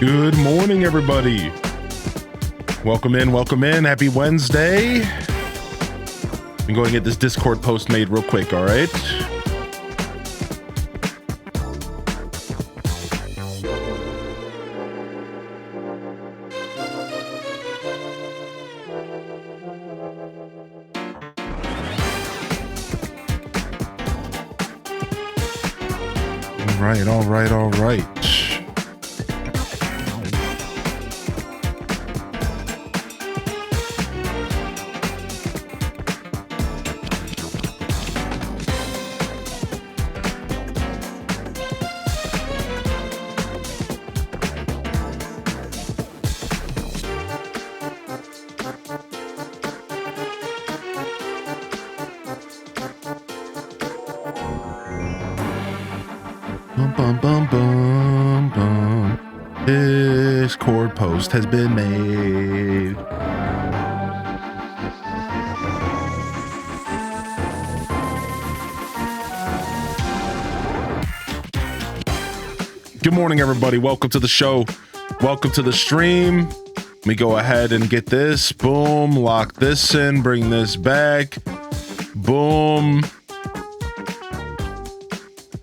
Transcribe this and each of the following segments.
Good morning, everybody. Welcome in, welcome in. Happy Wednesday. I'm going to get this Discord post made real quick, all right? All right. Discord post has been made. Good morning, everybody. Welcome to the show. Welcome to the stream. Let me go ahead and get this. Boom. Lock this in. Bring this back. Boom.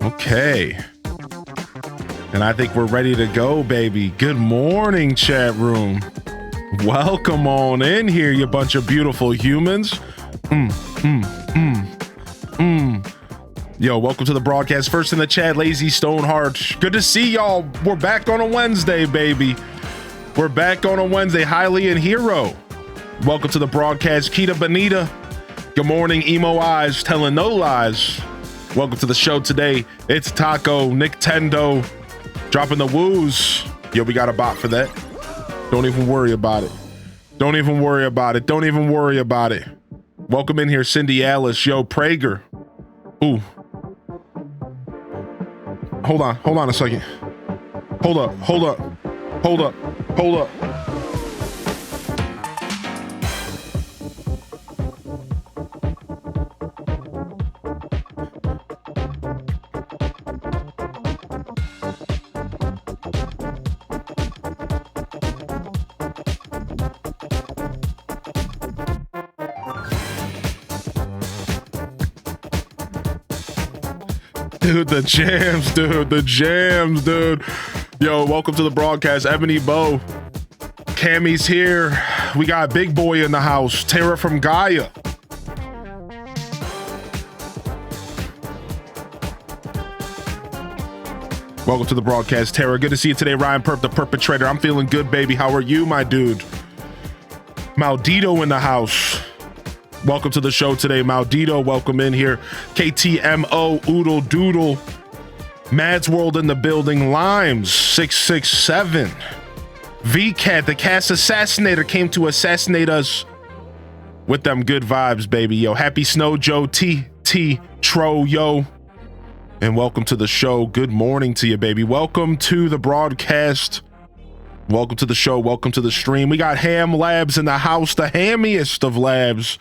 Okay. And I think we're ready to go, baby. Good morning, chat room. Welcome on in here, you bunch of beautiful humans. Yo, welcome to the broadcast. First in the chat, Lazy Stoneheart. Good to see y'all. We're back on a Wednesday, baby. We're back on a Wednesday. Highly and Hero. Welcome to the broadcast, Kita Bonita. Good morning, Emo Eyes, telling no lies. Welcome to the show today. It's Taco, Nintendo. Dropping the woos. Yo, we got a bot for that. Don't even worry about it. Don't even worry about it. Don't even worry about it. Welcome in here, Cindy Alice. Yo, Prager. Ooh. Hold on a second. Hold up. Dude, the jams, dude. Yo, welcome to the broadcast. Ebony Bow. Cammy's here. We got Big Boy in the house. Tara from Gaia. Welcome to the broadcast, Tara. Good to see you today, Ryan Perp, the perpetrator. I'm feeling good, baby. How are you, my dude? Maldito in the house. Welcome to the show today, Maldito. Welcome in here. KTMO, Oodle Doodle. Mads World in the building. Limes, 667. VCat, the cast assassinator, came to assassinate us with them good vibes, baby. Yo, Happy Snow Joe, TT Tro, yo. And welcome to the show. Good morning to you, baby. Welcome to the broadcast. Welcome to the show. Welcome to the stream. We got Ham Labs in the house, the hammiest of labs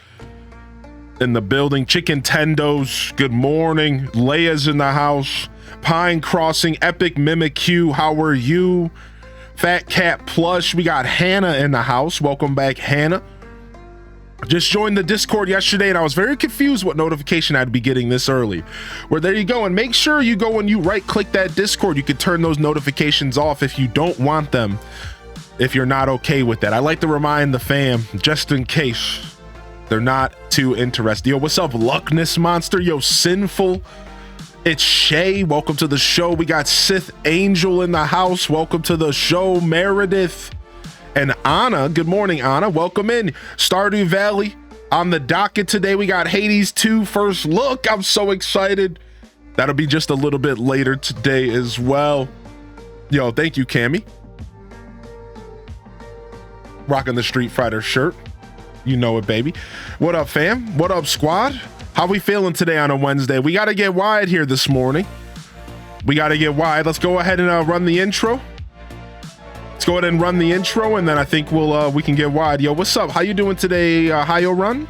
in the building. Chicken Tendos, good morning. Leia's in the house. Pine Crossing, Epic Mimic Q, how are you? Fat Cat Plush, we got Hannah in the house. Welcome back, Hannah. Just joined the Discord yesterday and I was very confused what notification I'd be getting this early. Well, there you go. And make sure you go and you right click that Discord. You can turn those notifications off if you don't want them, if you're not okay with that. I like to remind the fam, just in case they're not too interested. Yo, what's up, Luckness Monster? Yo, Sinful. It's Shay. Welcome to the show. We got Sith Angel in the house. Welcome to the show, Meredith. And Anna, good morning, Anna. Welcome in. Stardew Valley on the docket today. We got Hades 2 first look. I'm so excited. That'll be just a little bit later today as well. Yo, thank you, Cammy. Rocking the Street Fighter shirt. You know it, baby. What up, fam? What up, squad? How we feeling today on a Wednesday? We got to get wide here this morning. We got to get wide. Let's go ahead and run the intro. Let's go ahead and run the intro, and then I think we can get wide. Yo, what's up? How you doing today, Hio Run?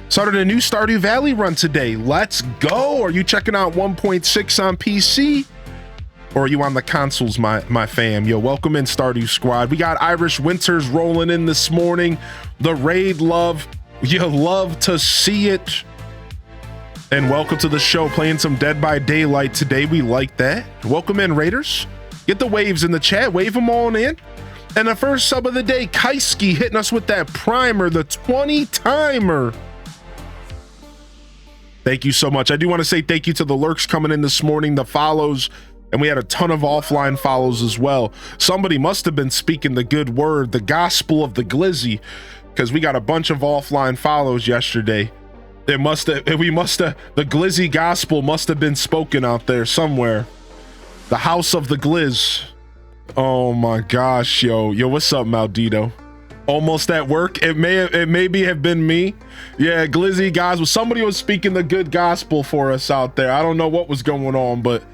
Started a new Stardew Valley run today. Let's go. Are you checking out 1.6 on PC? Or are you on the consoles, my fam? Yo, welcome in Stardew Squad. We got Irish Winters rolling in this morning. The raid love. You love to see it. And welcome to the show, playing some Dead by Daylight today. We like that. Welcome in, Raiders. Get the waves in the chat. Wave them on in. And the first sub of the day, Kaiski hitting us with that primer, the 20-timer. Thank you so much. I do want to say thank you to the lurks coming in this morning, the follows, and we had a ton of offline follows as well. Somebody must have been speaking the good word, the gospel of the glizzy, because we got a bunch of offline follows yesterday. The glizzy gospel must have been spoken out there somewhere. The house of the glizz. Oh my gosh, yo, what's up, Maldito? Almost at work. It maybe have been me. Yeah, glizzy guys. Somebody was speaking the good gospel for us out there. I don't know what was going on, but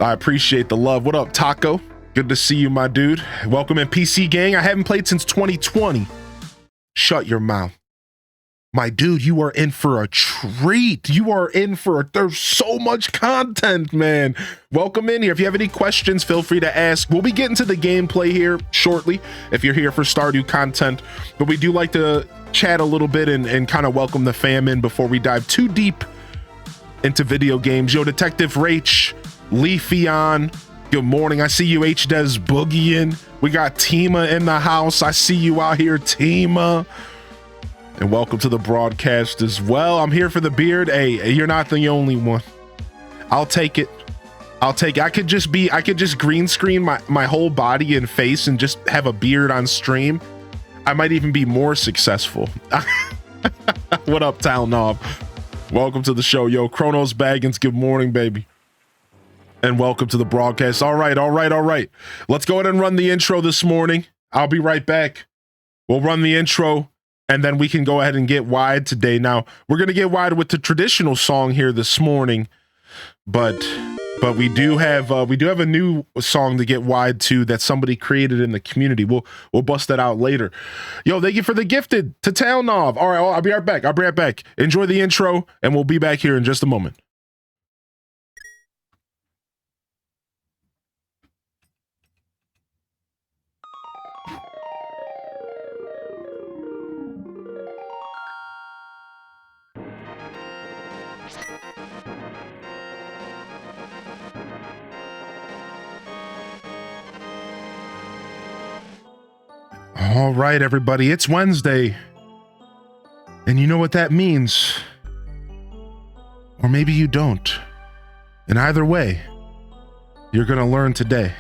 I appreciate the love. What up, Taco? Good to see you, my dude. Welcome in, PC Gang. I haven't played since 2020. Shut your mouth. My dude, you are in for a treat. There's so much content, man. Welcome in here. If you have any questions, feel free to ask. We'll be getting to the gameplay here shortly if you're here for Stardew content, but we do like to chat a little bit and kind of welcome the fam in before we dive too deep into video games. Yo, Detective Rach, Leafeon, good morning. I see you, HDez boogieing. We got Tima in the house. I see you out here, Tima. And welcome to the broadcast as well. I'm here for the beard. Hey, you're not the only one. I'll take it. I could just green screen my whole body and face and just have a beard on stream. I might even be more successful. What up, Town Knob? Welcome to the show. Yo, Chronos Baggins, good morning, baby. And welcome to the broadcast. All right. Let's go ahead and run the intro this morning. I'll be right back. We'll run the intro, and then we can go ahead and get wide today. Now, we're going to get wide with the traditional song here this morning, but we do have a new song to get wide to that somebody created in the community. We'll bust that out later. Yo, thank you for the gifted to Town Nov. All right, I'll be right back. Enjoy the intro, and we'll be back here in just a moment. All right, everybody, it's Wednesday. And you know what that means. Or maybe you don't. And either way, you're going to learn today.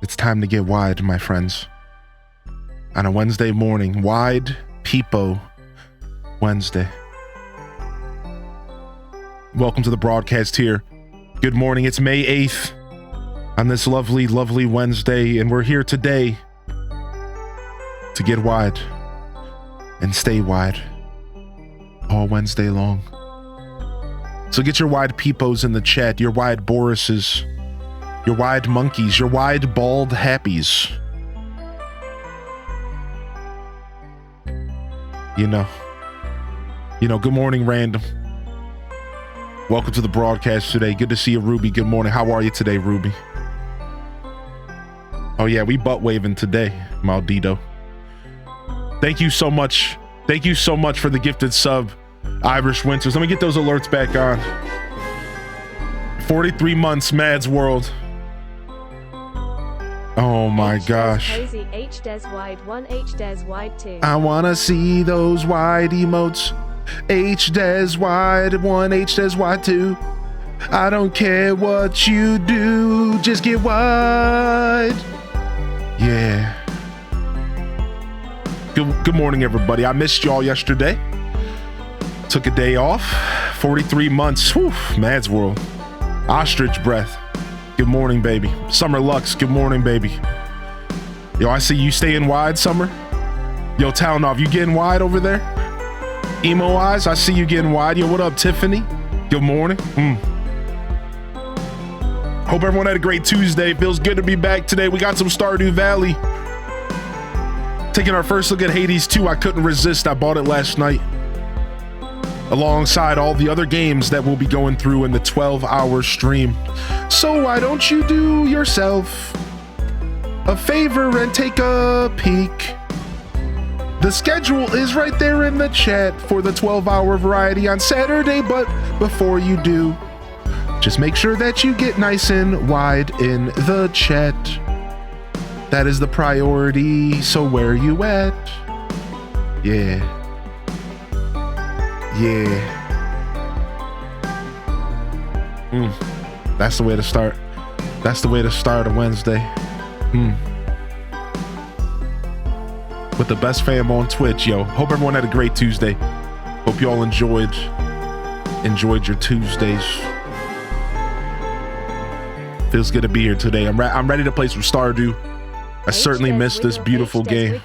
It's time to get wide, my friends. On a Wednesday morning, Wide Peepo Wednesday. Welcome to the broadcast here. Good morning, it's May 8th on this lovely, lovely Wednesday, and we're here today to get wide and stay wide all Wednesday long. So get your wide peepos in the chat, your wide Borises, your wide monkeys, your wide bald happies. You know, good morning, Random. Welcome to the broadcast today. Good to see you, Ruby. Good morning. How are you today, Ruby? Oh yeah, we butt waving today, Maldito. Thank you so much. Thank you so much for the gifted sub, Irish Winters. Let me get those alerts back on. 43 months, Mads World. Oh my gosh. H-Des wide 1, H-Des wide 2. I wanna see those wide emotes. H-Des wide 1, H-Des wide 2. I don't care what you do, just get wide. Yeah. Good morning, everybody. I missed y'all yesterday. Took a day off. 43 months. Whew, Mads World. Ostrich breath. Good morning, baby. Summer Lux. Good morning, baby. Yo, I see you staying wide, Summer. Yo, Town Off, you getting wide over there? Emo Eyes, I see you getting wide. Yo, what up, Tiffany? Good morning. Hope everyone had a great Tuesday. Feels good to be back today. We got some Stardew Valley. Taking our first look at Hades 2. I couldn't resist. I bought it last night. alongside all the other games that we'll be going through in the 12-hour stream. So why don't you do yourself a favor and take a peek? The schedule is right there in the chat for the 12-hour variety on Saturday, but before you do, just make sure that you get nice and wide in the chat. That is the priority, so where you at? Yeah. That's the way to start. That's the way to start a Wednesday. With the best fam on Twitch, yo. Hope everyone had a great Tuesday. Hope you all enjoyed your Tuesdays. Feels good to be here today. I'm ready to play some Stardew. I certainly missed this beautiful game.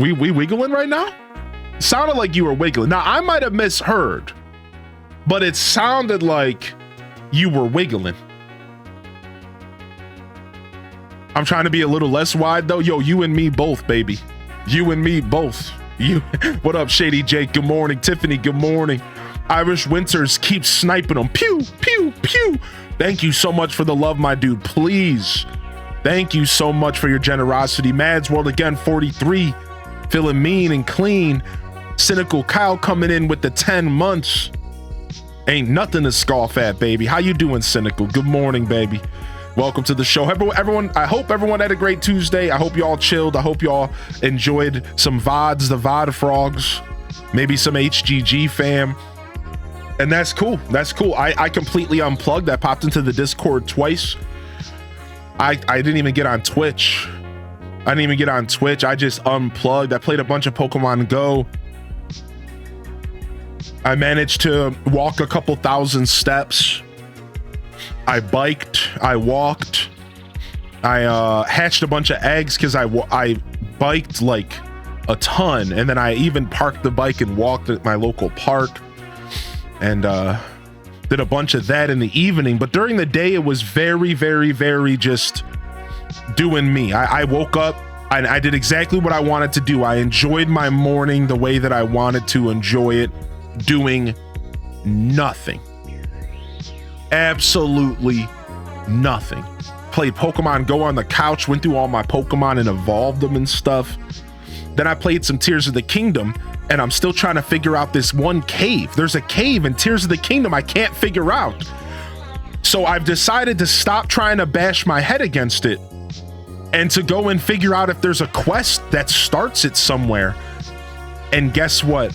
We wiggling right now? Sounded like you were wiggling. Now I might have misheard, but it sounded like you were wiggling. I'm trying to be a little less wide though. Yo, you and me both, baby. You and me both. You. What up, Shady Jake? Good morning. Tiffany, good morning. Irish Winters keeps sniping them. Pew, pew, pew. Thank you so much for the love, my dude. Please. Thank you so much for your generosity. Mads World again, 43. Feeling mean and clean. Cynical Kyle coming in with the 10 months. Ain't nothing to scoff at, baby. How you doing, Cynical? Good morning, baby. Welcome to the show. Everyone, I hope everyone had a great Tuesday. I hope you all chilled. I hope you all enjoyed some VODs, the VOD frogs, maybe some HGG fam. And that's cool. That's cool. I completely unplugged. I popped into the Discord twice. I didn't even get on Twitch. I just unplugged. I played a bunch of Pokemon Go. I managed to walk a couple thousand steps. I biked, I walked, I hatched a bunch of eggs because I biked like a ton, and then I even parked the bike and walked at my local park and did a bunch of that in the evening. But during the day, it was very, very, very just doing me. I woke up and I did exactly what I wanted to do. I enjoyed my morning the way that I wanted to enjoy it, doing nothing. Absolutely nothing. Played Pokemon Go on the couch, went through all my Pokemon and evolved them and stuff. Then I played some Tears of the Kingdom, and I'm still trying to figure out this one cave. There's a cave in Tears of the Kingdom I can't figure out. So I've decided to stop trying to bash my head against it and to go and figure out if there's a quest that starts it somewhere. And guess what?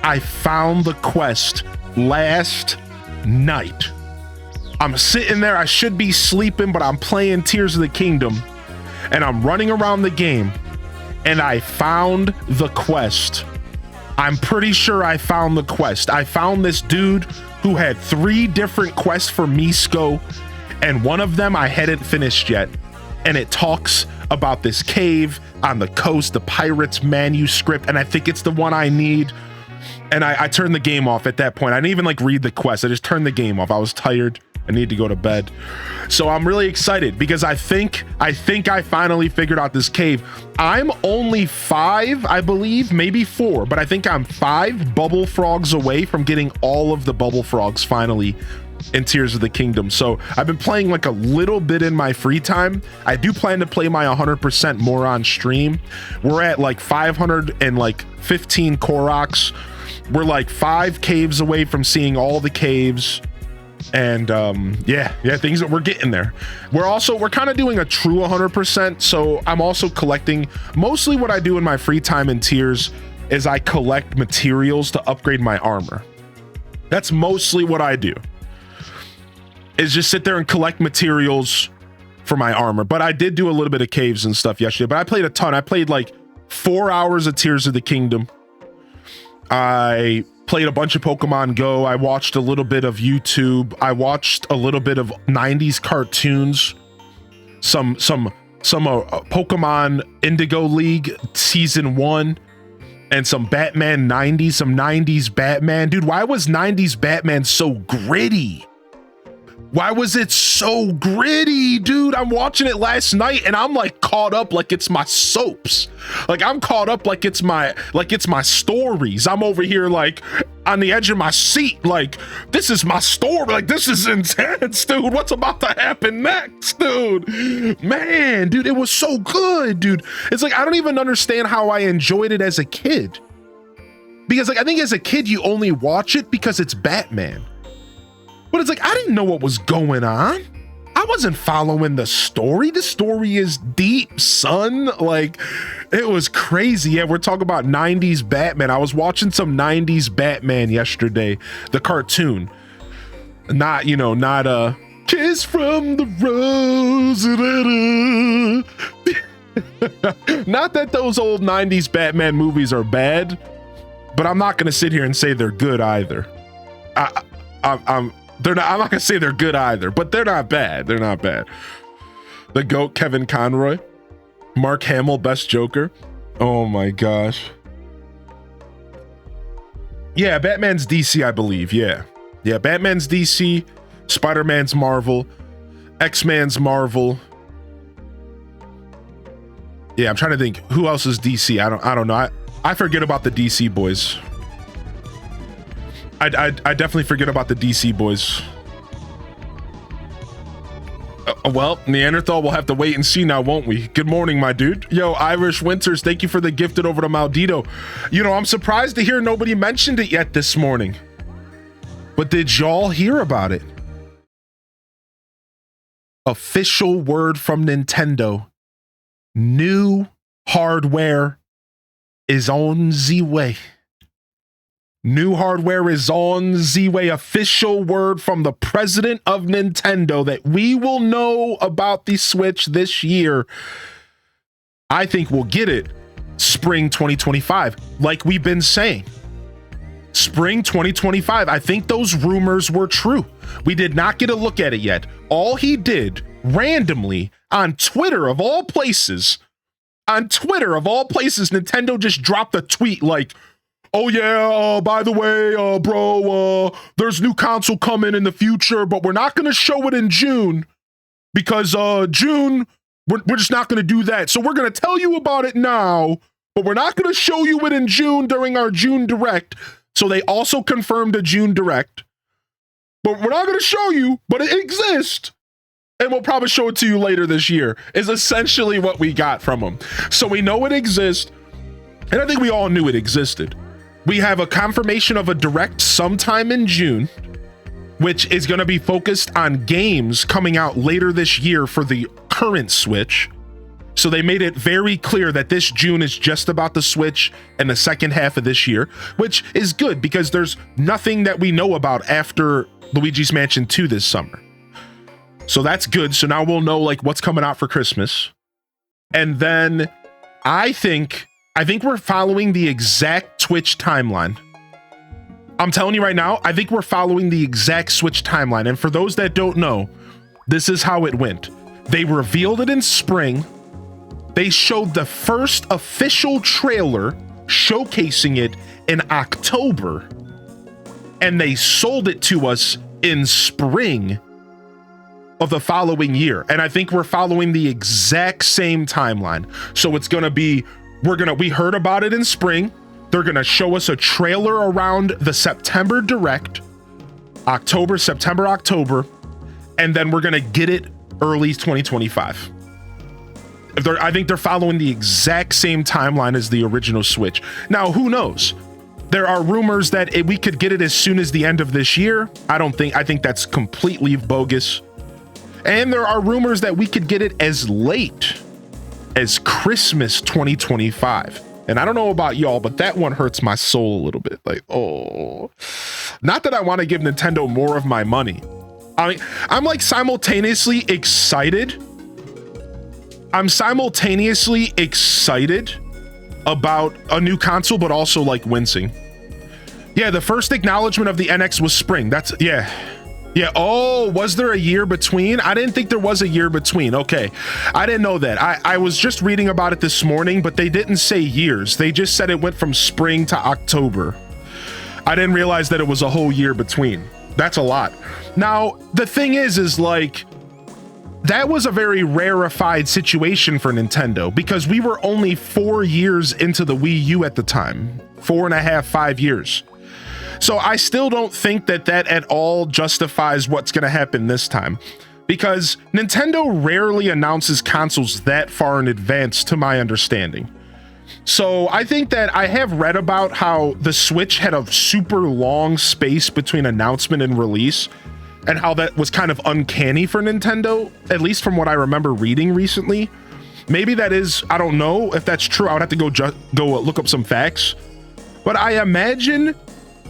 I found the quest last night. I'm sitting there, I should be sleeping, but I'm playing Tears of the Kingdom and I'm running around the game and I found the quest. I'm pretty sure I found the quest. I found this dude who had 3 different quests for Misko, and one of them I hadn't finished yet. And it talks about this cave on the coast, the pirate's manuscript, and I think it's the one I need. And I turned the game off at that point. I didn't even like read the quest. I just turned the game off. I was tired. I need to go to bed. So I'm really excited because I think I finally figured out this cave. I'm only 5, I believe, maybe 4, but I think I'm 5 bubble frogs away from getting all of the bubble frogs finally in Tears of the Kingdom. So I've been playing like a little bit in my free time. I do plan to play my 100% more on stream. We're at like 515 Koroks. We're like 5 caves away from seeing all the caves. And yeah, things that we're getting there. We're kind of doing a true 100%. So I'm also collecting. Mostly what I do in my free time in Tears is I collect materials to upgrade my armor. That's mostly what I do, is just sit there and collect materials for my armor. But I did do a little bit of caves and stuff yesterday, but I played a ton. I played like 4 hours of Tears of the Kingdom. I played a bunch of Pokemon Go. I watched a little bit of YouTube. I watched a little bit of 90s cartoons, some Pokemon Indigo League season 1, and some Batman 90s, some 90s Batman. Dude, why was 90s Batman so gritty? Why was it so gritty, dude? I'm watching it last night and I'm like caught up like it's my soaps. Like I'm caught up like it's my stories. I'm over here like on the edge of my seat. Like this is my story. Like this is intense, dude. What's about to happen next, dude? Man, dude, it was so good, dude. It's like I don't even understand how I enjoyed it as a kid. Because like I think as a kid you only watch it because it's Batman. But it's like, I didn't know what was going on. I wasn't following the story. The story is deep, son. Like, it was crazy. Yeah, we're talking about 90s Batman. I was watching some 90s Batman yesterday, the cartoon. Not Kiss from the Rose. Not that those old 90s Batman movies are bad, but I'm not going to sit here and say they're good either. I'm not gonna say they're good either, but they're not bad. They're not bad. The GOAT, Kevin Conroy, Mark Hamill, best Joker. Oh my gosh. Yeah, Batman's DC, I believe. Yeah, Batman's DC, Spider-Man's Marvel, X-Man's Marvel. Yeah, I'm trying to think who else is DC. I don't know. I forget about the DC boys. I definitely forget about the DC boys. Well, Neanderthal, we'll have to wait and see now, won't we? Good morning, my dude. Yo, Irish Winters, thank you for the gifted over to Maldito. You know, I'm surprised to hear nobody mentioned it yet this morning. But did y'all hear about it? Official word from Nintendo. New hardware is on the way. New hardware is on the way. Official word from the president of Nintendo that we will know about the Switch this year. I think we'll get it spring 2025, like we've been saying. Spring 2025. I think those rumors were true. We did not get a look at it yet. All he did randomly on Twitter of all places, Nintendo just dropped a tweet like, oh yeah, by the way, bro, there's new console coming in the future, but we're not going to show it in June because June, we're just not going to do that. So we're going to tell you about it now, but we're not going to show you it in June during our June Direct. So they also confirmed a June Direct, but we're not going to show you, but it exists. And we'll probably show it to you later this year is essentially what we got from them. So we know it exists. And I think we all knew it existed. We have a confirmation of a Direct sometime in June, which is going to be focused on games coming out later this year for the current Switch. So they made it very clear that this June is just about the Switch and the second half of this year, which is good because there's nothing that we know about after Luigi's Mansion 2 this summer. So that's good. So now we'll know like what's coming out for Christmas. And then I think we're following the exact Twitch timeline. I'm telling you right now, I think we're following the exact Switch timeline. And for those that don't know, this is how it went. They revealed it in spring. They showed the first official trailer showcasing it in October. And they sold it to us in spring of the following year. And I think we're following the exact same timeline. So it's going to be, we heard about it in spring. They're going to show us a trailer around the September Direct, September, October, and then we're going to get it early 2025. I think they're following the exact same timeline as the original Switch. Now, who knows? There are rumors that we could get it as soon as the end of this year. I think that's completely bogus. And there are rumors that we could get it as late as Christmas 2025. And I don't know about y'all, but that one hurts my soul a little bit. Like, oh, not that I want to give Nintendo more of my money. I mean, I'm like simultaneously excited. I'm simultaneously excited about a new console, but also like wincing. Yeah, the first acknowledgement of the NX was spring. Yeah. Oh, was there a year between? I didn't think there was a year between. Okay, I didn't know that. I was just reading about it this morning, but they didn't say years. They just said it went from spring to October. I didn't realize that it was a whole year between. That's a lot. Now, the thing is like, that was a very rarefied situation for Nintendo because we were only 4 years into the Wii U at the time. 4.5, 5 years. So I still don't think that at all justifies what's going to happen this time, because Nintendo rarely announces consoles that far in advance, to my understanding. So I think that I have read about how the Switch had a super long space between announcement and release, and how that was kind of uncanny for Nintendo, at least from what I remember reading recently. Maybe that is, I don't know if that's true. I would have to go look up some facts. But I imagine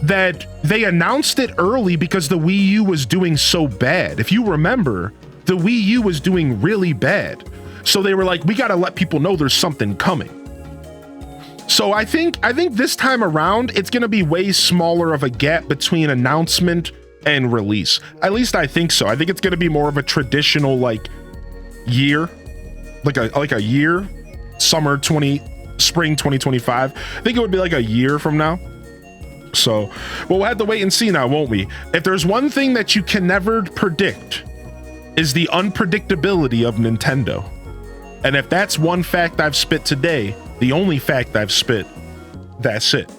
that they announced it early because the Wii U was doing so bad. If you remember, the Wii U was doing really bad. So they were like, we got to let people know there's something coming. So I think this time around, it's going to be way smaller of a gap between announcement and release. At least I think so. I think it's going to be more of a traditional like year, like a year, spring 2025. I think it would be like a year from now. So, well, we'll have to wait and see now, won't we? If there's one thing that you can never predict, is the unpredictability of Nintendo. And if that's one fact I've spit today, the only fact I've spit, that's it.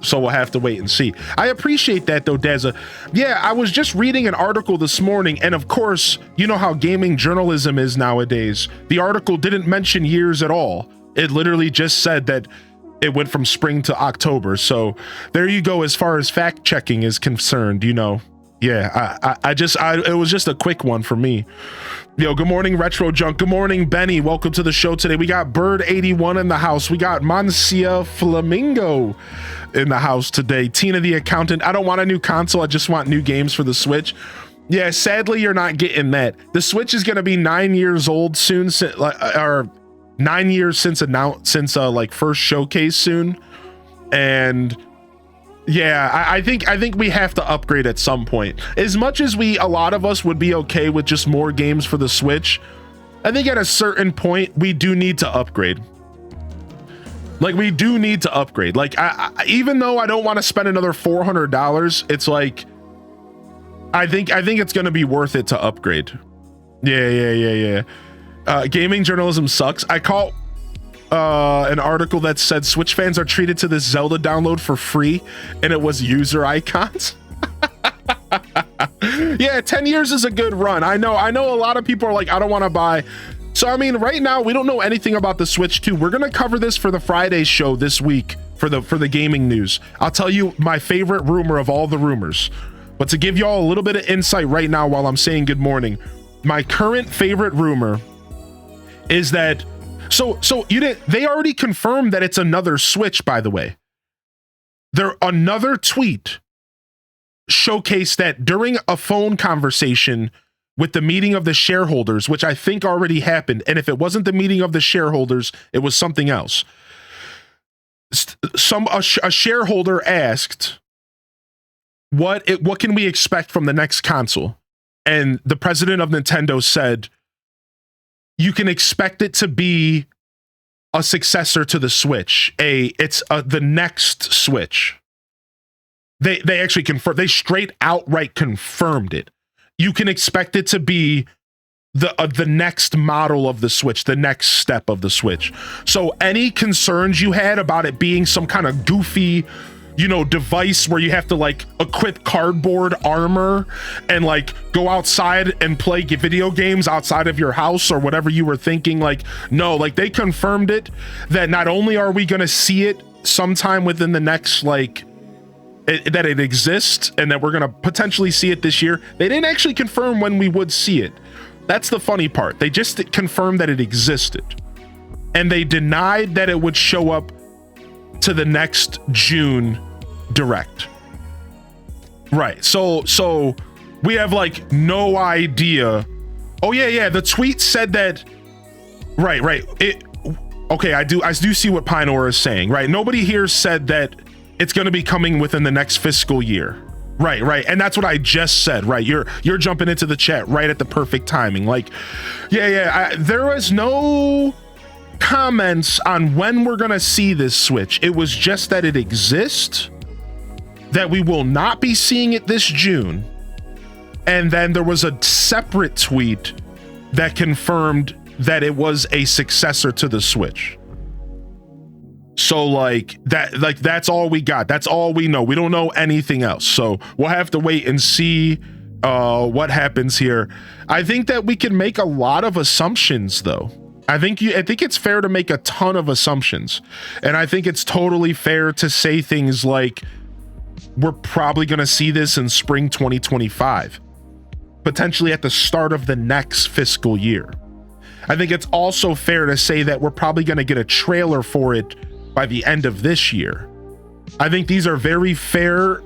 So we'll have to wait and see. I appreciate that though, Deza. Yeah, I was just reading an article this morning, and of course, you know how gaming journalism is nowadays. The article didn't mention years at all. It literally just said that it went from spring to October. So there you go. As far as fact checking is concerned, you know, yeah, it was just a quick one for me. Yo, good morning, Retro Junk. Good morning, Benny. Welcome to the show today. We got Bird81 in the house. We got Mancia Flamingo in the house today. Tina the accountant. I don't want a new console. I just want new games for the Switch. Yeah, sadly, you're not getting that. The Switch is going to be 9 years old soon, or 9 years since like first showcase soon. And yeah, I think we have to upgrade at some point. As much as a lot of us would be okay with just more games for the Switch, I think at a certain point we do need to upgrade. Like we do need to upgrade. Like even though I don't want to spend another $400, it's like I think it's going to be worth it to upgrade. Yeah. Gaming journalism sucks. I caught an article that said Switch fans are treated to this Zelda download for free, and it was user icons. Yeah, 10 years is a good run. I know a lot of people are like, I don't want to buy. So I mean, right now we don't know anything about the Switch 2. We're gonna cover this for the Friday show this week for the gaming news. I'll tell you my favorite rumor of all the rumors. But to give y'all a little bit of insight right now while I'm saying good morning, my current favorite rumor is that they already confirmed that it's another Switch, by the way. Another tweet showcased that during a phone conversation with the meeting of the shareholders, which I think already happened, and if it wasn't the meeting of the shareholders, it was something else. A shareholder asked, what can we expect from the next console? And the president of Nintendo said, you can expect it to be a successor to the Switch. It's the next Switch. They actually confirmed. They outright confirmed it. You can expect it to be the next model of the Switch, the next step of the Switch. So any concerns you had about it being some kind of goofy, device where you have to like equip cardboard armor and like go outside and play video games outside of your house or whatever you were thinking, like, no, like they confirmed it that not only are we going to see it sometime within the next that it exists and that we're going to potentially see it this year. They didn't actually confirm when we would see it. That's the funny part. They just confirmed that it existed, and they denied that it would show up to the next June Direct. Right. So we have like no idea. Oh yeah. The tweet said that. Right. Okay. I do see what Pinora is saying. Right. Nobody here said that it's going to be coming within the next fiscal year. Right. And that's what I just said. Right. You're jumping into the chat right at the perfect timing. Like, yeah. There was no comments on when we're gonna see this Switch. It was just that it exists. that we will not be seeing it this June. And then there was a separate tweet that confirmed that it was a successor to the Switch. So like that's all we got. That's all we know. We don't know anything else. So we'll have to wait and see what happens here. I think that we can make a lot of assumptions though. I think it's fair to make a ton of assumptions. And I think it's totally fair to say things like we're probably going to see this in spring 2025, potentially at the start of the next fiscal year. I think it's also fair to say that we're probably going to get a trailer for it by the end of this year. I think these are very fair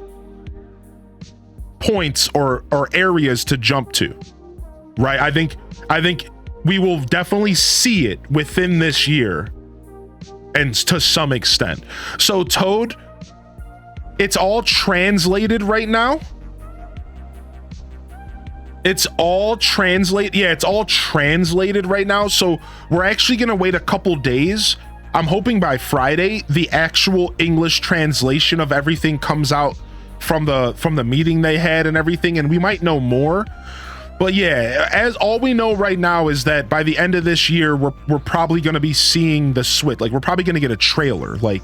points or areas to jump to, right? I think we will definitely see it within this year and to some extent. So Toad, it's all translated right now. It's all translated. Yeah, it's all translated right now. So we're actually going to wait a couple days. I'm hoping by Friday, the actual English translation of everything comes out from the meeting they had and everything. And we might know more. But yeah, as all we know right now is that by the end of this year, we're probably going to be seeing the Switch. Like we're probably going to get a trailer, like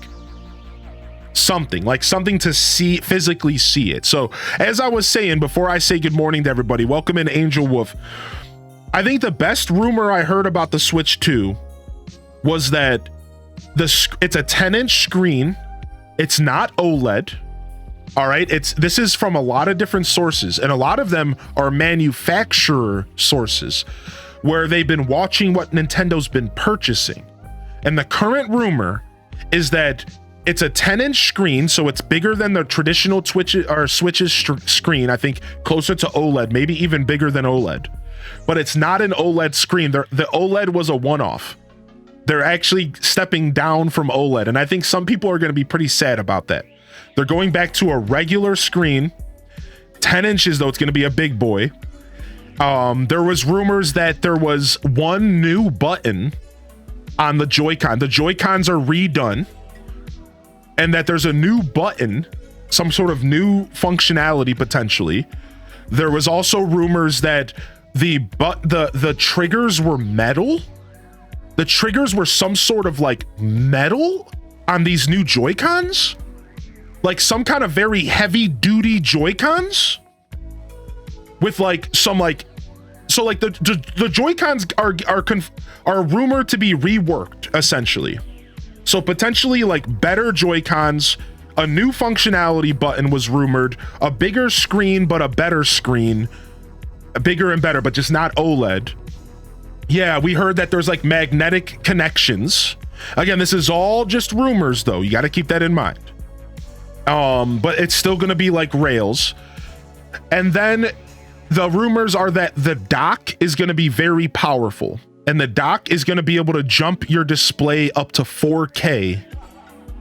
something to see, physically see it. So as I was saying before I say good morning to everybody, welcome in Angel Wolf. I think the best rumor I heard about the Switch 2 was that it's a 10-inch screen. It's not OLED. All right, this is from a lot of different sources, and a lot of them are manufacturer sources where they've been watching what Nintendo's been purchasing. And the current rumor is that it's a 10-inch screen, so it's bigger than the traditional Switch's screen. I think closer to OLED, maybe even bigger than OLED. But it's not an OLED screen. The OLED was a one-off. They're actually stepping down from OLED, and I think some people are going to be pretty sad about that. They're going back to a regular screen. 10 inches, though, it's going to be a big boy. There was rumors that there was one new button on the Joy-Con. The Joy-Cons are redone. And that there's a new button, some sort of new functionality potentially. There was also rumors that the triggers were metal. The triggers were some sort of like metal on these new Joy-Cons. Like some kind of very heavy duty Joy-Cons with like some like, so like the Joy-Cons are rumored to be reworked essentially. So potentially like better Joy-Cons, a new functionality button was rumored, a bigger screen, but a better screen, bigger and better, but just not OLED. Yeah, we heard that there's like magnetic connections. Again, this is all just rumors though. You got to keep that in mind. But it's still going to be like rails. And then the rumors are that the dock is going to be very powerful. And the dock is going to be able to jump your display up to 4K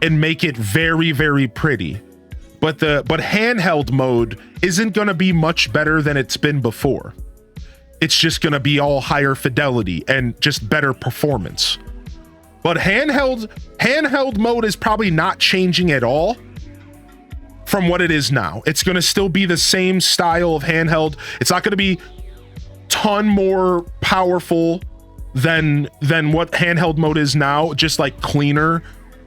and make it very, very pretty. But handheld mode isn't going to be much better than it's been before. It's just going to be all higher fidelity and just better performance. But handheld mode is probably not changing at all from what it is now. It's going to still be the same style of handheld. It's not going to be ton more powerful than what handheld mode is now, just like cleaner,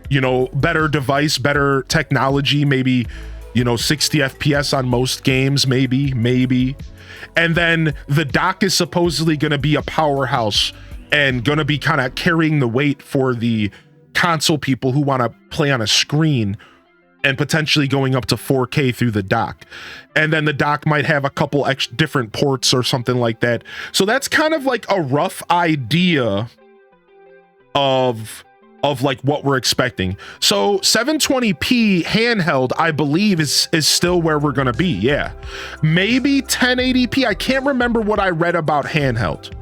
you know, better device, better technology, maybe, you know, 60 FPS on most games, maybe. And then the dock is supposedly going to be a powerhouse and going to be kind of carrying the weight for the console people who want to play on a screen and potentially going up to 4K through the dock. And then the dock might have a couple different ports or something like that. So that's kind of like a rough idea of like what we're expecting. So 720p handheld, I believe is still where we're going to be. Yeah. Maybe 1080p. I can't remember what I read about handheld.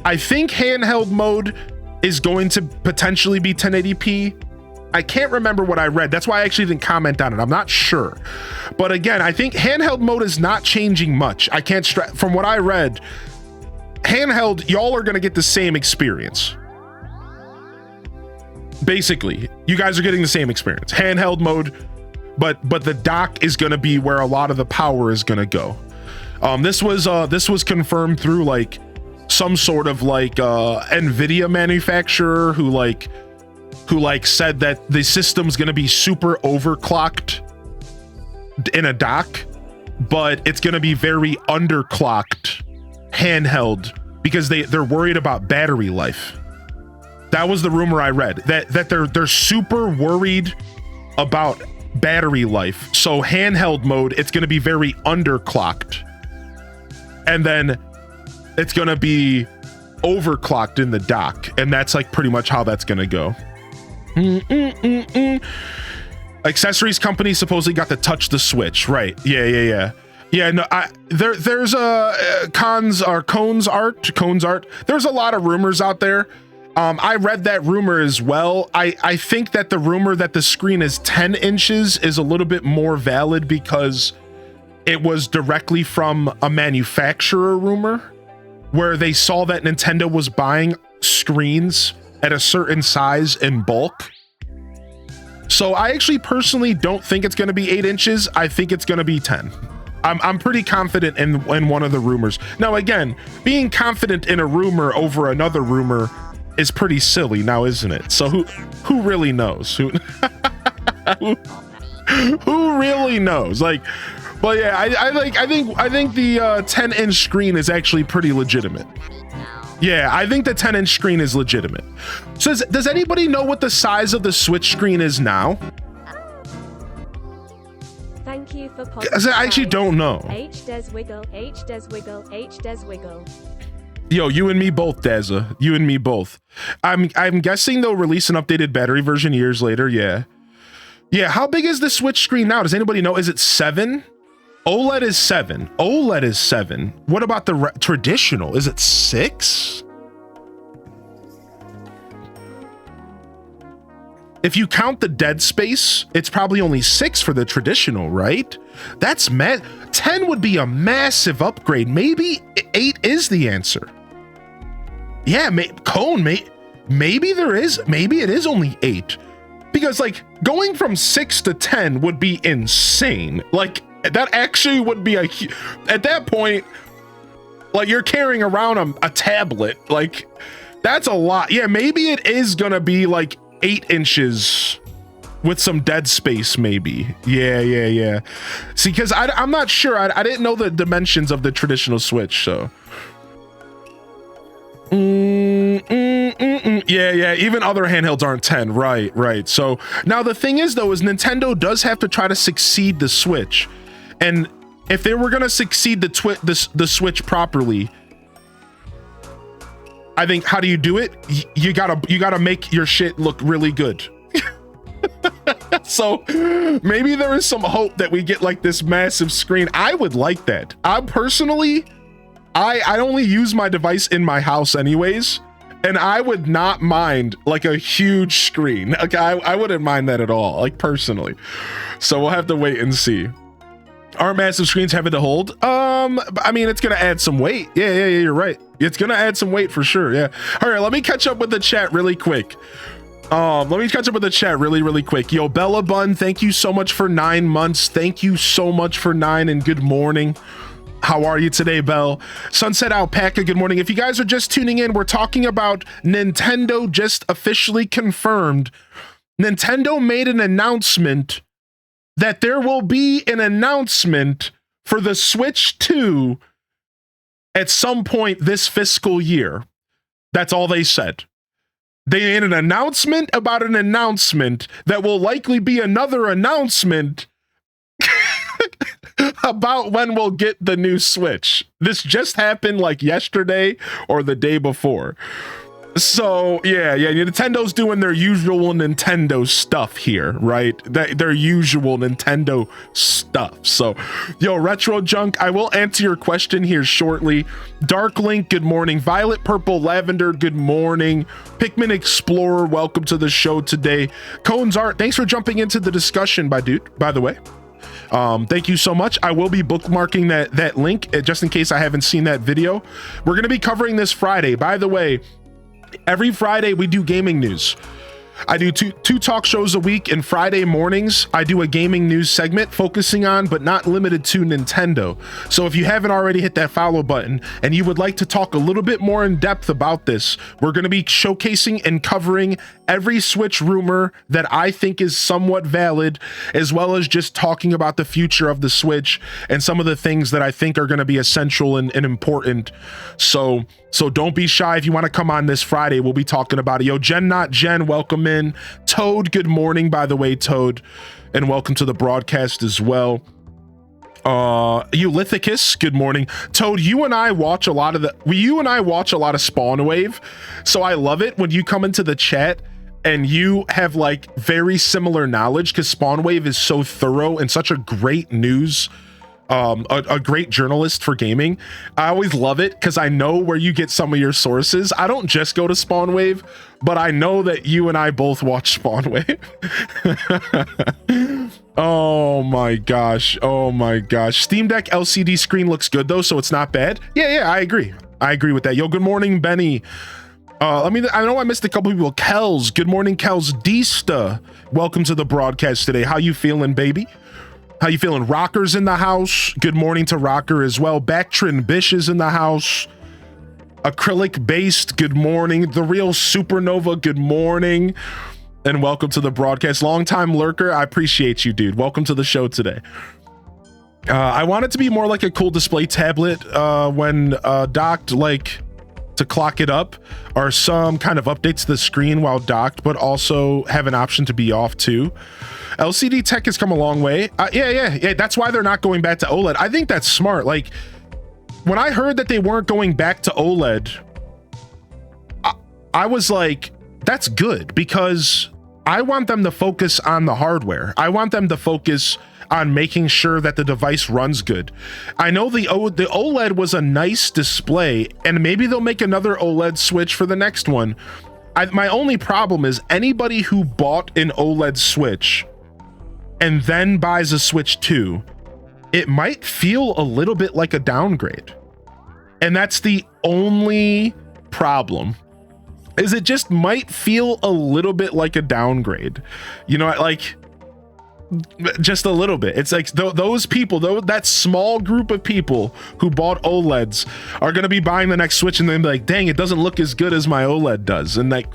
I think handheld mode is going to potentially be 1080p. I can't remember what I read. That's why I actually didn't comment on it. I'm not sure. But again, I think handheld mode is not changing much. I can't from what I read, handheld, y'all are going to get the same experience. Basically, you guys are getting the same experience. Handheld mode, but the dock is going to be where a lot of the power is going to go. This was confirmed through like some sort of like NVIDIA manufacturer who said that the system's going to be super overclocked in a dock, but it's going to be very underclocked handheld because they're worried about battery life. That was the rumor I read, that they're super worried about battery life. So handheld mode, it's going to be very underclocked. And then it's going to be overclocked in the dock. And that's like pretty much how that's going to go. Accessories company supposedly got to touch the Switch. Right. Yeah. No, there's Cone's art. There's a lot of rumors out there. I read that rumor as well. I think that the rumor that the screen is 10 inches is a little bit more valid because it was directly from a manufacturer rumor where they saw that Nintendo was buying screens at a certain size in bulk. So I actually personally don't think it's going to be 8 inches. I think it's going to be 10. I'm pretty confident in one of the rumors. Now, again, being confident in a rumor over another rumor is pretty silly now, isn't it? So who really knows? Who really knows? Like, well, yeah, I think the 10-inch screen is actually pretty legitimate. Yeah, I think the 10-inch screen is legitimate. So does anybody know what the size of the Switch screen is now? Thank you for I actually don't know. H des wiggle, H des wiggle, H des wiggle. Yo, you and me both, Dazza. You and me both. I'm guessing they'll release an updated battery version years later. Yeah. How big is the Switch screen now? Does anybody know? Is it 7? OLED is 7. OLED is 7. What about the traditional? Is it 6? If you count the dead space, it's probably only 6 for the traditional, right? That's 10 would be a massive upgrade. Maybe 8 is the answer. Yeah, Cone, maybe there is. Maybe it is only 8. Because like going from 6 to 10 would be insane. Like that actually would be at that point, like you're carrying around a tablet. Like that's a lot. Yeah, maybe it is gonna be like 8 inches with some dead space, maybe. Yeah. See, because I'm not sure. I didn't know the dimensions of the traditional Switch, so. Yeah. Even other handhelds aren't 10. Right. So now the thing is, though, is Nintendo does have to try to succeed the Switch, and if they were gonna succeed the Switch properly, I think how do you do it? You gotta make your shit look really good. So maybe there is some hope that we get like this massive screen. I would like that. I personally, I only use my device in my house anyways, and I would not mind like a huge screen. Like I wouldn't mind that at all, like personally. So we'll have to wait and see. Are massive screens having to hold? I mean, it's gonna add some weight. Yeah, you're right. It's gonna add some weight for sure. Yeah. All right, let me catch up with the chat really quick. Really quick. Yo, Bella Bun, thank you so much for 9 months. Thank you so much for 9 and good morning. How are you today, Belle? Sunset Alpaca, good morning. If you guys are just tuning in, we're talking about Nintendo just officially confirmed. Nintendo made an announcement that there will be an announcement for the Switch 2 at some point this fiscal year. That's all they said. They made an announcement about an announcement that will likely be another announcement about when we'll get the new Switch. This just happened like yesterday or the day before. So yeah, Nintendo's doing their usual Nintendo stuff here, right? Their usual Nintendo stuff. So, yo, Retro Junk, I will answer your question here shortly. Dark Link, good morning. Violet Purple Lavender, good morning. Pikmin Explorer, welcome to the show today. Cone's Art, thanks for jumping into the discussion, by the way. Thank you so much. I will be bookmarking that link just in case I haven't seen that video. We're going to be covering this Friday. By the way, every Friday we do gaming news. I do two talk shows a week, and Friday mornings I do a gaming news segment focusing on but not limited to Nintendo. So if you haven't already hit that follow button and you would like to talk a little bit more in depth about this, we're going to be showcasing and covering every Switch rumor that I think is somewhat valid, as well as just talking about the future of the Switch and some of the things that I think are going to be essential and important. So don't be shy if you want to come on this Friday. We'll be talking about it. Yo, Jen Not Jen, welcome in. Toad, good morning, by the way, Toad, and welcome to the broadcast as well. Ulithicus, good morning. Toad, you and I watch a lot of Spawn Wave, so I love it when you come into the chat and you have like very similar knowledge, because Spawn Wave is so thorough and such a great news, a great journalist for gaming. I always love it because I know where you get some of your sources. I don't just go to Spawn Wave, but I know that you and I both watch Spawn Wave. Oh my gosh. Steam Deck LCD screen looks good though, so it's not bad. Yeah, I agree with that. Yo, good morning, Benny. I know I missed a couple people. Kels, good morning, Kels. Dista, welcome to the broadcast today. How you feeling, baby? How you feeling? Rocker's in the house. Good morning to Rocker as well. Bactrin Bish is in the house. Acrylic Based, good morning. The Real Supernova, good morning. And welcome to the broadcast. Longtime lurker, I appreciate you, dude. Welcome to the show today. I want it to be more like a cool display tablet when docked, like to clock it up, or some kind of updates to the screen while docked, but also have an option to be off too. LCD tech has come a long way. Yeah. That's why they're not going back to OLED. I think that's smart. Like when I heard that they weren't going back to OLED, I was like, that's good, because I want them to focus on the hardware. I want them to focus on making sure that the device runs good. I know the OLED was a nice display, and maybe they'll make another OLED Switch for the next one. My only problem is anybody who bought an OLED Switch and then buys a Switch 2, it might feel a little bit like a downgrade. And that's the only problem, is it just might feel a little bit like a downgrade. You know, like just a little bit. It's like those people, though, that small group of people who bought OLEDs are going to be buying the next Switch and then be like, dang, it doesn't look as good as my OLED does. And like,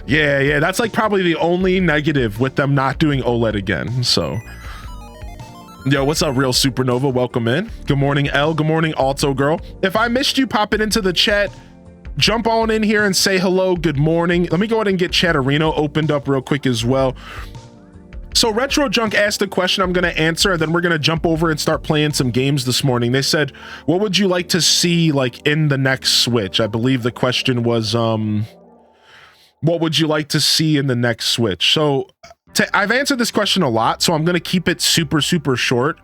yeah, that's like probably the only negative with them not doing OLED again. So yo, what's up, Real Supernova? Welcome in. Good morning, L. Good morning, Alto Girl. If I missed you, pop it into the chat. Jump on in here and say hello. Good morning. Let me go ahead and get Chatterino opened up real quick as well. So Retro Junk asked a question I'm going to answer, and then we're going to jump over and start playing some games this morning. They said, what would you like to see like in the next Switch? I believe the question was, what would you like to see in the next Switch? So I've answered this question a lot, so I'm going to keep it super short.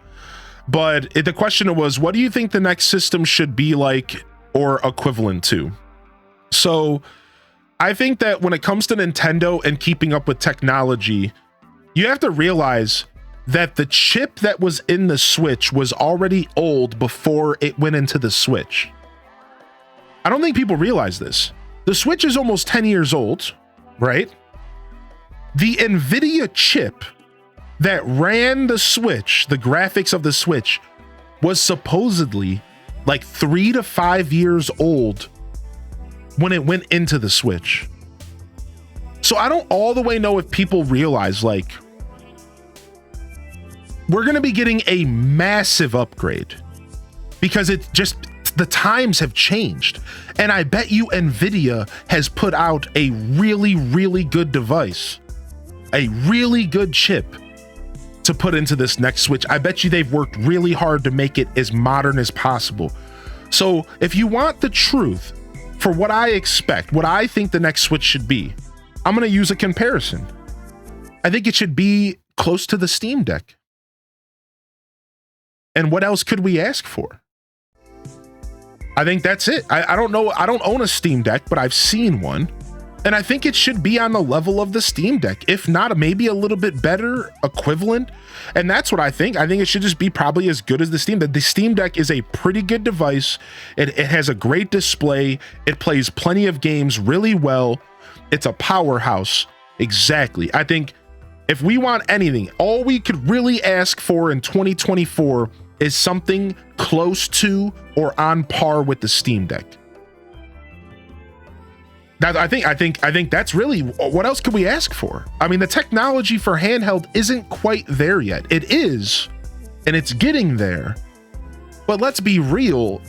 But the question was, what do you think the next system should be like or equivalent to? So I think that when it comes to Nintendo and keeping up with technology, you have to realize that the chip that was in the Switch was already old before it went into the Switch. I don't think people realize this. The Switch is almost 10 years old, right? The NVIDIA chip that ran the Switch, the graphics of the Switch, was supposedly like 3 to 5 years old when it went into the Switch. So I don't all the way know if people realize, like, we're going to be getting a massive upgrade because it just, the times have changed. And I bet you NVIDIA has put out a really good device, a really good chip to put into this next Switch. I bet you they've worked really hard to make it as modern as possible. So if you want the truth for what I expect, what I think the next Switch should be, I'm going to use a comparison. I think it should be close to the Steam Deck. And what else could we ask for? I think that's it. I don't know. I don't own a Steam Deck, but I've seen one. And I think it should be on the level of the Steam Deck, if not maybe a little bit better, equivalent. And that's what I think. I think it should just be probably as good as the Steam Deck. The Steam Deck is a pretty good device. It has a great display. It plays plenty of games really well. It's a powerhouse. Exactly. I think if we want anything, all we could really ask for in 2024 is something close to or on par with the Steam Deck. I think that's really, what else could we ask for? I mean, the technology for handheld isn't quite there yet. It is, and it's getting there. But let's be real,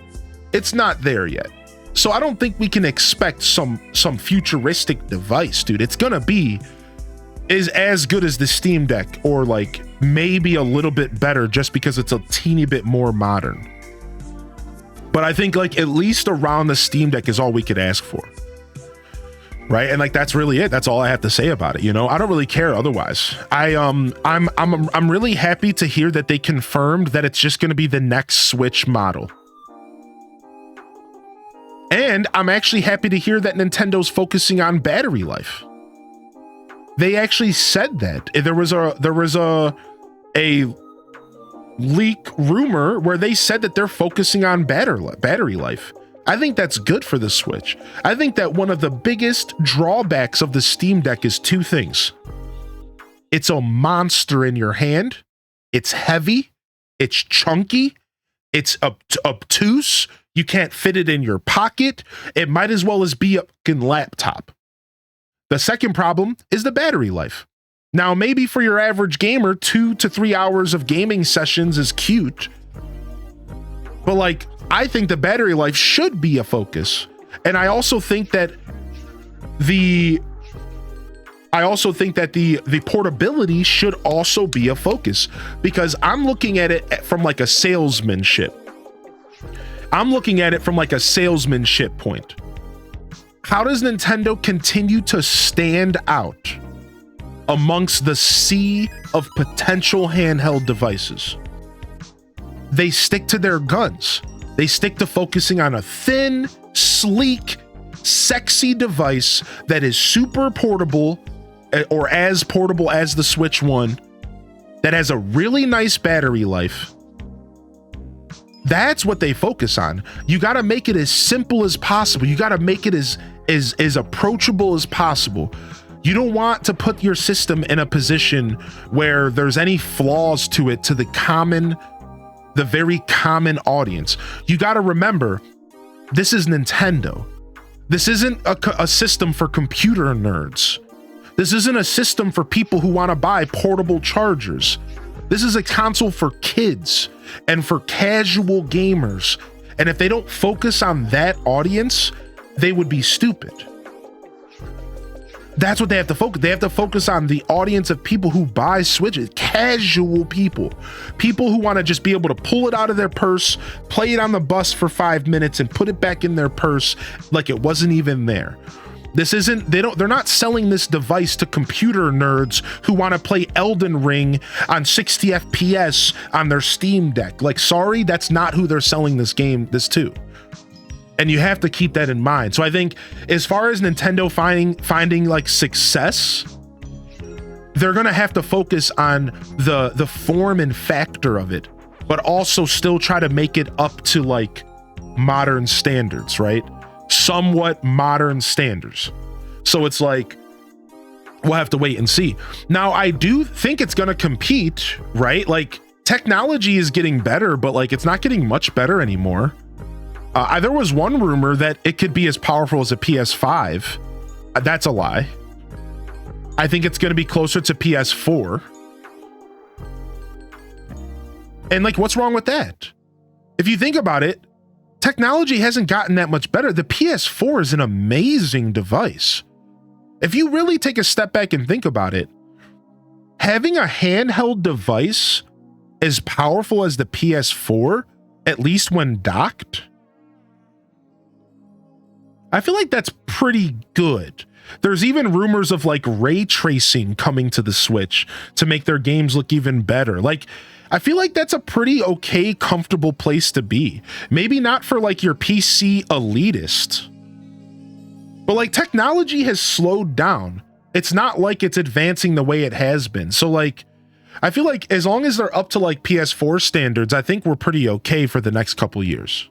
it's not there yet. So I don't think we can expect some futuristic device, dude. It's gonna be as good as the Steam Deck, or like maybe a little bit better, just because it's a teeny bit more modern. But I think like at least around the Steam Deck is all we could ask for. Right, and like that's really it. That's all I have to say about it. You know, I don't really care otherwise. I'm really happy to hear that they confirmed that it's just going to be the next Switch model. And I'm actually happy to hear that Nintendo's focusing on battery life. They actually said that. There was a leak rumor where they said that they're focusing on battery life. I think that's good for the Switch. I think that one of the biggest drawbacks of the Steam Deck is two things. It's a monster in your hand. It's heavy. It's chunky. It's obtuse. You can't fit it in your pocket. It might as well as be a fucking laptop. The second problem is the battery life. Now, maybe for your average gamer, 2 to 3 hours of gaming sessions is cute. But like, I think the battery life should be a focus. And I also think that the portability should also be a focus, because I'm looking at it from like a salesmanship. I'm looking at it from like a salesmanship point. How does Nintendo continue to stand out amongst the sea of potential handheld devices? They stick to their guns. They stick to focusing on a thin, sleek, sexy device that is super portable, or as portable as the Switch One, that has a really nice battery life. That's what they focus on. You got to make it as simple as possible. You got to make it as approachable as possible. You don't want to put your system in a position where there's any flaws to it to the very common audience. You got to remember, this is Nintendo. This isn't a system for computer nerds. This isn't a system for people who want to buy portable chargers. This is a console for kids and for casual gamers. And if they don't focus on that audience, they would be stupid. That's what they have to focus. They have to focus on the audience of people who buy Switches, casual people who want to just be able to pull it out of their purse, play it on the bus for 5 minutes, and put it back in their purse like it wasn't even there. They're not selling this device to computer nerds who want to play Elden Ring on 60 FPS on their Steam Deck. Like, sorry, that's not who they're selling this to. And you have to keep that in mind. So I think as far as Nintendo finding like success, they're going to have to focus on the form and factor of it, but also still try to make it up to like modern standards, right? Somewhat modern standards. So it's like, we'll have to wait and see. Now, I do think it's going to compete, right? Like, technology is getting better, but like, it's not getting much better anymore. There was one rumor that it could be as powerful as a PS5. That's a lie. I think it's going to be closer to PS4. And like, what's wrong with that? If you think about it, technology hasn't gotten that much better. The PS4 is an amazing device. If you really take a step back and think about it, having a handheld device as powerful as the PS4, at least when docked, I feel like that's pretty good. There's even rumors of like ray tracing coming to the Switch to make their games look even better. Like, I feel like that's a pretty okay, comfortable place to be. Maybe not for like your PC elitist, but like technology has slowed down. It's not like it's advancing the way it has been. So like, I feel like as long as they're up to like PS4 standards, I think we're pretty okay for the next couple years.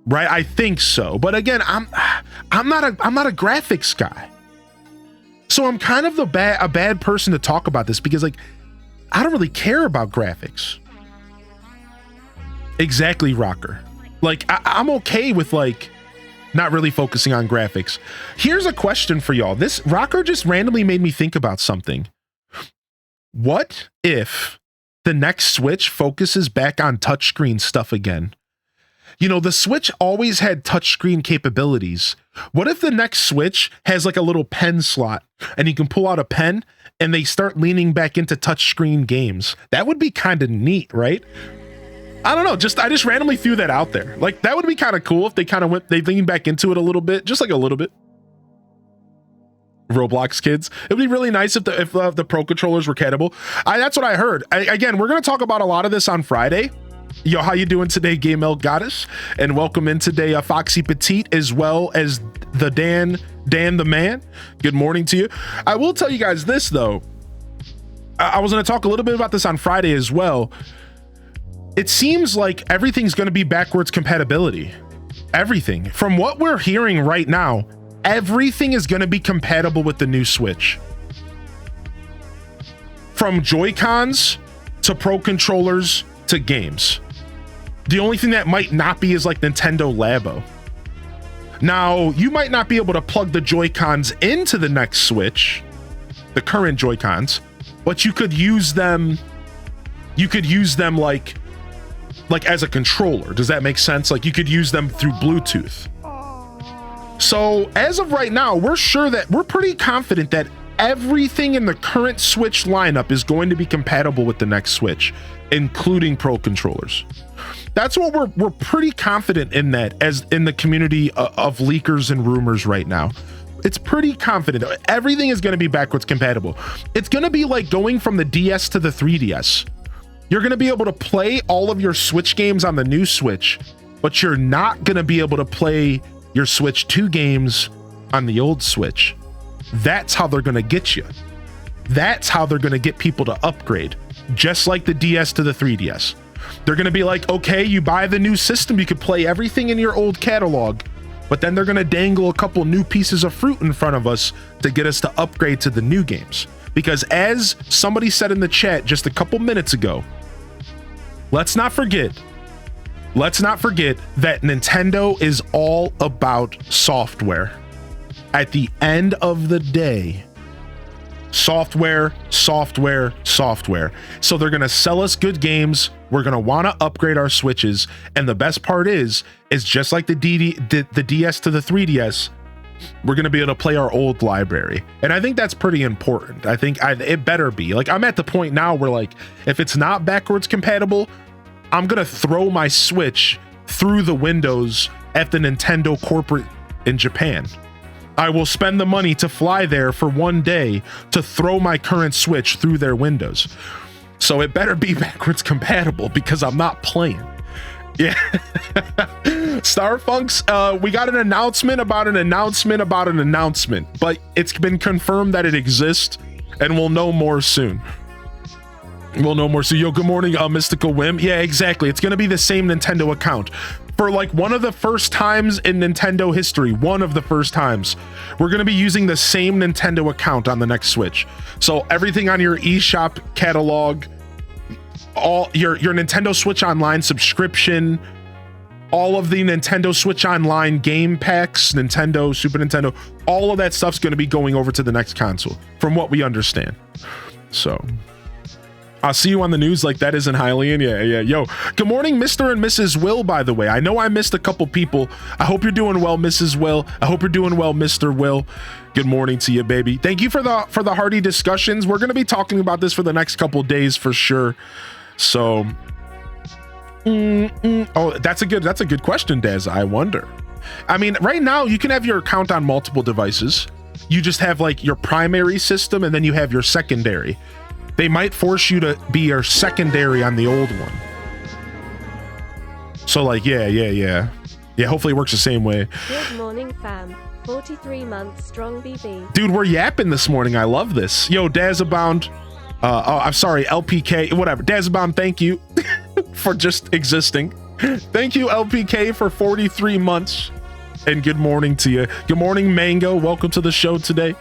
Right? I think so. But again, I'm not a graphics guy. So I'm kind of a bad person to talk about this because like I don't really care about graphics. Exactly, Rocker. Like I'm okay with like not really focusing on graphics. Here's a question for y'all. This Rocker just randomly made me think about something. What if the next Switch focuses back on touchscreen stuff again? You know, the Switch always had touchscreen capabilities. What if the next Switch has like a little pen slot and you can pull out a pen and they start leaning back into touchscreen games? That would be kind of neat, right? I don't know. I just randomly threw that out there. Like that would be kind of cool if they leaned back into it a little bit, just like a little bit. Roblox kids. It would be really nice if the Pro controllers were compatible. That's what I heard. Again, we're going to talk about a lot of this on Friday. Yo, how you doing today, Game El Goddess? And welcome in today, Foxy Petite, as well as the Dan the Man. Good morning to you. I will tell you guys this, though. I was going to talk a little bit about this on Friday as well. It seems like everything's going to be backwards compatibility. Everything. From what we're hearing right now, everything is going to be compatible with the new Switch. From Joy-Cons to Pro controllers to games. The only thing that might not be is like Nintendo Labo. Now, you might not be able to plug the Joy-Cons into the next Switch, the current Joy-Cons, but you could use them like as a controller. Does that make sense? Like you could use them through Bluetooth. So as of right now, we're pretty confident that everything in the current Switch lineup is going to be compatible with the next Switch, including Pro controllers. That's what we're pretty confident in, that as in the community of leakers and rumors right now. It's pretty confident. Everything is going to be backwards compatible. It's going to be like going from the DS to the 3DS. You're going to be able to play all of your Switch games on the new Switch, but you're not going to be able to play your Switch 2 games on the old Switch. That's how they're going to get you. That's how they're going to get people to upgrade, just like the DS to the 3DS. They're going to be like, okay, you buy the new system, you could play everything in your old catalog, but then they're going to dangle a couple new pieces of fruit in front of us to get us to upgrade to the new games. Because as somebody said in the chat just a couple minutes ago, let's not forget that Nintendo is all about software. At the end of the day, software. So they're going to sell us good games. We're going to want to upgrade our Switches. And the best part is just like the DS to the 3DS, we're going to be able to play our old library. And I think that's pretty important. I think it better be. Like, I'm at the point now where, like, if it's not backwards compatible, I'm going to throw my Switch through the windows at the Nintendo corporate in Japan. I will spend the money to fly there for one day to throw my current Switch through their windows. So it better be backwards compatible because I'm not playing. Yeah. Starfunks, we got an announcement about an announcement, but it's been confirmed that it exists and we'll know more soon. Yo, good morning, Mystical Whim. Yeah, exactly. It's going to be the same Nintendo account. For like one of the first times in Nintendo history, we're going to be using the same Nintendo account on the next Switch. So everything on your eShop catalog, all your Nintendo Switch Online subscription, all of the Nintendo Switch Online game packs, Nintendo, Super Nintendo, all of that stuff's going to be going over to the next console, from what we understand. So I'll see you on the news. Like, that isn't Hylian. Yeah. Yo, good morning, Mr. and Mrs. Will, by the way. I know I missed a couple people. I hope you're doing well, Mrs. Will. I hope you're doing well, Mr. Will. Good morning to you, baby. Thank you for the hearty discussions. We're going to be talking about this for the next couple days for sure. So, oh, that's a good question, Dez. I wonder. I mean, right now you can have your account on multiple devices. You just have like your primary system and then you have your secondary. They might force you to be your secondary on the old one. So like, yeah. Hopefully it works the same way. Good morning, fam. 43 months strong, BB. Dude, we're yapping this morning. I love this. Yo, Dazabound. I'm sorry, LPK, whatever. Dazabound, thank you for just existing. Thank you, LPK, for 43 months. And good morning to you. Good morning, Mango. Welcome to the show today.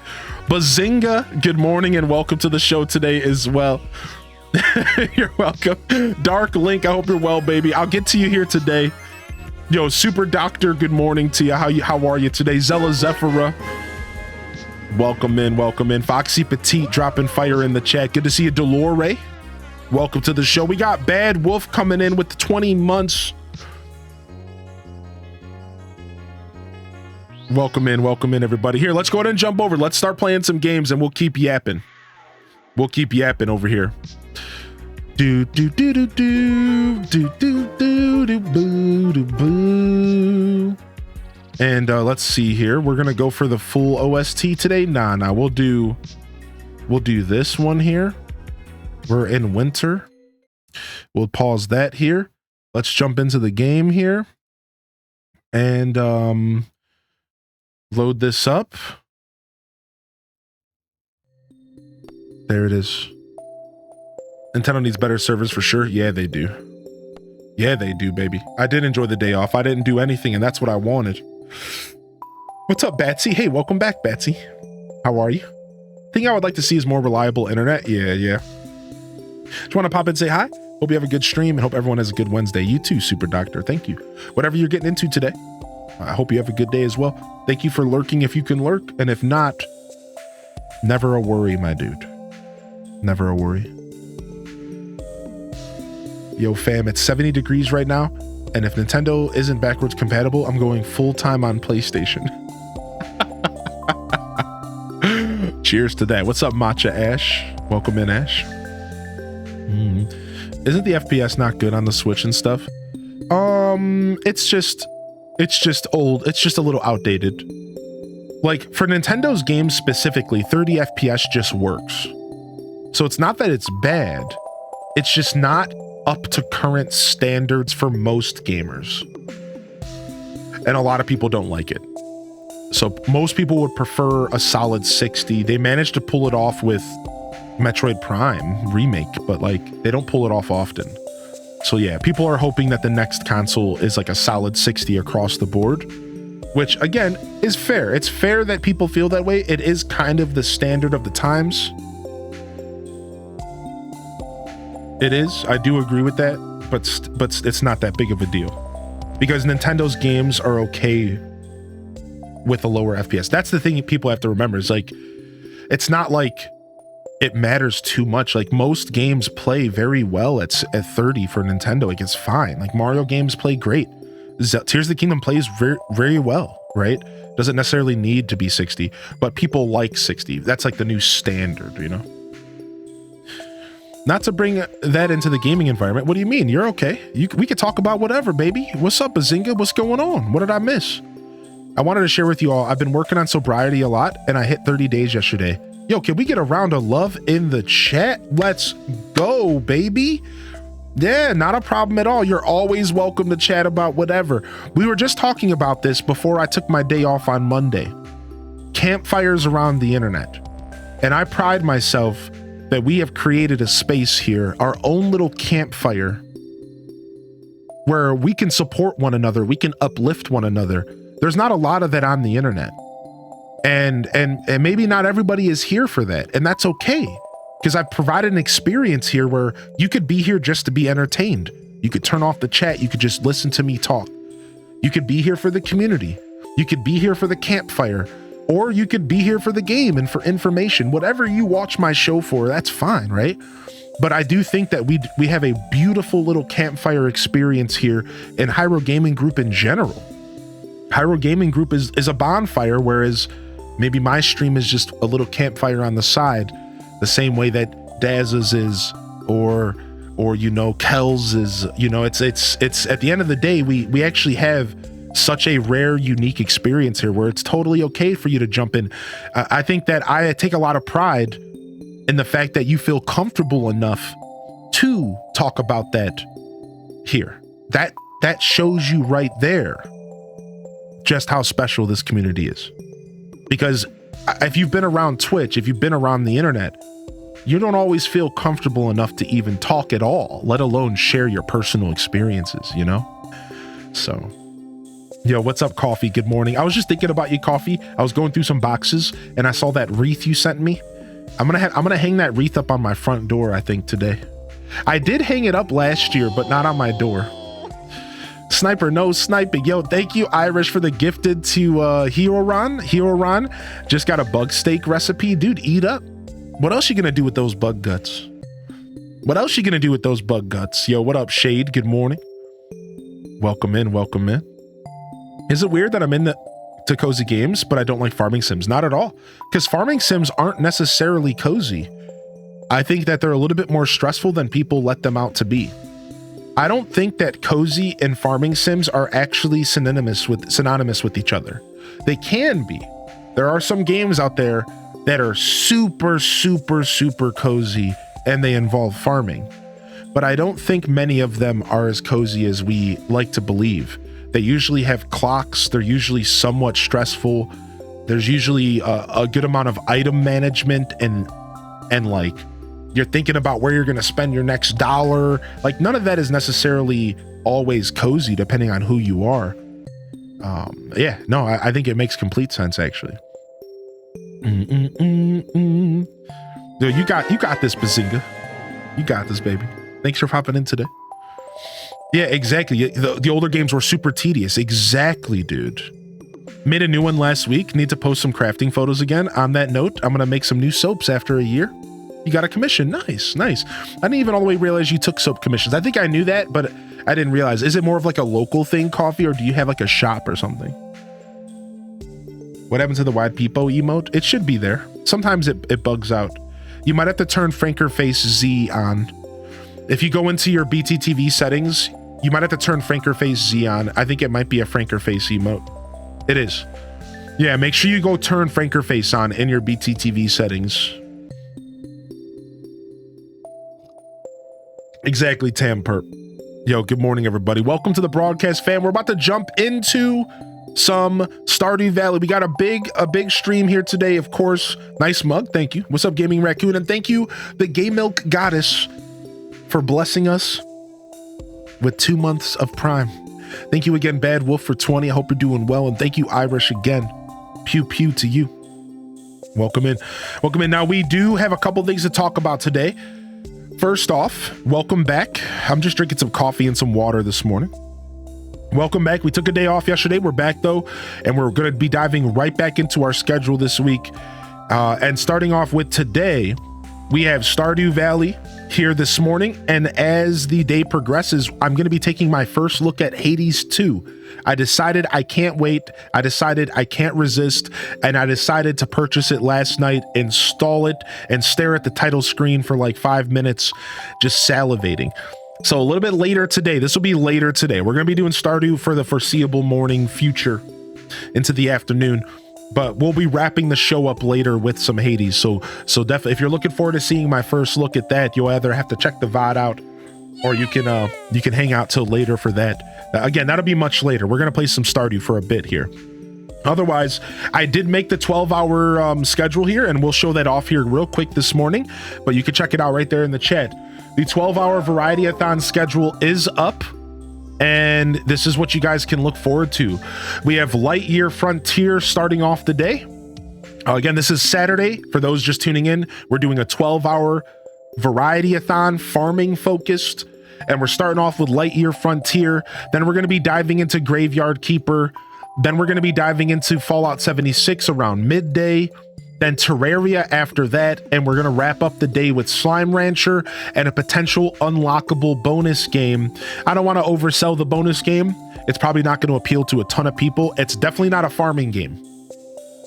Bazinga, good morning and welcome to the show today as well. You're welcome. Dark Link, I hope you're well, baby. I'll get to you here today. Yo, Super Doctor, good morning to you. How are you today? Zella Zephira, welcome in, welcome in. Foxy Petite dropping fire in the chat. Good to see you, Dolore. Welcome to the show. We got Bad Wolf coming in with the 20 months. Welcome in, everybody. Here, let's go ahead and jump over. Let's start playing some games and we'll keep yapping. We'll keep yapping over here. Do do do do do do do do do boo do boo. And let's see here. We're gonna go for the full OST today. Nah, we'll do this one here. We're in winter. We'll pause that here. Let's jump into the game here. And load this up. There it is. Nintendo needs better servers for sure. Yeah, they do. Yeah, they do, baby. I did enjoy the day off. I didn't do anything, and that's what I wanted. What's up, Batsy? Hey, welcome back, Batsy. How are you? Thing I would like to see is more reliable internet. Yeah. Just want to pop in and say hi. Hope you have a good stream and hope everyone has a good Wednesday. You too, Super Doctor. Thank you. Whatever you're getting into today, I hope you have a good day as well. Thank you for lurking if you can lurk. And if not, never a worry, my dude. Never a worry. Yo, fam, it's 70 degrees right now. And if Nintendo isn't backwards compatible, I'm going full time on PlayStation. Cheers to that. What's up, Matcha Ash? Welcome in, Ash. Isn't the FPS not good on the Switch and stuff? It's just old. It's just a little outdated. Like for Nintendo's games specifically, 30 FPS just works. So it's not that it's bad. It's just not up to current standards for most gamers. And a lot of people don't like it. So most people would prefer a solid 60. They managed to pull it off with Metroid Prime remake, but like they don't pull it off often. So yeah, people are hoping that the next console is like a solid 60 across the board, which again is fair. It's fair that people feel that way. It is kind of the standard of the times. It is. I do agree with that, but it's not that big of a deal because Nintendo's games are okay with a lower FPS. That's the thing people have to remember is like, it's not like it matters too much. Like most games play very well at 30 for Nintendo. Like it's fine. Like Mario games play great. Tears of the Kingdom plays very, very well, right? Doesn't necessarily need to be 60, but people like 60. That's like the new standard, you know? Not to bring that into the gaming environment. What do you mean? You're okay. We could talk about whatever, baby. What's up, Bazinga? What's going on? What did I miss? I wanted to share with you all. I've been working on sobriety a lot and I hit 30 days yesterday. Yo, can we get a round of love in the chat? Let's go, baby. Yeah, not a problem at all. You're always welcome to chat about whatever. We were just talking about this before I took my day off on Monday. Campfires around the internet. And I pride myself that we have created a space here, our own little campfire, where we can support one another, we can uplift one another. There's not a lot of that on the internet. And maybe not everybody is here for that, and that's okay. Because I've provided an experience here where you could be here just to be entertained. You could turn off the chat, you could just listen to me talk. You could be here for the community. You could be here for the campfire. Or you could be here for the game and for information. Whatever you watch my show for, that's fine, right? But I do think that we have a beautiful little campfire experience here in Hyro Gaming Group in general. Hyro Gaming Group is a bonfire, whereas maybe my stream is just a little campfire on the side, the same way that Daz's is, or you know, Kel's is. You know, it's at the end of the day, we actually have such a rare, unique experience here where it's totally okay for you to jump in. I think that I take a lot of pride in the fact that you feel comfortable enough to talk about that here. That shows you right there just how special this community is. Because if you've been around Twitch, if you've been around the internet, you don't always feel comfortable enough to even talk at all, let alone share your personal experiences, you know? So Yo, what's up, Coffee? Good morning. I was just thinking about you, Coffee. I was going through some boxes and I saw that wreath you sent me. I'm gonna hang that wreath up on my front door, I think, today. I did hang it up last year, but not on my door. Sniper, no sniping. Yo, thank you, Irish, for the gifted to Hero Ron just got a bug steak recipe. Dude, eat up. What else you gonna do with those bug guts? Yo, what up, Shade? Good morning. Welcome in. Is it weird that I'm into cozy games, but I don't like farming sims? Not at all, because farming sims aren't necessarily cozy. I think that they're a little bit more stressful than people let them out to be. I don't think that cozy and farming sims are actually synonymous with each other. They can be. There are some games out there that are super cozy and they involve farming, but I don't think many of them are as cozy as we like to believe. They usually have clocks. They're usually somewhat stressful. There's usually a good amount of item management and like you're thinking about where you're going to spend your next dollar. Like none of that is necessarily always cozy depending on who you are. I think it makes complete sense actually. Dude, you got this, Bazinga. You got this, baby. Thanks for popping in today. Yeah, exactly. The older games were super tedious. Exactly, dude. Made a new one last week. Need to post some crafting photos again. On that note, I'm going to make some new soaps after a year. You got a commission. Nice. I didn't even all the way realize you took soap commissions. I think I knew that, but I didn't realize. Is it more of like a local thing, Coffee, or do you have like a shop or something? What happened to the wide peepo emote? It should be there. Sometimes it bugs out. You might have to turn Franker Face Z on. If you go into your BTTV settings, you might have to turn Franker Face Z on. I think it might be a Franker Face emote. It is. Yeah, make sure you go turn Franker Face on in your BTTV settings. Exactly, Tam Perp. Yo, good morning, everybody. Welcome to the broadcast, fam. We're about to jump into some Stardew Valley. We got a big stream here today, of course. Nice mug, thank you. What's up, Gaming Raccoon? And thank you, the Gay Milk Goddess, for blessing us with 2 months of Prime. Thank you again, Bad Wolf, for 20. I hope you're doing well. And thank you, Irish, again. Pew pew to you. Welcome in. Now, we do have a couple things to talk about today. First off, welcome back. I'm just drinking some coffee and some water this morning. Welcome back. We took a day off yesterday. We're back though, and we're going to be diving right back into our schedule this week. And starting off with today, we have Stardew Valley here this morning. And as the day progresses, I'm going to be taking my first look at Hades 2. I decided I can't wait. I decided I can't resist. And I decided to purchase it last night, install it, and stare at the title screen for like 5 minutes, just salivating. So a little bit later today, this will be later today. We're going to be doing Stardew for the foreseeable morning future into the afternoon. But we'll be wrapping the show up later with some Hades. So definitely, if you're looking forward to seeing my first look at that, you'll either have to check the VOD out, or you can hang out till later for that. Again, that'll be much later. We're gonna play some Stardew for a bit here. Otherwise, I did make the 12-hour schedule here, and we'll show that off here real quick this morning. But you can check it out right there in the chat. The 12-hour Variety-a-thon schedule is up. And this is what you guys can look forward to. We have Lightyear Frontier starting off the day. Again, this is Saturday. For those just tuning in, we're doing a 12-hour Variety-a-thon, farming focused. And we're starting off with Lightyear Frontier. Then we're going to be diving into Graveyard Keeper. Then we're going to be diving into Fallout 76 around midday. Then Terraria after that, and we're going to wrap up the day with Slime Rancher and a potential unlockable bonus game. I don't want to oversell the bonus game. It's probably not going to appeal to a ton of people. It's definitely not a farming game.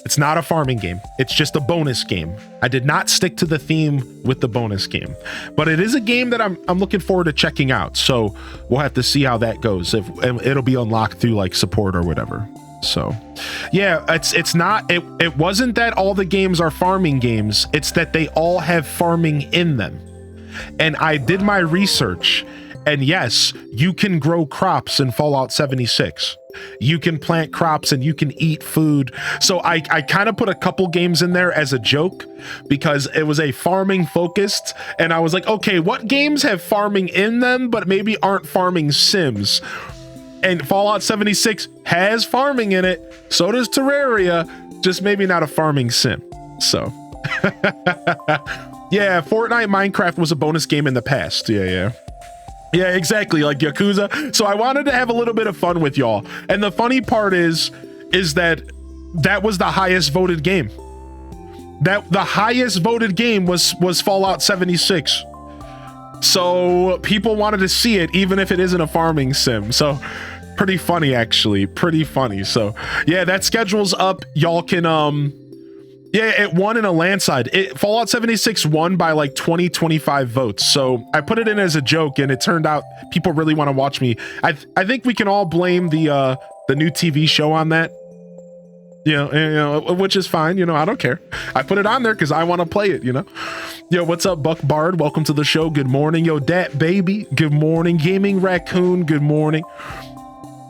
It's not a farming game. It's just a bonus game. I did not stick to the theme with the bonus game, but it is a game that I'm looking forward to checking out. So we'll have to see how that goes. If it'll be unlocked through like support or whatever. So yeah, it wasn't that all the games are farming games. It's that they all have farming in them. And I did my research, and yes, you can grow crops in Fallout 76. You can plant crops and you can eat food. So I kind of put a couple games in there as a joke because it was a farming focused, and I was like, okay, what games have farming in them but maybe aren't farming sims? And Fallout 76 has farming in it. So does Terraria, just maybe not a farming sim. So, yeah, Fortnite Minecraft was a bonus game in the past. Yeah, exactly, like Yakuza. So I wanted to have a little bit of fun with y'all. And the funny part is that was the highest voted game. That the highest voted game was Fallout 76. So people wanted to see it, even if it isn't a farming sim. So pretty funny, actually. Pretty funny. So yeah, that schedule's up. Y'all can yeah, it won in a landslide. Fallout 76 won by like 25 votes. So I put it in as a joke, and it turned out people really want to watch me. I think we can all blame the new TV show on that. You know, which is fine. You know, I don't care. I put it on there because I want to play it, you know. Yo, what's up, Buck Bard? Welcome to the show. Good morning. Yo, Dat Baby. Good morning. Gaming Raccoon. Good morning.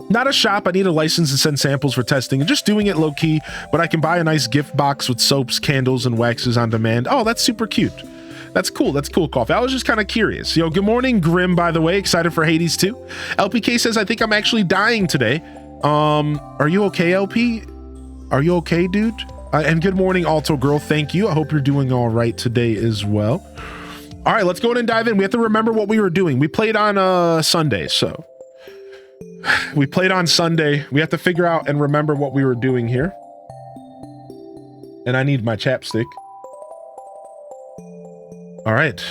Not a shop. I need a license to send samples for testing. And just doing it low key, but I can buy a nice gift box with soaps, candles, and waxes on demand. Oh, that's super cute. That's cool. That's cool, Coffee. I was just kind of curious. Yo, good morning, Grim, by the way. Excited for Hades 2. LPK says, I think I'm actually dying today. Are you okay, LP? Are you okay, dude? And good morning, Alto Girl. Thank you. I hope you're doing all right today as well. All right, let's go ahead and dive in. We have to remember what we were doing. We played on Sunday, so we played on Sunday. We have to figure out and remember what we were doing here. And I need my chapstick. All right.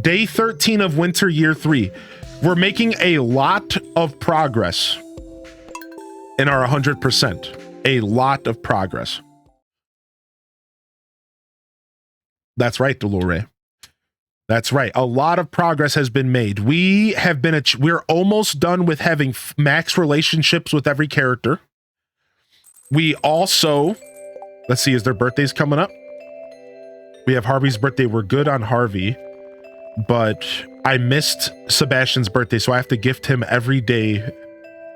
Day 13 of winter year 3. We're making a lot of progress in our 100%. A lot of progress. That's right, Dolore. That's right. A lot of progress has been made. We're almost done with having max relationships with every character. We also, let's see, is their birthdays coming up? We have Harvey's birthday. We're good on Harvey, but I missed Sebastian's birthday, so I have to gift him every day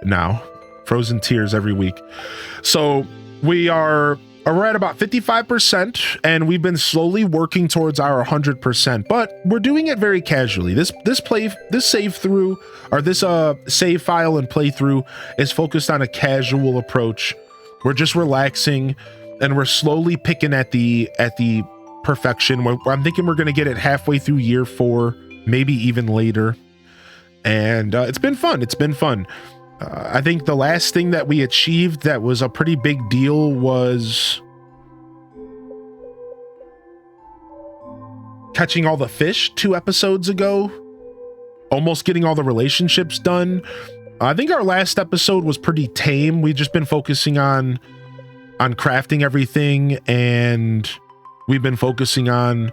now. Frozen tears every week. So we're at about 55%, and we've been slowly working towards our 100%, but we're doing it very casually. This save file and playthrough is focused on a casual approach. We're just relaxing, and we're slowly picking at the perfection. I'm thinking we're going to get it halfway through year 4, maybe even later. And it's been fun. It's been fun. I think the last thing that we achieved that was a pretty big deal was catching all the fish 2 episodes ago, almost getting all the relationships done. I think our last episode was pretty tame. We've just been focusing on crafting everything, and we've been focusing on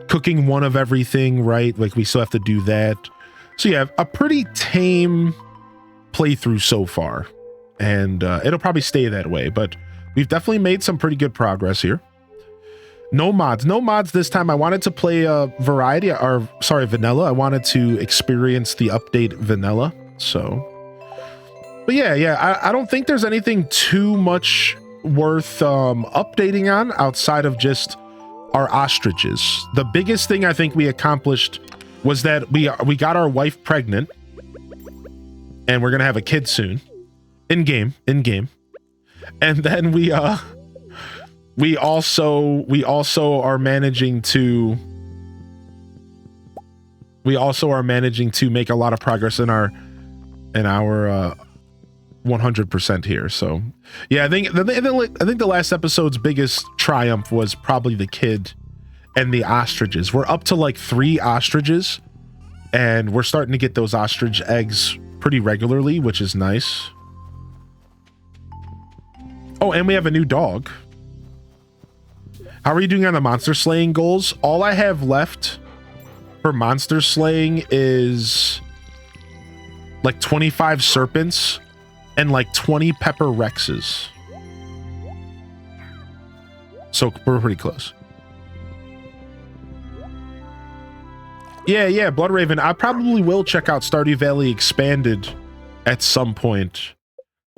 cooking one of everything, right? Like we still have to do that. So yeah, a pretty tame playthrough so far, and it'll probably stay that way, but we've definitely made some pretty good progress here. No mods this time. I wanted to play vanilla. I wanted to experience the update vanilla. So, but yeah, I don't think there's anything too much worth updating on outside of just our ostriches. The biggest thing I think we accomplished was that we got our wife pregnant, and we're gonna have a kid soon, in game. And then we also are managing to make a lot of progress in our 100% here. So yeah, I think the last episode's biggest triumph was probably the kid and the ostriches. We're up to like 3 ostriches, and we're starting to get those ostrich eggs pretty regularly, which is nice. Oh, and we have a new dog. How are you doing on the monster slaying goals? All I have left for monster slaying is like 25 serpents and like 20 pepper rexes. So we're pretty close. Yeah, Blood Raven. I probably will check out Stardew Valley Expanded at some point.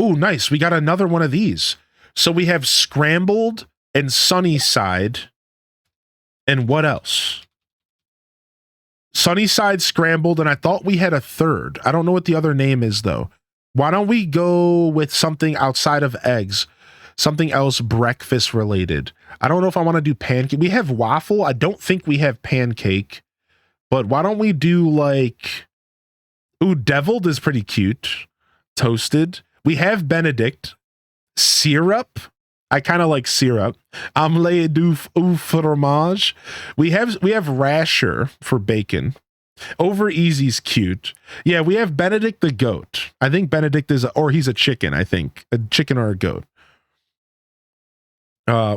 Ooh, nice. We got another one of these. So we have Scrambled and Sunnyside. And what else? Sunnyside, Scrambled, and I thought we had a third. I don't know what the other name is, though. Why don't we go with something outside of eggs? Something else breakfast related. I don't know if I want to do pancake. We have waffle. I don't think we have pancake. But why don't we do like... Ooh, deviled is pretty cute. Toasted. We have Benedict. Syrup. I kind of like syrup. Omelette au fromage. We have rasher for bacon. Over easy's cute. Yeah, we have Benedict the goat. I think Benedict is, or he's a chicken, I think. A chicken or a goat.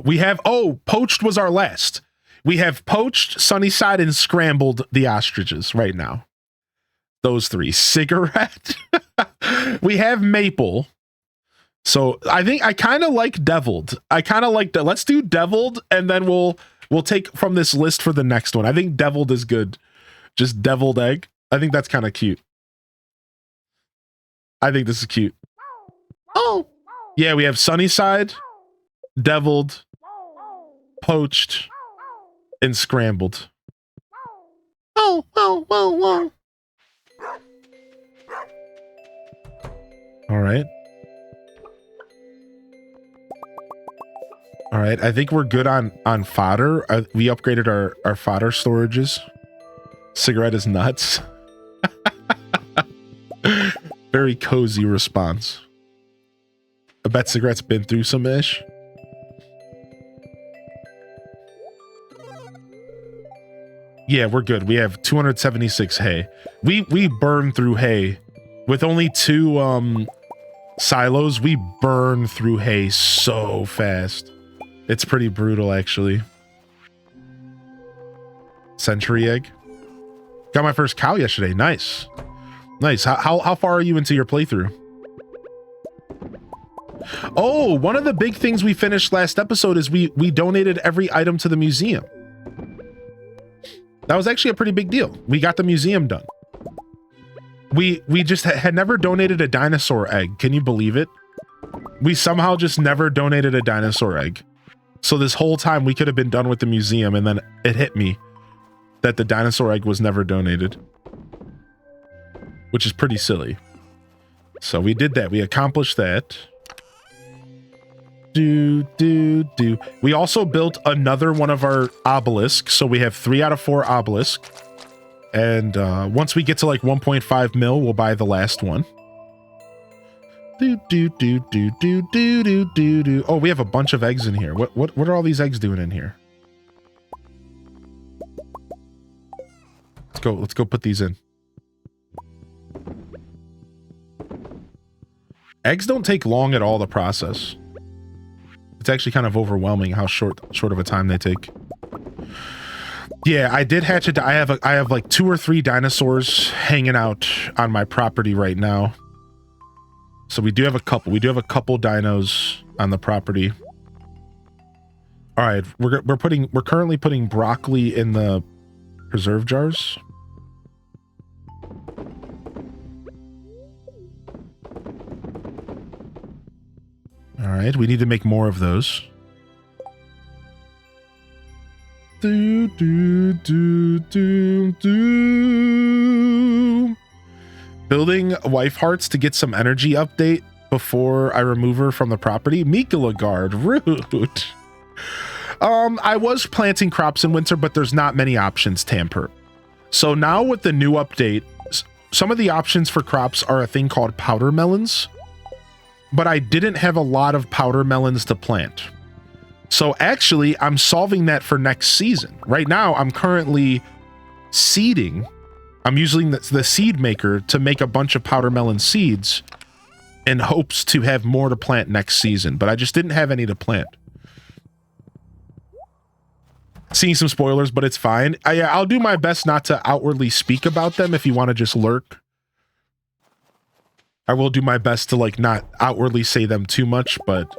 We have, poached was our last. We have poached, Sunnyside, and scrambled the ostriches right now. Those three. Cigarette. We have maple. So I think I kind of like deviled. I kind of like that. Let's do deviled, and then we'll take from this list for the next one. I think deviled is good. Just deviled egg. I think that's kind of cute. I think this is cute. Oh, yeah. We have Sunnyside, deviled, poached, and scrambled. Oh. All right. All right. I think we're good on fodder. We upgraded our fodder storages. Cigarette is nuts. Very cozy response. I bet Cigarette's been through some ish. Yeah, we're good. We have 276 hay. We burn through hay. With only 2 silos, we burn through hay so fast. It's pretty brutal, actually. Century egg. Got my first cow yesterday. Nice. Nice. How far are you into your playthrough? Oh, one of the big things we finished last episode is we donated every item to the museum. That was actually a pretty big deal. We got the museum done. We just had never donated a dinosaur egg. Can you believe it? We somehow just never donated a dinosaur egg. So this whole time we could have been done with the museum, and then it hit me that the dinosaur egg was never donated, which is pretty silly. So we did that. We accomplished that. We also built another one of our obelisks. So we have 3 out of 4 obelisks. And once we get to like 1.5 mil, we'll buy the last one. Oh, we have a bunch of eggs in here. What are all these eggs doing in here? Let's go put these in. Eggs don't take long at all to process. It's actually kind of overwhelming how short of a time they take. Yeah, I did hatch it. I have like 2 or 3 dinosaurs hanging out on my property right now. So we do have a couple. We do have a couple dinos on the property. All right, we're currently putting broccoli in the preserve jars. All right, we need to make more of those. Building wife hearts to get some energy update before I remove her from the property. Mikalagard, rude. I was planting crops in winter, but there's not many options, Tamper. So now with the new update, some of the options for crops are a thing called powder melons, but I didn't have a lot of powder melons to plant. So actually, I'm solving that for next season. Right now, I'm currently seeding. I'm using the seed maker to make a bunch of powder melon seeds in hopes to have more to plant next season, but I just didn't have any to plant. Seeing some spoilers, but it's fine. I'll do my best not to outwardly speak about them if you want to just lurk. I will do my best to like not outwardly say them too much, but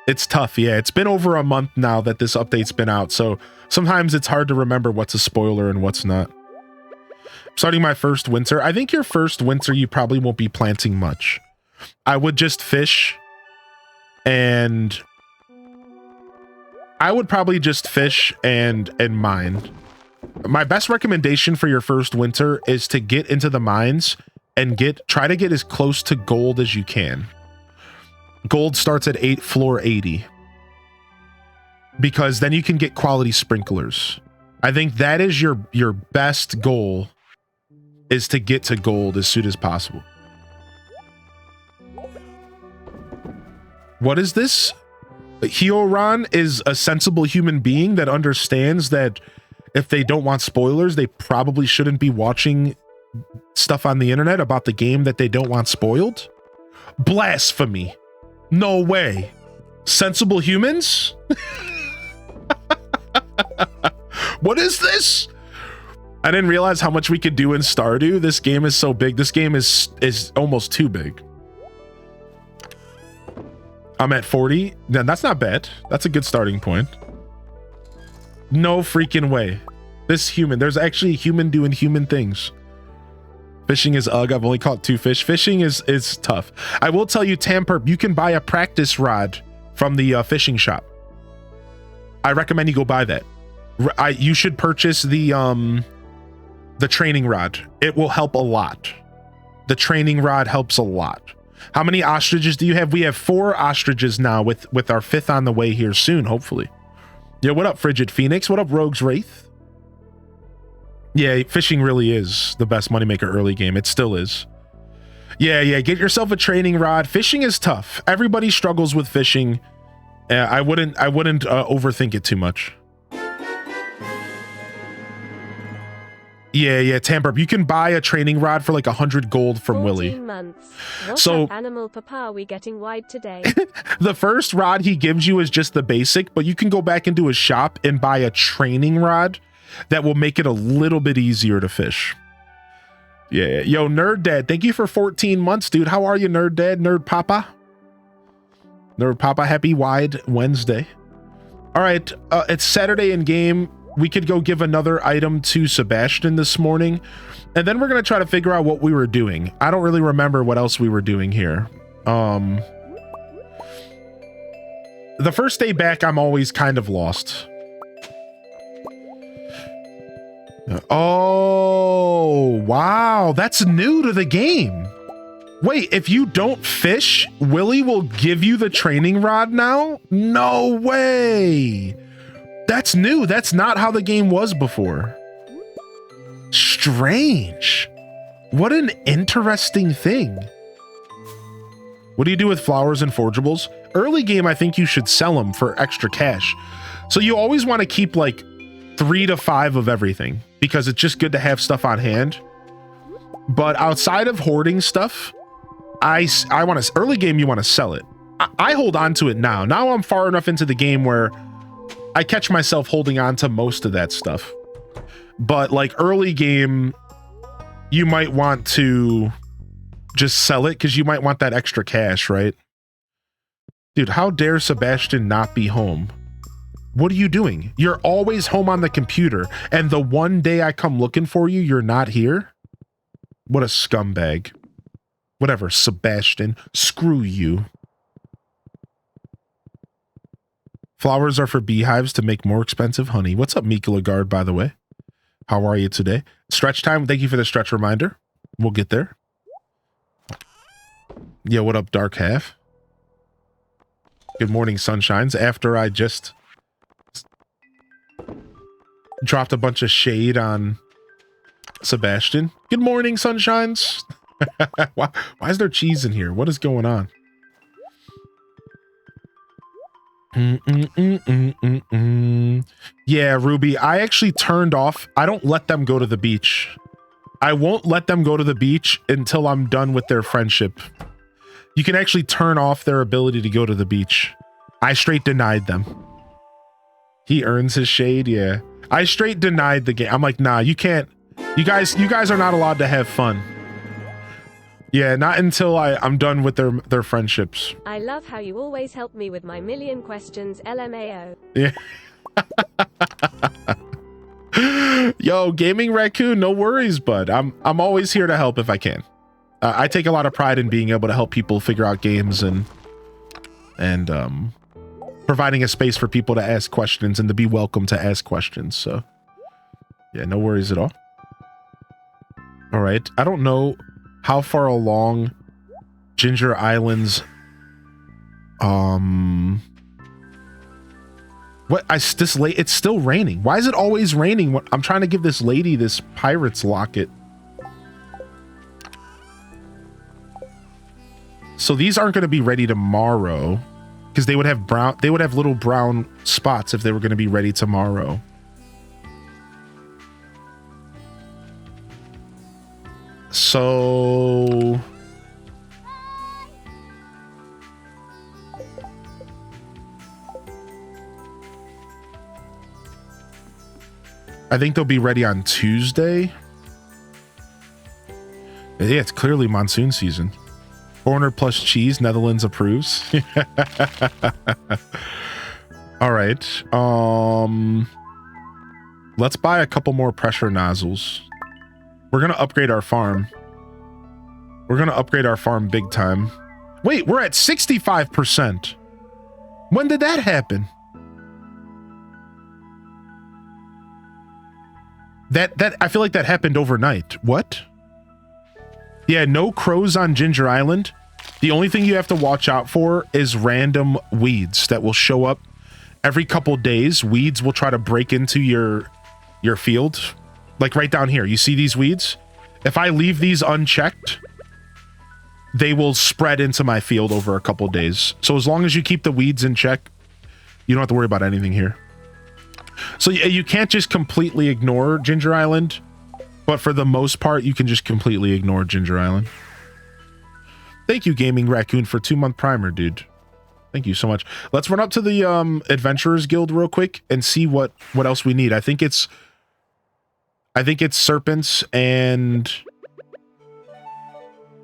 it's tough. Yeah, it's been over a month now that this update's been out, so sometimes it's hard to remember what's a spoiler and what's not. Starting my first winter. I think your first winter you probably won't be planting much. I would just fish, and I would probably just fish and mine. My best recommendation for your first winter is to get into the mines and try to get as close to gold as you can. Gold starts at floor 80. Because then you can get quality sprinklers. I think that is your best goal, is to get to gold as soon as possible. What is this? Hyoran is a sensible human being that understands that if they don't want spoilers, they probably shouldn't be watching stuff on the internet about the game that they don't want spoiled. Blasphemy. No way. Sensible humans? What is this? I didn't realize how much we could do in Stardew. This game is so big. This game is almost too big. I'm at 40. No, that's not bad. That's a good starting point. No freaking way. This human. There's actually a human doing human things. Fishing is ugh. I've only caught 2 fish. Fishing is tough. I will tell you, Tamperp, you can buy a practice rod from the fishing shop. I recommend you go buy that. You should purchase the training rod. It will help a lot. The training rod helps a lot. How many ostriches do you have? We have 4 ostriches now with our 5th on the way here soon, hopefully. Yeah, what up, Frigid Phoenix? What up, Rogue's Wraith? Yeah, fishing really is the best moneymaker early game. It still is. Yeah, get yourself a training rod. Fishing is tough. Everybody struggles with fishing. I wouldn't overthink it too much. Yeah, Tamper, you can buy a training rod for like 100 gold from Willie. Months. What so up, Animal Papa, are we getting wide today? The first rod he gives you is just the basic, but you can go back into his shop and buy a training rod that will make it a little bit easier to fish. Yeah, yo, Nerd Dad, thank you for 14 months, dude. How are you, Nerd Dad? Nerd Papa? Nerd Papa, happy Wide Wednesday. All right, it's Saturday in game. We could go give another item to Sebastian this morning, and then we're going to try to figure out what we were doing. I don't really remember what else we were doing here. The first day back, I'm always kind of lost. Oh, wow. That's new to the game. Wait, if you don't fish, Willie will give you the training rod now? No way. That's new. That's not how the game was before. Strange. What an interesting thing. What do you do with flowers and forgeables? Early game, I think you should sell them for extra cash. So you always want to keep like 3 to 5 of everything because it's just good to have stuff on hand. But outside of hoarding stuff, I want to, early game, you want to sell it. I hold on to it now. Now I'm far enough into the game where I catch myself holding on to most of that stuff. But like early game, you might want to just sell it because you might want that extra cash, right? Dude, how dare Sebastian not be home? What are you doing? You're always home on the computer, and the one day I come looking for you, you're not here? What a scumbag. Whatever, Sebastian. Screw you. Flowers are for beehives to make more expensive honey. What's up, Mika Lagarde, by the way? How are you today? Stretch time. Thank you for the stretch reminder. We'll get there. Yeah, what up, Dark Half? Good morning, Sunshines. After I just dropped a bunch of shade on Sebastian. Good morning, Sunshines. why is there cheese in here? What is going on? Yeah, Ruby, I actually turned off. I don't let them go to the beach. I won't let them go to the beach until I'm done with their friendship. You can actually turn off their ability to go to the beach. I straight denied them. He earns his shade, yeah. I straight denied the game. I'm like, nah, you can't. You guys are not allowed to have fun. Yeah, not until I'm done with their friendships. I love how you always help me with my million questions, LMAO. Yeah. Yo, Gaming Raccoon, no worries, bud. I'm always here to help if I can. I take a lot of pride in being able to help people figure out games and providing a space for people to ask questions and to be welcome to ask questions. So, yeah, no worries at all. All right, I don't know How far along Ginger Island's what this late it's still raining. Why is it always raining when I'm trying to give this lady this pirate's locket? So these aren't going to be ready tomorrow because they would have little brown spots if they were going to be ready tomorrow. So I think they'll be ready on Tuesday. Yeah, it's clearly monsoon season. 400 plus cheese, Netherlands approves. All right. Let's buy a couple more pressure nozzles. We're going to upgrade our farm. We're going to upgrade our farm big time. Wait, we're at 65%. When did that happen? That I feel like that happened overnight. What? Yeah, no crows on Ginger Island. The only thing you have to watch out for is random weeds that will show up every couple days. Weeds will try to break into your field. Like right down here. You see these weeds? If I leave these unchecked, they will spread into my field over a couple days. So as long as you keep the weeds in check, you don't have to worry about anything here. So you can't just completely ignore Ginger Island, but for the most part, you can just completely ignore Ginger Island. Thank you, Gaming Raccoon, for 2-month primer, dude. Thank you so much. Let's run up to the Adventurers Guild real quick and see what else we need. I think it's serpents and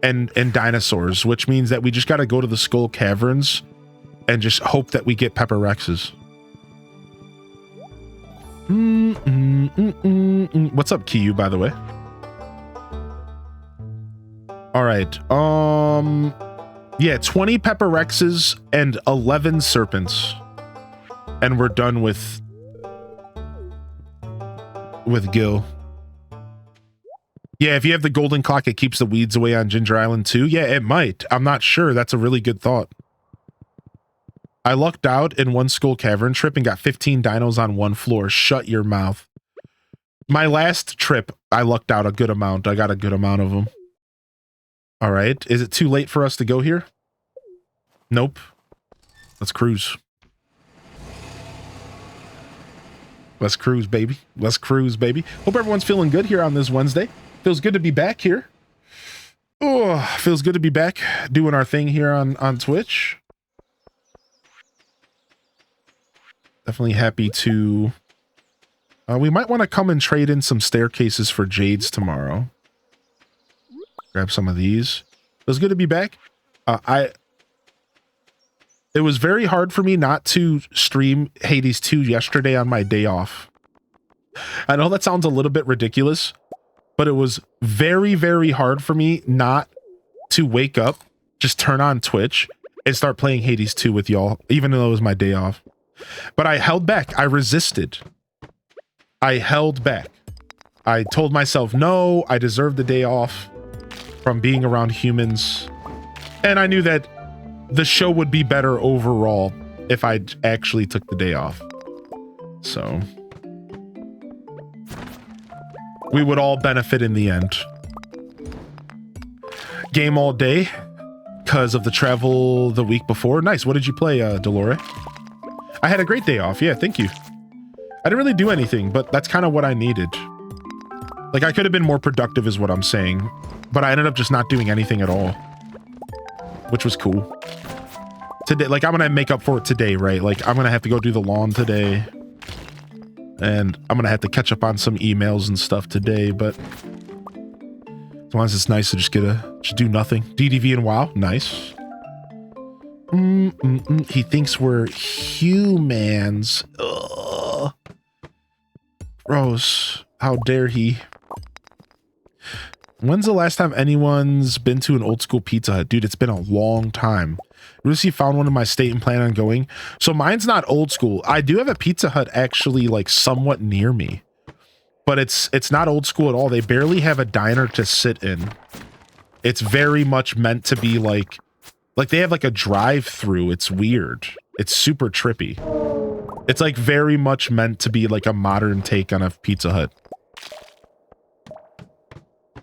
dinosaurs, which means that we just got to go to the Skull Caverns and just hope that we get Pepper Rexes. What's up, Kiyu, by the way? All right. Yeah, 20 Pepper Rexes and 11 serpents. And we're done with Gil. Yeah, if you have the golden clock, it keeps the weeds away on Ginger Island too. Yeah, it might. I'm not sure. That's a really good thought. I lucked out in one Skull Cavern trip and got 15 dinos on one floor. Shut your mouth. My last trip, I lucked out a good amount. I got a good amount of them. All right. Is it too late for us to go here? Nope. Let's cruise. Let's cruise, baby. Let's cruise, baby. Hope everyone's feeling good here on this Wednesday. Feels good to be back here. Oh, feels good to be back doing our thing here on Twitch. Definitely happy to... we might want to come and trade in some staircases for jades tomorrow. Grab some of these. Feels good to be back. It was very hard for me not to stream Hades 2 yesterday on my day off. I know that sounds a little bit ridiculous, but it was very, very hard for me not to wake up, just turn on Twitch, and start playing Hades 2 with y'all, even though it was my day off. But I held back. I resisted. I held back. I told myself, no, I deserve the day off from being around humans. And I knew that the show would be better overall if I actually took the day off. So we would all benefit in the end. Game all day because of the travel the week before. Nice. What did you play, Delore? I had a great day off. Yeah, thank you. I didn't really do anything, but that's kind of what I needed. Like, I could have been more productive is what I'm saying, but I ended up just not doing anything at all, which was cool. Today, like, I'm gonna make up for it today, right? Like, I'm gonna have to go do the lawn today, and I'm gonna have to catch up on some emails and stuff today, but as long as it's nice to just do nothing. DDV and WoW, nice. He thinks we're humans. Ugh. Gross. How dare he? When's the last time anyone's been to an old school Pizza Hut? Dude, it's been a long time. Lucy found one in my state and plan on going. So mine's not old school. I do have a Pizza Hut actually like somewhat near me, but it's not old school at all. They barely have a diner to sit in. it's very much meant to be like they have like a drive-through. It's weird. It's super trippy. It's like very much meant to be like a modern take on a Pizza Hut.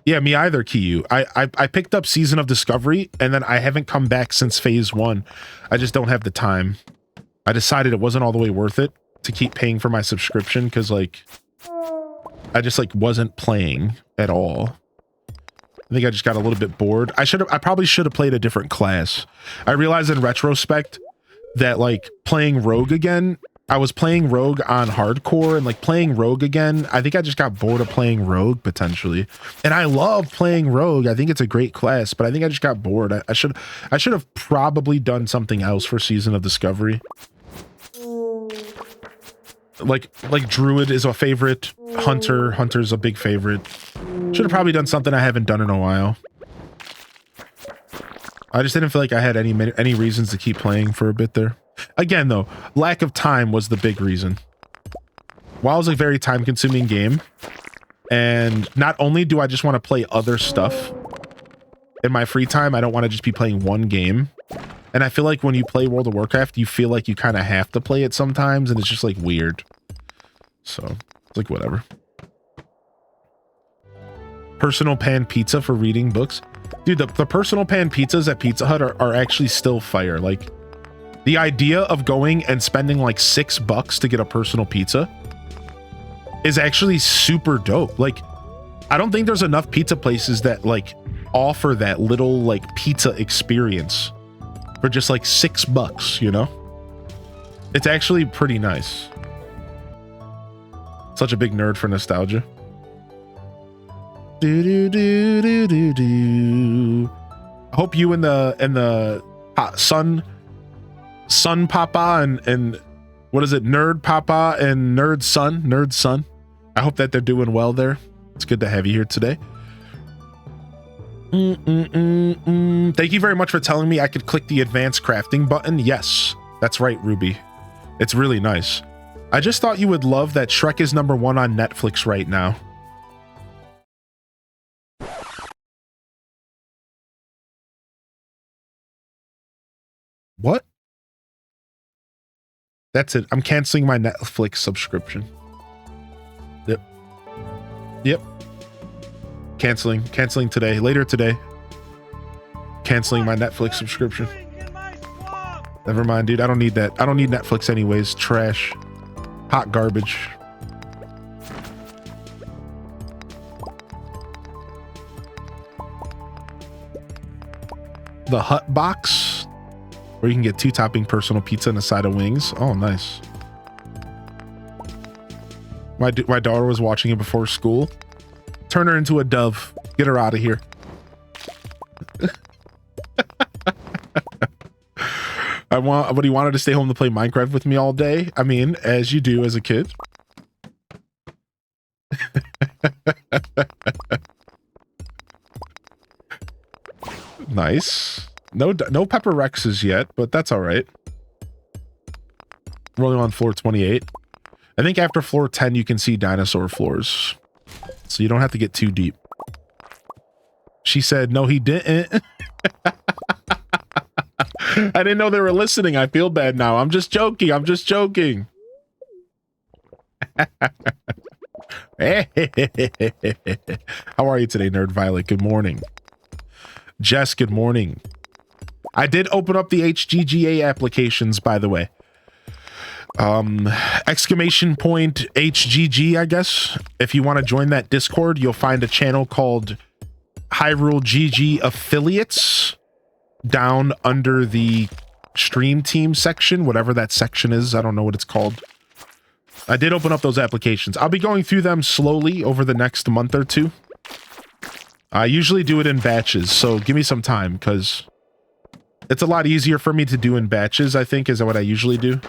Yeah, me either, Kiyu. I picked up Season of Discovery, and then I haven't come back since Phase 1. I just don't have the time. I decided it wasn't all the way worth it to keep paying for my subscription, because, like, I just, like, wasn't playing at all. I think I just got a little bit bored. I probably should have played a different class. I realized in retrospect that, like, playing Rogue again, I was playing Rogue on hardcore, and like playing Rogue again, I think I just got bored of playing Rogue potentially. And I love playing Rogue. I think it's a great class, but I think I just got bored. I should have probably done something else for Season of Discovery. Like Druid is a favorite. Hunter's a big favorite. Should have probably done something I haven't done in a while. I just didn't feel like I had any reasons to keep playing for a bit there. Again, though, lack of time was the big reason. WoW is a very time-consuming game, and not only do I just want to play other stuff in my free time, I don't want to just be playing one game. And I feel like when you play World of Warcraft, you feel like you kind of have to play it sometimes, and it's just, like, weird. So, it's like, whatever. Personal pan pizza for reading books. Dude, the personal pan pizzas at Pizza Hut are actually still fire. Like, the idea of going and spending like $6 to get a personal pizza is actually super dope. Like, I don't think there's enough pizza places that like offer that little like pizza experience for just like $6, you know? It's actually pretty nice. Such a big nerd for nostalgia. Do do do do do do. I hope you and the Sun Papa and what is it, Nerd Papa and Nerd Son. I hope that they're doing well there. It's good to have you here today. Thank you very much for telling me I could click the advanced crafting button. Yes, that's right, Ruby. It's really nice. I just thought you would love that Shrek is #1 on Netflix right now. What? That's it. I'm canceling my Netflix subscription. Yep. Canceling today. Later today. Canceling my Netflix subscription. Never mind, dude. I don't need that. I don't need Netflix anyways. Trash. Hot garbage. The Hut Box, where you can get 2-topping personal pizza and a side of wings. Oh, nice. My daughter was watching it before school. Turn her into a dove. Get her out of here. But he wanted to stay home to play Minecraft with me all day. I mean, as you do as a kid. Nice. No Pepper Rexes yet, but that's all right. We're only on floor 28. I think after floor 10, you can see dinosaur floors. So you don't have to get too deep. She said, no, he didn't. I didn't know they were listening. I feel bad now. I'm just joking. How are you today, Nerd Violet? Good morning. Jess, good morning. I did open up the HGGA applications, by the way. Exclamation point HGG, I guess. If you want to join that Discord, you'll find a channel called Hyrule GG Affiliates down under the Stream Team section, whatever that section is. I don't know what it's called. I did open up those applications. I'll be going through them slowly over the next month or two. I usually do it in batches, so give me some time, because it's a lot easier for me to do in batches, I think, is what I usually do.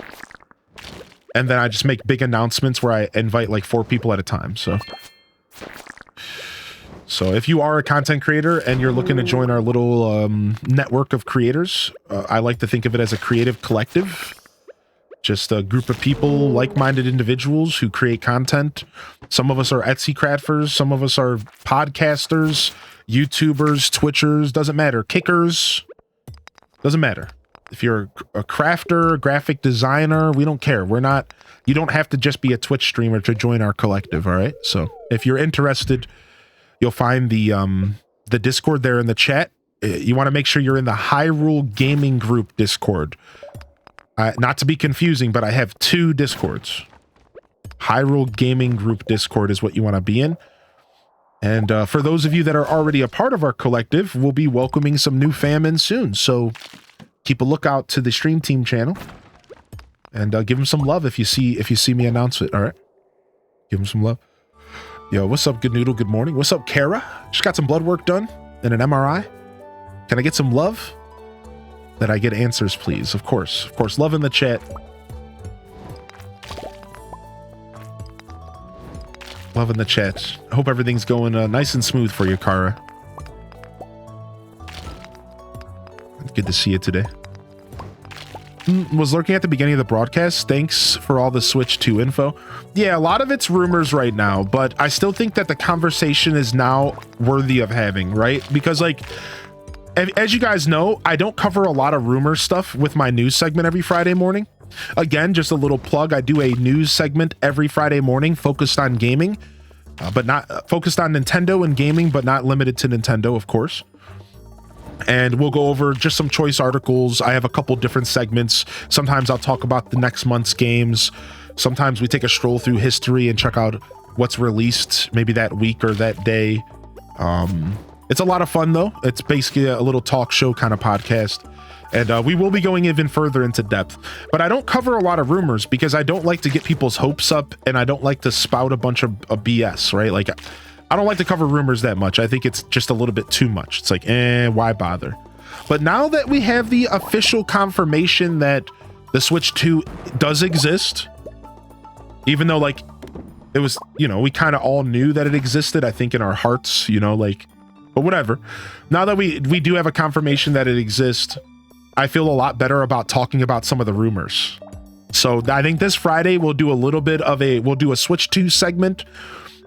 And then I just make big announcements where I invite like 4 people at a time, so if you are a content creator and you're looking to join our little network of creators, I like to think of it as a creative collective. Just a group of people, like-minded individuals who create content. Some of us are Etsy crafters, some of us are podcasters, YouTubers, Twitchers, doesn't matter. Kickers, doesn't matter. If you're a crafter, graphic designer, we don't care. We're not, you don't have to just be a Twitch streamer to join our collective, all right? So if you're interested, you'll find the Discord there in the chat. You want to make sure you're in the Hyrule Gaming Group Discord. Not to be confusing, but I have 2 Discords. Hyrule Gaming Group Discord is what you want to be in. And for those of you that are already a part of our collective, we'll be welcoming some new fam in soon. So keep a lookout to the Stream Team channel and give them some love if you see me announce it. All right, give them some love. Yo, what's up, Good Noodle? Good morning. What's up, Kara? Just got some blood work done and an MRI. Can I get some love? That I get answers, please. Of course, love in the chat. Love in the chat. I hope everything's going nice and smooth for you, Kara. Good to see you today. Was lurking at the beginning of the broadcast. Thanks for all the Switch 2 info. Yeah, a lot of it's rumors right now, but I still think that the conversation is now worthy of having, right? Because, like, as you guys know, I don't cover a lot of rumor stuff with my news segment every Friday morning. Again, just a little plug. I do a news segment every Friday morning focused on gaming, but not focused on Nintendo and gaming, but not limited to Nintendo, of course. And we'll go over just some choice articles. I have a couple different segments. Sometimes I'll talk about the next month's games. Sometimes we take a stroll through history and check out what's released maybe that week or that day. It's a lot of fun, though. It's basically a little talk show kind of podcast. And we will be going even further into depth. But I don't cover a lot of rumors because I don't like to get people's hopes up and I don't like to spout a bunch of BS, right? Like, I don't like to cover rumors that much. I think it's just a little bit too much. It's like, why bother? But now that we have the official confirmation that the Switch 2 does exist, even though, like, it was, you know, we kind of all knew that it existed, I think, in our hearts, you know, like, but whatever. Now that we do have a confirmation that it exists, I feel a lot better about talking about some of the rumors. So I think this Friday we'll do a Switch 2 segment,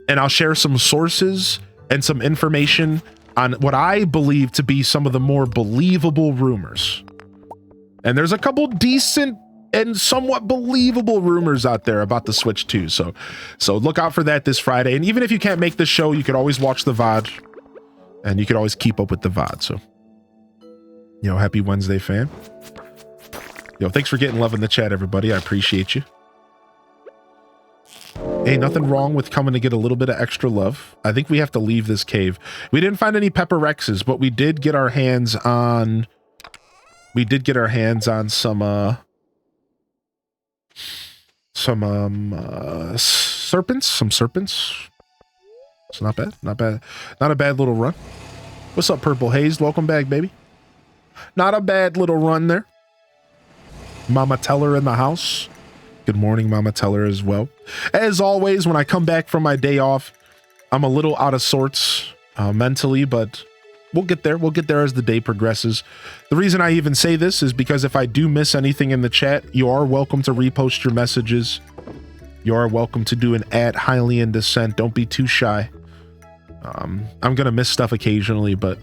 and I'll share some sources and some information on what I believe to be some of the more believable rumors. And there's a couple decent and somewhat believable rumors out there about the Switch 2. So look out for that this Friday. And even if you can't make the show, you could always watch the VOD, and you could always keep up with the VOD. So, yo, happy Wednesday, fam. Yo, thanks for getting love in the chat, everybody. I appreciate you. Hey, nothing wrong with coming to get a little bit of extra love. I think we have to leave this cave. We didn't find any Pepper Rexes, but we did get our hands on some serpents. It's not bad. Not a bad little run. What's up, Purple Haze? Welcome back, baby. Not a bad little run there. Mama Teller in the house. Good morning, Mama Teller, as well. As always, when I come back from my day off, I'm a little out of sorts mentally, but we'll get there. We'll get there as the day progresses. The reason I even say this is because if I do miss anything in the chat, you are welcome to repost your messages. You are welcome to do an @Hylian Descent. Don't be too shy. I'm going to miss stuff occasionally, but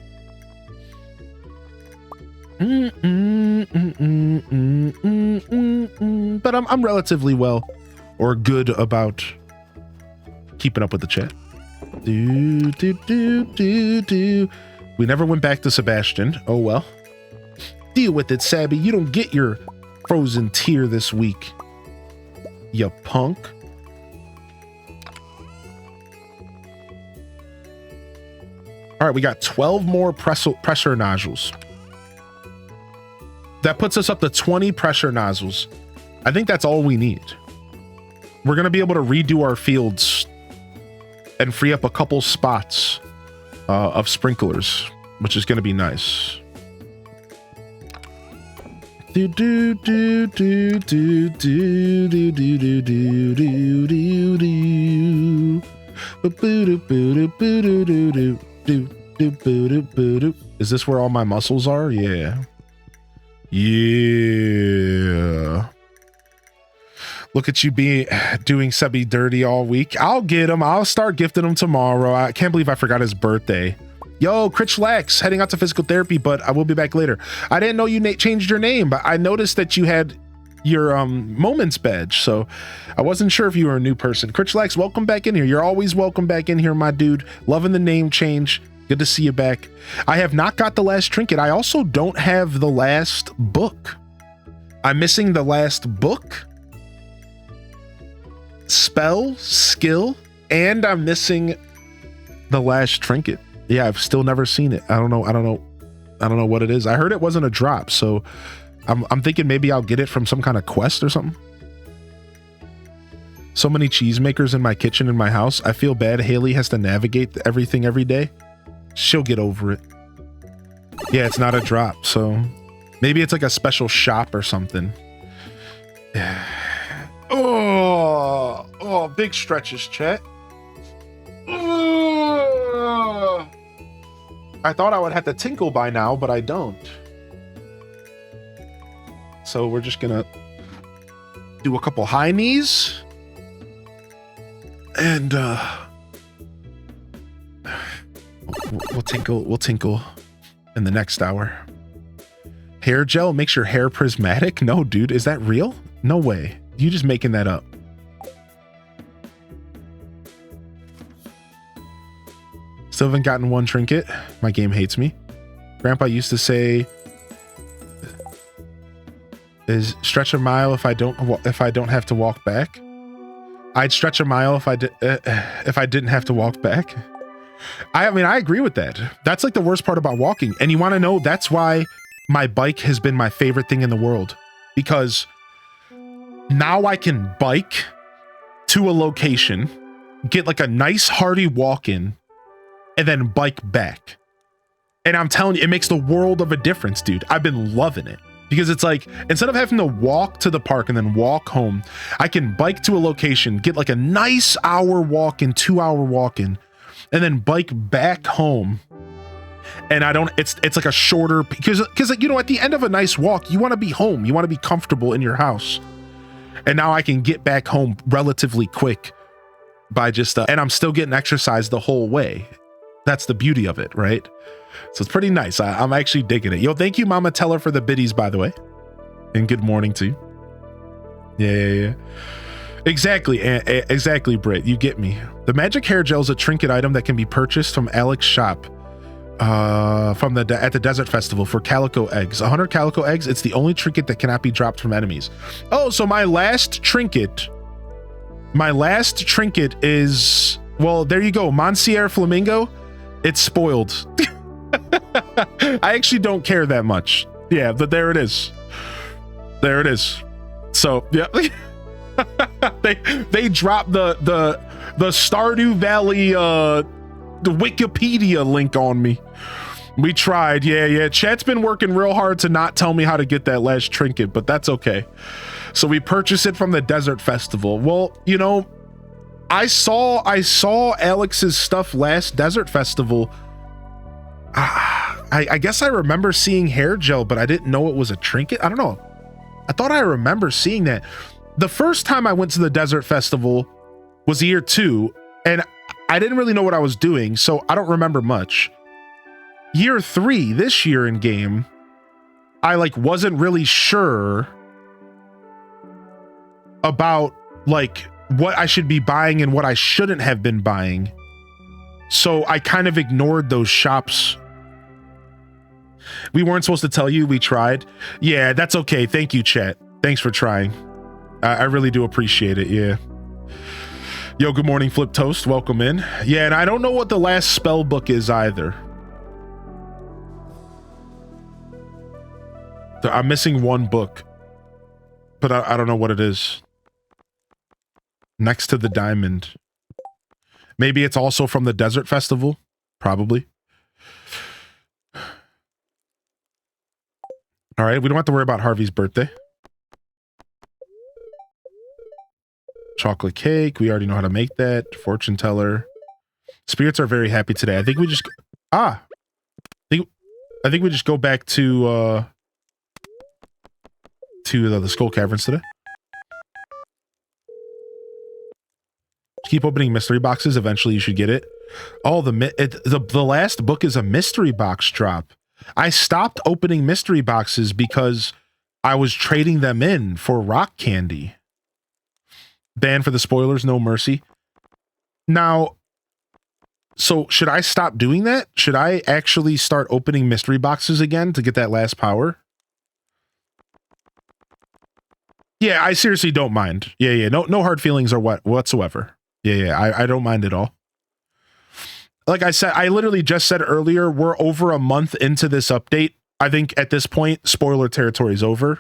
but I'm relatively well or good about keeping up with the chat. We never went back to Sebastian. Oh well. Deal with it, Sabby. You don't get your frozen tear this week, you punk. All right, we got 12 more pressure nodules. That puts us up to 20 pressure nozzles. I think that's all we need. We're going to be able to redo our fields and free up a couple spots of sprinklers, which is going to be nice. Is this where all my muscles are? Yeah. Yeah. Look at you doing Sebby dirty all week. I'll get him. I'll start gifting him tomorrow. I can't believe I forgot his birthday. Yo, Critchlax, heading out to physical therapy, but I will be back later. I didn't know you changed your name, but I noticed that you had your moments badge, so I wasn't sure if you were a new person. Critchlax, welcome back in here. You're always welcome back in here, my dude. Loving the name change. Good to see you back. I have not got the last trinket. I also don't have the last book. I'm missing the last book, spell, skill, and I'm missing the last trinket. Yeah, I've still never seen it. I don't know what it is. I heard it wasn't a drop, so I'm thinking maybe I'll get it from some kind of quest or something. So many cheesemakers in my kitchen in my house. I feel bad Haley has to navigate everything every day. She'll get over it. Yeah, it's not a drop, so maybe it's like a special shop or something. Oh, big stretches, chat. I thought I would have to tinkle by now, but I don't. So we're just gonna do a couple high knees. And we'll tinkle in the next hour. Hair gel makes your hair prismatic? No, dude, is that real? No way. You just making that up. Still haven't gotten one trinket. My game hates me. Grandpa used to say, "Is stretch a mile if I don't have to walk back." I'd stretch a mile if I didn't have to walk back. I mean, I agree with that. That's like the worst part about walking. And you want to know, that's why my bike has been my favorite thing in the world, because now I can bike to a location, get like a nice hearty walk in, and then bike back. And I'm telling you, it makes the world of a difference, dude. I've been loving it. Because it's like, instead of having to walk to the park and then walk home, I can bike to a location, get like a nice hour walk in, 2 hour walk in, and then bike back home. And I don't, it's like a shorter, because you know, at the end of a nice walk, you want to be home. You want to be comfortable in your house. And now I can get back home relatively quick by just, and I'm still getting exercise the whole way. That's the beauty of it, right? So it's pretty nice. I'm actually digging it. Yo, thank you, Mama Teller, for the biddies, by the way. And good morning to you. Yeah. Exactly, exactly, Britt. You get me. The magic hair gel is a trinket item that can be purchased from Alex's shop at the Desert Festival for calico eggs. 100 calico eggs. It's the only trinket that cannot be dropped from enemies. Oh, so my last trinket is, well, there you go. Monsieur Flamingo. It's spoiled. I actually don't care that much. Yeah, but there it is. There it is. So yeah, they dropped the Stardew Valley the Wikipedia link on me. We tried. Yeah. Chat's been working real hard to not tell me how to get that last trinket, but that's okay. So we purchased it from the Desert Festival. Well, you know, I saw Alex's stuff last Desert Festival. I guess I remember seeing hair gel, but I didn't know it was a trinket. I don't know. I thought I remember seeing that. The first time I went to the Desert Festival was year 2, and I didn't really know what I was doing, so I don't remember much. Year 3, this year in game, I like wasn't really sure about like what I should be buying and what I shouldn't have been buying. So I kind of ignored those shops. We weren't supposed to tell you. We tried. Yeah, that's okay. Thank you, chat. Thanks for trying. I really do appreciate it. Yeah. Yo, good morning, Flip Toast. Welcome in. Yeah, and I don't know what the last spell book is either. I'm missing one book, but I don't know what it is. Next to the diamond. Maybe it's also from the Desert Festival. Probably. All right, we don't have to worry about Harvey's birthday. Chocolate cake. We already know how to make that. Fortune teller. Spirits are very happy today. I think we just... I think we just go back to the Skull Caverns today. Keep opening mystery boxes. Eventually you should get it. Oh, the last book is a mystery box drop. I stopped opening mystery boxes because I was trading them in for rock candy. Ban for the spoilers, no mercy. Now, so should I stop doing that? Should I actually start opening mystery boxes again to get that last power? Yeah, I seriously don't mind. Yeah, no hard feelings or whatsoever. Yeah, I don't mind at all. Like I said, I literally just said earlier, we're over a month into this update. I think at this point, spoiler territory is over.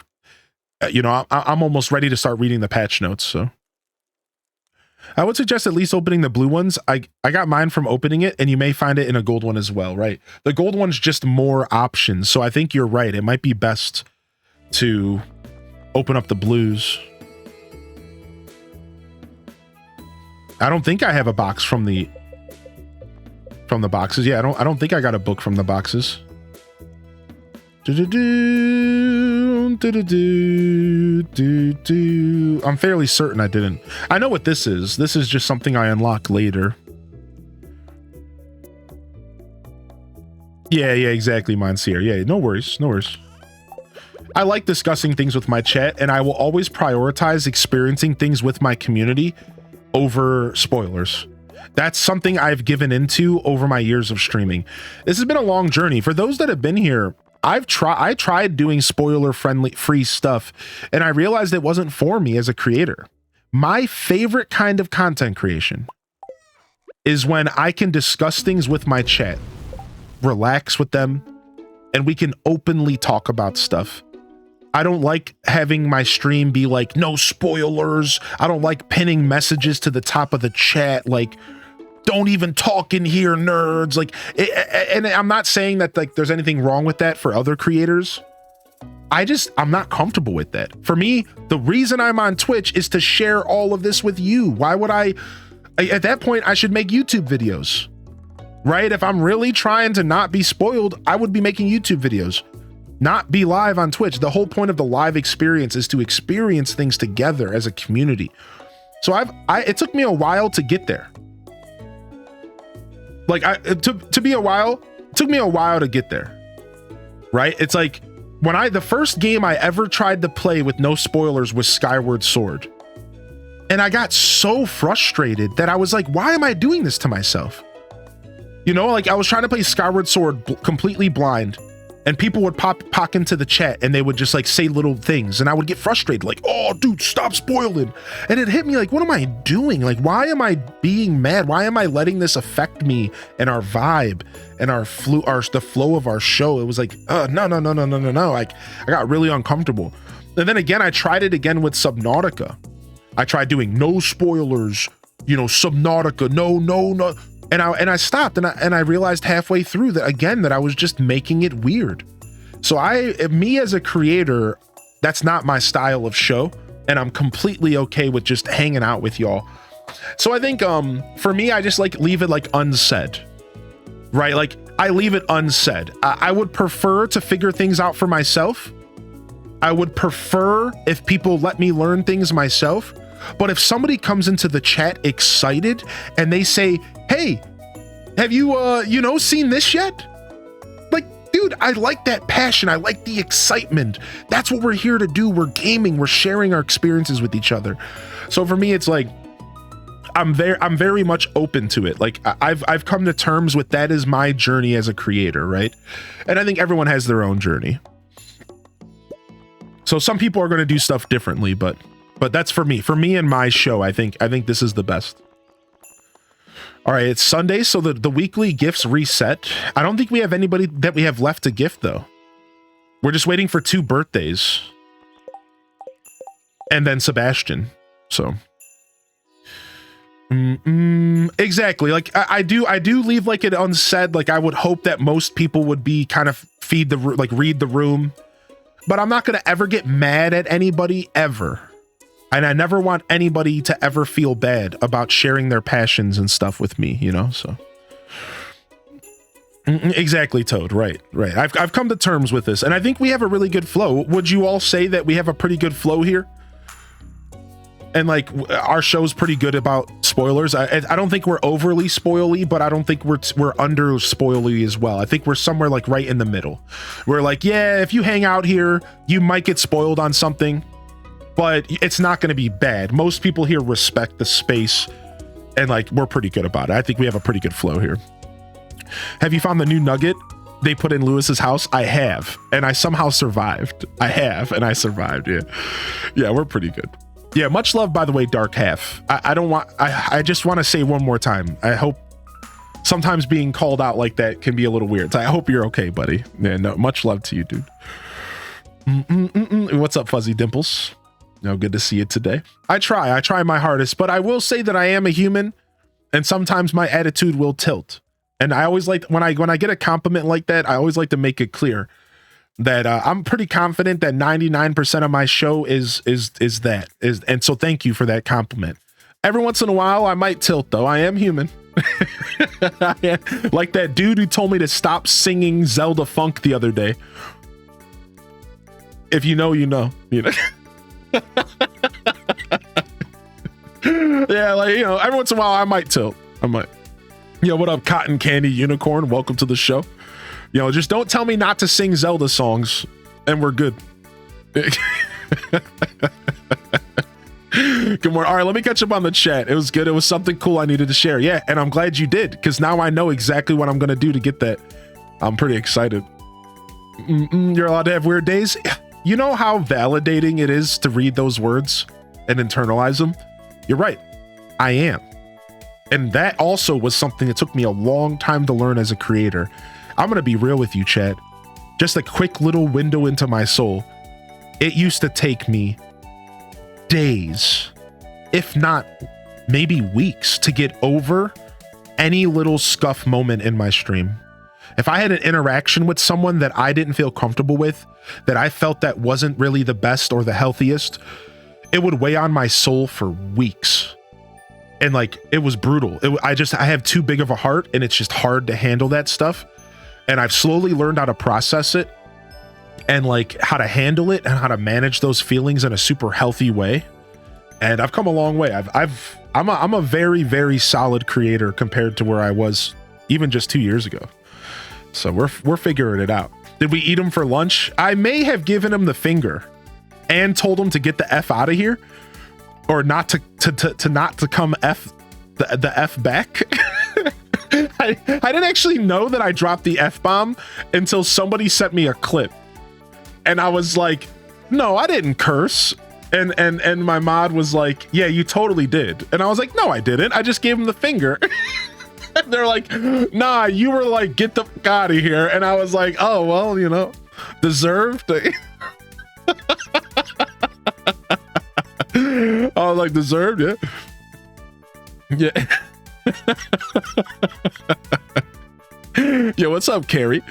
You know, I'm almost ready to start reading the patch notes, so. I would suggest at least opening the blue ones. I got mine from opening it, and you may find it in a gold one as well, right? The gold one's just more options, so I think you're right. It might be best to open up the blues. I don't think I have a box from the boxes. Yeah, I don't think I got a book from the boxes. I'm fairly certain I didn't. I know what this is. This is just something I unlock later. Yeah, exactly, Monsieur. Yeah, no worries. I like discussing things with my chat, and I will always prioritize experiencing things with my community over spoilers. That's something I've given into over my years of streaming. This has been a long journey. For those that have been here, I tried doing spoiler free stuff, and I realized it wasn't for me as a creator. My favorite kind of content creation is when I can discuss things with my chat, relax with them, and we can openly talk about stuff. I don't like having my stream be like, no spoilers. I don't like pinning messages to the top of the chat like, don't even talk in here, nerds. Like, and I'm not saying that like there's anything wrong with that for other creators. I'm not comfortable with that. For me, the reason I'm on Twitch is to share all of this with you. Why would at that point, I should make YouTube videos, right? If I'm really trying to not be spoiled, I would be making YouTube videos, not be live on Twitch. The whole point of the live experience is to experience things together as a community. So it took me a while to get there. Like it took me a while to get there, right? It's like the first game I ever tried to play with no spoilers was Skyward Sword. And I got so frustrated that I was like, why am I doing this to myself? You know, like I was trying to play Skyward Sword completely blind, and people would pop into the chat and they would just like say little things, and I would get frustrated, like, oh dude, stop spoiling. And it hit me like, what am I doing? Like, why am I being mad? Why am I letting this affect me and our vibe and the flow of our show? It was like, no. Like, I got really uncomfortable. And then again, I tried it again with Subnautica. I tried doing no spoilers, you know, Subnautica, no. And I stopped, and I realized halfway through that I was just making it weird. So me as a creator, that's not my style of show, and I'm completely okay with just hanging out with y'all. So I think for me, I just like leave it like unsaid, right? Like I leave it unsaid. I would prefer to figure things out for myself. I would prefer if people let me learn things myself. But if somebody comes into the chat excited and they say, hey, have you, seen this yet? Like, dude, I like that passion. I like the excitement. That's what we're here to do. We're gaming. We're sharing our experiences with each other. So for me, it's like, I'm very much open to it. Like I've come to terms with that is my journey as a creator, right? And I think everyone has their own journey. So some people are going to do stuff differently, but that's for me. For me and my show, I think this is the best. All right, it's Sunday, so the weekly gifts reset. I don't think we have anybody that we have left to gift, though. We're just waiting for 2 birthdays. And then Sebastian, so. Exactly, like I do leave like it unsaid. Like I would hope that most people would be kind of read the room. But I'm not going to ever get mad at anybody, ever. And I never want anybody to ever feel bad about sharing their passions and stuff with me, you know, so. Exactly, Toad, right. I've come to terms with this, and I think we have a really good flow. Would you all say that we have a pretty good flow here? And like our show's pretty good about spoilers. I don't think we're overly spoily, but I don't think we're under spoily as well. I think we're somewhere like right in the middle. We're like, yeah, if you hang out here, you might get spoiled on something, but it's not going to be bad. Most people here respect the space, and like we're pretty good about it. I think we have a pretty good flow here. Have you found the new nugget they put in Lewis's house? I have, and I somehow survived. I survived. Yeah, we're pretty good. Yeah, much love, by the way, Dark Half. I just want to say one more time. I hope sometimes being called out like that can be a little weird. So I hope you're okay, buddy. Yeah, no, much love to you, dude. What's up, Fuzzy Dimples? No, good to see you today. I try my hardest, but I will say that I am a human, and sometimes my attitude will tilt. And I always like when I get a compliment like that, I always like to make it clear that I'm pretty confident that 99% of my show is that. And so thank you for that compliment. Every once in a while, I might tilt, though. I am human. Like that dude who told me to stop singing Zelda Funk the other day. If you know, you know. You know? Yeah, like, you know, every once in a while, I might tilt. I might. Yo, what up, Cotton Candy Unicorn? Welcome to the show. You know, just don't tell me not to sing Zelda songs, and we're good. Good morning. All right, let me catch up on the chat. It was good. It was something cool I needed to share. Yeah, and I'm glad you did, because now I know exactly what I'm going to do to get that. I'm pretty excited. You're allowed to have weird days. You know how validating it is to read those words and internalize them? You're right. I am. And that also was something that took me a long time to learn as a creator. I'm going to be real with you, Chad. Just a quick little window into my soul. It used to take me days, if not maybe weeks, to get over any little scuff moment in my stream. If I had an interaction with someone that I didn't feel comfortable with, that I felt that wasn't really the best or the healthiest, it would weigh on my soul for weeks. And like, it was brutal. I have too big of a heart, and it's just hard to handle that stuff. And I've slowly learned how to process it and like how to handle it and how to manage those feelings in a super healthy way. And I've come a long way. I'm a very, very solid creator compared to where I was even just 2 years ago. So we're figuring it out. Did we eat him for lunch? I may have given him the finger and told him to get the F out of here, or not to come F the F back. I didn't actually know that I dropped the F-bomb until somebody sent me a clip. And I was like, no, I didn't curse. And my mod was like, yeah, you totally did. And I was like, no, I didn't. I just gave him the finger. And they're like, nah, you were like, get the fuck out of here. And I was like, oh, well, you know, deserved. I was like, deserved, yeah. Yeah. Yo, what's up, Carrie?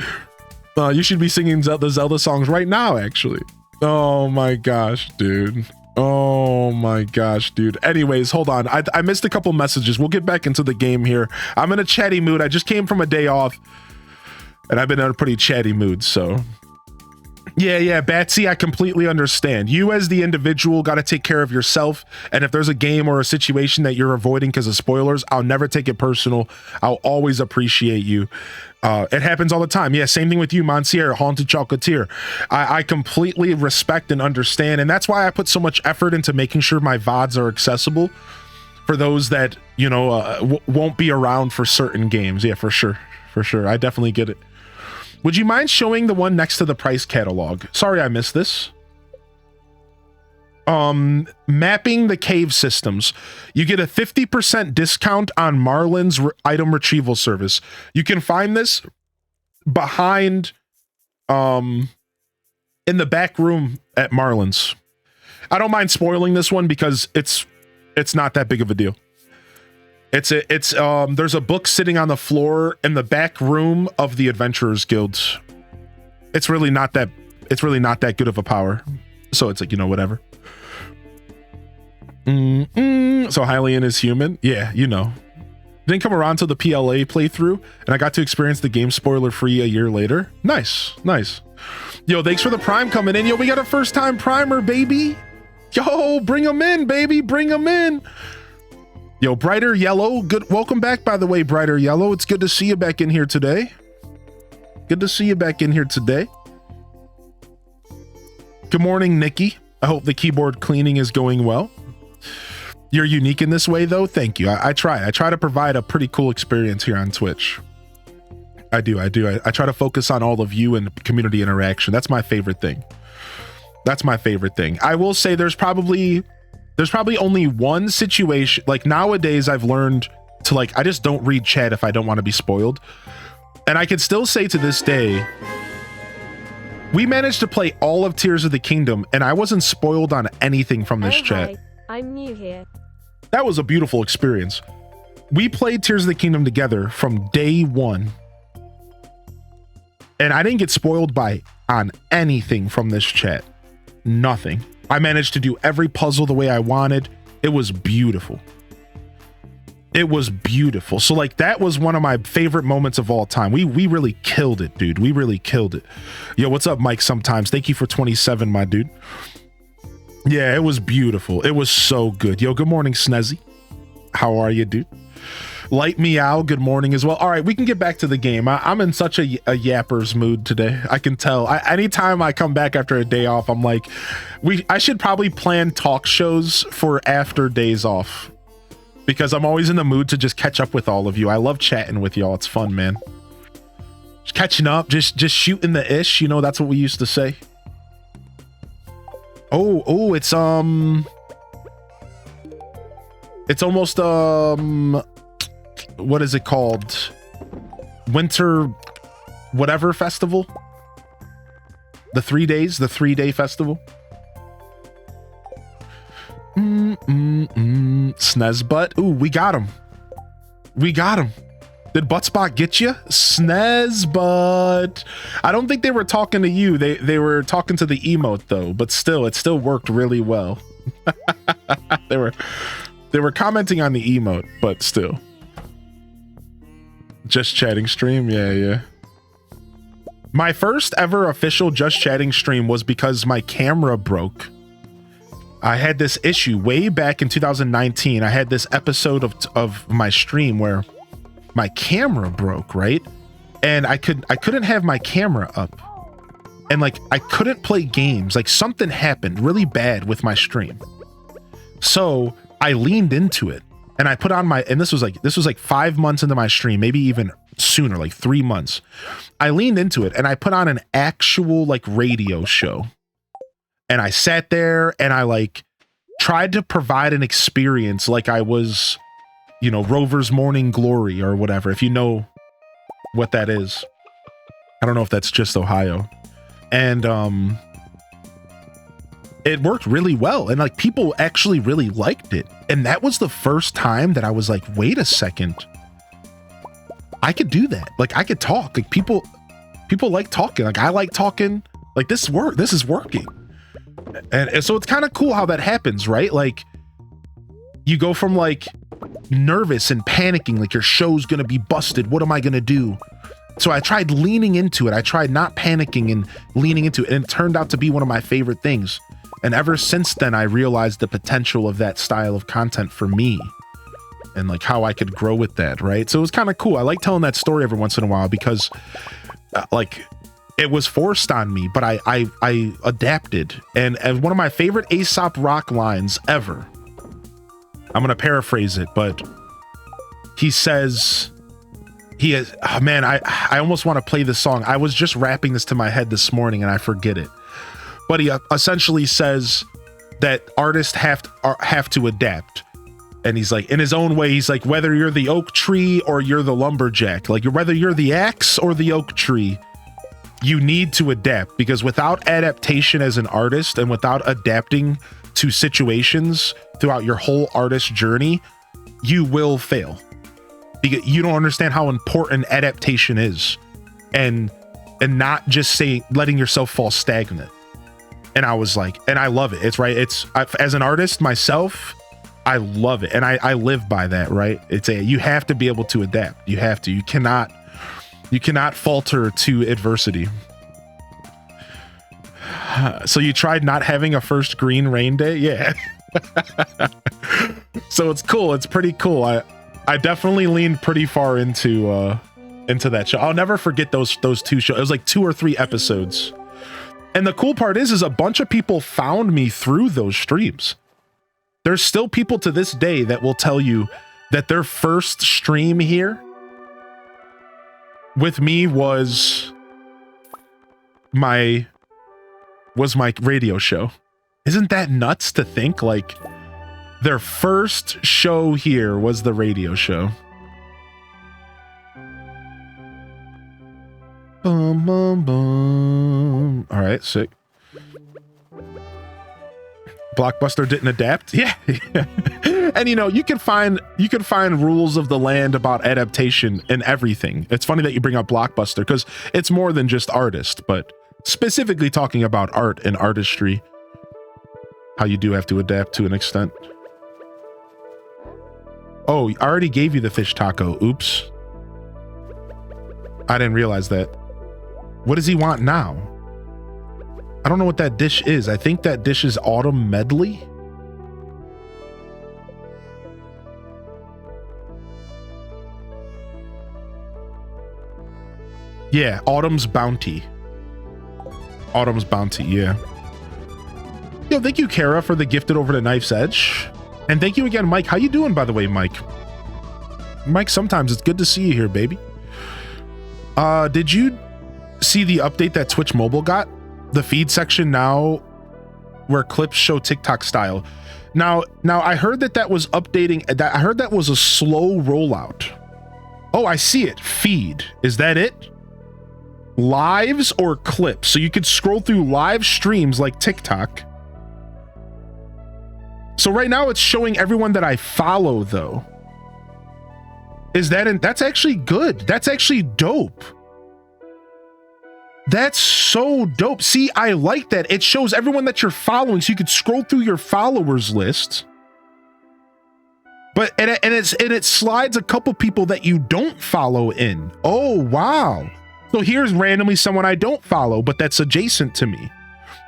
You should be singing the Zelda songs right now, actually. Oh my gosh, dude. Oh my gosh, dude. Anyways, hold on. I missed a couple messages. We'll get back into the game here. I'm in a chatty mood. I just came from a day off, and I've been in a pretty chatty mood, so... Yeah, Batsy, I completely understand. You as the individual got to take care of yourself, and if there's a game or a situation that you're avoiding because of spoilers, I'll never take it personal. I'll always appreciate you. It happens all the time. Yeah, same thing with you, Monsieur, Haunted Chocolatier. I completely respect and understand, and that's why I put so much effort into making sure my VODs are accessible for those that, you know, won't be around for certain games. Yeah, for sure. I definitely get it. Would you mind showing the one next to the price catalog? Sorry, I missed this. Mapping the cave systems. You get a 50% discount on Marlin's item retrieval service. You can find this behind, in the back room at Marlin's. I don't mind spoiling this one because it's not that big of a deal. There's a book sitting on the floor in the back room of the Adventurers Guild. It's really not that good of a power. So it's like, you know, whatever. So Hylian is human. Yeah, you know. Didn't come around to the PLA playthrough, and I got to experience the game spoiler free a year later. Nice. Yo, thanks for the Prime coming in. Yo, we got a first time Primer, baby. Yo, bring them in, baby. Bring them in. Yo, Brighter Yellow. Good. Welcome back, by the way, Brighter Yellow. It's good to see you back in here today. Good to see you back in here today. Good morning, Nikki. I hope the keyboard cleaning is going well. You're unique in this way, though. Thank you. I try. I try to provide a pretty cool experience here on Twitch. I do. I try to focus on all of you and community interaction. That's my favorite thing. That's my favorite thing. I will say there's probably only one situation. Like nowadays, I've learned to I just don't read chat if I don't want to be spoiled. And I can still say to this day, we managed to play all of Tears of the Kingdom, and I wasn't spoiled on anything from this chat. Hi. I'm new here. That was a beautiful experience. We played Tears of the Kingdom together from day one, and I didn't get spoiled on anything from this chat. Nothing. I managed to do every puzzle the way I wanted. It was beautiful. It was beautiful. So that was one of my favorite moments of all time. We really killed it, dude. We really killed it. Yo, what's up, Mike? Sometimes. Thank you for 27, my dude. Yeah, it was beautiful. It was so good. Yo, good morning, Snezzy. How are you, dude? Light Meow, good morning as well. All right, we can get back to the game. I'm in such a yapper's mood today. I can tell. Anytime I come back after a day off, I'm like, I should probably plan talk shows for after days off, because I'm always in the mood to just catch up with all of you. I love chatting with y'all. It's fun, man. Just catching up, just shooting the ish. You know, that's what we used to say. Oh, it's almost what is it called? Winter whatever festival? The 3 days, the 3-day festival. Snezbutt. Ooh, we got him. We got him. Did Buttspot get you? Snezbutt. I don't think they were talking to you. They were talking to the emote though, but still, it still worked really well. They were commenting on the emote, but still. Just Chatting stream, yeah. My first ever official Just Chatting stream was because my camera broke. I had this issue way back in 2019. I had this episode of my stream where my camera broke, right? And I couldn't have my camera up. And I couldn't play games. Something happened really bad with my stream. So I leaned into it and I put on and this was 5 months into my stream, maybe even sooner, 3 months. I leaned into it and I put on an actual radio show. And I sat there and I tried to provide an experience like I was, Rover's Morning Glory or whatever, if you know what that is. I don't know if that's just Ohio. And it worked really well. And people actually really liked it. And that was the first time that I was like, wait a second. I could do that. I could talk. People like talking. I like talking. This is working. And so it's kind of cool how that happens, right? You go from nervous and panicking, your show's gonna be busted. What am I gonna do? So I tried leaning into it. I tried not panicking and leaning into it. And it turned out to be one of my favorite things. And ever since then, I realized the potential of that style of content for me and how I could grow with that, right? So it was kind of cool. I like telling that story every once in a while because it was forced on me, but I adapted. And one of my favorite Aesop Rock lines ever, I'm going to paraphrase it, but he says, oh man, I almost want to play this song. I was just rapping this to my head this morning and I forget it. But he essentially says that artists have to adapt. And he's in his own way, he's whether you're the oak tree or you're the lumberjack, whether you're the axe or the oak tree, you need to adapt, because without adaptation as an artist and without adapting to situations throughout your whole artist journey, you will fail. Because you don't understand how important adaptation is, and not just letting yourself fall stagnant. And I was and I love it. It's right. As an artist myself, I love it. And I live by that, right? You have to be able to adapt. You have to. You cannot falter to adversity. So you tried not having a first green rain day? Yeah. So it's cool. It's pretty cool. I definitely leaned pretty far into that show. I'll never forget those two shows. It was like 2 or 3 episodes. And the cool part is a bunch of people found me through those streams. There's still people to this day that will tell you that their first stream here with me was my radio show. Isn't that nuts to think? Like, their first show here was the radio show. Boom, boom, boom. All right, sick. Blockbuster didn't adapt. Yeah. And you can find rules of the land about adaptation and everything. It's funny that you bring up Blockbuster because it's more than just artist, but specifically talking about art and artistry, how you do have to adapt to an extent. Oh, I already gave you the fish taco. Oops. I didn't realize that. What does he want now? I don't know what that dish is. I think that dish is Autumn Medley. Yeah, Autumn's Bounty. Autumn's Bounty, yeah. Yo, thank you, Kara, for the gifted over to Knife's Edge. And thank you again, Mike. How you doing, by the way, Mike? Mike, sometimes it's good to see you here, baby. Did you see the update that Twitch Mobile got? The feed section now where clips show TikTok style. Now I heard that was updating. I heard that was a slow rollout. Oh, I see it. Feed. Is that it? Lives or clips? So you could scroll through live streams like TikTok. So right now it's showing everyone that I follow, though. Is that that's actually good. That's actually dope. That's so dope. See, I like that. It shows everyone that you're following, so you could scroll through your followers list. But and it slides a couple people that you don't follow in. Oh, wow. So here's randomly someone I don't follow, but that's adjacent to me.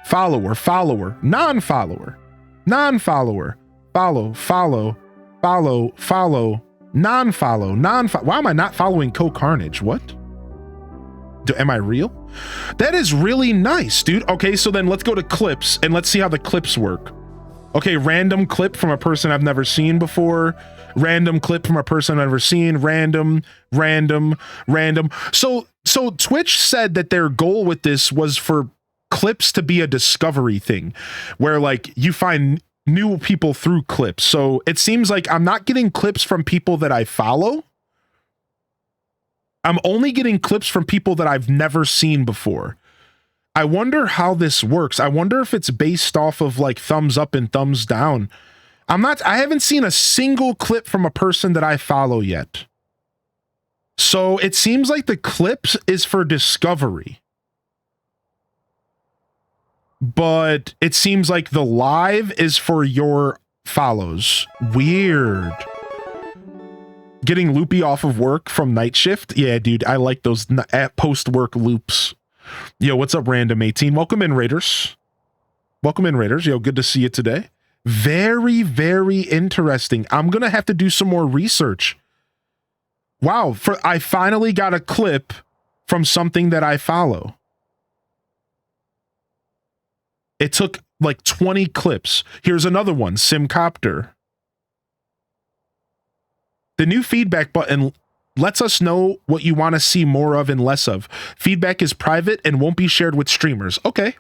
Follower, follower, non-follower, non-follower, follow, non-follow, non-follow. Why am I not following Co-Carnage? What? Am I real? That is really nice, dude. Okay, so then let's go to clips and let's see how the clips work. Okay, random clip from a person I've never seen before. Random clip from a person I've never seen. Random. So Twitch said that their goal with this was for clips to be a discovery thing where like you find new people through clips. So it seems like I'm not getting clips from people that I follow. I'm only getting clips from people that I've never seen before. I wonder how this works. I wonder if it's based off of like thumbs up and thumbs down. I haven't seen a single clip from a person that I follow yet. So it seems like the clips is for discovery. But it seems like the live is for your follows. Weird. Getting loopy off of work from night shift. Yeah, dude, I like those post-work loops. Yo, what's up, Random 18? Welcome in, Raiders. Welcome in, Raiders. Yo, good to see you today. Very, very interesting. I'm going to have to do some more research. Wow, I finally got a clip from something that I follow. It took like 20 clips. Here's another one, Simcopter. The new feedback button lets us know what you want to see more of and less of. Feedback is private and won't be shared with streamers. Okay.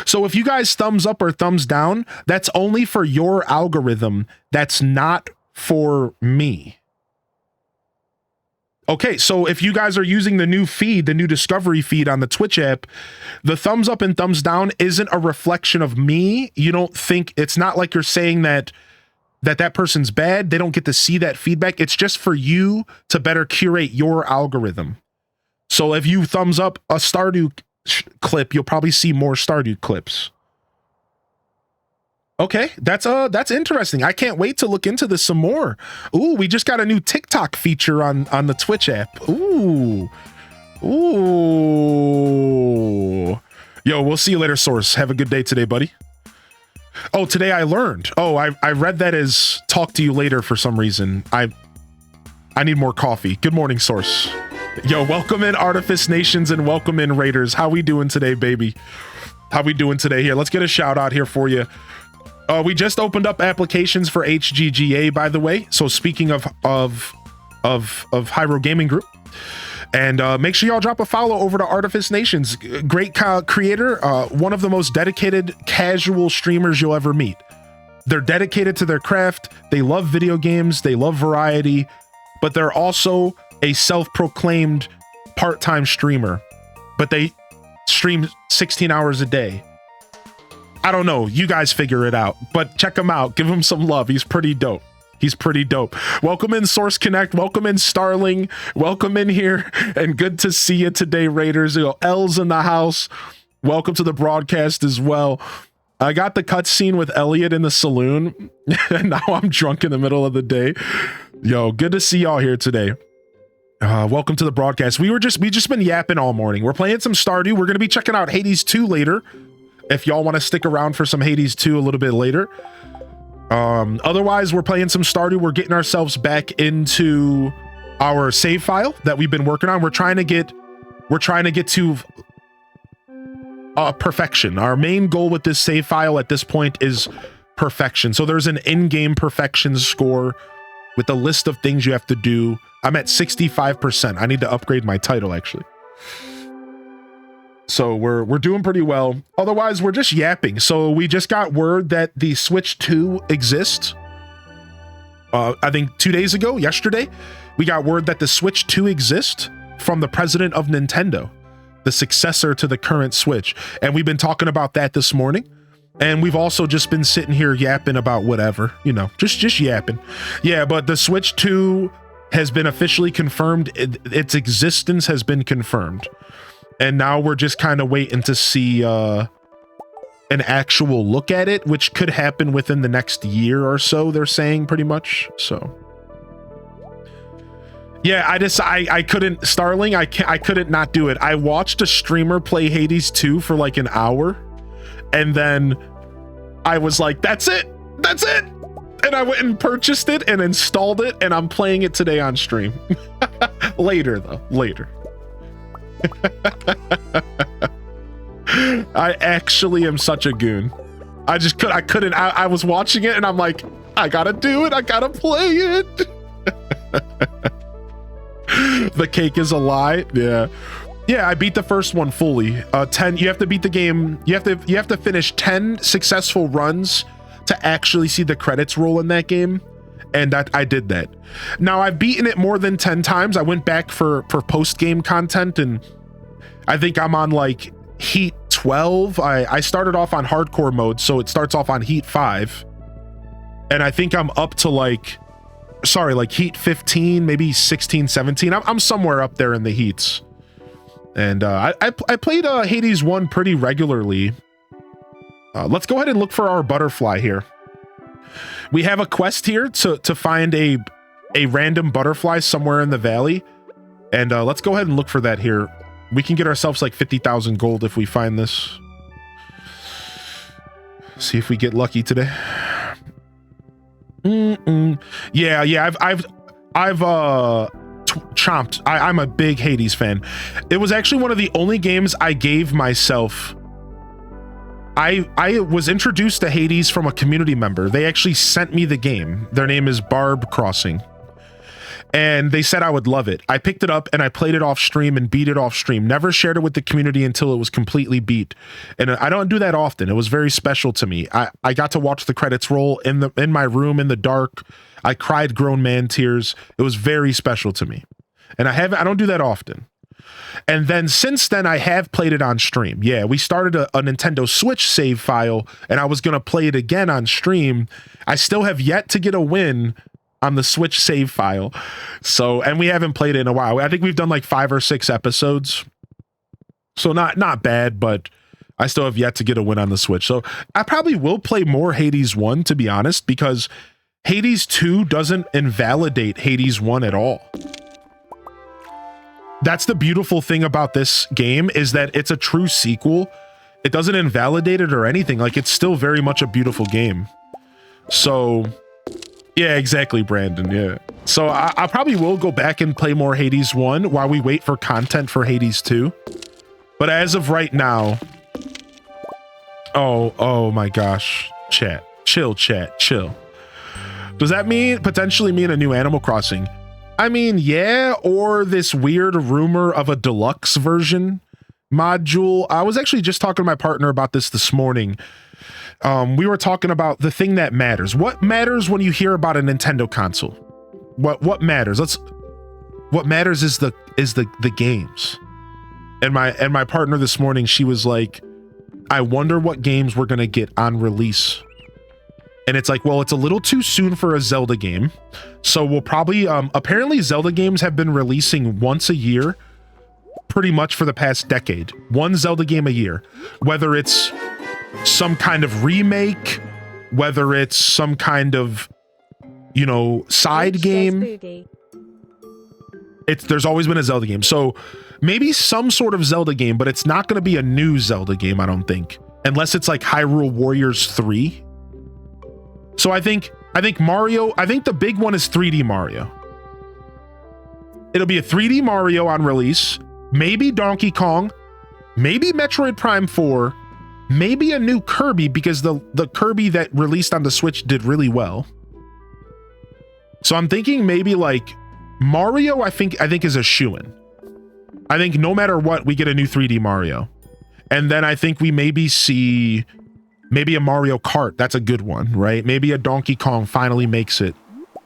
So if you guys thumbs up or thumbs down, that's only for your algorithm. That's not for me. Okay, so if you guys are using the new feed, the new discovery feed on the Twitch app, the thumbs up and thumbs down isn't a reflection of me. You don't think, it's not like you're saying that person's bad. They don't get to see that feedback. It's just for you to better curate your algorithm. So if you thumbs up a Stardew clip, you'll probably see more Stardew clips. Okay, that's interesting. I can't wait to look into this some more. Ooh, we just got a new TikTok feature on the Twitch app. Ooh. Yo, Yo, we'll see you later, Source. Have a good day today, buddy. Oh, today I learned. Oh, I read that as talk to you later for some reason. I need more coffee. Good morning, Source. Yo, welcome in Artifice Nations and welcome in Raiders. How we doing today, baby? How we doing today? Here, let's get a shout out here for you. We just opened up applications for HGGA, by the way. So speaking of Hyro Gaming Group, and make sure y'all drop a follow over to Artifice Nations. Great creator, one of the most dedicated casual streamers you'll ever meet. They're dedicated to their craft. They love video games. They love variety, but they're also a self-proclaimed part-time streamer, but they stream 16 hours a day. I don't know. You guys figure it out, but check him out. Give him some love. He's pretty dope. He's pretty dope. Welcome in Source Connect. Welcome in Starling. Welcome in here. And good to see you today, Raiders. You know, L's in the house. Welcome to the broadcast as well. I got the cutscene with Elliot in the saloon. And now I'm drunk in the middle of the day. Yo, good to see y'all here today. Welcome to the broadcast. We just been yapping all morning. We're playing some Stardew. We're going to be checking out Hades 2 later. If y'all want to stick around for some Hades 2 a little bit later. Otherwise, we're playing some Stardew. We're getting ourselves back into our save file that we've been working on. We're trying to get to perfection. Our main goal with this save file at this point is perfection. So there's an in-game perfection score with a list of things you have to do. I'm at 65%. I need to upgrade my title, actually. So we're doing pretty well. Otherwise, we're just yapping. So we just got word that the Switch 2 exists. I think 2 days ago, yesterday, we got word that the Switch 2 exists from the president of Nintendo, the successor to the current Switch. And we've been talking about that this morning. And we've also just been sitting here yapping about whatever, you know, just yapping. Yeah, but the Switch 2 has been officially confirmed. Its existence has been confirmed. And now we're just kind of waiting to see an actual look at it, which could happen within the next year or so, they're saying pretty much. So yeah, I couldn't, Starling, I couldn't not do it. I watched a streamer play Hades 2 for like an hour, and then I was like, that's it. And I went and purchased it and installed it, and I'm playing it today on stream. Later though, later. I actually am such a goon. I couldn't. I was watching it and I'm like, I gotta do it. I gotta play it. The cake is a lie. Yeah. I beat the first one fully. 10. You have to beat the game. You have to finish 10 successful runs to actually see the credits roll in that game. And I did that. Now I've beaten it more than 10 times. I went back for post-game content, and I think I'm on like Heat 12. I started off on hardcore mode, so it starts off on Heat 5. And I think I'm up to like Heat 15, maybe 16, 17. I'm somewhere up there in the heats. And I played Hades 1 pretty regularly. Let's go ahead and look for our butterfly here. We have a quest here to find a random butterfly somewhere in the valley. And let's go ahead and look for that here. We can get ourselves like 50,000 gold if we find this. See if we get lucky today. Yeah, I've chomped. I'm a big Hades fan. It was actually one of the only games I gave myself. I was introduced to Hades from a community member. They actually sent me the game. Their name is Barb Crossing. And they said I would love it. I picked it up and I played it off stream and beat it off stream. Never shared it with the community until it was completely beat. And I don't do that often. It was very special to me. I got to watch the credits roll in my room in the dark. I cried grown man tears. It was very special to me. And I don't do that often. And then since then, I have played it on stream. Yeah, we started a Nintendo Switch save file, and I was going to play it again on stream. I still have yet to get a win on the Switch save file. So, and we haven't played it in a while. I think we've done like 5 or 6 episodes. So not bad, but I still have yet to get a win on the Switch. So I probably will play more Hades 1, to be honest, because Hades 2 doesn't invalidate Hades 1 at all. That's the beautiful thing about this game, is that it's a true sequel. It doesn't invalidate it or anything. Like, it's still very much a beautiful game. So, yeah, exactly, Brandon. Yeah. So I probably will go back and play more Hades 1 while we wait for content for Hades 2. But as of right now, oh my gosh, chat, chill, chill. Does that potentially mean a new Animal Crossing? I mean, yeah, or this weird rumor of a deluxe version module. I was actually just talking to my partner about this morning. We were talking about the thing that matters. What matters when you hear about a Nintendo console? What matters? What matters is the games. And my partner this morning, she was like, I wonder what games we're gonna get on release. And it's like, well, it's a little too soon for a Zelda game. So we'll probably, apparently Zelda games have been releasing once a year pretty much for the past decade. One Zelda game a year. Whether it's some kind of remake, whether it's some kind of, you know, side game. There's always been a Zelda game. So maybe some sort of Zelda game, but it's not going to be a new Zelda game, I don't think. Unless it's like Hyrule Warriors 3. So I think Mario, I think the big one is 3D Mario. It'll be a 3D Mario on release, maybe Donkey Kong, maybe Metroid Prime 4, maybe a new Kirby, because the Kirby that released on the Switch did really well. So I'm thinking maybe like Mario, I think is a shoo-in. I think no matter what, we get a new 3D Mario. And then I think we maybe see maybe a Mario Kart. That's a good one, right? Maybe a Donkey Kong finally makes it.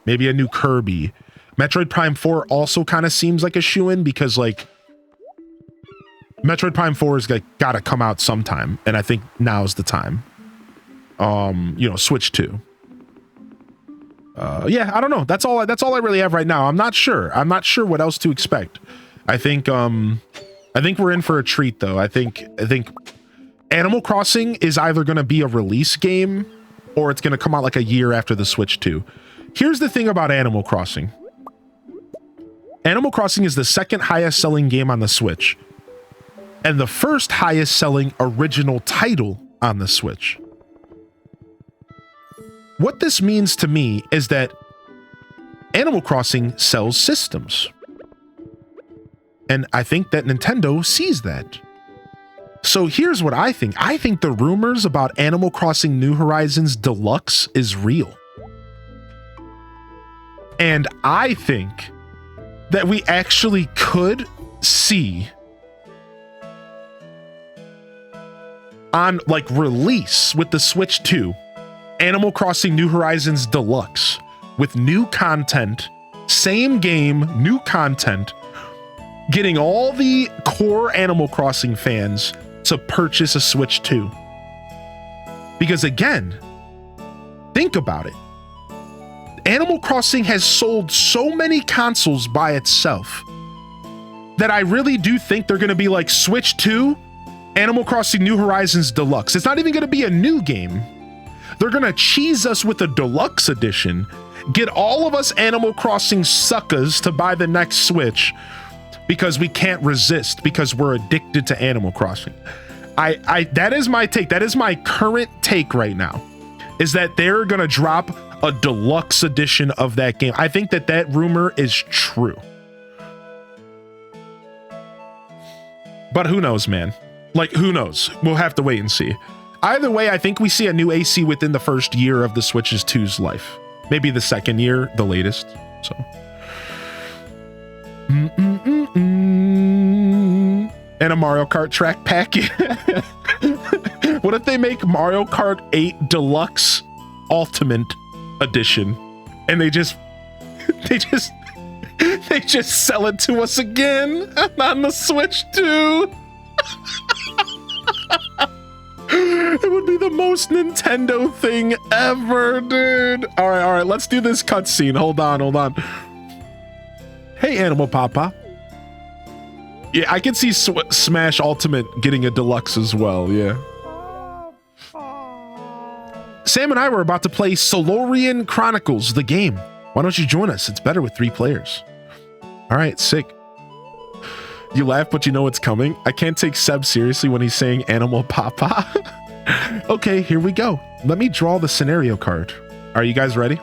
Maybe a new Kirby. Metroid Prime 4 also kind of seems like a shoo-in because like Metroid Prime 4 is gotta come out sometime, and I think now's the time. You know, Switch 2. Yeah, I don't know. That's all I really have right now. I'm not sure what else to expect. I think we're in for a treat though. I think Animal Crossing is either going to be a release game or it's going to come out like a year after the Switch 2. Here's the thing about Animal Crossing. Animal Crossing is the second highest selling game on the Switch and the first highest selling original title on the Switch. What this means to me is that Animal Crossing sells systems. And I think that Nintendo sees that. So here's what I think. I think the rumors about Animal Crossing New Horizons Deluxe is real. And I think that we actually could see on like release with the Switch 2, Animal Crossing New Horizons Deluxe with new content, same game, new content, getting all the core Animal Crossing fans to purchase a Switch 2. Because again, think about it. Animal Crossing has sold so many consoles by itself that I really do think they're going to be like Switch 2, Animal Crossing New Horizons Deluxe. It's not even going to be a new game. They're going to cheese us with a deluxe edition, get all of us Animal Crossing suckers to buy the next Switch because we can't resist because we're addicted to Animal Crossing. That is my take. That is my current take right now, is that they're going to drop a deluxe edition of that game. I think that rumor is true. But who knows, man? Like, who knows? We'll have to wait and see. Either way, I think we see a new AC within the first year of the Switch's 2's life. Maybe the second year, the latest. So. And a Mario Kart track pack. What if they make Mario Kart 8 Deluxe Ultimate Edition and they just sell it to us again on the Switch 2? It would be the most Nintendo thing ever, dude. All right, let's do this cutscene. Hold on. Hey, Animal Papa. Yeah, I can see Smash Ultimate getting a deluxe as well, yeah. Sam and I were about to play Solorian Chronicles, the game. Why don't you join us? It's better with 3 players. All right, sick. You laugh, but you know it's coming. I can't take Seb seriously when he's saying animal papa. Okay, here we go. Let me draw the scenario card. Are you guys ready?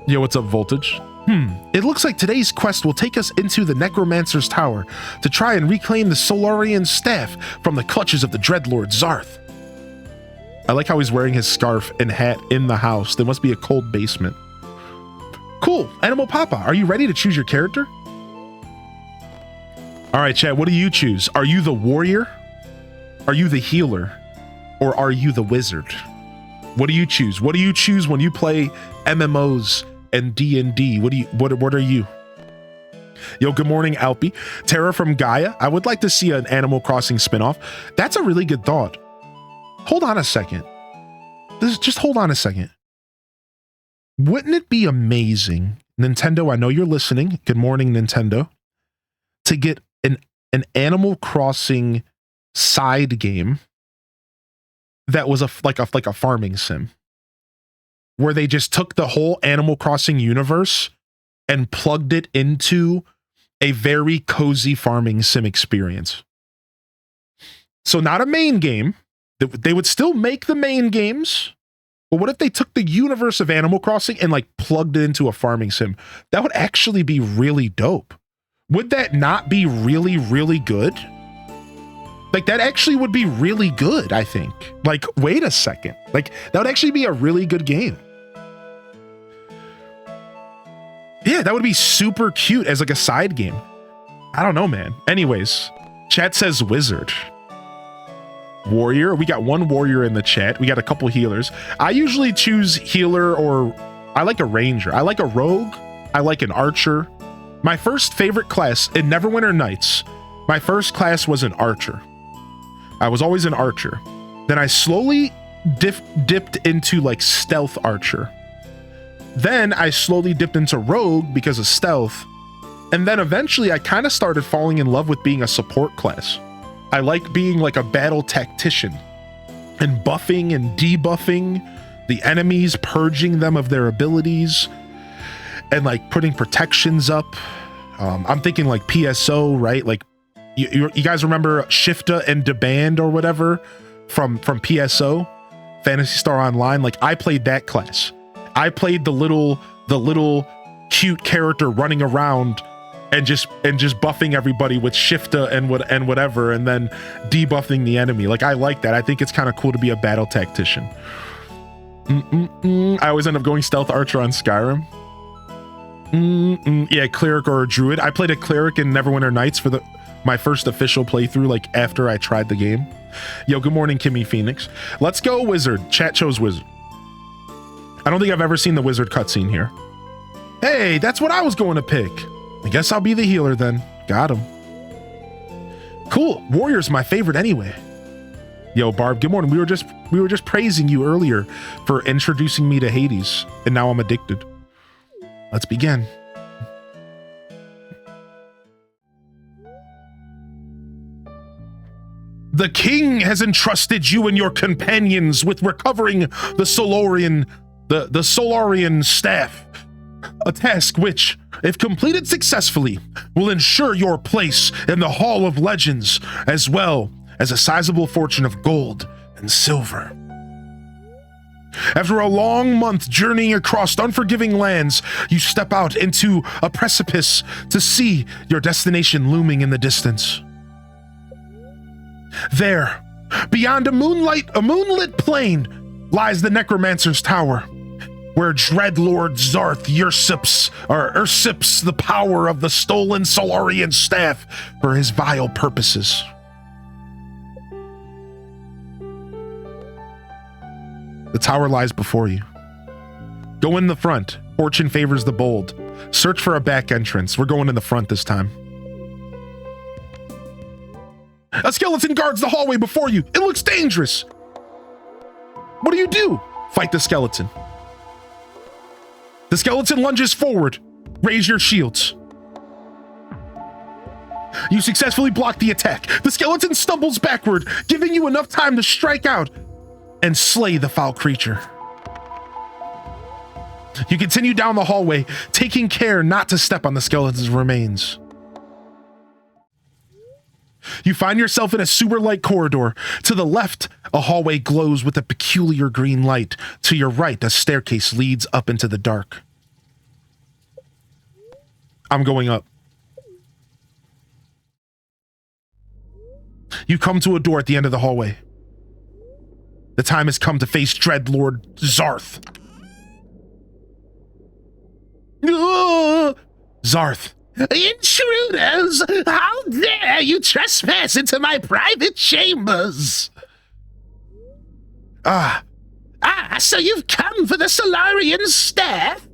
Yo, what's up, Voltage? It looks like today's quest will take us into the Necromancer's Tower to try and reclaim the Solarian staff from the clutches of the Dreadlord Zarth. I like how he's wearing his scarf and hat in the house. There must be a cold basement. Cool. Animal Papa, are you ready to choose your character? All right, chat, what do you choose? Are you the warrior? Are you the healer? Or are you the wizard? What do you choose? What do you choose when you play MMOs and D&D? What are you? Yo, good morning, Alpi. Tara from Gaia. I would like to see an Animal Crossing spinoff. That's a really good thought. Hold on a second. Just hold on a second. Wouldn't it be amazing, Nintendo, I know you're listening. Good morning, Nintendo. To get an Animal Crossing side game that was like a farming sim, where they just took the whole Animal Crossing universe and plugged it into a very cozy farming sim experience. So not a main game. They would still make the main games, but what if they took the universe of Animal Crossing and like plugged it into a farming sim? That would actually be really dope. Would that not be really, really good? Like, that actually would be really good, I think. Like, wait a second. Like, that would actually be a really good game. Yeah, that would be super cute as like a side game. I don't know, man. Anyways, chat says wizard. Warrior. We got one warrior in the chat. We got a couple healers. I usually choose healer, or I like a ranger. I like a rogue. I like an archer. My first favorite class in Neverwinter Nights, my first class was an archer. I was always an archer. Then I slowly dipped into like stealth archer. Then I slowly dipped into rogue because of stealth. And then eventually I kind of started falling in love with being a support class. I like being like a battle tactician and buffing and debuffing the enemies, purging them of their abilities, and like putting protections up. I'm thinking like PSO, right? Like you guys remember Shifta and Deband or whatever from PSO, Phantasy Star Online? Like, I played that class. I played the little cute character running around and just buffing everybody with Shifta and whatever, and then debuffing the enemy. Like, I like that. I think it's kind of cool to be a battle tactician. I always end up going stealth archer on Skyrim. Yeah, cleric or a druid. I played a cleric in Neverwinter Nights for my first official playthrough, like after I tried the game. Yo, good morning, Kimmy Phoenix. Let's go wizard. Chat chose wizard. I don't think I've ever seen the wizard cutscene here. Hey, that's what I was going to pick. I guess I'll be the healer then. Got him. Cool. Warrior's my favorite anyway. Yo, Barb, good morning. We were just praising you earlier for introducing me to Hades, and now I'm addicted. Let's begin. The king has entrusted you and your companions with recovering the Solarian staff, a task which, if completed successfully, will ensure your place in the Hall of Legends, as well as a sizable fortune of gold and silver. After a long month journeying across unforgiving lands, you step out into a precipice to see your destination looming in the distance. There, beyond a moonlit plain, lies the Necromancer's Tower, where Dreadlord Zarth usurps the power of the stolen Solarian staff for his vile purposes. The tower lies before you. Go in the front. Fortune favors the bold. Search for a back entrance. We're going in the front this time. A skeleton guards the hallway before you. It looks dangerous. What do you do? Fight the skeleton. The skeleton lunges forward. Raise your shields. You successfully block the attack. The skeleton stumbles backward, giving you enough time to strike out and slay the foul creature. You continue down the hallway, taking care not to step on the skeleton's remains. You find yourself in a sewer-like corridor. To the left, a hallway glows with a peculiar green light. To your right, a staircase leads up into the dark. I'm going up. You come to a door at the end of the hallway. The time has come to face Dreadlord Zarth. Zarth. Intruders! How dare you trespass into my private chambers? So you've come for the Solarian staff?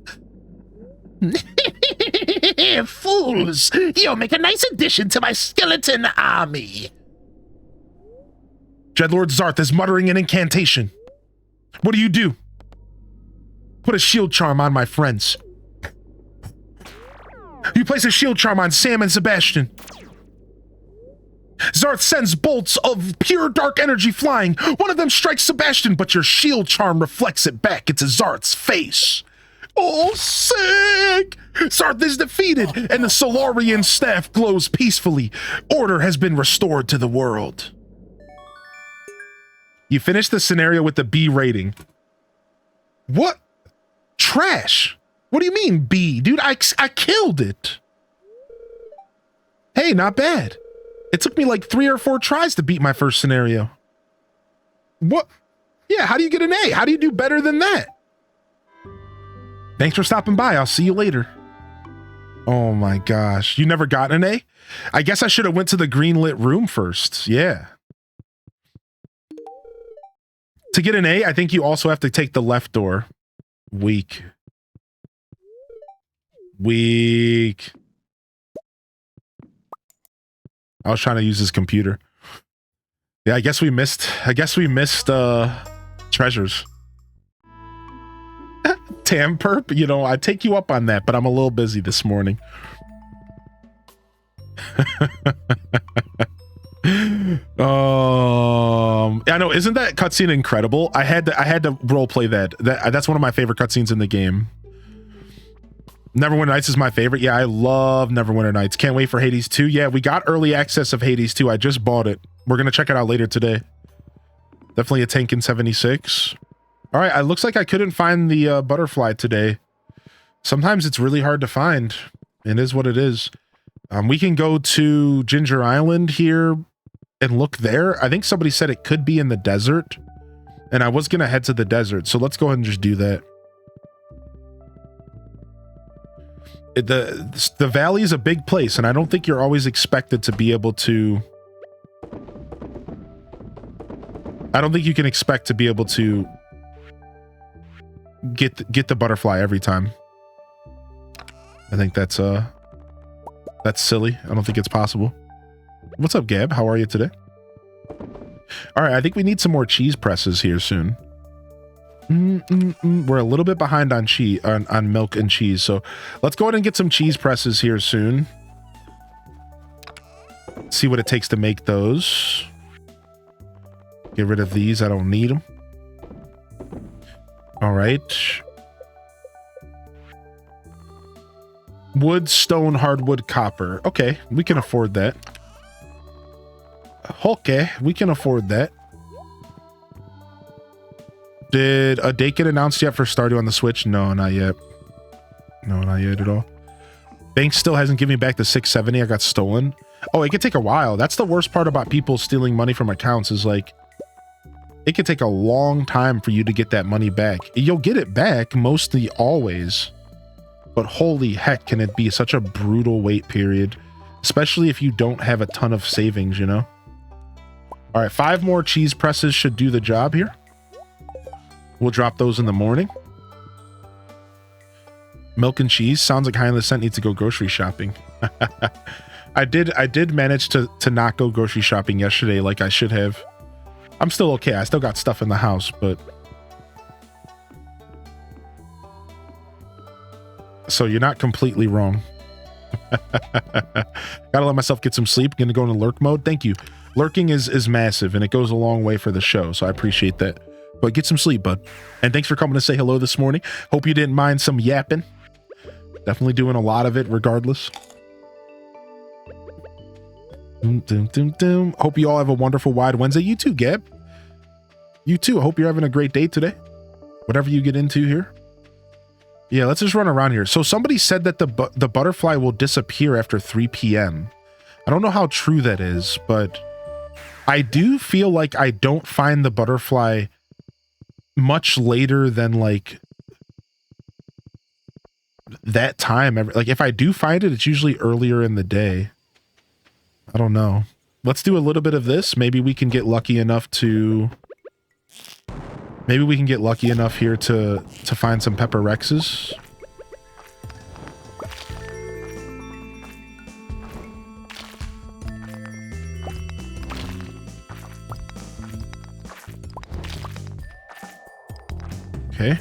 Fools! You'll make a nice addition to my skeleton army. Dreadlord Zarth is muttering an incantation. What do? Put a shield charm on my friends. You place a shield charm on Sam and Sebastian. Zarth sends bolts of pure dark energy flying. One of them strikes Sebastian, but your shield charm reflects it back into Zarth's face. Oh, sick! Zarth is defeated, and the Solarian staff glows peacefully. Order has been restored to the world. You finish the scenario with the B rating. What? Trash. What do you mean B? Dude, I killed it. Hey, not bad. It took me like 3 or 4 tries to beat my first scenario. What? Yeah, how do you get an A? How do you do better than that? Thanks for stopping by. I'll see you later. Oh my gosh. You never got an A? I guess I should have went to the green-lit room first. Yeah. To get an A, I think you also have to take the left door. Weak. I was trying to use his computer. Yeah, I guess we missed treasures. Tam Perp, you know, I take you up on that, but I'm a little busy this morning. I know, isn't that cutscene incredible? I had to role play that. That's one of my favorite cutscenes in the game. Neverwinter Nights is my favorite. Yeah, I love Neverwinter Nights. Can't wait for Hades 2. Yeah, we got early access of Hades 2. I just bought it. We're gonna check it out later today. Definitely a tank in 76. All right, it looks like I couldn't find the butterfly today. Sometimes it's really hard to find. It is what it is. We can go to Ginger Island here and look there. I think somebody said it could be in the desert, and I was gonna head to the desert, so let's go ahead and just do that. The valley is a big place, and I don't think you're always expected to be able to... I don't think you can expect to be able to get the butterfly every time. I think that's silly. I don't think it's possible. What's up, Gab? How are you today? All right, I think we need some more cheese presses here soon. We're a little bit behind on on milk and cheese, so let's go ahead and get some cheese presses here soon. See what it takes to make those. Get rid of these. I don't need them. All right. Wood, stone, hardwood, copper. Okay, we can afford that. Okay, we can afford that. Did a date get announced yet for Stardew on the Switch? No, not yet. No, not yet at all. Bank still hasn't given me back the 670 I got stolen. Oh, it could take a while. That's the worst part about people stealing money from accounts is like, it could take a long time for you to get that money back. You'll get it back mostly always, but holy heck, can it be such a brutal wait period, especially if you don't have a ton of savings, you know? All right, 5 more cheese presses should do the job here. We'll drop those in the morning. Milk and cheese. Sounds like High on the Scent needs to go grocery shopping. I did manage to not go grocery shopping yesterday like I should have. I'm still okay. I still got stuff in the house, but... So you're not completely wrong. Gotta let myself get some sleep. Gonna go into lurk mode. Thank you. Lurking is massive, and it goes a long way for the show, so I appreciate that. But get some sleep, bud. And thanks for coming to say hello this morning. Hope you didn't mind some yapping. Definitely doing a lot of it regardless. Hope you all have a wonderful Wide Wednesday. You too, Gab. You too. I hope you're having a great day today. Whatever you get into here. Yeah, let's just run around here. So somebody said that the butterfly will disappear after 3 p.m. I don't know how true that is, but I do feel like I don't find the butterfly much later than like that time. Like if I do find it, it's usually earlier in the day. I don't know. Let's do a little bit of this. Maybe we can get lucky enough to... Maybe we can get lucky enough here to find some Pepper Rexes. Okay.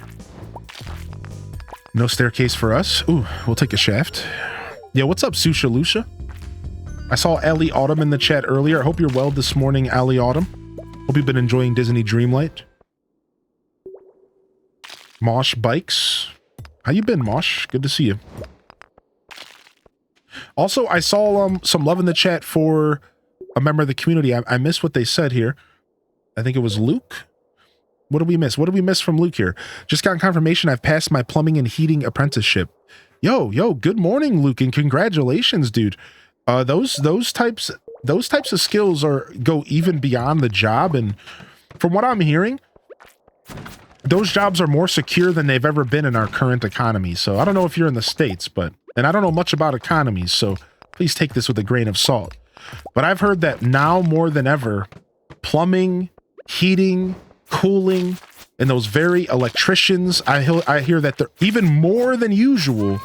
No staircase for us. Ooh, we'll take a shaft. Yeah, what's up, Susha Lucia? I saw Allie Autumn in the chat earlier. I hope you're well this morning, Allie Autumn. Hope you've been enjoying Disney Dreamlight. Mosh Bikes. How you been, Mosh? Good to see you. Also, I saw some love in the chat for a member of the community. I missed what they said here. I think it was Luke. What did we miss? What did we miss from Luke here? Just got confirmation I've passed my plumbing and heating apprenticeship. Yo, good morning, Luke, and congratulations, dude. Those types of skills go even beyond the job, and from what I'm hearing, those jobs are more secure than they've ever been in our current economy. So I don't know if you're in the States, and I don't know much about economies, so please take this with a grain of salt. But I've heard that now more than ever, plumbing, heating, cooling, and those very electricians, I hear that they're even more than usual.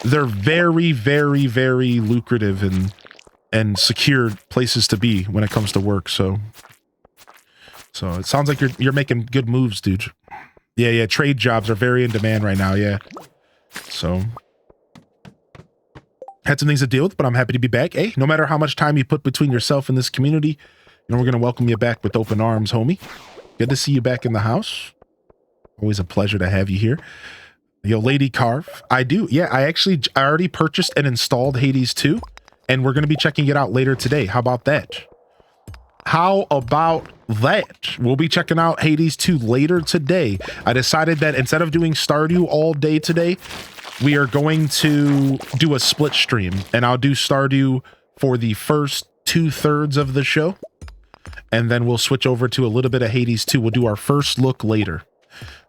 They're very, very, very lucrative and secure places to be when it comes to work. So it sounds like you're making good moves, dude. Yeah. Trade jobs are very in demand right now. Yeah. So had some things to deal with, but I'm happy to be back. Hey, no matter how much time you put between yourself and this community, we're going to welcome you back with open arms, homie. Good to see you back in the house. Always a pleasure to have you here. Yo, Lady Carve. I do. Yeah, I already purchased and installed Hades 2, and we're going to be checking it out later today. How about that? We'll be checking out Hades 2 later today. I decided that instead of doing Stardew all day today, we are going to do a split stream, and I'll do Stardew for the first 2/3 of the show, and then we'll switch over to a little bit of Hades 2. We'll do our first look later.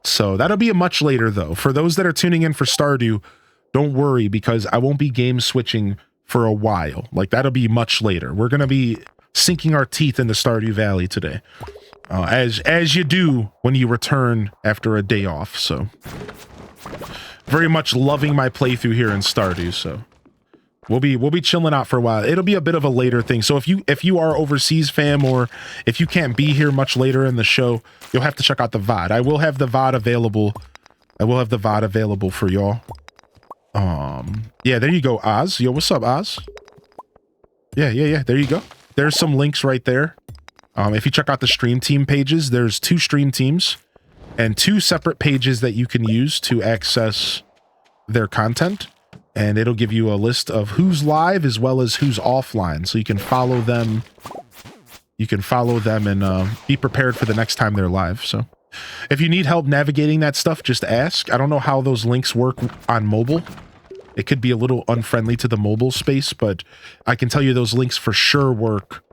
So that'll be a much later, though. For those that are tuning in for Stardew, don't worry, because I won't be game switching for a while. Like, that'll be much later. We're going to be sinking our teeth into Stardew Valley today, as you do when you return after a day off. So very much loving my playthrough here in Stardew. So we'll be chilling out for a while. It'll be a bit of a later thing. So if you are overseas, fam, or if you can't be here much later in the show, you'll have to check out the VOD. I will have the VOD available. I will have the VOD available for y'all. Yeah, there you go, Oz. Yo, what's up, Oz? Yeah. There you go. There's some links right there. If you check out the stream team pages, there's 2 stream teams and 2 separate pages that you can use to access their content. And it'll give you a list of who's live as well as who's offline. So you can follow them. You can follow them and be prepared for the next time they're live. So if you need help navigating that stuff, just ask. I don't know how those links work on mobile. It could be a little unfriendly to the mobile space, but I can tell you those links for sure work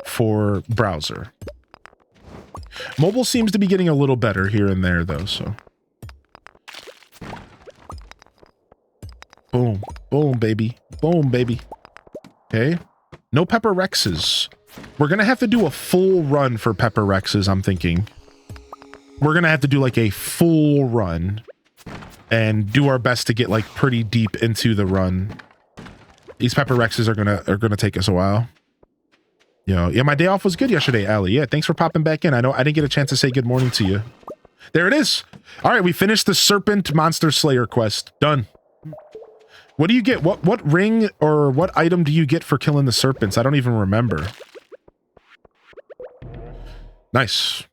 for browser. Mobile seems to be getting a little better here and there, though, so. Boom. Boom, baby. Boom, baby. Okay. No Pepper Rexes. We're going to have to do a full run for Pepper Rexes, I'm thinking. We're going to have to do like a full run and do our best to get like pretty deep into the run. These Pepper Rexes are gonna take us a while. Yeah, my day off was good yesterday, Allie. Yeah, thanks for popping back in. I know I didn't get a chance to say good morning to you. There it is. All right, we finished the Serpent Monster Slayer quest. Done. What do you get? What ring or what item do you get for killing the serpents? I don't even remember. Nice.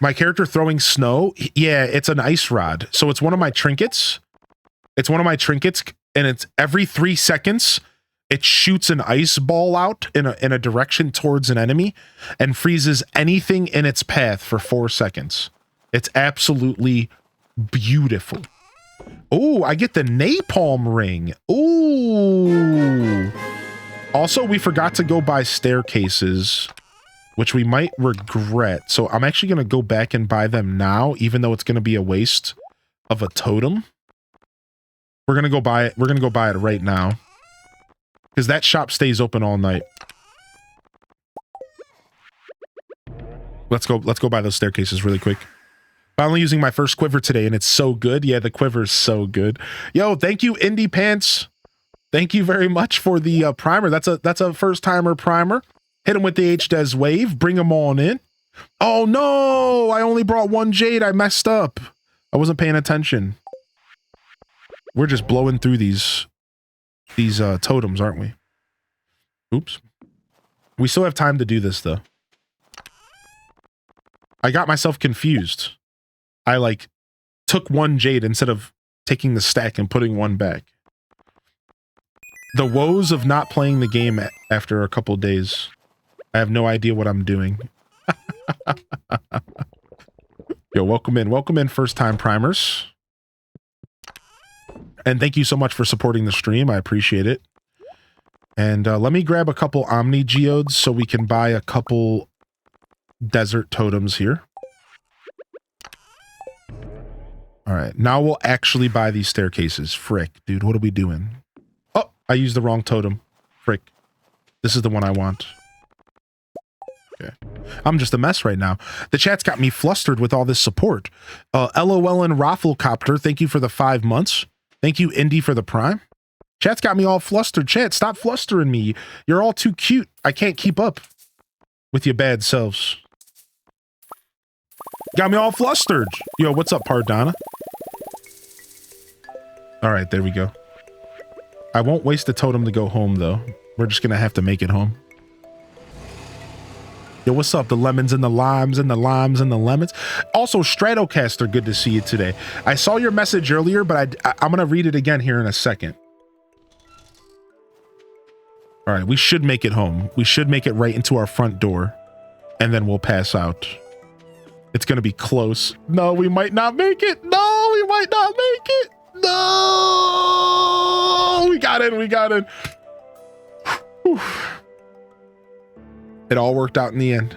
My character throwing snow? Yeah, it's an ice rod. So it's one of my trinkets. It's one of my trinkets, and it's every 3 seconds, it shoots an ice ball out in a direction towards an enemy and freezes anything in its path for 4 seconds. It's absolutely beautiful. Oh, I get the napalm ring. Ooh. Also, we forgot to go buy staircases, which we might regret. So I'm actually going to go back and buy them now, even though it's going to be a waste of a totem. We're going to go buy it. We're going to go buy it right now, because that shop stays open all night. Let's go buy those staircases really quick. Finally using my first quiver today, and it's so good. Yeah, the quiver is so good. Yo, thank you, Indie Pants. Thank you very much for the primer. That's a first timer primer. Hit him with the HDes wave. Bring him on in. Oh no! I only brought 1 jade. I messed up. I wasn't paying attention. We're just blowing through these totems, aren't we? Oops. We still have time to do this though. I got myself confused. I like took 1 jade instead of taking the stack and putting 1 back. The woes of not playing the game after a couple days. I have no idea what I'm doing. Yo, welcome in first time primers. And thank you so much for supporting the stream. I appreciate it. And let me grab a couple Omni Geodes so we can buy a couple desert totems here. All right, now we'll actually buy these staircases. Frick, dude, what are we doing? Oh, I used the wrong totem. Frick. This is the one I want. Okay. I'm just a mess right now. The chat's got me flustered with all this support. LOL and Rafflecopter, thank you for the 5 months. Thank you, Indy, for the prime. Chat's got me all flustered. Chat, stop flustering me. You're all too cute. I can't keep up with your bad selves. Got me all flustered. Yo, what's up, Pardana? All right, there we go. I won't waste the totem to go home, though. We're just going to have to make it home. Yo, what's up? The lemons and the limes and the limes and the lemons. Also, Stratocaster, good to see you today. I saw your message earlier, but I'm going to read it again here in a second. All right, we should make it home. We should make it right into our front door, and then we'll pass out. It's going to be close. No, we might not make it. No, we might not make it. No! We got in. We got in. Whew. It all worked out in the end.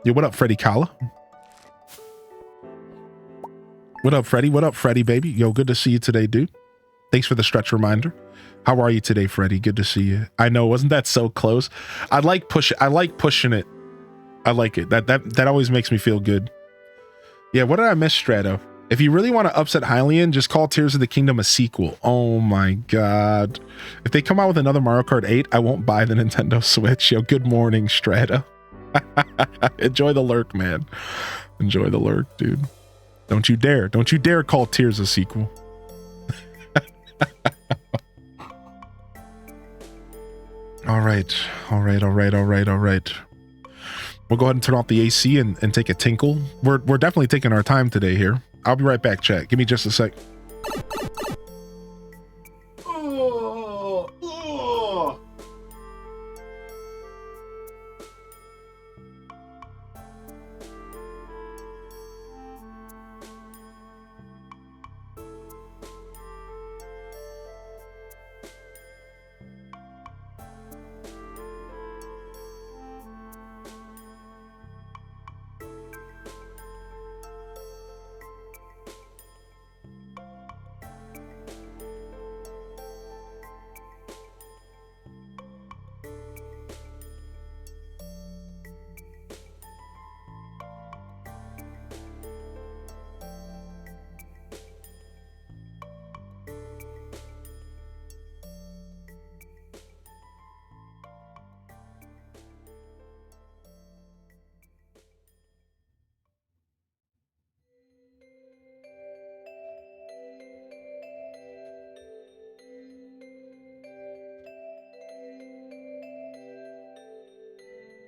Yo, what up, Freddy Kala? What up, Freddy? What up, Freddy, baby? Yo, good to see you today, dude. Thanks for the stretch reminder. How are you today, Freddy? Good to see you. I know, wasn't that so close? I like pushing it. I like it. That always makes me feel good. Yeah, what did I miss, Strato? If you really want to upset Hylian, just call Tears of the Kingdom a sequel. Oh my god. If they come out with another Mario Kart 8, I won't buy the Nintendo Switch. Yo, good morning, Strato. Enjoy the lurk, man. Enjoy the lurk, dude. Don't you dare. Don't you dare call Tears a sequel. All right. We'll go ahead and turn off the AC and take a tinkle. We're definitely taking our time today here. I'll be right back, chat. Give me just a sec.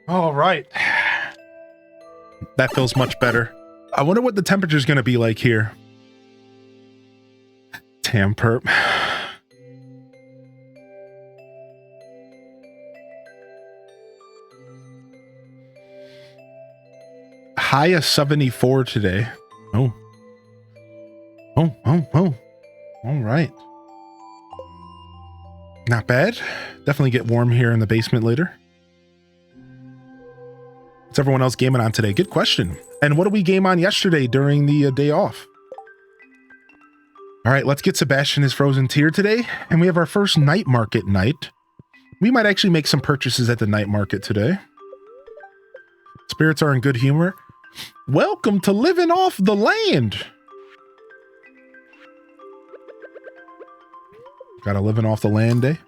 All right. That feels much better. I wonder what the temperature is going to be like here. Damn, perp. High of 74 today. Oh. Oh. All right. Not bad. Definitely get warm here in the basement later. What's everyone else gaming on today? Good question. And what did we game on yesterday during the day off? All right, let's get Sebastian his frozen tear today. And we have our first night market night. We might actually make some purchases at the night market today. Spirits are in good humor. Welcome to living off the land. Got a living off the land day.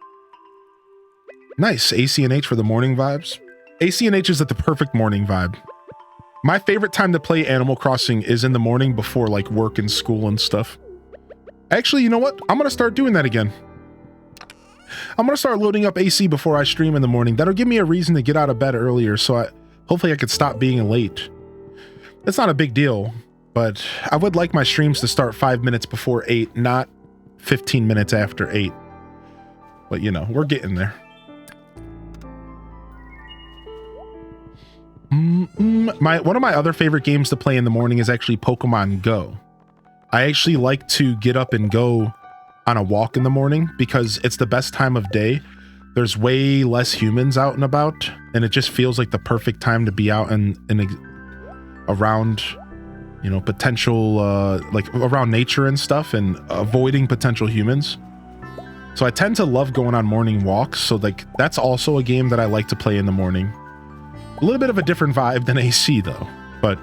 Nice. AC&H for the morning vibes. AC&H is at the perfect morning vibe. My favorite time to play Animal Crossing is in the morning before like work and school and stuff. Actually, you know what? I'm going to start doing that again. I'm going to start loading up AC before I stream in the morning. That'll give me a reason to get out of bed earlier, so hopefully I could stop being late. It's not a big deal, but I would like my streams to start 5 minutes before 8, not 15 minutes after 8. But you know, we're getting there. One of my other favorite games to play in the morning is actually Pokemon Go. I actually like to get up and go on a walk in the morning because it's the best time of day. There's way less humans out and about, and it just feels like the perfect time to be out and around, you know, potential, like around nature and stuff and avoiding potential humans. So I tend to love going on morning walks. So like that's also a game that I like to play in the morning. A little bit of a different vibe than AC though, but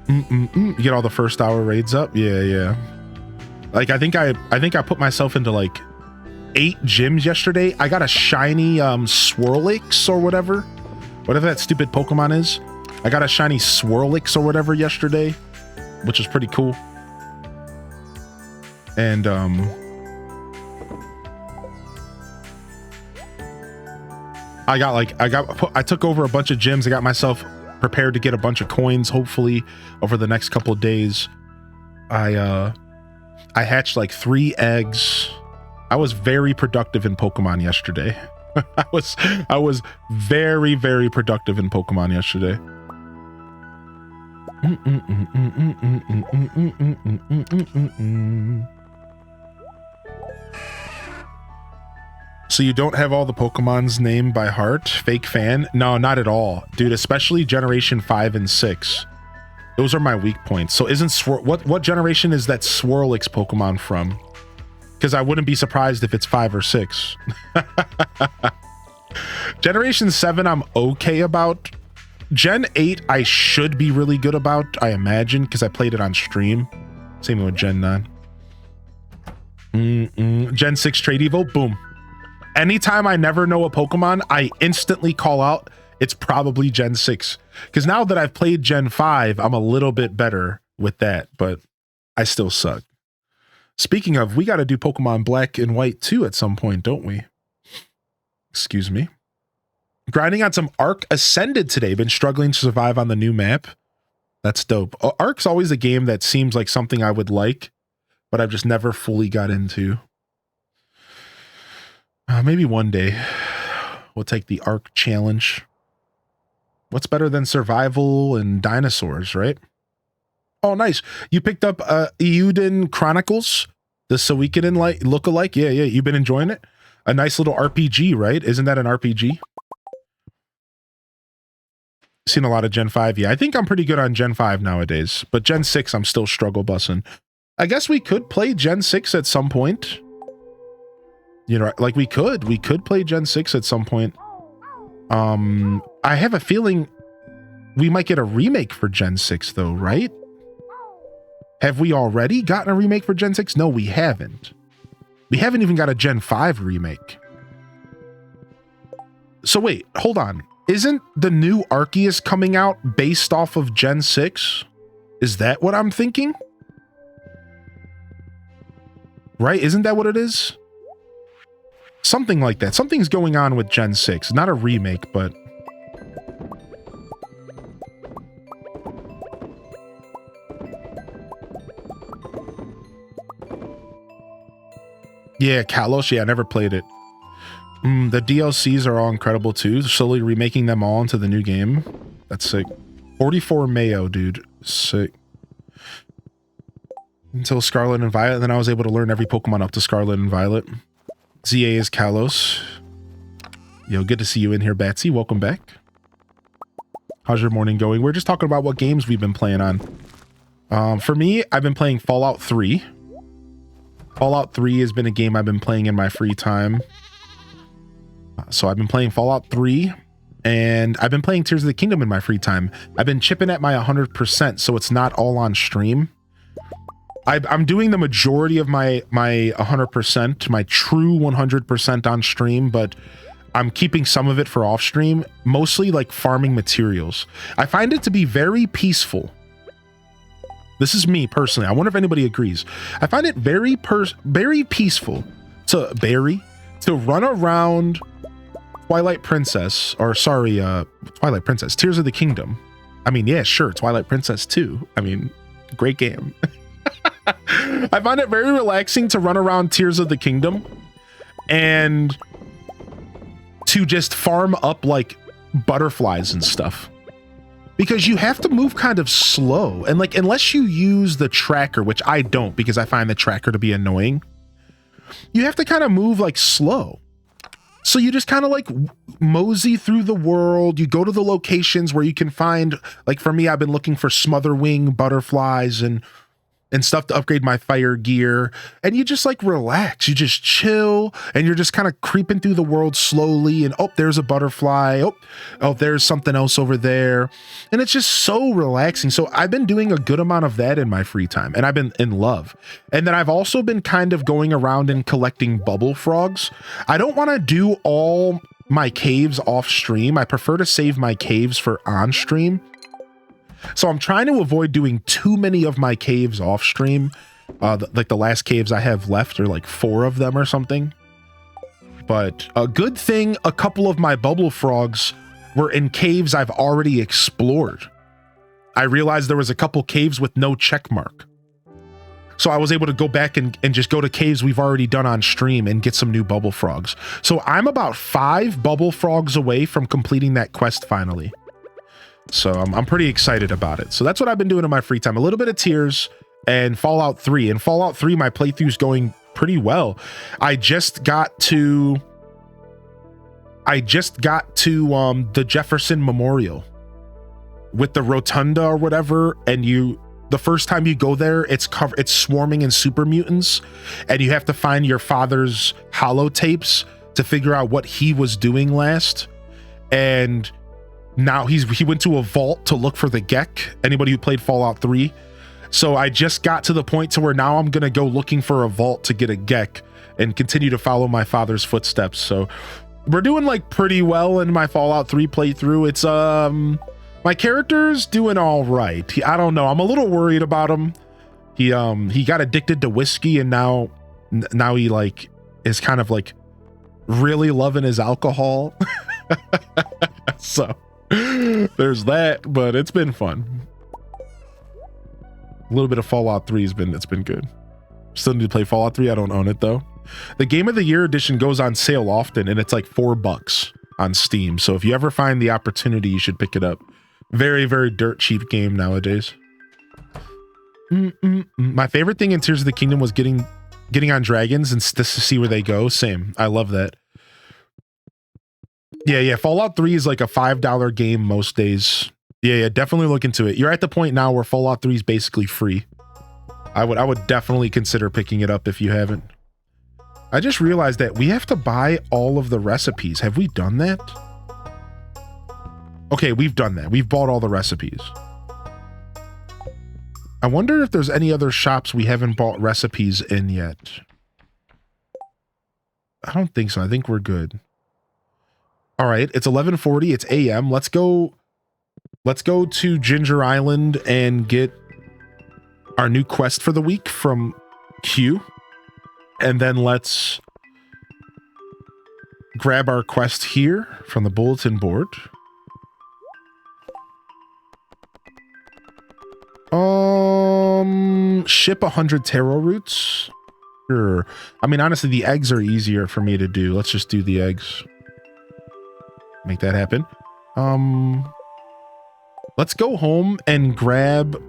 you get all the first hour raids up. Yeah. Like I think I put myself into like 8 gyms yesterday. I got a shiny Swirlix or whatever that stupid Pokemon is. I got a shiny Swirlix or whatever yesterday, which is pretty cool. And I took over a bunch of gyms. I got myself prepared to get a bunch of coins, hopefully, over the next couple of days. I hatched like 3 eggs. I was very productive in Pokemon yesterday. I was very, very productive in Pokemon yesterday. So you don't have all the Pokemon's name by heart? Fake fan? No, not at all. Dude, especially Generation 5 and 6. Those are my weak points. So isn't what generation is that Swirlix Pokemon from? Because I wouldn't be surprised if it's 5 or 6. Generation 7 I'm okay about. Gen 8 I should be really good about, I imagine, because I played it on stream. Same with Gen 9. Gen 6 Trade Evo, boom. Anytime I never know a Pokemon, I instantly call out, it's probably Gen 6. Because now that I've played Gen 5, I'm a little bit better with that, but I still suck. Speaking of, we got to do Pokemon Black and White too at some point, don't we? Excuse me. Grinding on some Arc Ascended today. Been struggling to survive on the new map. That's dope. Arc's always a game that seems like something I would like, but I've just never fully got into. Maybe one day we'll take the Arc challenge. What's better than survival and dinosaurs, right? Oh, nice. You picked up Euden Chronicles, the Suikoden look-alike. Yeah. You've been enjoying it? A nice little RPG, right? Isn't that an RPG? Seen a lot of Gen 5. Yeah, I think I'm pretty good on Gen 5 nowadays, but Gen 6 I'm still struggle bussing. I guess we could play Gen 6 at some point. You know, like we could play Gen 6 at some point. I have a feeling we might get a remake for Gen 6 though, right? Have we already gotten a remake for Gen 6? No, we haven't. We haven't even got a Gen 5 remake. So wait, hold on. Isn't the new Arceus coming out based off of Gen 6? Is that what I'm thinking? Right? Isn't that what it is? Something like that. Something's going on with Gen 6. Not a remake, but... Yeah, Kalos. Yeah, I never played it. The DLCs are all incredible too. Slowly remaking them all into the new game. That's sick. 44 Mayo, dude. Sick. Until Scarlet and Violet, and then I was able to learn every Pokemon up to Scarlet and Violet. ZA is Kalos. Yo, good to see you in here, Batsy. Welcome back. How's your morning going? We're just talking about what games we've been playing on. For me, I've been playing Fallout 3. Fallout 3 has been a game I've been playing in my free time. So I've been playing Fallout 3, and I've been playing Tears of the Kingdom in my free time. I've been chipping at my 100%, so it's not all on stream. I'm doing the majority of my 100%, my true 100% on stream, but I'm keeping some of it for off stream, mostly like farming materials. I find it to be very peaceful. This is me personally. I wonder if anybody agrees. I find it very peaceful to run around Twilight Princess, Tears of the Kingdom. I mean, yeah, sure, Twilight Princess 2. I mean, great game. I find it very relaxing to run around Tears of the Kingdom and to just farm up like butterflies and stuff. Because you have to move kind of slow. And like, unless you use the tracker, which I don't because I find the tracker to be annoying, you have to kind of move like slow. So you just kind of like mosey through the world. You go to the locations where you can find, like for me, I've been looking for smotherwing butterflies and stuff to upgrade my fire gear, and you just like relax, you just chill, and you're just kind of creeping through the world slowly, and oh, there's a butterfly, oh, there's something else over there, and it's just so relaxing. So I've been doing a good amount of that in my free time, and I've been in love. And then I've also been kind of going around and collecting bubble frogs. I don't want to do all my caves off stream. I prefer to save my caves for on stream. So I'm trying to avoid doing too many of my caves off stream. Like the last caves I have left are like 4 of them or something. But a good thing, a couple of my bubble frogs were in caves I've already explored. I realized there was a couple caves with no check mark. So I was able to go back and just go to caves we've already done on stream and get some new bubble frogs. So I'm about 5 bubble frogs away from completing that quest finally. So I'm pretty excited about it. So that's what I've been doing in my free time. A little bit of Tears and Fallout 3. And Fallout 3, my playthrough's going pretty well. I just got to the Jefferson Memorial with the rotunda or whatever, and the first time you go there, it's swarming in super mutants, and you have to find your father's holotapes to figure out what he was doing last. And now he went to a vault to look for the Gek. Anybody who played Fallout 3. So I just got to the point to where now I'm going to go looking for a vault to get a Gek and continue to follow my father's footsteps. So we're doing like pretty well in my Fallout 3 playthrough. It's my character's doing all right. I don't know. I'm a little worried about him. He got addicted to whiskey, and now he like is kind of like really loving his alcohol. So there's that, but it's been fun. A little bit of Fallout 3 it's been good. Still need to play Fallout 3. I don't own it though. The Game of the Year edition goes on sale often, and it's like $4 on Steam. So if you ever find the opportunity, you should pick it up. Very, very dirt cheap game nowadays. My favorite thing in Tears of the Kingdom was getting on dragons and just to see where they go. Same. I love that. Yeah. Fallout 3 is like a $5 game most days. Yeah, definitely look into it. You're at the point now where Fallout 3 is basically free. I would definitely consider picking it up if you haven't. I just realized that we have to buy all of the recipes. Have we done that? Okay, we've done that. We've bought all the recipes. I wonder if there's any other shops we haven't bought recipes in yet. I don't think so. I think we're good. All right, it's 11:40. It's AM. Let's go to Ginger Island and get our new quest for the week from Q. And then let's grab our quest here from the bulletin board. Ship 100 taro roots. Sure. I mean, honestly, the eggs are easier for me to do. Let's just do the eggs. Make that happen. Let's go home and grab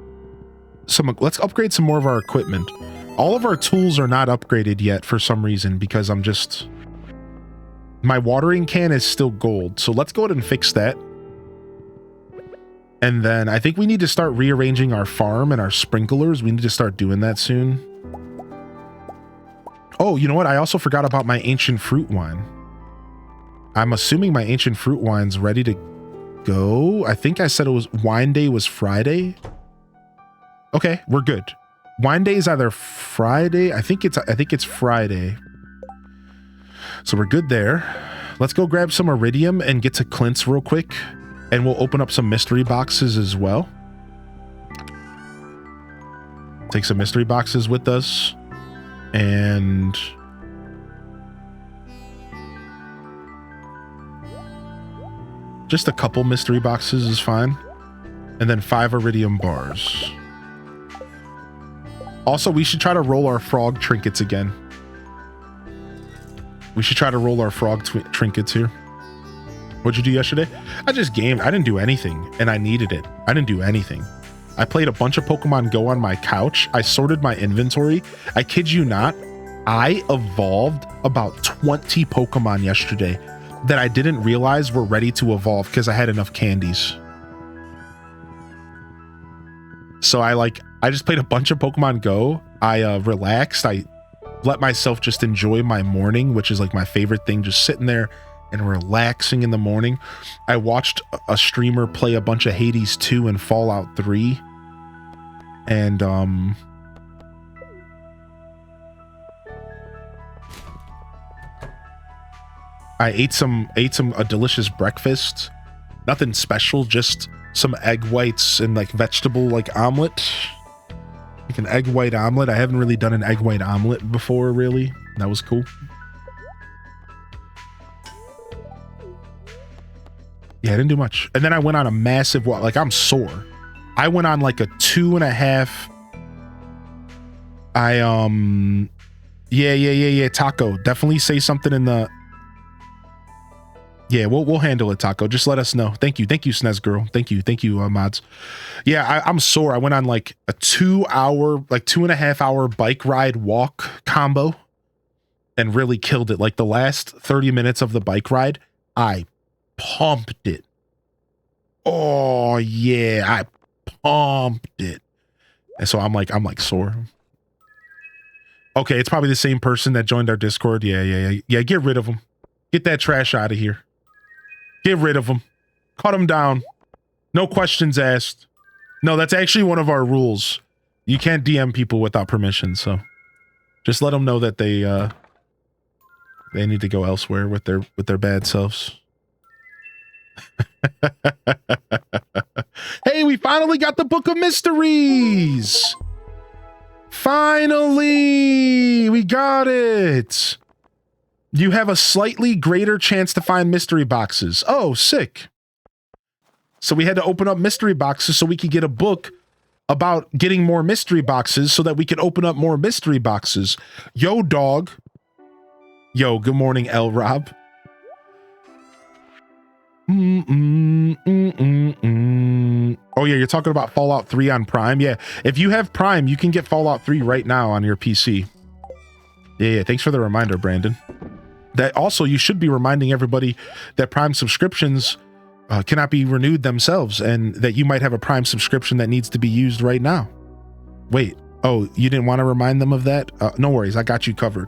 some. Let's upgrade some more of our equipment. All of our tools are not upgraded yet for some reason because my watering can is still gold. So let's go ahead and fix that. And then I think we need to start rearranging our farm and our sprinklers. We need to start doing that soon. Oh, you know what? I also forgot about my ancient fruit wine. I'm assuming my ancient fruit wine's ready to go. I think I said it was wine day was Friday. Okay, we're good. Wine day is either Friday. I think it's Friday. So we're good there. Let's go grab some iridium and get to Clint's real quick. And we'll open up some mystery boxes as well. Take some mystery boxes with us. And just a couple mystery boxes is fine. And then 5 iridium bars. Also, we should try to roll our frog trinkets again. We should try to roll our frog trinkets here. What'd you do yesterday? I just gamed. I didn't do anything, and I needed it. I didn't do anything. I played a bunch of Pokemon Go on my couch. I sorted my inventory. I kid you not, I evolved about 20 Pokemon yesterday that I didn't realize were ready to evolve because I had enough candies. So I just played a bunch of Pokemon Go. I relaxed. I let myself just enjoy my morning, which is like my favorite thing, just sitting there and relaxing in the morning. I watched a streamer play a bunch of Hades 2 and Fallout 3. And I ate a delicious breakfast. Nothing special, just some egg whites and like vegetable like omelet. Like an egg white omelet. I haven't really done an egg white omelet before, really. That was cool. Yeah, I didn't do much. And then I went on a massive walk. Like, I'm sore. I went on like a 2.5. Yeah, Taco. Definitely say something in the... Yeah, we'll handle it, Taco. Just let us know. Thank you, SNES girl. Thank you, mods. Yeah, I'm sore. I went on like a 2.5 hour bike ride walk combo and really killed it. Like the last 30 minutes of the bike ride, I pumped it. Oh yeah, I pumped it. And so I'm like sore. Okay, it's probably the same person that joined our Discord. Yeah. Get rid of him. Get that trash out of here. Get rid of him. Cut him down. No questions asked. No, that's actually one of our rules. You can't DM people without permission, so just let them know that they need to go elsewhere with their bad selves. Hey, we finally got the Book of Mysteries. Finally, we got it. You have a slightly greater chance to find mystery boxes. Oh, sick. So we had to open up mystery boxes so we could get a book about getting more mystery boxes so that we could open up more mystery boxes. Yo, dog. Yo, good morning, L. Rob. Oh yeah, you're talking about Fallout 3 on Prime? Yeah, if you have Prime, you can get Fallout 3 right now on your PC. Yeah, thanks for the reminder, Brandon. That also, you should be reminding everybody that Prime subscriptions cannot be renewed themselves, and that you might have a Prime subscription that needs to be used right now. Wait, oh, you didn't want to remind them of that? No worries, I got you covered.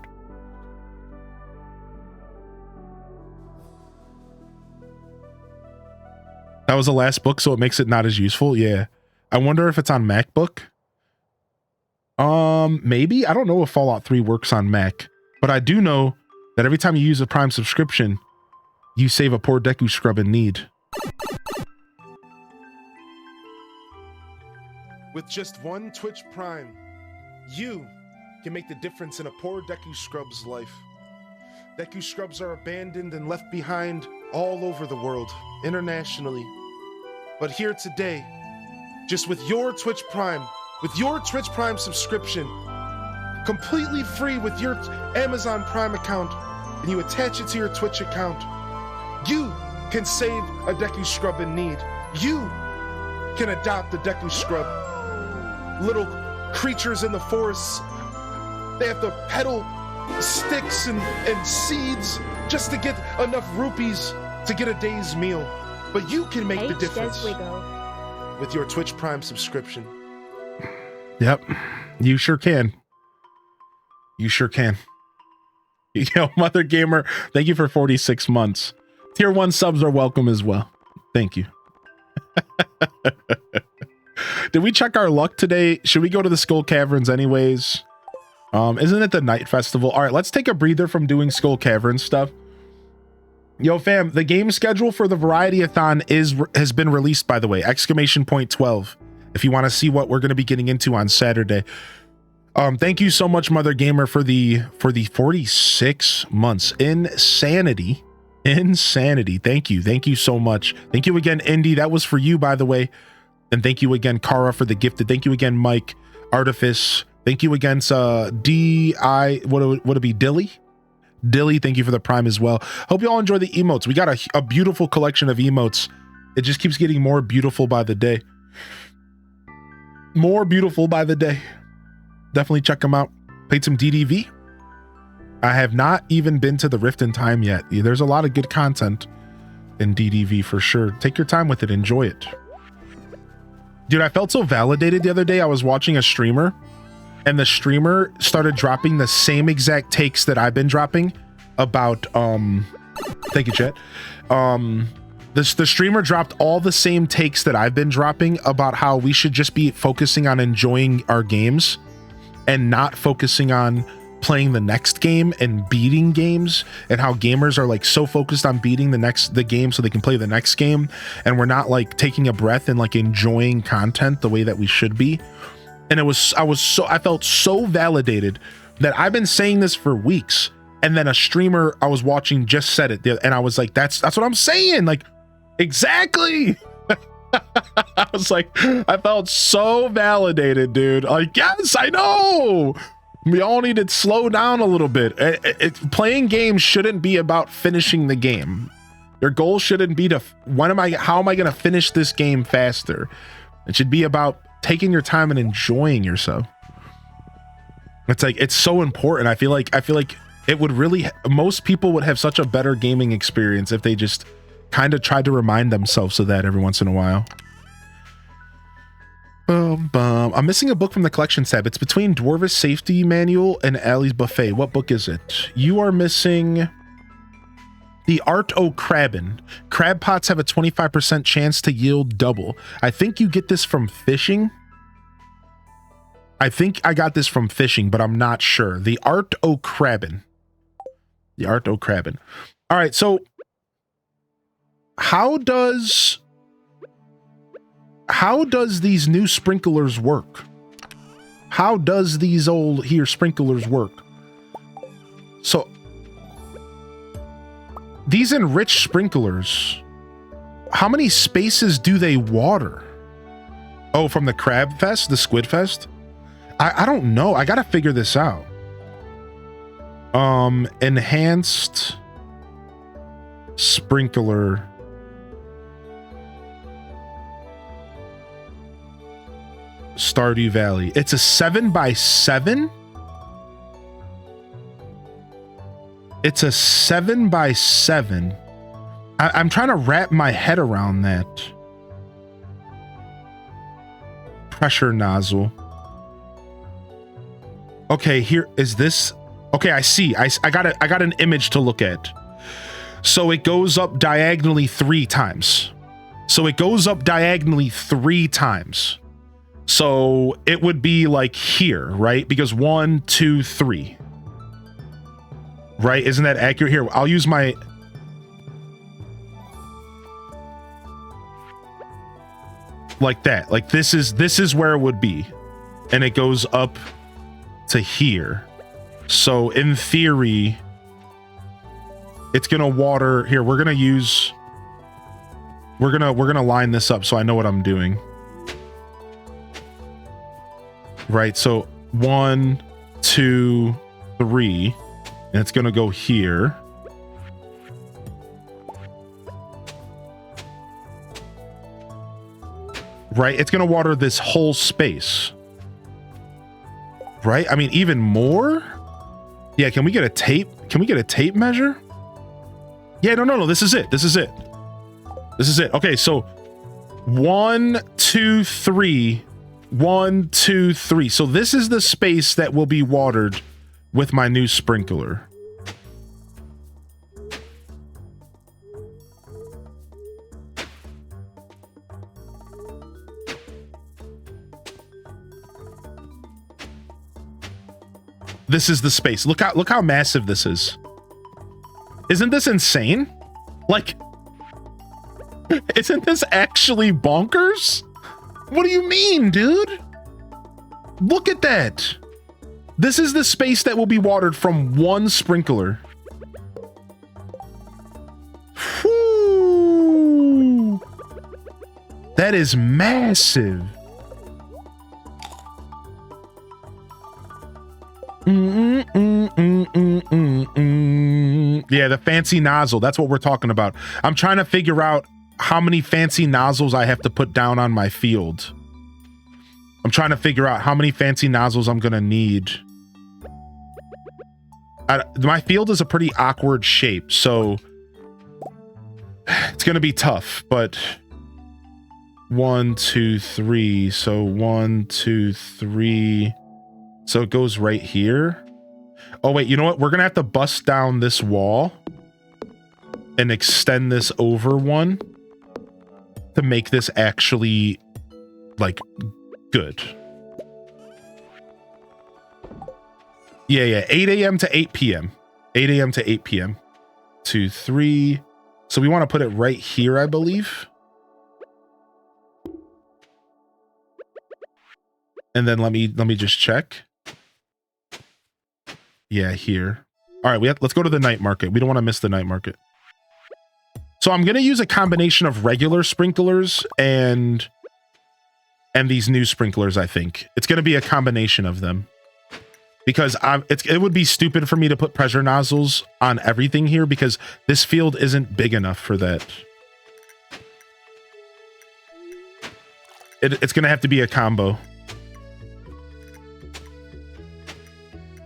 That was the last book, so it makes it not as useful. Yeah. I wonder if it's on MacBook. Maybe. I don't know if Fallout 3 works on Mac, but I do know that every time you use a Prime subscription, you save a poor Deku scrub in need. With just one Twitch Prime, you can make the difference in a poor Deku scrub's life. Deku scrubs are abandoned and left behind all over the world, internationally. But here today, just with your Twitch Prime subscription, completely free with your Amazon Prime account and you attach it to your Twitch account, you can save a Deku Scrub in need. You can adopt a Deku Scrub. Little creatures in the forests, they have to peddle sticks and seeds just to get enough rupees to get a day's meal. But you can make the difference with your Twitch Prime subscription. Yep, you sure can. You sure can. Yo, Mother Gamer, thank you for 46 months. Tier 1 subs are welcome as well. Thank you. Did we check our luck today? Should we go to the Skull Caverns anyways? Isn't it the night festival? All right, let's take a breather from doing Skull Cavern stuff. Yo, fam, the game schedule for the Variety-a-thon has been released, by the way. Exclamation point 12. If you want to see what we're going to be getting into on Saturday. Thank you so much, Mother Gamer, for the 46 months. Insanity. Thank you so much. Thank you again, Indy. That was for you, by the way. And thank you again, Kara, for the gifted. Thank you again, Mike, Artifice. Thank you again, D.I. Would it be Dilly? Dilly, thank you for the Prime as well. Hope you all enjoy the emotes. We got a beautiful collection of emotes. It just keeps getting more beautiful by the day. More beautiful by the day. Definitely check them out. Played some DDV. I have not even been to the Rift in Time yet. There's a lot of good content in DDV for sure. Take your time with it. Enjoy it. Dude, I felt so validated the other day. I was watching a streamer and the streamer started dropping the same exact takes that I've been dropping about, thank you, chat. The streamer dropped all the same takes that I've been dropping about how we should just be focusing on enjoying our games and not focusing on playing the next game and beating games, and how gamers are like so focused on beating the game so they can play the next game, and we're not like taking a breath and like enjoying content the way that we should be. And I felt so validated that I've been saying this for weeks, and then a streamer I was watching just said it, and I was like, that's what I'm saying, like, exactly. I was like, I felt so validated, dude. Like, yes, I know. We all need to slow down a little bit. Playing games shouldn't be about finishing the game. Your goal shouldn't be to, how am I going to finish this game faster? It should be about taking your time and enjoying yourself. It's like, it's so important. I feel like it would really, most people would have such a better gaming experience if they just kind of tried to remind themselves of that every once in a while. I'm missing a book from the collections tab. It's between Dwarvis Safety Manual and Allie's Buffet. What book is it? You are missing The Art o' Crabbin'. Crab pots have a 25% chance to yield double. I think you get this from fishing. I think I got this from fishing, but I'm not sure. The Art o' Crabbin'. The Art o' Crabbin'. All right, so how does these new sprinklers work? How does these old here sprinklers work? So these enriched sprinklers, how many spaces do they water? Oh, from the Crab Fest, the Squid Fest? I don't know. I gotta figure this out. Enhanced sprinkler. Stardew Valley. It's a 7x7. It's a 7x7. I'm trying to wrap my head around that. Pressure nozzle. Okay, here is this. Okay, I see. I got an image to look at. So it goes up diagonally 3 times. So it would be like here, right? Because 1, 2, 3. Right? Isn't that accurate? Here, I'll use my... like that. Like this is where it would be. And it goes up to here. So in theory, it's gonna water here. We're gonna line this up so I know what I'm doing. Right, so 1, 2, 3, and it's going to go here. Right? It's going to water this whole space. Right? I mean, even more? Yeah, can we get a tape? Can we get a tape measure? Yeah, no. This is it. This is it. This is it. Okay, so 1, 2, 3. 1, 2, 3. So this is the space that will be watered with my new sprinkler. This is the space. Look how massive this is. Isn't this insane? Like, isn't this actually bonkers? What do you mean, dude? Look at that. This is the space that will be watered from one sprinkler. Whew. That is massive. Yeah, the fancy nozzle. That's what we're talking about. I'm trying to figure out how many fancy nozzles I have to put down on my field. I'm trying to figure out how many fancy nozzles I'm gonna need. My field is a pretty awkward shape, so it's gonna be tough, but 1, 2, 3. So 1, 2, 3. So it goes right here. Oh, wait, you know what? We're gonna have to bust down this wall and extend this over one to make this actually, like, good. Yeah, 8 a.m. to 8 p.m. 8 a.m. to 8 p.m. 2, 3. So we want to put it right here, I believe. And then let me just check. Yeah, here. All right, let's go to the night market. We don't want to miss the night market. So I'm going to use a combination of regular sprinklers and these new sprinklers, I think. It's going to be a combination of them. Because it would be stupid for me to put pressure nozzles on everything here because this field isn't big enough for that. It's going to have to be a combo.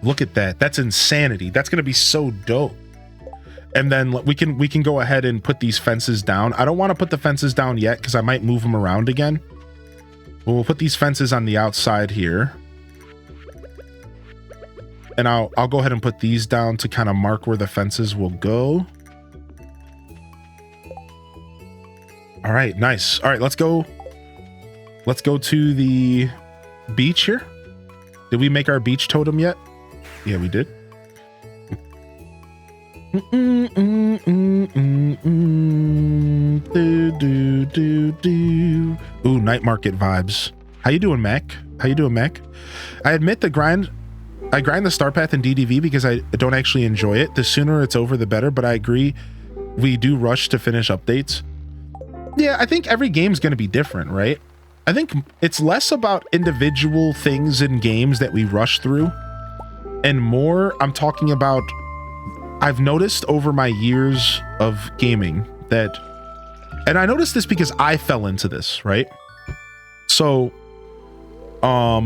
Look at that. That's insanity. That's going to be so dope. And then we can go ahead and put these fences down. I don't want to put the fences down yet because I might move them around again. But we'll put these fences on the outside here. And I'll go ahead and put these down to kind of mark where the fences will go. All right, nice. All right, let's go. Let's go to the beach here. Did we make our beach totem yet? Yeah, we did. Ooh, night market vibes. How you doing, Mac? How you doing, Mac? I admit I grind the star path in DDV because I don't actually enjoy it. The sooner it's over, the better, but I agree we do rush to finish updates. Yeah, I think every game's going to be different, right? I think it's less about individual things in games that we rush through and more I'm talking about I've noticed over my years of gaming that, and I noticed this because I fell into this, right? So, I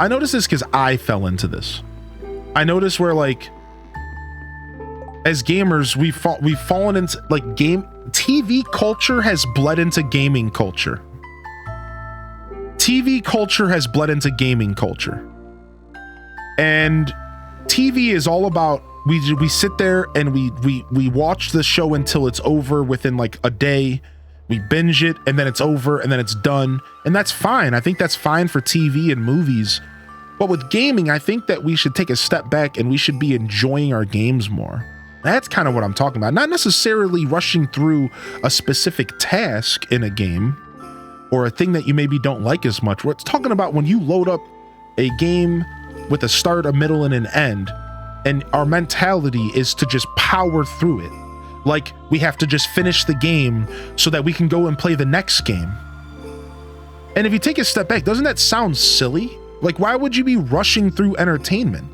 noticed this because I fell into this. I noticed where, like, as gamers, we've fallen into, like, TV culture has bled into gaming culture. TV culture has bled into gaming culture. And TV is all about, we sit there and we watch the show until it's over within like a day. We binge it and then it's over and then it's done. And that's fine. I think that's fine for TV and movies. But with gaming, I think that we should take a step back and we should be enjoying our games more. That's kind of what I'm talking about. Not necessarily rushing through a specific task in a game or a thing that you maybe don't like as much. We're talking about when you load up a game with a start, a middle, and an end, and our mentality is to just power through it. Like we have to just finish the game so that we can go and play the next game. And if you take a step back, doesn't that sound silly? Like, why would you be rushing through entertainment?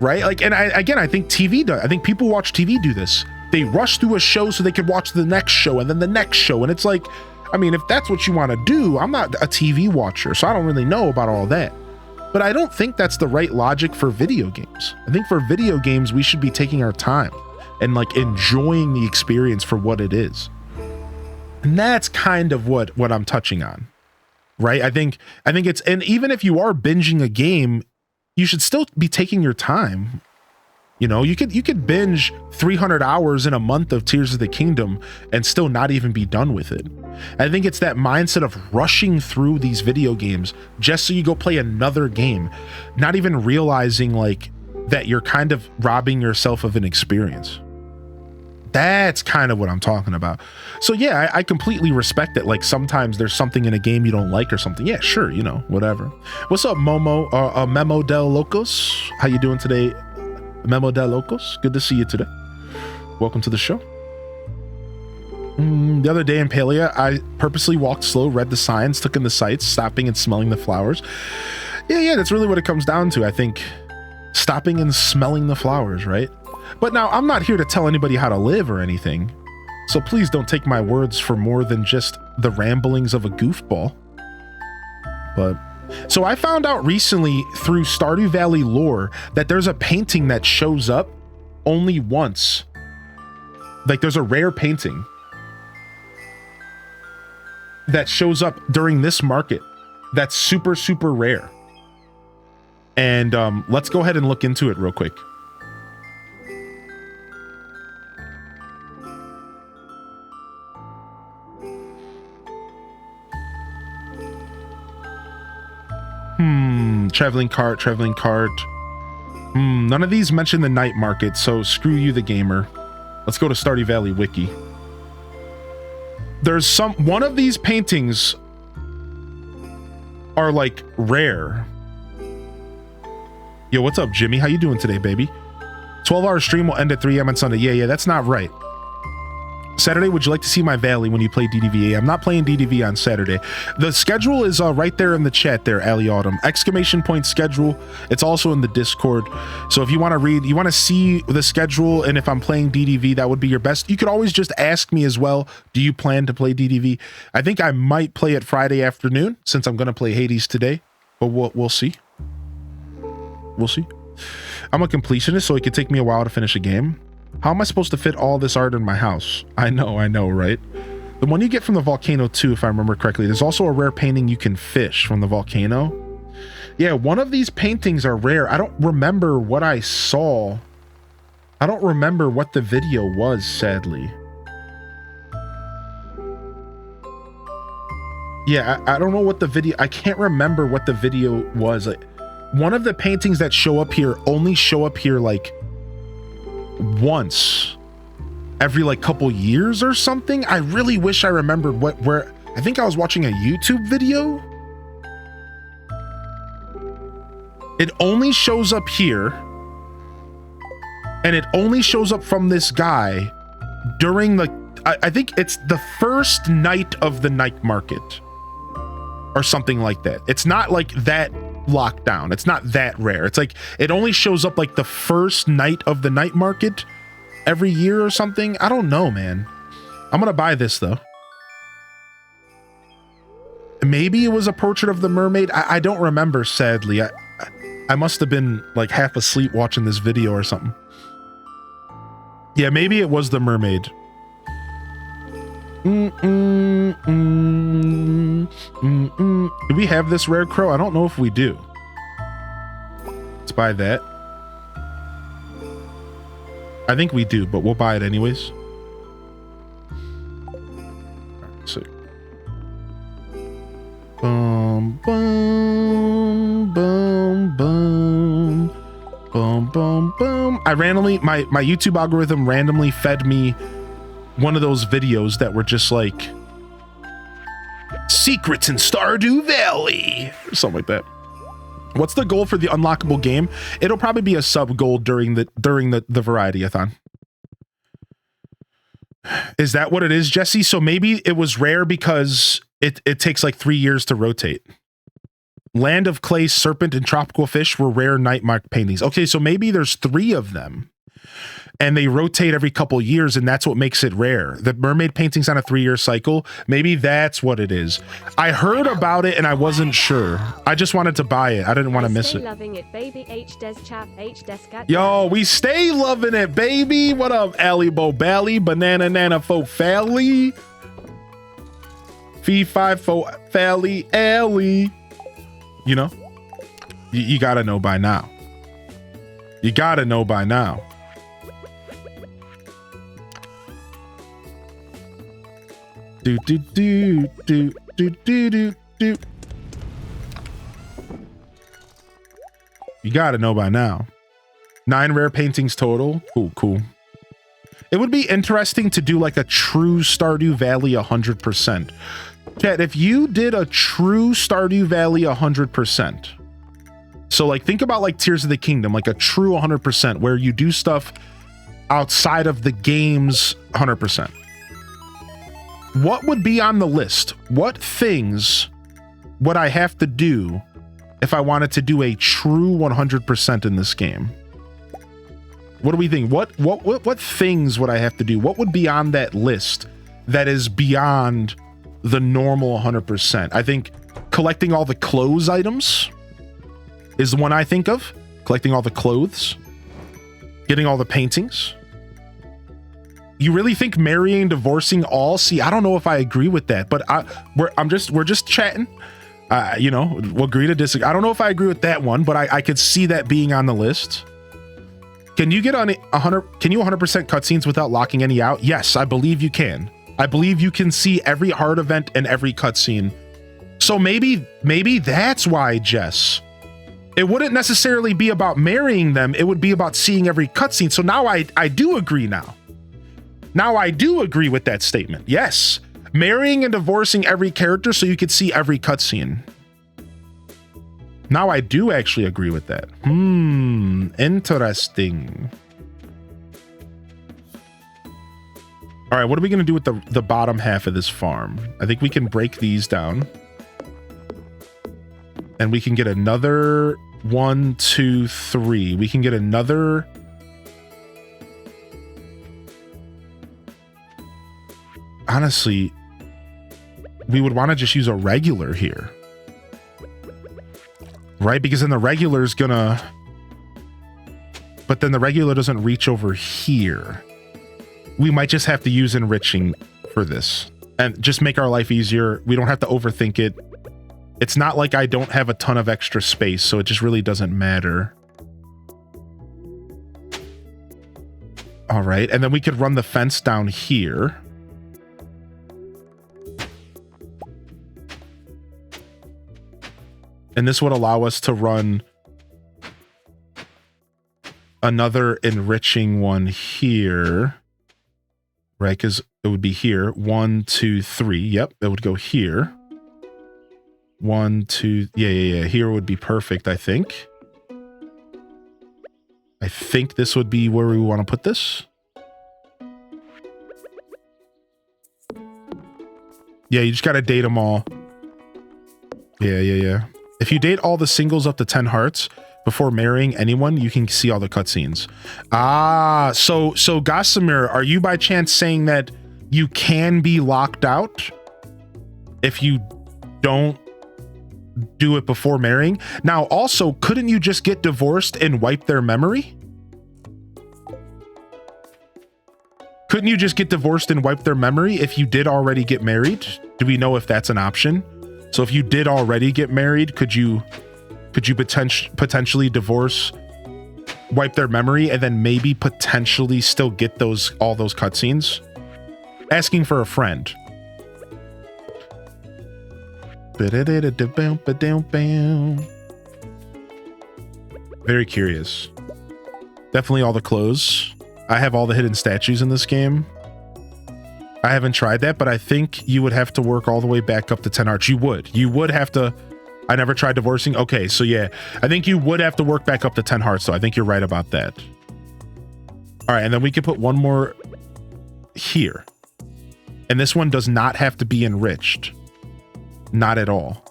Right? Like, and I think TV does. I think people watch TV do this. They rush through a show so they could watch the next show and then the next show. And it's like, I mean, if that's what you want to do, I'm not a TV watcher, so I don't really know about all that. But I don't think that's the right logic for video games. I think for video games, we should be taking our time and like enjoying the experience for what it is. And that's kind of what I'm touching on, right? I think it's, and even if you are binging a game, you should still be taking your time. You know, you could binge 300 hours in a month of Tears of the Kingdom and still not even be done with it. I think it's that mindset of rushing through these video games just so you go play another game, not even realizing like that you're kind of robbing yourself of an experience. That's kind of what I'm talking about. So yeah, I completely respect it. Like sometimes there's something in a game you don't like or something. Yeah, sure, you know, whatever. What's up, Memo del Locos? How you doing today? Memo del Locos, good to see you today. Welcome to the show. The other day in Palia, I purposely walked slow, read the signs, took in the sights, stopping and smelling the flowers. Yeah, that's really what it comes down to. I think stopping and smelling the flowers, right? But now I'm not here to tell anybody how to live or anything. So please don't take my words for more than just the ramblings of a goofball. But so I found out recently through Stardew Valley lore that there's a painting that shows up only once. Like there's a rare painting that shows up during this market that's super, super rare. And let's go ahead and look into it real quick. Traveling cart. None of these mention the night market, so screw you, the gamer. Let's go to Stardew Valley Wiki. There's one of these paintings are like rare. Yo, what's up, Jimmy? How you doing today, baby? 12-hour stream will end at 3 a.m. on Sunday. Yeah, that's not right. Saturday, would you like to see my valley when you play DDVA? I'm not playing DDV on Saturday. The schedule is right there in the chat there, Ali Autumn. ! Schedule. It's also in the Discord. So if you want to read, you want to see the schedule, and if I'm playing DDV, that would be your best. You could always just ask me as well, do you plan to play DDV? I think I might play it Friday afternoon, since I'm going to play Hades today. But we'll see. We'll see. I'm a completionist, so it could take me a while to finish a game. How am I supposed to fit all this art in my house? I know, right? The one you get from the volcano too, if I remember correctly. There's also a rare painting you can fish from the volcano. Yeah, one of these paintings are rare. I don't remember what I saw. I don't remember what the video was, sadly. Yeah, I don't know what the video... I can't remember what the video was. Like, one of the paintings that show up here only show up here like once every like couple years or something. I really wish I remembered where I think I was watching a YouTube video. It only shows up here, and it only shows up from this guy during the I think it's the first night of the night market or something like that. It's not like that lockdown. It's not that rare. It's like it only shows up like the first night of the night market every year or something. I don't know, man. I'm gonna buy this though. Maybe it was a portrait of the mermaid. I don't remember, sadly. I must have been like half asleep watching this video or something. Yeah, maybe it was the mermaid. Do we have this rare crow? I don't know if we do. Let's buy that. I think we do, but we'll buy it anyways. Let's see. Boom, boom, boom, boom, boom, boom, boom. I randomly, my YouTube algorithm randomly fed me one of those videos that were just like secrets in Stardew Valley or something like that. What's the goal for the unlockable game? It'll probably be a sub goal during the variety-a-thon. Is that what it is, Jesse? So maybe it was rare because it takes like 3 years to rotate. Land of Clay, Serpent, and Tropical Fish were rare night mark paintings. Okay, so maybe there's 3 of them. And they rotate every couple years, and that's what makes it rare. The mermaid painting's on a 3-year cycle. Maybe that's what it is. I heard about it and I wasn't sure. I just wanted to buy it. I didn't want to miss it. Loving it, baby. H des chap, H des cat. Yo, we stay loving it, baby. What up, Allie Bo Bally, Banana Nana Fo Fally, Fee Five Fo Fally, Allie. You know, you gotta know by now. You gotta know by now. Do do do do do do do do. You gotta know by now. 9 rare paintings total. Cool. It would be interesting to do like a true Stardew Valley 100%. Chat, if you did a true Stardew Valley 100%, so like think about like Tears of the Kingdom, like a true 100% where you do stuff outside of the game's 100%. What would be on the list? What things would I have to do if I wanted to do a true 100% in this game? What do we think? What things would I have to do? What would be on that list that is beyond the normal 100%? I think collecting all the clothes items is the one I think of. Collecting all the clothes, getting all the paintings. You really think marrying, divorcing all? See, I don't know if I agree with that, but we're just chatting. You know, we'll agree to disagree. I don't know if I agree with that one, but I could see that being on the list. Can you get on 100? Can you 100% cutscenes without locking any out? Yes, I believe you can. I believe you can see every hard event and every cutscene. So maybe that's why, Jess. It wouldn't necessarily be about marrying them. It would be about seeing every cutscene. So now I do agree now. Now I do agree with that statement. Yes. Marrying and divorcing every character so you could see every cutscene. Now I do actually agree with that. Interesting. All right, what are we going to do with the bottom half of this farm? I think we can break these down. And we can get another 1, 2, 3. We can get another... Honestly, we would want to just use a regular here. Right? Because then the regular is gonna... But then the regular doesn't reach over here. We might just have to use enriching for this. And just make our life easier. We don't have to overthink it. It's not like I don't have a ton of extra space, so it just really doesn't matter. All right, and then we could run the fence down here. And this would allow us to run another enriching one here. Right, because it would be here. 1, 2, 3. Yep, it would go here. 1, 2. Yeah. Here would be perfect, I think. I think this would be where we want to put this. Yeah, you just got to date them all. Yeah. If you date all the singles up to 10 hearts before marrying anyone, you can see all the cutscenes. Ah, so Gossamer, are you by chance saying that you can be locked out if you don't do it before marrying? Now, also, couldn't you just get divorced and wipe their memory? Couldn't you just get divorced and wipe their memory if you did already get married? Do we know if that's an option? So if you did already get married, could you potentially divorce, wipe their memory, and then maybe potentially still get all those cutscenes? Asking for a friend. Very curious. Definitely all the clothes. I have all the hidden statues in this game. I haven't tried that, but I think you would have to work all the way back up to 10 hearts. You would have to. I never tried divorcing. Okay, so yeah, I think you would have to work back up to 10 hearts, so I think you're right about that. All right, and then we can put one more here. And this one does not have to be enriched. Not at all.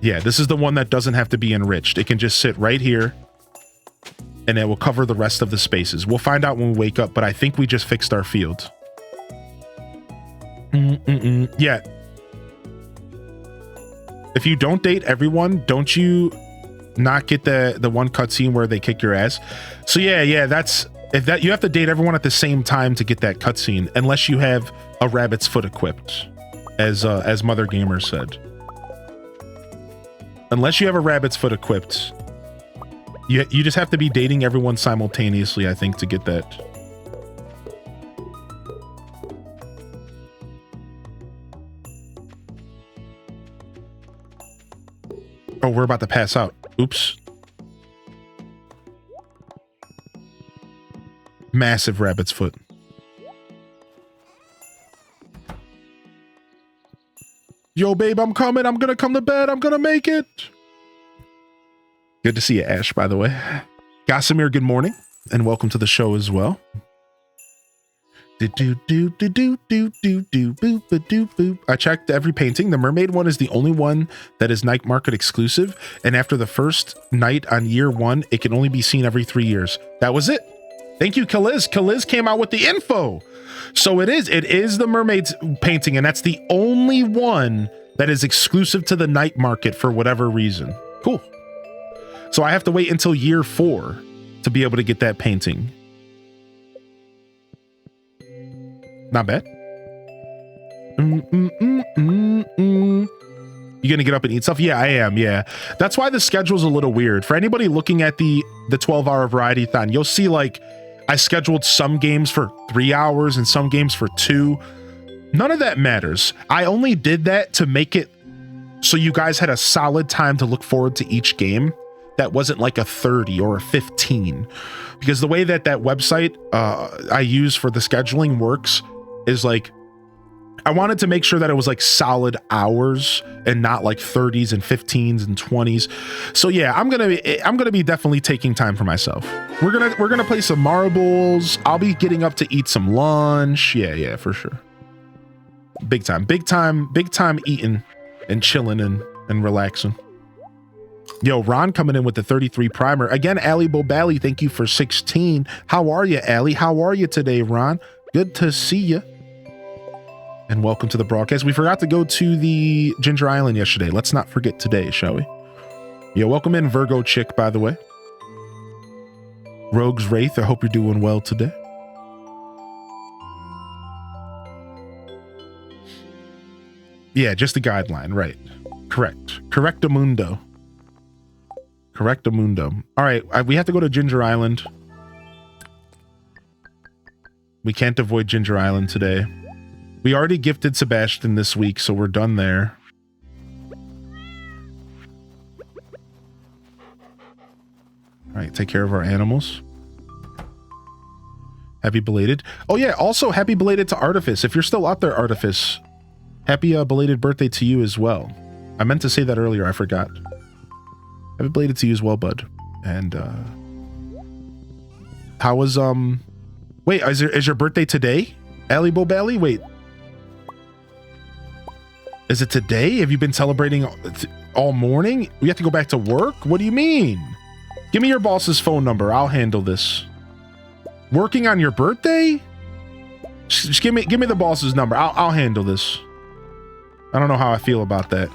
Yeah, this is the one that doesn't have to be enriched. It can just sit right here, and it will cover the rest of the spaces. We'll find out when we wake up, but I think we just fixed our field. Yeah. If you don't date everyone, don't you not get the one cutscene where they kick your ass? So yeah, that's if that you have to date everyone at the same time to get that cutscene, unless you have a rabbit's foot equipped, as Mother Gamer said. Unless you have a rabbit's foot equipped, you just have to be dating everyone simultaneously, I think, to get that. Oh, we're about to pass out. Oops. Massive rabbit's foot. Yo, babe, I'm coming. I'm gonna come to bed. I'm gonna make it. Good to see you, Ash, by the way. Gossamer, good morning, and welcome to the show as well. I checked every painting. The mermaid one is the only one that is night market exclusive, and after the first night on year 1, it can only be seen every 3 years. That was it. Thank you, Kaliz. Kaliz came out with the info. So it is the mermaid's painting, and that's the only one that is exclusive to the night market for whatever reason. Cool. So I have to wait until year 4 to be able to get that painting. Not bad. You gonna get up and eat stuff? Yeah, I am. Yeah, that's why the schedule's a little weird. For anybody looking at the 12-hour variety-thon, you'll see like I scheduled some games for 3 hours and some games for 2. None of that matters. I only did that to make it so you guys had a solid time to look forward to each game. That wasn't like a 30 or a 15, because the way that website I use for the scheduling works is like, I wanted to make sure that it was like solid hours and not like 30s and 15s and 20s. So yeah, I'm gonna be definitely taking time for myself. We're gonna play some marbles. I'll be getting up to eat some lunch. Yeah, for sure. Big time eating and chilling and relaxing. Yo, Ron coming in with the 33 primer. Again, Ali Bobali, thank you for 16. How are you, Ali? How are you today, Ron? Good to see you. And welcome to the broadcast. We forgot to go to the Ginger Island yesterday. Let's not forget today, shall we? Yeah, welcome in, Virgo Chick, by the way. Rogue's Wraith, I hope you're doing well today. Yeah, just the guideline, right. Correct. Correctamundo. Correctamundo. All right, we have to go to Ginger Island. We can't avoid Ginger Island today. We already gifted Sebastian this week, so we're done there. All right, take care of our animals. Happy belated. Oh yeah, also happy belated to Artifice. If you're still out there, Artifice, happy belated birthday to you as well. I meant to say that earlier, I forgot. Happy belated to you as well, bud. And how was wait, is your birthday today? Ali Bobali? Wait. Is it today? Have you been celebrating all morning? We have to go back to work? What do you mean? Give me your boss's phone number. I'll handle this. Working on your birthday? Just give me the boss's number. I'll handle this. I don't know how I feel about that.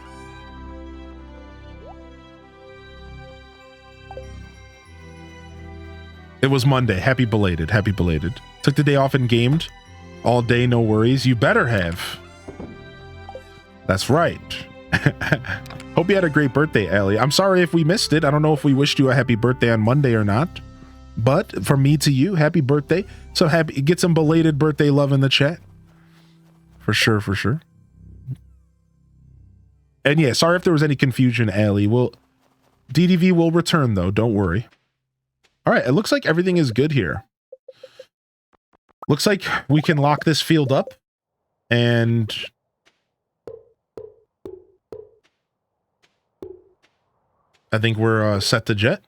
It was Monday. Happy belated. Happy belated. Took the day off and gamed all day. No worries. You better have. That's right. Hope you had a great birthday, Allie. I'm sorry if we missed it. I don't know if we wished you a happy birthday on Monday or not. But from me to you, happy birthday. So happy. Get some belated birthday love in the chat. For sure, for sure. And yeah, sorry if there was any confusion, Allie. DDV will return, though. Don't worry. All right, it looks like everything is good here. Looks like we can lock this field up. And I think we're set to jet.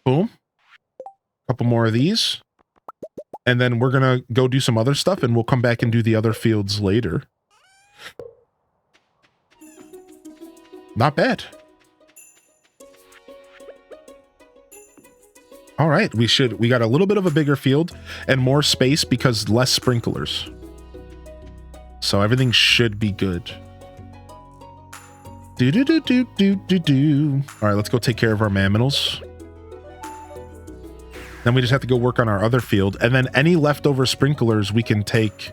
Boom. Couple more of these. And then we're going to go do some other stuff, and we'll come back and do the other fields later. Not bad. All right, we got a little bit of a bigger field and more space because less sprinklers. So everything should be good. Do do do do do do do. All right, let's go take care of our mammals. Then we just have to go work on our other field, and then any leftover sprinklers we can take.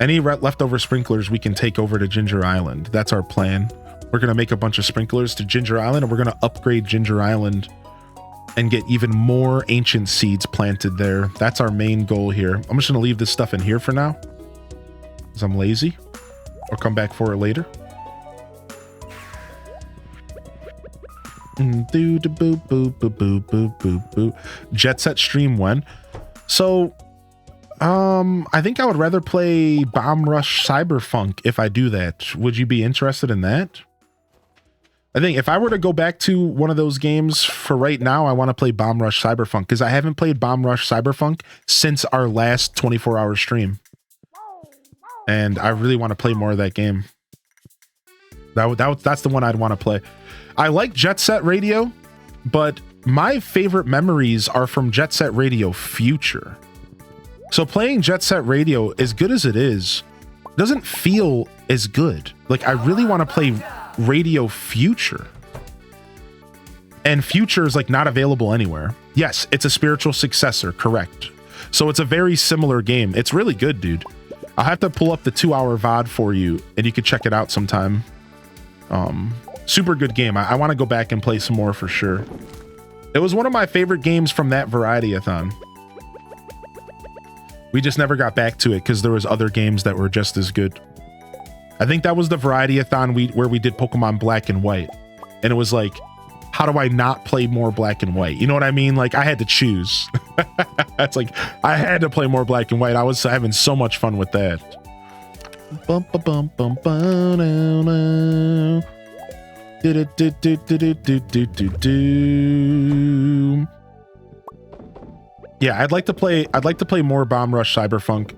Leftover sprinklers we can take over to Ginger Island. That's our plan. We're gonna make a bunch of sprinklers to Ginger Island, and we're gonna upgrade Ginger Island and get even more ancient seeds planted there. That's our main goal here. I'm just gonna leave this stuff in here for now, because I'm lazy. I'll come back for it later. Jet Set stream when? So, I think I would rather play Bomb Rush Cyberfunk if I do that. Would you be interested in that? I think if I were to go back to one of those games for right now, I want to play Bomb Rush Cyberfunk because I haven't played Bomb Rush Cyberfunk since our last 24-hour stream. And I really want to play more of that game. That's the one I'd want to play. I like Jet Set Radio, but my favorite memories are from Jet Set Radio Future. So playing Jet Set Radio, as good as it is, doesn't feel as good. Like, I really want to play Radio Future. And Future is like not available anywhere. Yes, it's a spiritual successor, correct. So it's a very similar game. It's really good, dude. I'll have to pull up the 2-hour VOD for you, and you can check it out sometime. Super good game. I want to go back and play some more for sure. It was one of my favorite games from that Variety-a-thon. We just never got back to it because there was other games that were just as good. I think that was the Variety-a-thon where we did Pokemon Black and White. And it was like, how do I not play more Black and White? You know what I mean? Like, I had to choose. It's like, I had to play more Black and White. I was having so much fun with that. Bum, ba, bum, bum, ba, no, no. Do, do, do, do, do, do, do, do, do. Yeah, I'd like to play more Bomb Rush Cyberfunk.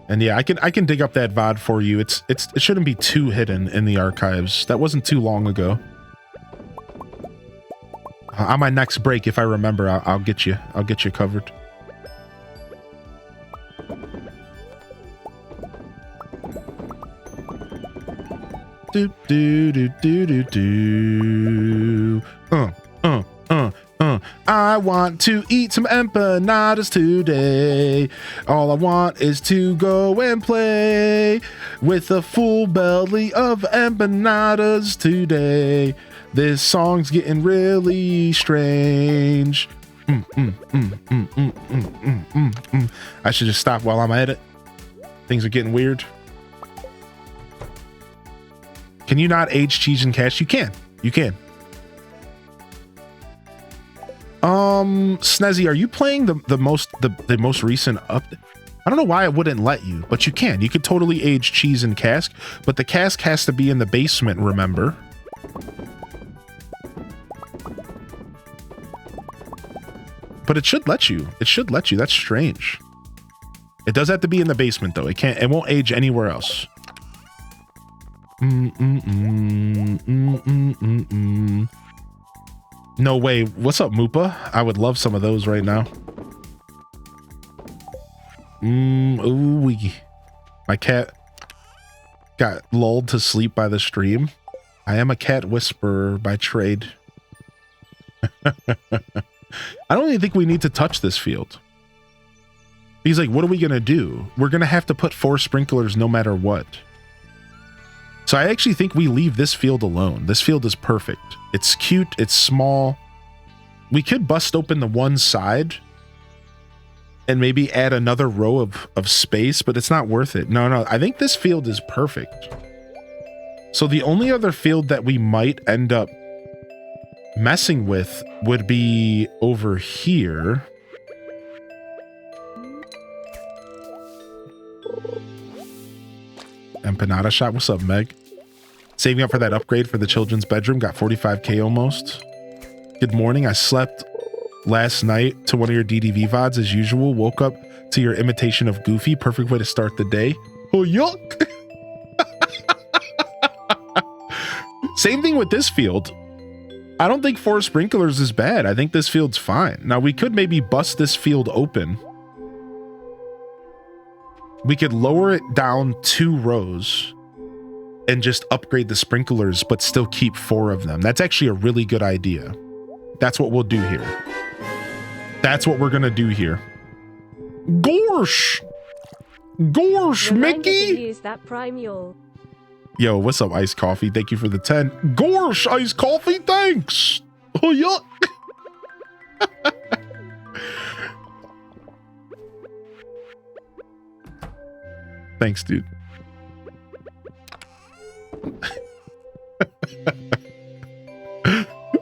And yeah, I can dig up that VOD for you. It shouldn't be too hidden in the archives. That wasn't too long ago. On my next break, if I remember, I'll get you covered. Do do do do do do. I want to eat some empanadas today. All I want is to go and play with a full belly of empanadas today. This song's getting really strange. I should just stop while I'm at it. Things are getting weird. Can you not age cheese and cash? You can. You can. Snezzy, are you playing the most recent update? I don't know why it wouldn't let you, but you can. You could totally age cheese and cask, but the cask has to be in the basement, remember? But it should let you. It should let you. That's strange. It does have to be in the basement though. It won't age anywhere else. No way. What's up, Moopa? I would love some of those right now. Ooh, my cat got lulled to sleep by the stream. I am a cat whisperer by trade. I don't even think we need to touch this field. He's like, what are we going to do? We're going to have to put 4 sprinklers no matter what. So I actually think we leave this field alone. This field is perfect. It's cute. It's small. We could bust open the one side and maybe add another row of space, but it's not worth it. No, I think this field is perfect. So the only other field that we might end up messing with would be over here. Empanada shop. What's up, Meg? Saving up for that upgrade for the children's bedroom. Got 45k almost. Good morning. I slept last night to one of your DDV VODs as usual. Woke up to your imitation of Goofy. Perfect way to start the day. Oh, yuck. Same thing with this field. I don't think 4 sprinklers is bad. I think this field's fine. Now, we could maybe bust this field open. We could lower it down 2 rows and just upgrade the sprinklers, but still keep 4 of them. That's actually a really good idea. That's what we'll do here. That's what we're going to do here. Gorsh! Gorsh, Reminder Mickey! to use that primule. Yo, what's up, Iced Coffee? Thank you for the 10. Gorsh, Iced Coffee, thanks! Oh, yuck! Thanks, dude.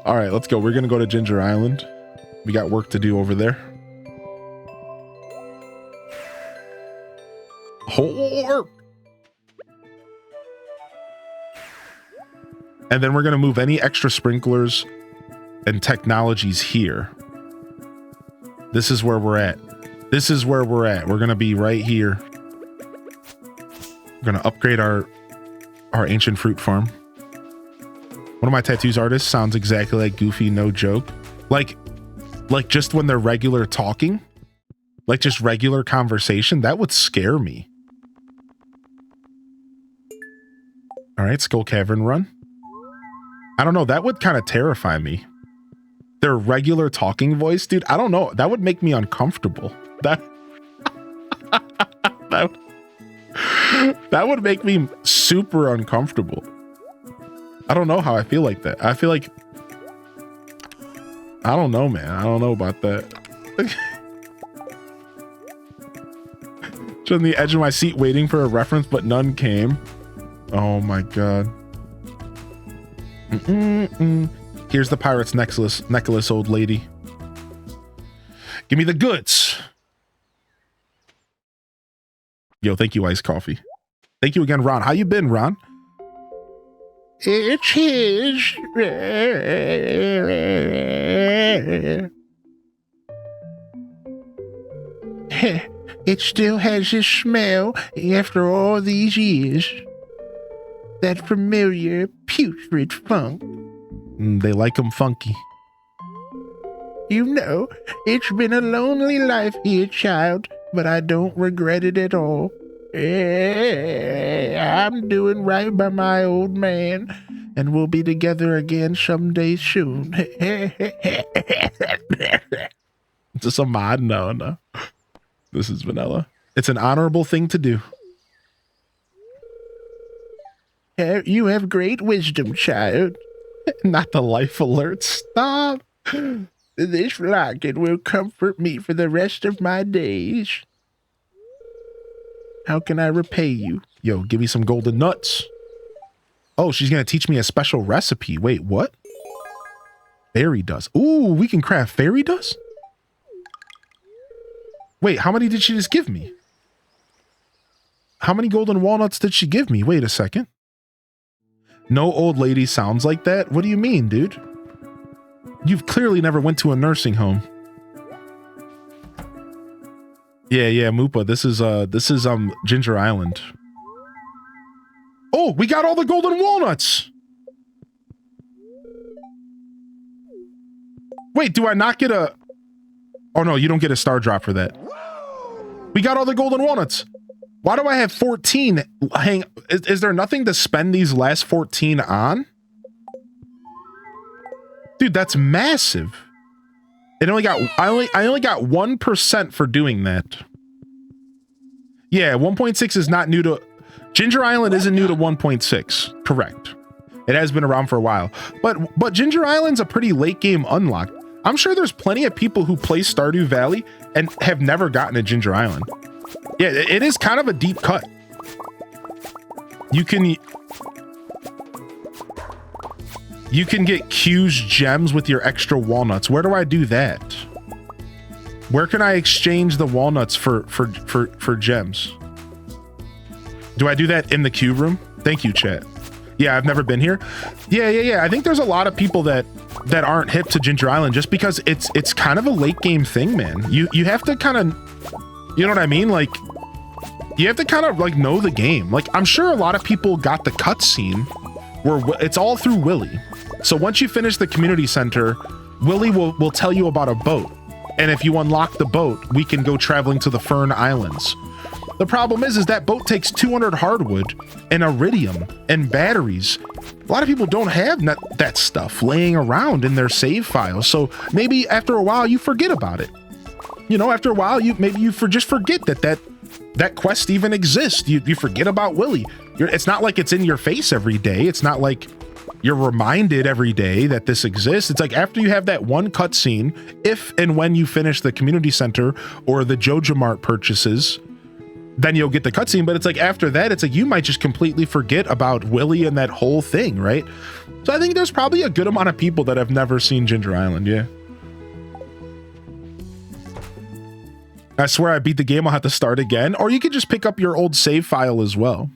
All right, let's go. We're going to go to Ginger Island. We got work to do over there. Whore! And then we're going to move any extra sprinklers and technologies here. This is where we're at. This is where we're at. We're going to be right here. We're going to upgrade our ancient fruit farm. One of my tattoos artists sounds exactly like Goofy, no joke. Like just when they're regular talking, like just regular conversation, that would scare me. All right, Skull Cavern run. I don't know. That would kind of terrify me. Their regular talking voice, dude. I don't know. That would make me uncomfortable. That would make me super uncomfortable. I don't know how I feel like that. I feel like, I don't know, man. I don't know about that. Just on the edge of my seat waiting for a reference, but none came. Oh my God. Here's the pirate's necklace, old lady. Give me the goods. Yo, thank you, Iced Coffee. Thank you again, Ron. How you been, Ron? It's his. It still has his smell after all these years. That familiar putrid funk. They like 'em funky. You know, it's been a lonely life here, child, but I don't regret it at all. I'm doing right by my old man, and we'll be together again someday soon. Just a mod? No. This is vanilla. It's an honorable thing to do. You have great wisdom, child. Not the life alert. Stop. This locket will comfort me for the rest of my days. How can I repay you? Yo, give me some golden nuts. Oh, she's going to teach me a special recipe. Wait, what? Fairy dust. Ooh, we can craft fairy dust? Wait, how many did she just give me? How many golden walnuts did she give me? Wait a second. No old lady sounds like that? What do you mean, dude? You've clearly never went to a nursing home. Yeah, Moopa. This is Ginger Island. Oh, we got all the golden walnuts. Wait, do I not get a... Oh no, you don't get a star drop for that. We got all the golden walnuts. Why do I have 14? Is there nothing to spend these last 14 on? Dude, that's massive. I only got 1% for doing that. Yeah, 1.6 is not new to... Ginger Island isn't new to 1.6. Correct. It has been around for a while. But Ginger Island's a pretty late game unlock. I'm sure there's plenty of people who play Stardew Valley and have never gotten to Ginger Island. Yeah, it is kind of a deep cut. You can get Q's gems with your extra walnuts. Where do I do that? Where can I exchange the walnuts for gems? Do I do that in the Q room? Thank you, chat. Yeah, I've never been here. Yeah. I think there's a lot of people that aren't hip to Ginger Island just because it's kind of a late game thing, man. You have to kind of, you know what I mean? Like, you have to kind of like know the game. Like, I'm sure a lot of people got the cutscene, It's all through Willie. So once you finish the community center, Willie will tell you about a boat. And if you unlock the boat, we can go traveling to the Fern Islands. The problem is that boat takes 200 hardwood and iridium and batteries. A lot of people don't have that stuff laying around in their save files. So maybe after a while you forget about it. You know, after a while you just forget that quest even exists. You forget about Willie. It's not like it's in your face every day. It's not like you're reminded every day that this exists. It's like after you have that one cutscene, if and when you finish the community center or the Joja Mart purchases, then you'll get the cutscene. But it's like after that, it's like you might just completely forget about Willie and that whole thing, right? So I think there's probably a good amount of people that have never seen Ginger Island, yeah. I swear I beat the game, I'll have to start again. Or you could just pick up your old save file as well.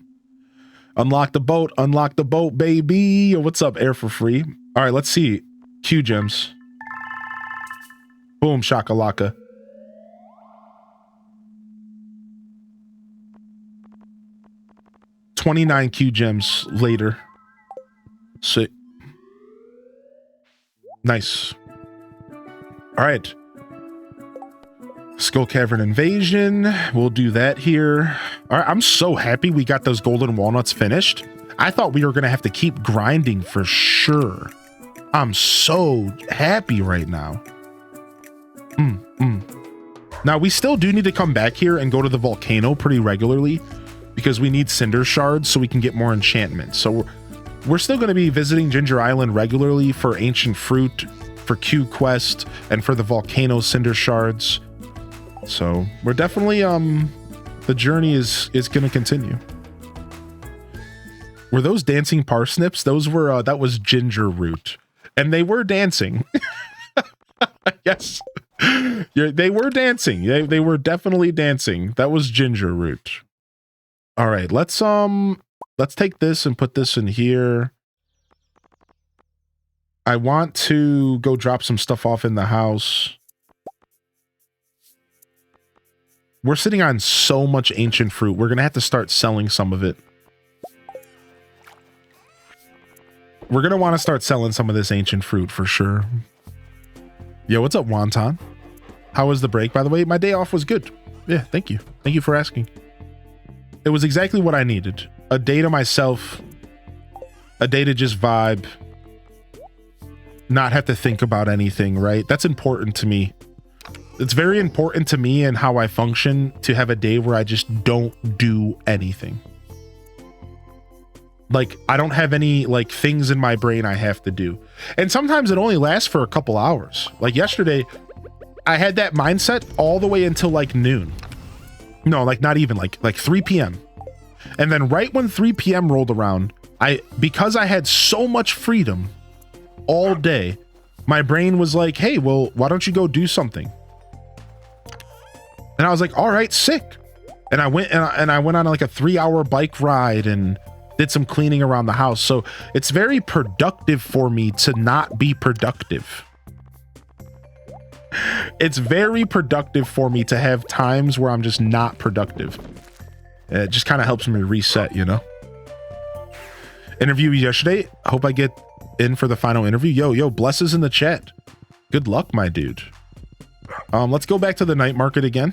Unlock the boat, baby. What's up, air for free? All right, let's see. Q gems. Boom, shakalaka. $29 Q gems later. Sick. Nice. All right. Skull Cavern Invasion. We'll do that here. All right, I'm so happy we got those golden walnuts finished. I thought we were going to have to keep grinding for sure. I'm so happy right now. Now, we still do need to come back here and go to the volcano pretty regularly because we need cinder shards so we can get more enchantments. So we're still going to be visiting Ginger Island regularly for ancient fruit, for Q quest, and for the volcano cinder shards. So we're definitely the journey is going to continue. Were those dancing parsnips? Those were that was ginger root, and they were dancing. Yes, they were dancing. They were definitely dancing. That was ginger root. All right, let's take this and put this in here. I want to go drop some stuff off in the house. We're sitting on so much ancient fruit. We're going to have to start selling some of it. We're going to want to start selling some of this ancient fruit for sure. Yo, what's up, Wonton? How was the break, by the way? My day off was good. Yeah, thank you. Thank you for asking. It was exactly what I needed. A day to myself. A day to just vibe. Not have to think about anything, right? That's important to me. It's very important to me and how I function to have a day where I just don't do anything. Like, I don't have any like things in my brain I have to do. And sometimes it only lasts for a couple hours. Like yesterday, I had that mindset all the way until like noon. No, like not even like 3 p.m. And then right when 3 p.m. rolled around, because I had so much freedom all day, my brain was like, hey, well, why don't you go do something? And I was like, all right, sick. And I went on like a 3-hour bike ride and did some cleaning around the house. So it's very productive for me to not be productive. It's very productive for me to have times where I'm just not productive. It just kind of helps me reset, you know? Interview yesterday. I hope I get in for the final interview. Yo, blesses in the chat. Good luck, my dude. Let's go back to the night market again.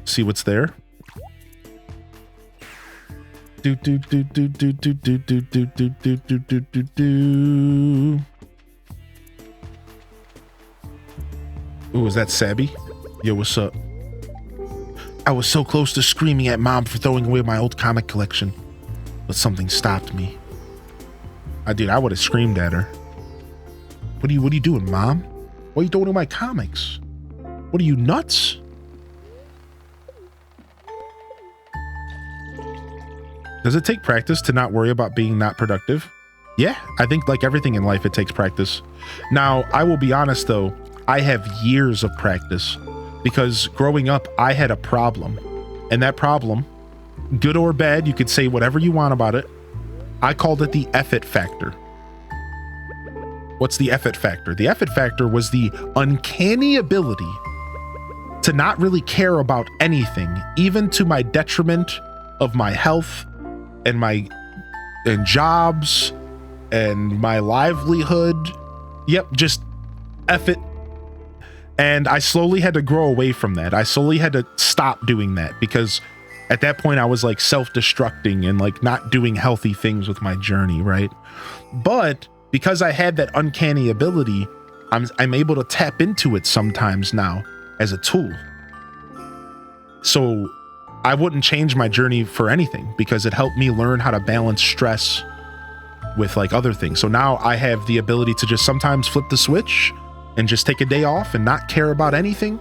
See what's there. Ooh, is that Sabby? Yo, what's up? I was so close to screaming at Mom for throwing away my old comic collection, but something stopped me. Dude, I would have screamed at her. What are you doing, Mom? Why are you throwing away my comics? What are you, nuts? Does it take practice to not worry about being not productive? Yeah, I think like everything in life, it takes practice. Now, I will be honest though, I have years of practice because growing up, I had a problem. And that problem, good or bad, you could say whatever you want about it. I called it the effort factor. What's the effort factor? The effort factor was the uncanny ability to not really care about anything, even to my detriment of my health and jobs and my livelihood. Yep, just F it. And I slowly had to grow away from that. I slowly had to stop doing that because at that point I was like self-destructing and like not doing healthy things with my journey, right? But because I had that uncanny ability, I'm able to tap into it sometimes now as a tool. So I wouldn't change my journey for anything because it helped me learn how to balance stress with like other things. So now I have the ability to just sometimes flip the switch and just take a day off and not care about anything.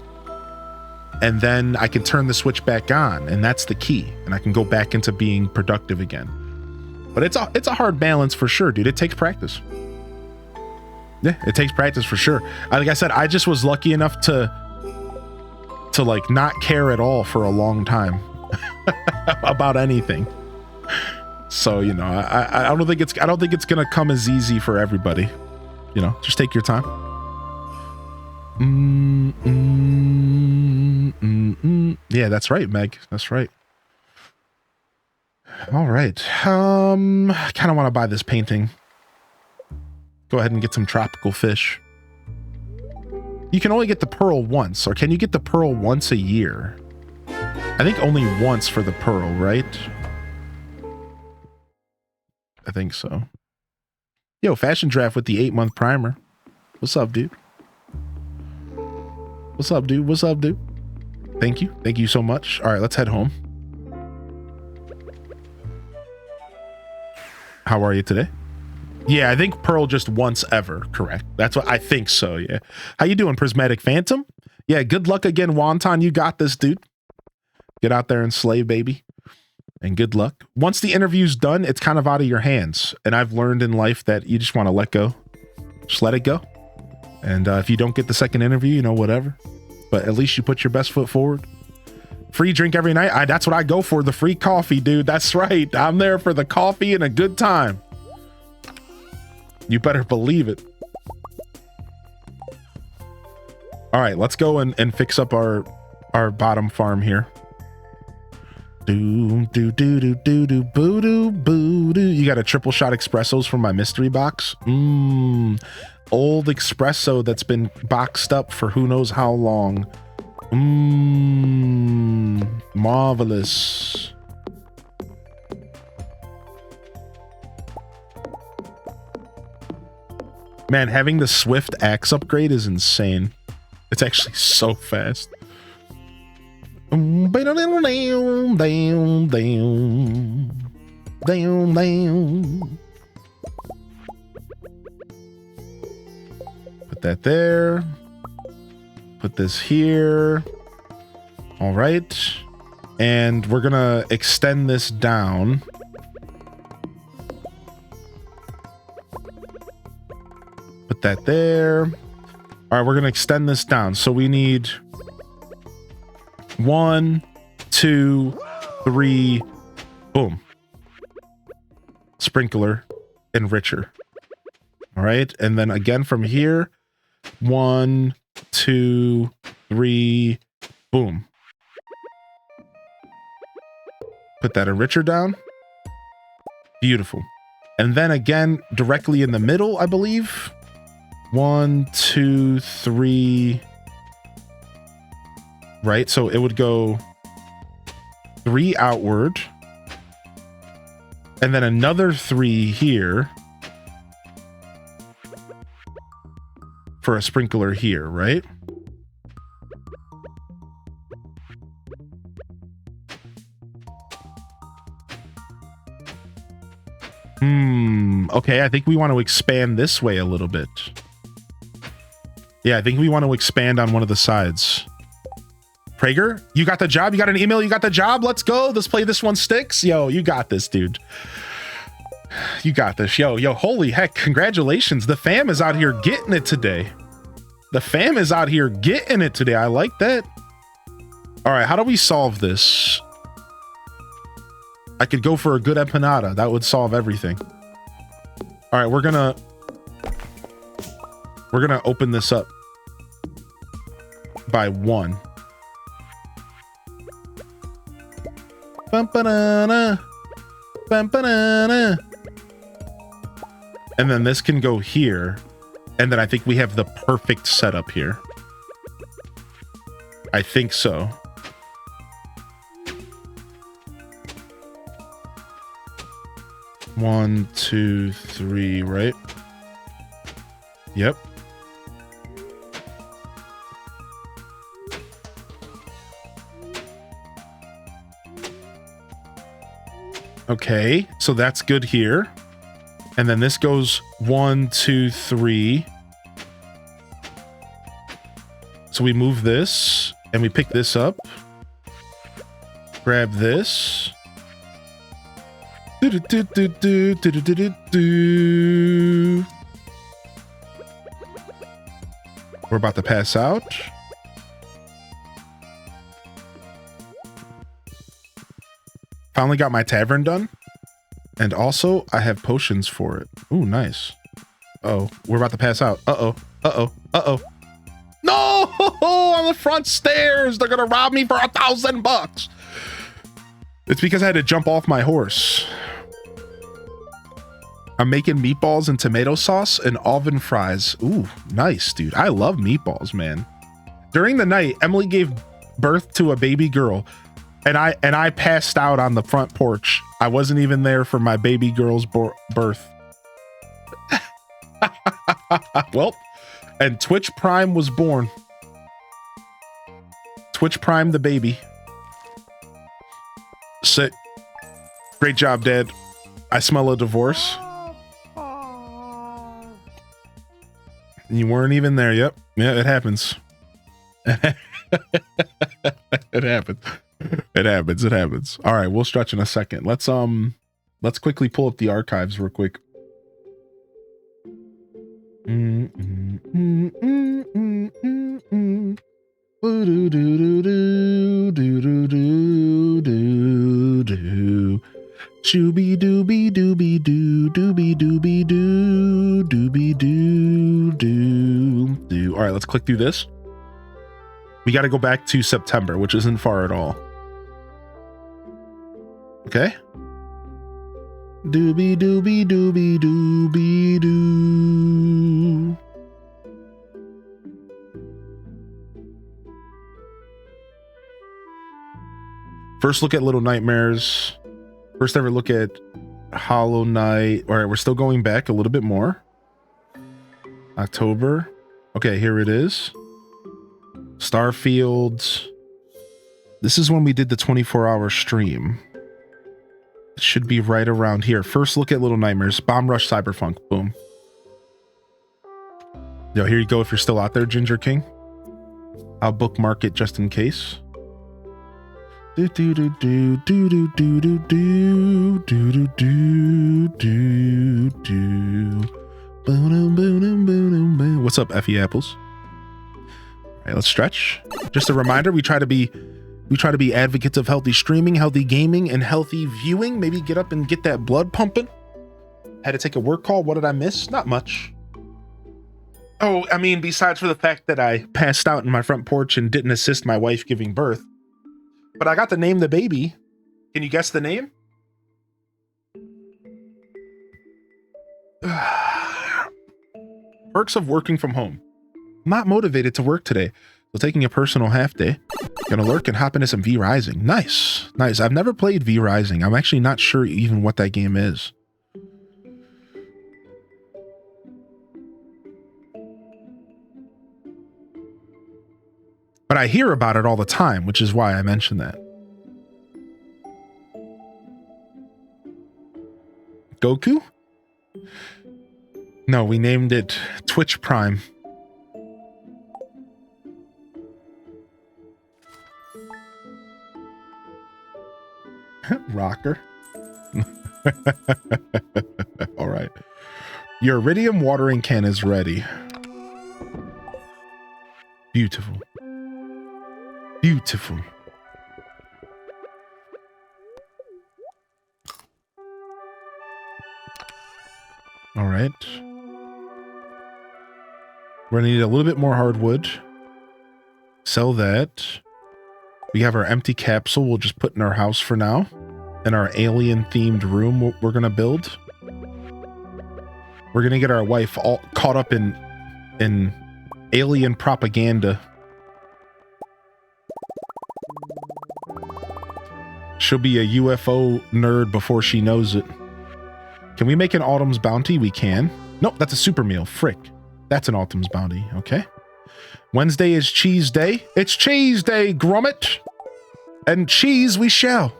And then I can turn the switch back on, and that's the key. And I can go back into being productive again. But it's a hard balance for sure, dude. It takes practice. Yeah, it takes practice for sure. Like I said, I just was lucky enough to like not care at all for a long time about anything. So, you know, I don't think it's gonna come as easy for everybody. You know, just take your time. Yeah, that's right, Meg. That's right. All right. I kind of want to buy this painting. Go ahead and get some tropical fish. You can only get the pearl once, or can you get the pearl once a year? I think only once for the pearl, right? I think so. Yo, Fashion Draft with the 8-month primer. What's up, dude? What's up, dude? What's up, dude? Thank you. Thank you so much. All right, let's head home. How are you today? Yeah, I think Pearl just once ever, correct. That's what I think so, yeah. How you doing, Prismatic Phantom? Yeah, good luck again, Wonton. You got this, dude. Get out there and slay, baby. And good luck. Once the interview's done, it's kind of out of your hands. And I've learned in life that you just want to let go. Just let it go. And if you don't get the second interview, you know, whatever. But at least you put your best foot forward. Free drink every night. That's what I go for, the free coffee, dude. That's right. I'm there for the coffee and a good time. You better believe it. All right, let's go and fix up our bottom farm here. Do do do do do do boo do boo do. You got a triple shot espressos from my mystery box. Old espresso that's been boxed up for who knows how long. Marvelous. Man, having the Swift axe upgrade is insane. It's actually so fast. Put that there. Put this here. All right. And we're gonna extend this down. Put that there. All right, we're gonna extend this down. So we need 1, 2, 3, boom. Sprinkler, enricher. All right, and then again from here, 1, 2, 3, boom. Put that enricher down. Beautiful. And then again, directly in the middle, I believe. 1, 2, 3. Right, so it would go 3 outward. And then another 3 here. For a sprinkler here, right? Okay, I think we want to expand this way a little bit. Yeah, I think we want to expand on one of the sides. Prager, you got the job? You got an email? You got the job? Let's go. Let's play this one sticks. Yo, you got this, dude. You got this. Yo, holy heck. Congratulations. The fam is out here getting it today. The fam is out here getting it today. I like that. All right, how do we solve this? I could go for a good empanada. That would solve everything. All right, we're gonna open this up by 1. Bum-ba-na-na. Bum-ba-na-na. And then this can go here. And then I think we have the perfect setup here. I think so. One, two, three, right? Yep. Okay, so that's good here. And then this goes 1, 2, 3. So we move this and we pick this up. Grab this. We're about to pass out. Finally got my tavern done. And also, I have potions for it. Ooh, nice. Uh-oh, we're about to pass out. Uh-oh, uh-oh, uh-oh. No! On the front stairs! They're gonna rob me for $1,000! It's because I had to jump off my horse. I'm making meatballs and tomato sauce and oven fries. Ooh, nice, dude. I love meatballs, man. During the night, Emily gave birth to a baby girl. And I passed out on the front porch. I wasn't even there for my baby girl's birth. Well, and Twitch Prime was born. Twitch Prime the baby. Sick. Great job, Dad. I smell a divorce. You weren't even there. Yep. Yeah, it happens. It happens. It happens. It happens. All right, we'll stretch in a second. Let's quickly pull up the archives real quick. Shooby dooby dooby doo dooby dooby doo dooby doo doo. All right, let's click through this. We got to go back to September, which isn't far at all. Okay. Doobie doobie doobie doobie doo. First look at Little Nightmares. First ever look at Hollow Knight. All right, we're still going back a little bit more. October. Okay, here it is. Starfield. This is when we did the 24-hour stream. It should be right around here. First look at Little Nightmares. Bomb Rush Cyberpunk. Boom. Yo, here you go if you're still out there, Ginger King. I'll bookmark it just in case. Do do do do do do do do do do do do do. Boom boom boom boom. What's up, Effie Apples? All right, let's stretch. Just a reminder, we try to be advocates of healthy streaming, healthy gaming, and healthy viewing. Maybe get up and get that blood pumping. Had to take a work call. What did I miss? Not much. Oh, I mean, besides for the fact that I passed out in my front porch and didn't assist my wife giving birth. But I got to name the baby. Can you guess the name? Perks of working from home. I'm not motivated to work today, so taking a personal half day. Gonna lurk and hop into some V Rising. Nice, nice. I've never played V Rising. I'm actually not sure even what that game is. But I hear about it all the time, which is why I mentioned that. Goku? No, we named it Twitch Prime. Rocker. All right. Your iridium watering can is ready. Beautiful. Beautiful. All right. We're gonna need a little bit more hardwood. Sell that. We have our empty capsule we'll just put in our house for now. And our alien themed room we're gonna build. We're gonna get our wife all caught up in alien propaganda. She'll be a UFO nerd before she knows it. Can we make an Autumn's Bounty? We can. Nope, that's a super meal. Frick. That's an Autumn's Bounty. Okay. Wednesday is cheese day. It's cheese day, Grommet. And cheese we shall.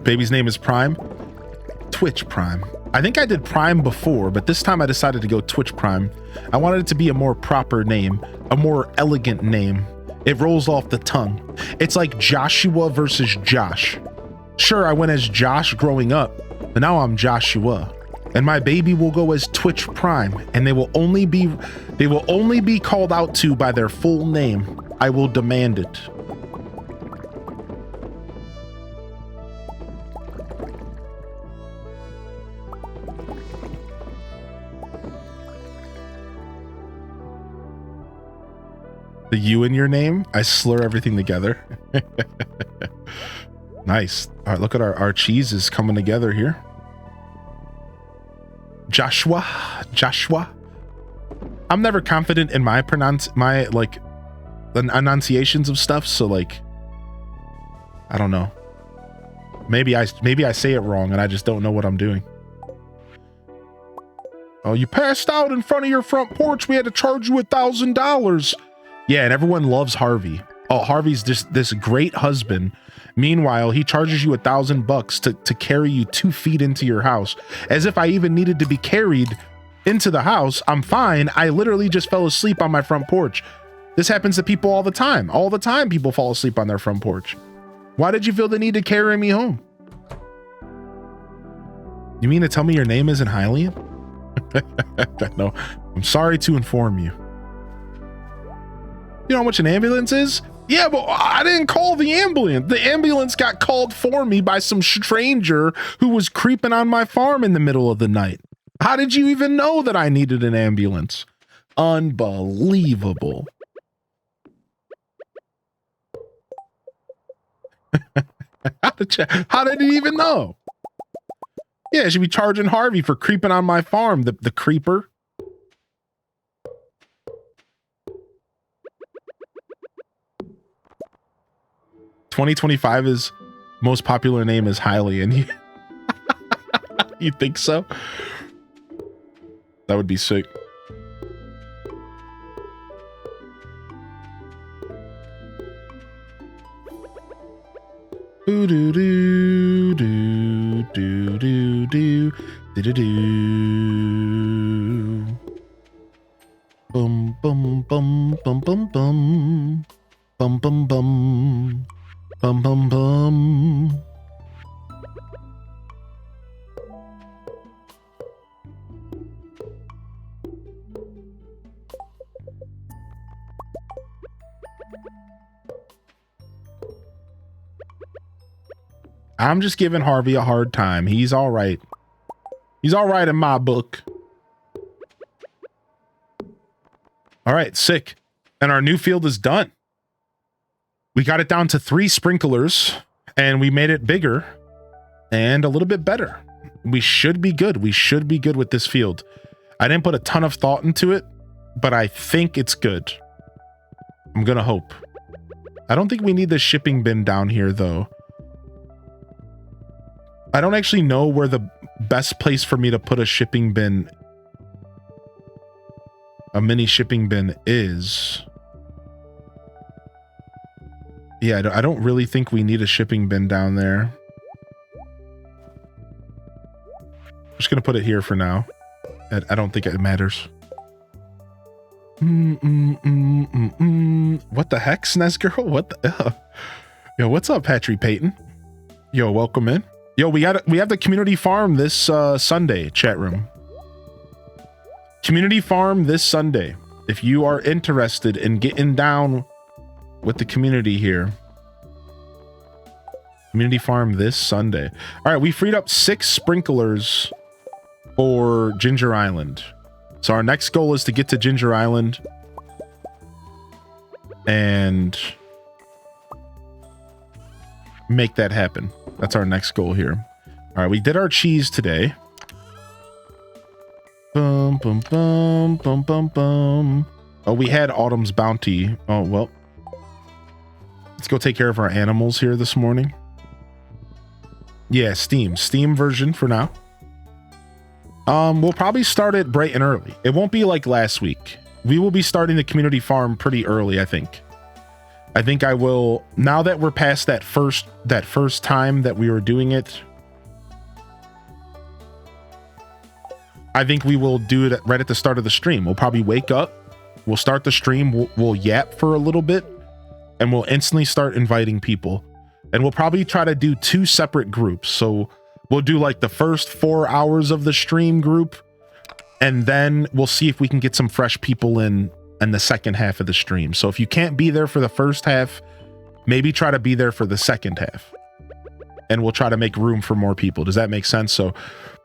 Baby's name is Prime. Twitch Prime. I think I did Prime before, but this time I decided to go Twitch Prime. I wanted it to be a more proper name, a more elegant name. It rolls off the tongue. It's like Joshua versus Josh. Sure, I went as Josh growing up, but now I'm Joshua. And my baby will go as Twitch Prime, and they will only be called out to by their full name. I will demand it. The U in your name, I slur everything together. Nice. All right, look at our cheese is coming together here. Joshua. I'm never confident in my the enunciations of stuff, so like, I don't know. Maybe I say it wrong and I just don't know what I'm doing. Oh, you passed out in front of your front porch. We had to charge you $1,000. Yeah, and everyone loves Harvey. Oh, Harvey's just this great husband. Meanwhile, he charges you $1,000 to carry you 2 feet into your house. As if I even needed to be carried into the house. I'm fine. I literally just fell asleep on my front porch. This happens to people all the time. All the time people fall asleep on their front porch. Why did you feel the need to carry me home? You mean to tell me your name isn't Hylian? No, I'm sorry to inform you. You know how much an ambulance is? Yeah, but I didn't call the ambulance. The ambulance got called for me by some stranger who was creeping on my farm in the middle of the night. How did you even know that I needed an ambulance? Unbelievable. How did he even know? Yeah, I should be charging Harvey for creeping on my farm, the creeper. $20.25 most popular name is Highly, and you think so? That would be sick. Do do do do do do do do do. Bum bum bum bum bum bum bum bum bum. Bum bum bum. I'm just giving Harvey a hard time. He's all right. He's all right in my book. All right, sick. And our new field is done. We got it down to 3 sprinklers and we made it bigger and a little bit better. We should be good. We should be good with this field. I didn't put a ton of thought into it, but I think it's good. I'm gonna hope. I don't think we need the shipping bin down here though. I don't actually know where the best place for me to put a shipping bin, a mini shipping bin is. Yeah, I don't really think we need a shipping bin down there. I'm just gonna put it here for now. I don't think it matters. What the heck, SNES girl? What the? Yo, what's up, Patry Payton? Yo, welcome in. Yo, we have the community farm this Sunday, chat room. Community farm this Sunday. If you are interested in getting down with the community here. Community farm this Sunday. All right, we freed up 6 sprinklers for Ginger Island. So our next goal is to get to Ginger Island and make that happen. That's our next goal here. All right, we did our cheese today. Boom, boom, boom, boom, boom, boom. Oh, we had Autumn's Bounty. Oh, well. Let's go take care of our animals here this morning. Yeah, Steam version for now. We'll probably start it bright and early. It won't be like last week. We will be starting the community farm pretty early, I think. I think I will, now that we're past that first time that we were doing it, I think we will do it right at the start of the stream. We'll probably wake up, we'll start the stream, we'll yap for a little bit, and we'll instantly start inviting people. And we'll probably try to do 2 separate groups. So we'll do like the first 4 hours of the stream group, and then we'll see if we can get some fresh people in the second half of the stream. So if you can't be there for the first half, maybe try to be there for the second half. And we'll try to make room for more people. Does that make sense? So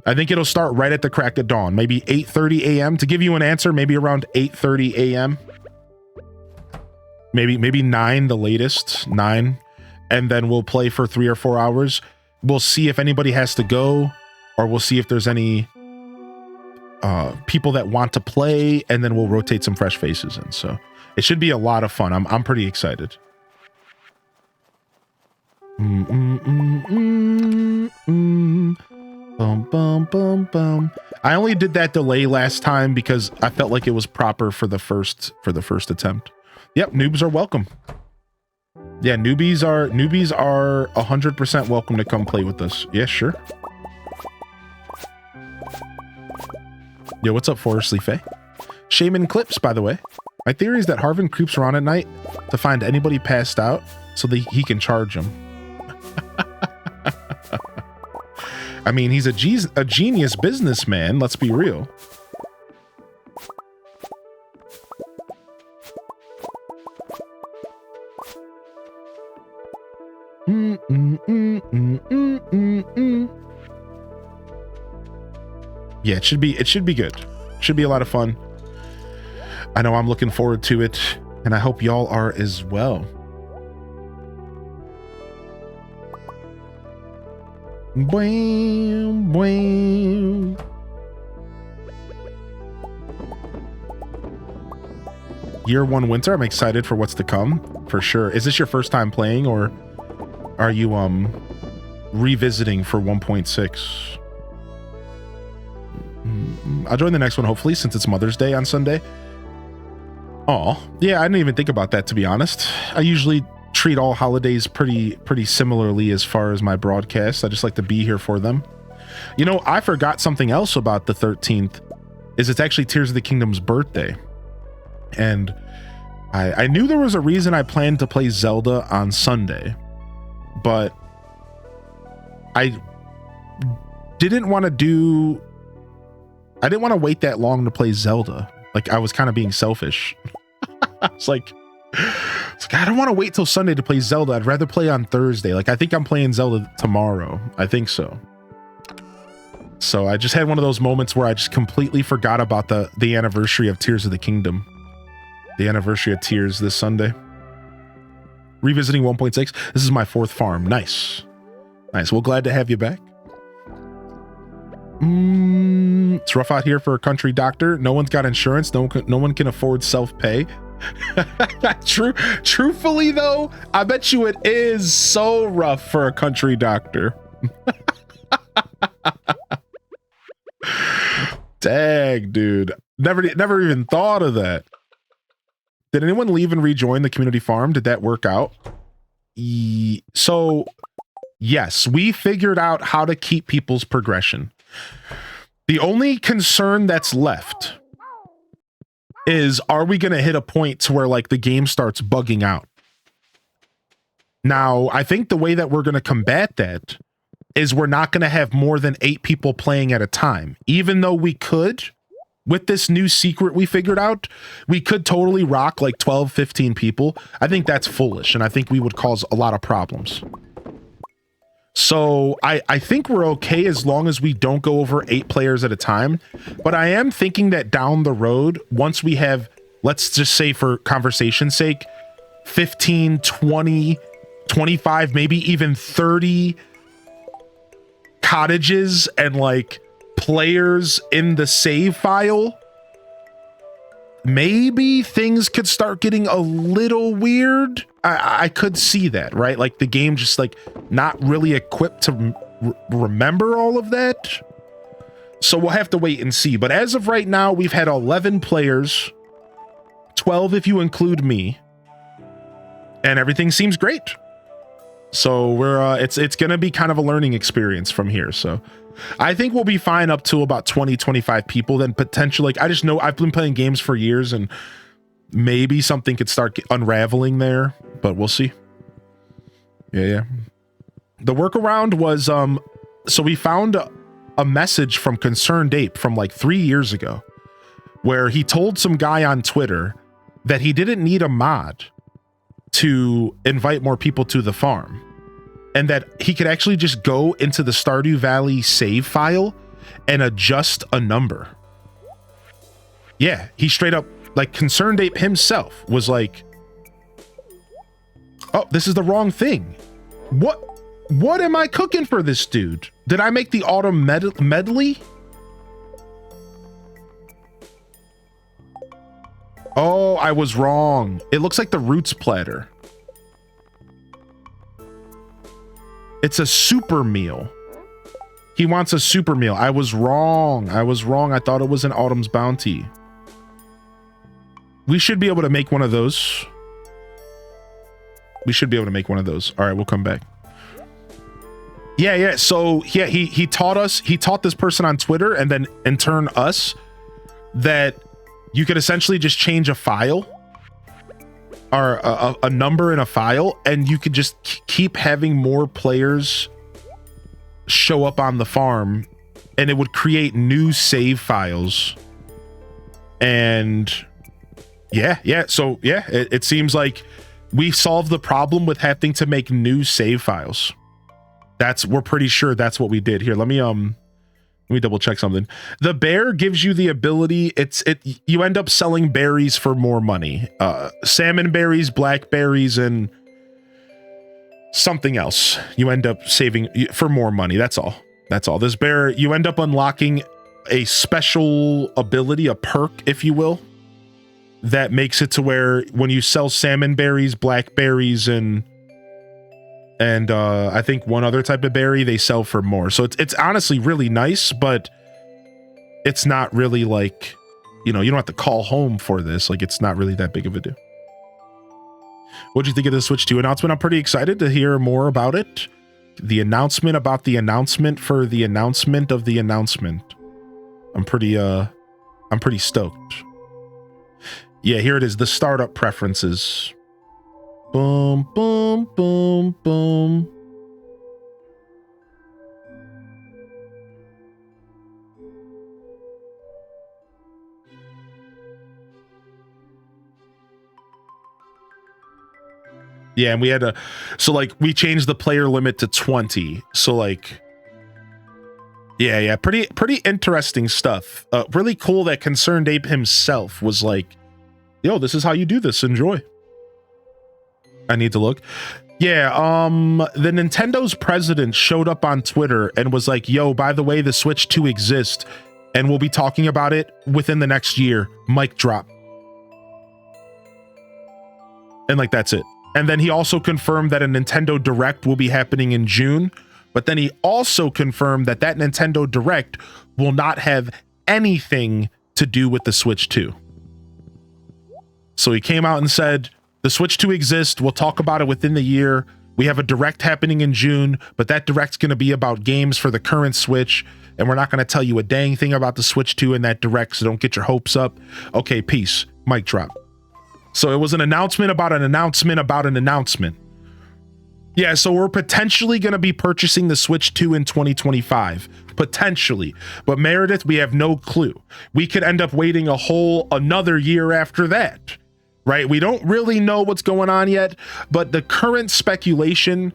I think it'll start right at the crack of dawn, maybe 8:30 a.m. To give you an answer, maybe around 8:30 a.m. Maybe 9, the latest, 9. And then we'll play for 3 or 4 hours. We'll see if anybody has to go, or we'll see if there's any people that want to play, and then we'll rotate some fresh faces in. So it should be a lot of fun. I'm pretty excited. Bum, bum, bum, bum. I only did that delay last time because I felt like it was proper for the first attempt. Yep, noobs are welcome. Yeah, newbies are 100% welcome to come play with us. Yeah, sure. Yo, what's up, Forestly Faye? Shaman Clips, by the way. My theory is that Harvin creeps around at night to find anybody passed out so that he can charge them. I mean, he's a genius businessman, let's be real. Yeah, it should be good. Should be a lot of fun. I know I'm looking forward to it, and I hope y'all are as well. Bwam, bwam. Year 1 winter, I'm excited for what's to come, for sure. Is this your first time playing, or are you revisiting for 1.6? I'll join the next one, hopefully, since it's Mother's Day on Sunday. Oh, yeah, I didn't even think about that, to be honest. I usually treat all holidays pretty similarly as far as my broadcasts. I just like to be here for them. You know, I forgot something else about the 13th, is it's actually Tears of the Kingdom's birthday. And I knew there was a reason I planned to play Zelda on Sunday, but I didn't want to wait that long to play Zelda. Like, I was kind of being selfish. It's like, I don't want to wait till Sunday to play Zelda. I'd rather play on Thursday. Like, I think I'm playing Zelda tomorrow. I think so. So I just had one of those moments where I just completely forgot about the anniversary of Tears of the Kingdom. The anniversary of Tears this Sunday. Revisiting 1.6. This is my 4th farm. Nice. Nice. Well, glad to have you back. It's rough out here for a country doctor. No one's got insurance. No one can afford self-pay. Truthfully though, I bet you it is so rough for a country doctor. Dang, dude. Never even thought of that. Did anyone leave and rejoin the community farm? Did that work out? So, yes, we figured out how to keep people's progression. The only concern that's left is, are we going to hit a point to where like the game starts bugging out? Now, I think the way that we're going to combat that is we're not going to have more than 8 people playing at a time. Even though we could, with this new secret we figured out, we could totally rock like 12, 15 people. I think that's foolish, and I think we would cause a lot of problems. So I think we're okay as long as we don't go over 8 players at a time. But I am thinking that down the road, once we have, let's just say for conversation's sake, 15, 20, 25, maybe even 30 cottages and like players in the save file, maybe things could start getting a little weird. I could see that, right? Like the game just like not really equipped to remember all of that. So we'll have to wait and see. But as of right now, we've had 11 players, 12 if you include me, and everything seems great. So we're it's going to be kind of a learning experience from here. So I think we'll be fine up to about 20, 25 people. Then potentially, like, I just know I've been playing games for years and maybe something could start unraveling there, but we'll see. Yeah. The workaround was, so we found a message from Concerned Ape from like 3 years ago where he told some guy on Twitter that he didn't need a mod to invite more people to the farm, and that he could actually just go into the Stardew Valley save file and adjust a number. Yeah, he straight up, like, Concerned Ape himself was like, oh, this is the wrong thing. What am I cooking for this dude? Did I make the autumn medley? Oh, I was wrong. It looks like the roots platter. It's a super meal. He wants a super meal. I was wrong. I thought it was an autumn's bounty. We should be able to make one of those. All right, we'll come back. Yeah. So yeah, he taught this person on Twitter, and then in turn us, that you could essentially just change a file or a number in a file, and you could just keep having more players show up on the farm, and it would create new save files. And so it seems like we solved the problem with having to make new save files. We're pretty sure that's what we did. Here, let me double check something. The bear gives you the ability, you end up selling berries for more money. Salmon berries, blackberries, and something else. You end up saving for more money. That's all. This bear, you end up unlocking a special ability, a perk, if you will, that makes it to where when you sell salmon berries, blackberries, and I think one other type of berry, they sell for more. So it's honestly really nice, but it's not really like, you don't have to call home for this. Like, it's not really that big of a deal. What'd you think of the Switch 2 announcement? I'm pretty excited to hear more about it. The announcement about the announcement for the announcement of the announcement. I'm pretty stoked. Yeah, here it is. The startup preferences. Boom, boom, boom, boom. Yeah, and we had we changed the player limit to 20. So like, yeah, pretty interesting stuff. Really cool that Concerned Ape himself was like, yo, this is how you do this. Enjoy. I need to look. Yeah, the Nintendo's president showed up on Twitter and was like, yo, by the way, the Switch 2 exists, and we'll be talking about it within the next year. Mic drop. And like, that's it. And then he also confirmed that a Nintendo Direct will be happening in June, but then he also confirmed that Nintendo Direct will not have anything to do with the Switch 2. So he came out and said, the Switch 2 exists. We'll talk about it within the year. We have a Direct happening in June, but that Direct's going to be about games for the current Switch, and we're not going to tell you a dang thing about the Switch 2 in that Direct, so don't get your hopes up. Okay, peace. Mic drop. So it was an announcement about an announcement about an announcement. Yeah, so we're potentially going to be purchasing the Switch 2 in 2025. Potentially. But Meredith, we have no clue. We could end up waiting another year after that. Right? We don't really know what's going on yet, but the current speculation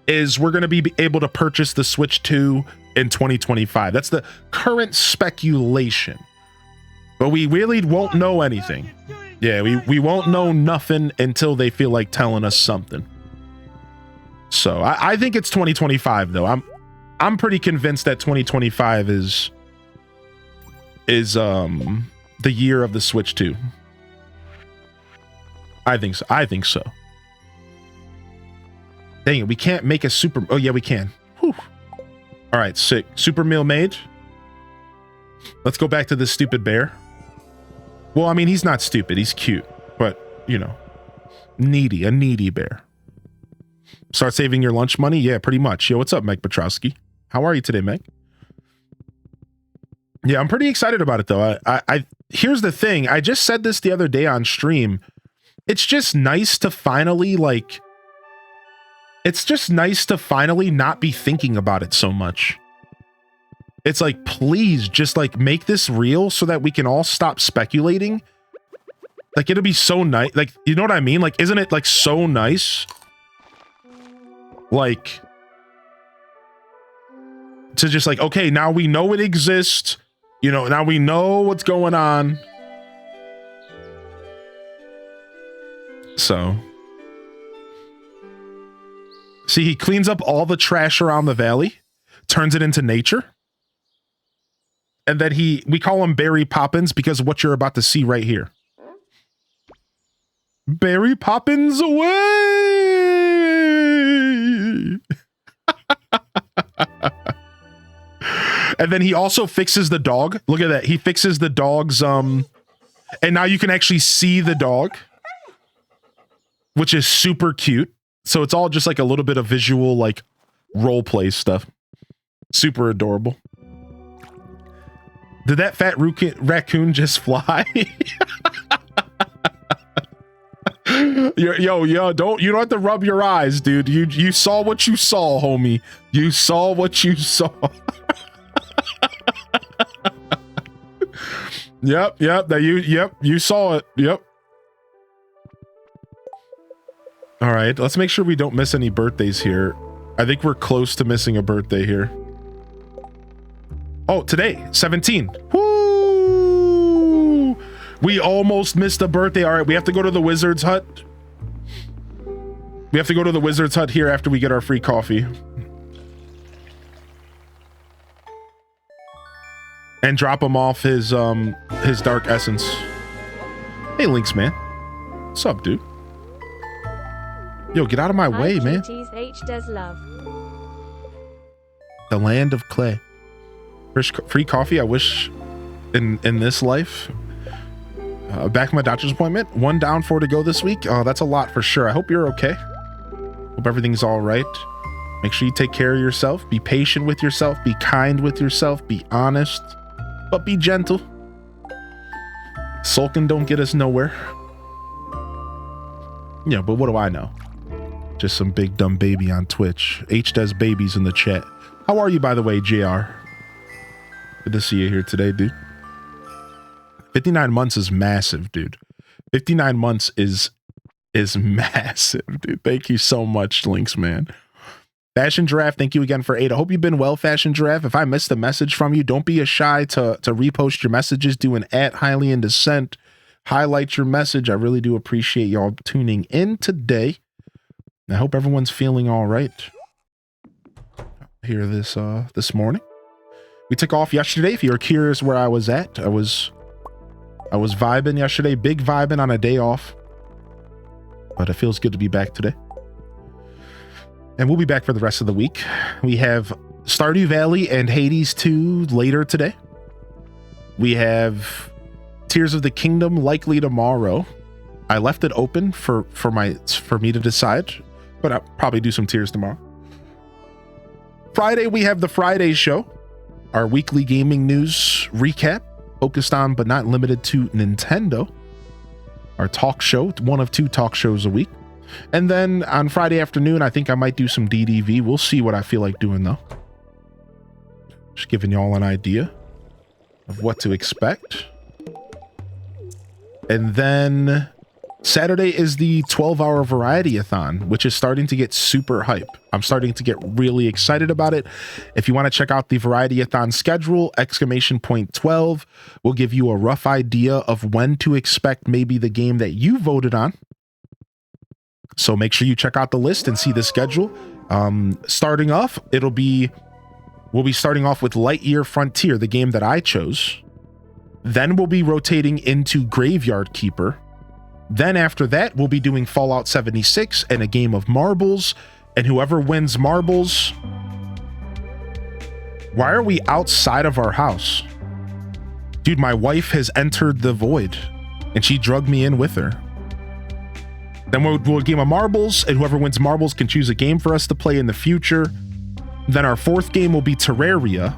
is we're going to be able to purchase the Switch 2 in 2025. That's the current speculation. But we really won't know anything. Yeah, we won't know nothing until they feel like telling us something. So I think it's 2025 though. I'm pretty convinced that 2025 is the year of the Switch 2. I think so. I think so. Dang it, we can't make a super... Oh, yeah, we can. Whew. All right, sick. Super meal made. Let's go back to this stupid bear. Well, I mean, he's not stupid. He's cute. But, you know, needy. A needy bear. Start saving your lunch money? Yeah, pretty much. Yo, what's up, Meg Petrowski? How are you today, Meg? Yeah, I'm pretty excited about it, though. I here's the thing. I just said this the other day on stream. It's just nice to finally, like... It's just nice to finally not be thinking about it so much. It's like, please, just like make this real so that we can all stop speculating. Like, it'll be so nice. Like, you know what I mean? Like, isn't it like so nice? Like, to just like, okay, now we know it exists. You know, now we know what's going on. So... See, he cleans up all the trash around the valley, turns it into nature. And then we call him Berry Poppins because of what you're about to see right here. Berry Poppins away! And then he also fixes the dog. Look at that. He fixes the dog's, and now you can actually see the dog, which is super cute. So it's all just like a little bit of visual, like, role play stuff. Super adorable. Did that fat raccoon just fly? Yo, you don't have to rub your eyes, dude. You saw what you saw, homie. You saw what you saw. Yep. You saw it. Yep. All right, let's make sure we don't miss any birthdays here. I think we're close to missing a birthday here. Oh, today, 17. Woo! We almost missed a birthday. All right, we have to go to the Wizard's Hut. We have to go to the Wizard's Hut here after we get our free coffee. And drop him off his Dark Essence. Hey, Lynx, man. What's up, dude? Yo, get out of my way, man. H does love. The land of clay. Free coffee, I wish in this life. Back from my doctor's appointment. 1 down, 4 to go this week. Oh, that's a lot for sure. I hope you're okay. Hope everything's all right. Make sure you take care of yourself. Be patient with yourself. Be kind with yourself. Be honest. But be gentle. Sulking don't get us nowhere. Yeah, but what do I know? Just some big dumb baby on Twitch. H does babies in the chat. How are you, by the way, JR? Good to see you here today, dude. 59 months is massive, dude. 59 months is massive, dude. Thank you so much, Lynx, man. Fashion Giraffe, thank you again for 8. I hope you've been well, Fashion Giraffe. If I missed a message from you, don't be shy to repost your messages. Do an @HighlyInDescent. Highlight your message. I really do appreciate y'all tuning in today. I hope everyone's feeling all right here this morning. We took off yesterday. If you're curious where I was at, I was vibing yesterday, big vibing on a day off. But it feels good to be back today. And we'll be back for the rest of the week. We have Stardew Valley and Hades 2 later today. We have Tears of the Kingdom likely tomorrow. I left it open for me to decide, but I'll probably do some Tears tomorrow. Friday, we have the Friday show, our weekly gaming news recap, focused on but not limited to Nintendo. Our talk show, 1 of 2 talk shows a week. And then on Friday afternoon, I think I might do some DDV. We'll see what I feel like doing, though. Just giving y'all an idea of what to expect. And then Saturday is the 12-hour Variety-a-thon, which is starting to get super hype. I'm starting to get really excited about it. If you want to check out the Variety-a-thon schedule, !12 will give you a rough idea of when to expect maybe the game that you voted on. So make sure you check out the list and see the schedule. Starting off, it'll be we'll be starting off with Lightyear Frontier, the game that I chose. Then we'll be rotating into Graveyard Keeper. Then after that, we'll be doing Fallout 76 and a game of marbles. And whoever wins marbles... Why are we outside of our house? Dude, my wife has entered the void. And she drugged me in with her. Then we'll do a game of marbles. And whoever wins marbles can choose a game for us to play in the future. Then our fourth game will be Terraria.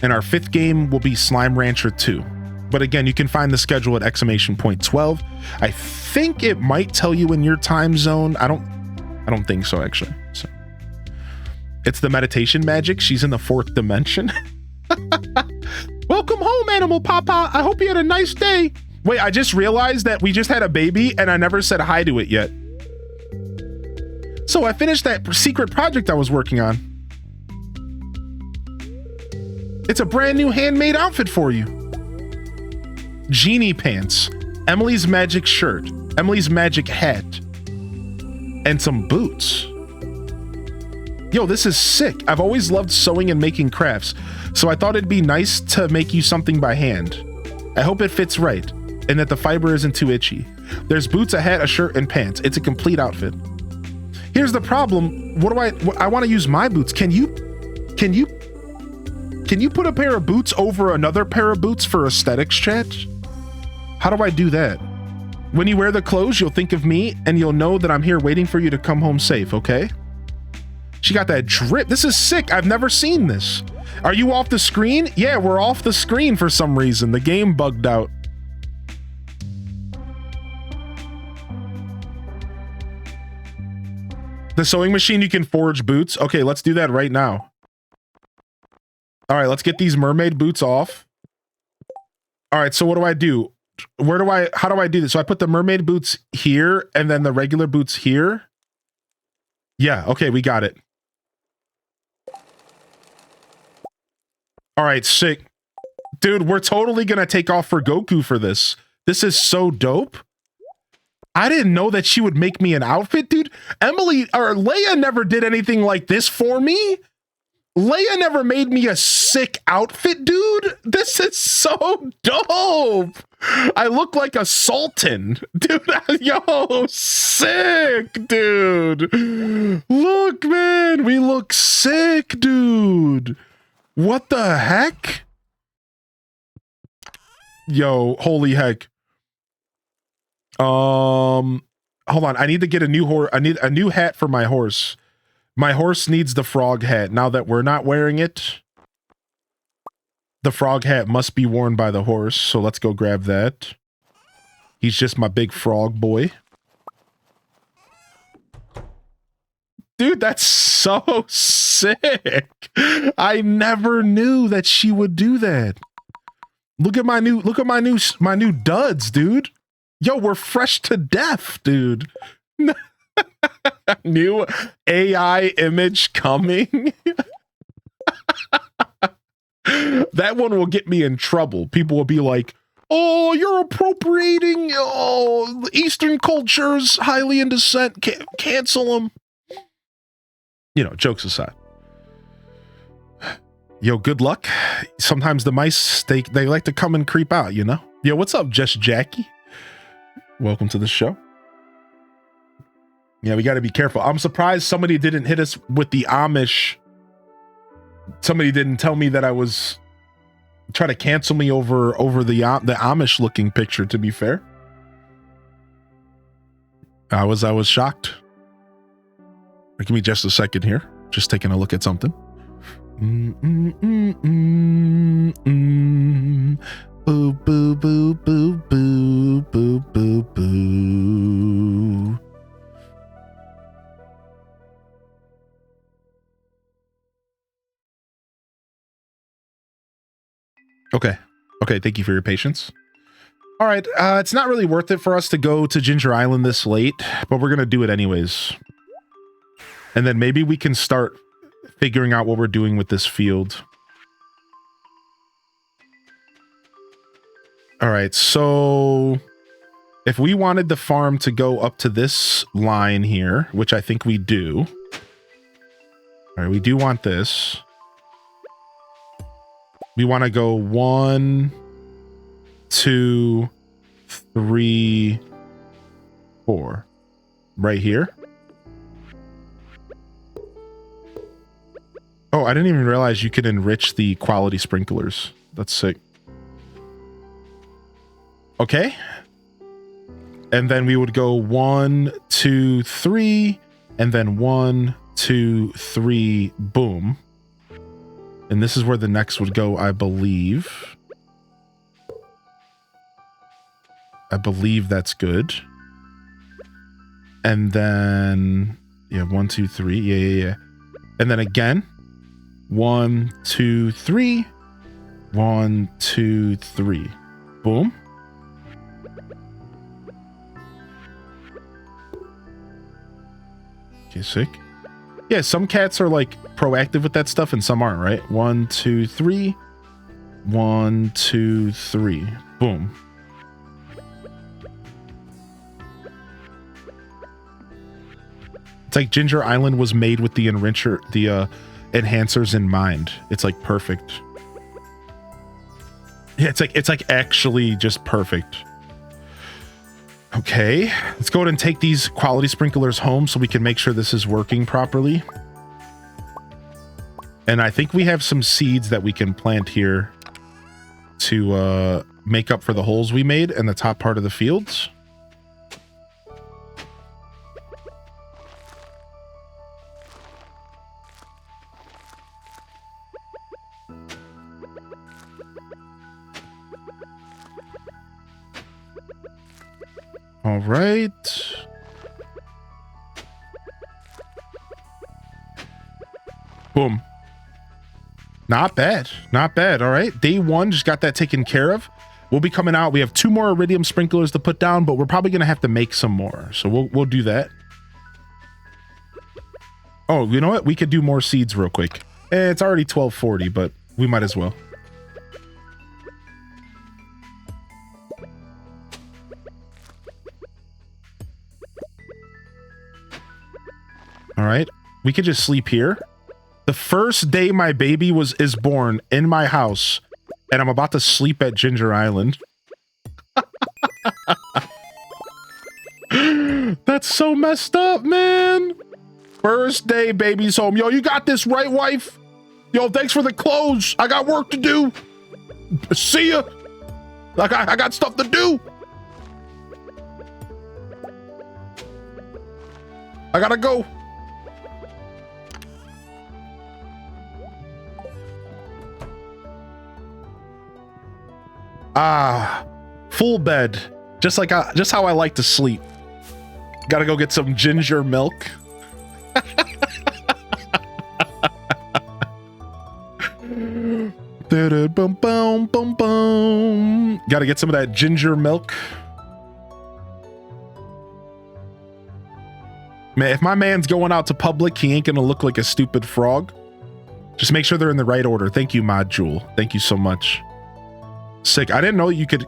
And our fifth game will be Slime Rancher 2. But again, you can find the schedule at !12. I think it might tell you in your time zone. I don't think so, actually. So it's the meditation magic. She's in the fourth dimension. Welcome home, Animal Papa. I hope you had a nice day. Wait, I just realized that we just had a baby and I never said hi to it yet. So I finished that secret project I was working on. It's a brand new handmade outfit for you. Genie pants, Emily's magic shirt, Emily's magic hat, and some boots. Yo, this is sick. I've always loved sewing and making crafts, so I thought it'd be nice to make you something by hand. I hope it fits right, and that the fiber isn't too itchy. There's boots, a hat, a shirt, and pants. It's a complete outfit. Here's the problem. I want to use my boots. Can you put a pair of boots over another pair of boots for aesthetics, chat? How do I do that? When you wear the clothes, you'll think of me and you'll know that I'm here waiting for you to come home safe, okay? She got that drip. This is sick. I've never seen this. Are you off the screen? Yeah, we're off the screen for some reason. The game bugged out. The sewing machine, you can forge boots. Okay, let's do that right now. All right, let's get these mermaid boots off. All right, so what do I do? How do I do this? So I put the mermaid boots here and then the regular boots here. Yeah, okay, we got it. All right, sick. Dude, we're totally gonna take off for Goku for this. This is so dope. I didn't know that she would make me an outfit, dude. Leia never did anything like this for me. Leia never made me a sick outfit, dude. This is so dope. I look like a sultan. Dude, yo, sick, dude. Look, man, we look sick, dude. What the heck? Yo, holy heck. Hold on. I need to get a new horse. I need a new hat for my horse. My horse needs the frog hat. Now that we're not wearing it, the frog hat must be worn by the horse. So let's go grab that. He's just my big frog boy. Dude, that's so sick. I never knew that she would do that. Look at my new duds, dude. Yo, we're fresh to death, dude. New AI image coming. That one will get me in trouble. People will be like, oh, you're appropriating Eastern cultures, highly in dissent. Cancel them. You know, jokes aside. Yo, good luck. Sometimes the mice, they like to come and creep out, you know? Yo, what's up, Just Jackie? Welcome to the show. Yeah, we got to be careful. I'm surprised somebody didn't hit us with the Amish. Somebody didn't tell me that I was trying to cancel me over the Amish looking picture, to be fair. I was shocked. Give me just a second here. Just taking a look at something. Boo, boo, boo, boo, boo, boo, boo, boo. Okay. Thank you for your patience. All right. It's not really worth it for us to go to Ginger Island this late, but we're going to do it anyways. And then maybe we can start figuring out what we're doing with this field. All right. So if we wanted the farm to go up to this line here, which I think we do. All right. We do want this. We want to go 1, 2, 3, 4. Right here. Oh, I didn't even realize you could enrich the quality sprinklers. That's sick. Okay. And then we would go 1, 2, 3, and then 1, 2, 3, boom. And this is where the next would go, I believe. I believe that's good. And then, yeah, 1, 2, 3. Yeah. And then again, 1, 2, 3. 1, 2, 3. Boom. Okay, sick. Yeah, some cats are like proactive with that stuff and some aren't, right? 1, 2, 3. 1, 2, 3. Boom. It's like Ginger Island was made with the enhancers in mind. It's like perfect. Yeah, it's like actually just perfect. Okay, let's go ahead and take these quality sprinklers home so we can make sure this is working properly. And I think we have some seeds that we can plant here to make up for the holes we made in the top part of the fields. All right. Boom. Not bad. Not bad. All right. Day 1, just got that taken care of. We'll be coming out. We have 2 more iridium sprinklers to put down, but we're probably going to have to make some more. So we'll do that. Oh, you know what? We could do more seeds real quick. It's already 12:40, but we might as well. All right, we could just sleep here. The first day my baby is born in my house, and I'm about to sleep at Ginger Island. That's so messed up, man. First day baby's home. Yo, you got this, right, wife? Yo, thanks for the clothes. I got work to do. See ya. I got stuff to do. I gotta go. Ah, full bed. Just how I like to sleep. Gotta go get some ginger milk. Boom, boom, boom, boom. Gotta get some of that ginger milk. Man, if my man's going out to public, he ain't gonna look like a stupid frog. Just make sure they're in the right order. Thank you, Mod Jewel. Thank you so much. Sick. I didn't know you could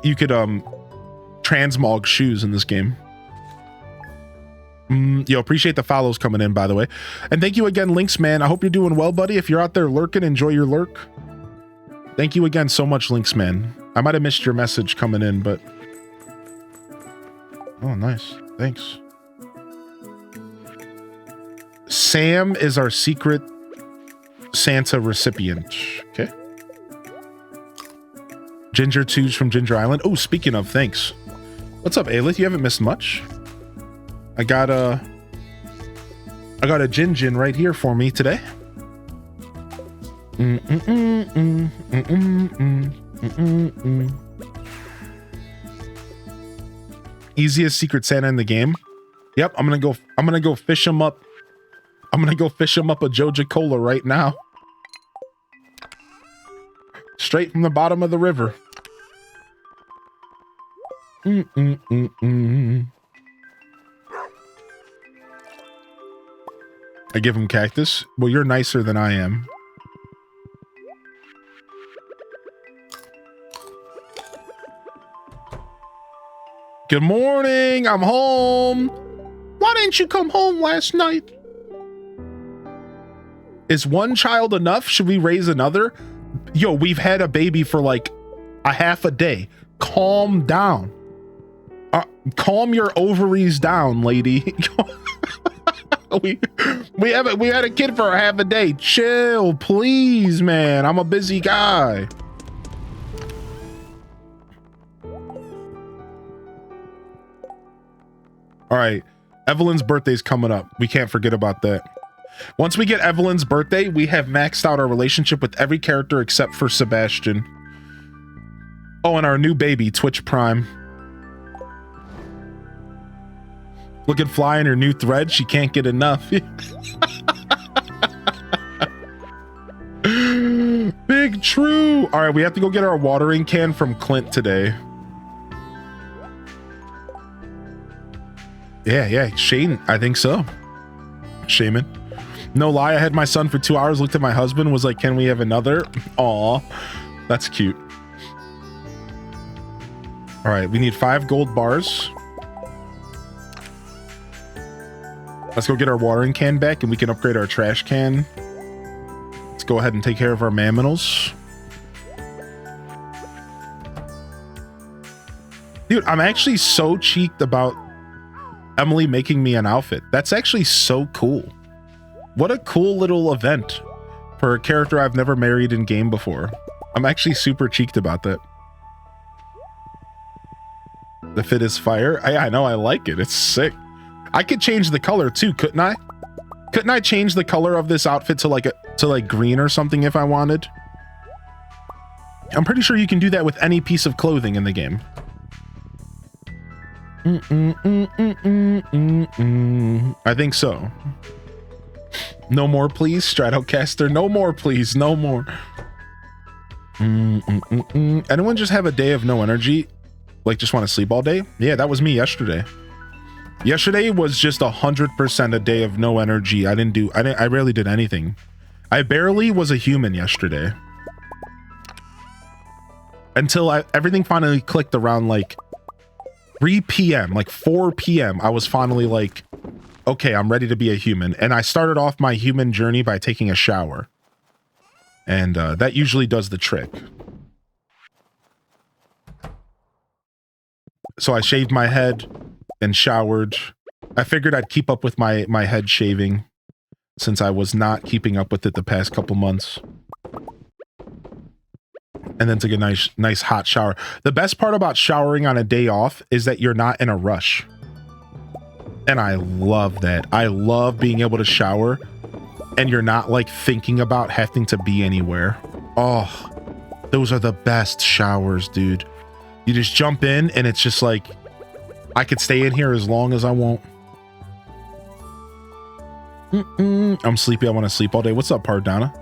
transmog shoes in this game. Yo, appreciate the follows coming in, by the way. And thank you again, Lynx, man. I hope you're doing well, buddy. If you're out there lurking, enjoy your lurk. Thank you again so much, Lynx, man. I might have missed your message coming in, but... Oh, nice. Thanks. Sam is our secret Santa recipient. Okay. Ginger 2's from Ginger Island. Oh, speaking of, thanks. What's up, Aelith? You haven't missed much. I got a Gin right here for me today. Easiest Secret Santa in the game. Yep, I'm gonna go fish him up. I'm gonna go fish him up a Joja Cola right now. Straight from the bottom of the river. I give him cactus. Well, you're nicer than I am. Good morning. I'm home. Why didn't you come home last night? Is one child enough? Should we raise another? Yo, we've had a baby for like a half a day. Calm down. Calm your ovaries down, lady. we had a kid for a half a day. Chill, please, man. I'm a busy guy. All right, Evelyn's birthday's coming up. We can't forget about that. Once we get Evelyn's birthday, we have maxed out our relationship with every character except for Sebastian. Oh, and our new baby, Twitch Prime. Looking fly in her new thread. She can't get enough. Big true. All right, we have to go get our watering can from Clint today. Yeah, Shane, I think so. Shaman. No lie, I had my son for 2 hours, looked at my husband, was like, can we have another? Aw, that's cute. All right, we need 5 gold bars. Let's go get our watering can back and we can upgrade our trash can. Let's go ahead and take care of our mamminals. Dude, I'm actually so cheeked about Emily making me an outfit. That's actually so cool. What a cool little event for a character I've never married in game before. I'm actually super cheeked about that. The fit is fire. I know, I like it. It's sick. I could change the color too, couldn't I? Couldn't I change the color of this outfit to like green or something if I wanted? I'm pretty sure you can do that with any piece of clothing in the game. I think so. No more, please, Stratocaster. No more, please. No more. Anyone just have a day of no energy? Like, just want to sleep all day? Yeah, that was me yesterday. Yesterday was just 100% a day of no energy. I rarely did anything. I barely was a human yesterday. Until everything finally clicked around like 3 p.m., like 4 p.m. I was finally like, okay, I'm ready to be a human. And I started off my human journey by taking a shower. And that usually does the trick. So I shaved my head and showered. I figured I'd keep up with my head shaving since I was not keeping up with it the past couple months. And then took a nice hot shower. The best part about showering on a day off is that you're not in a rush. And I love that. I love being able to shower and you're not like thinking about having to be anywhere. Oh, those are the best showers, dude. You just jump in and it's just like, I could stay in here as long as I want. I'm sleepy. I want to sleep all day. What's up, Pardana?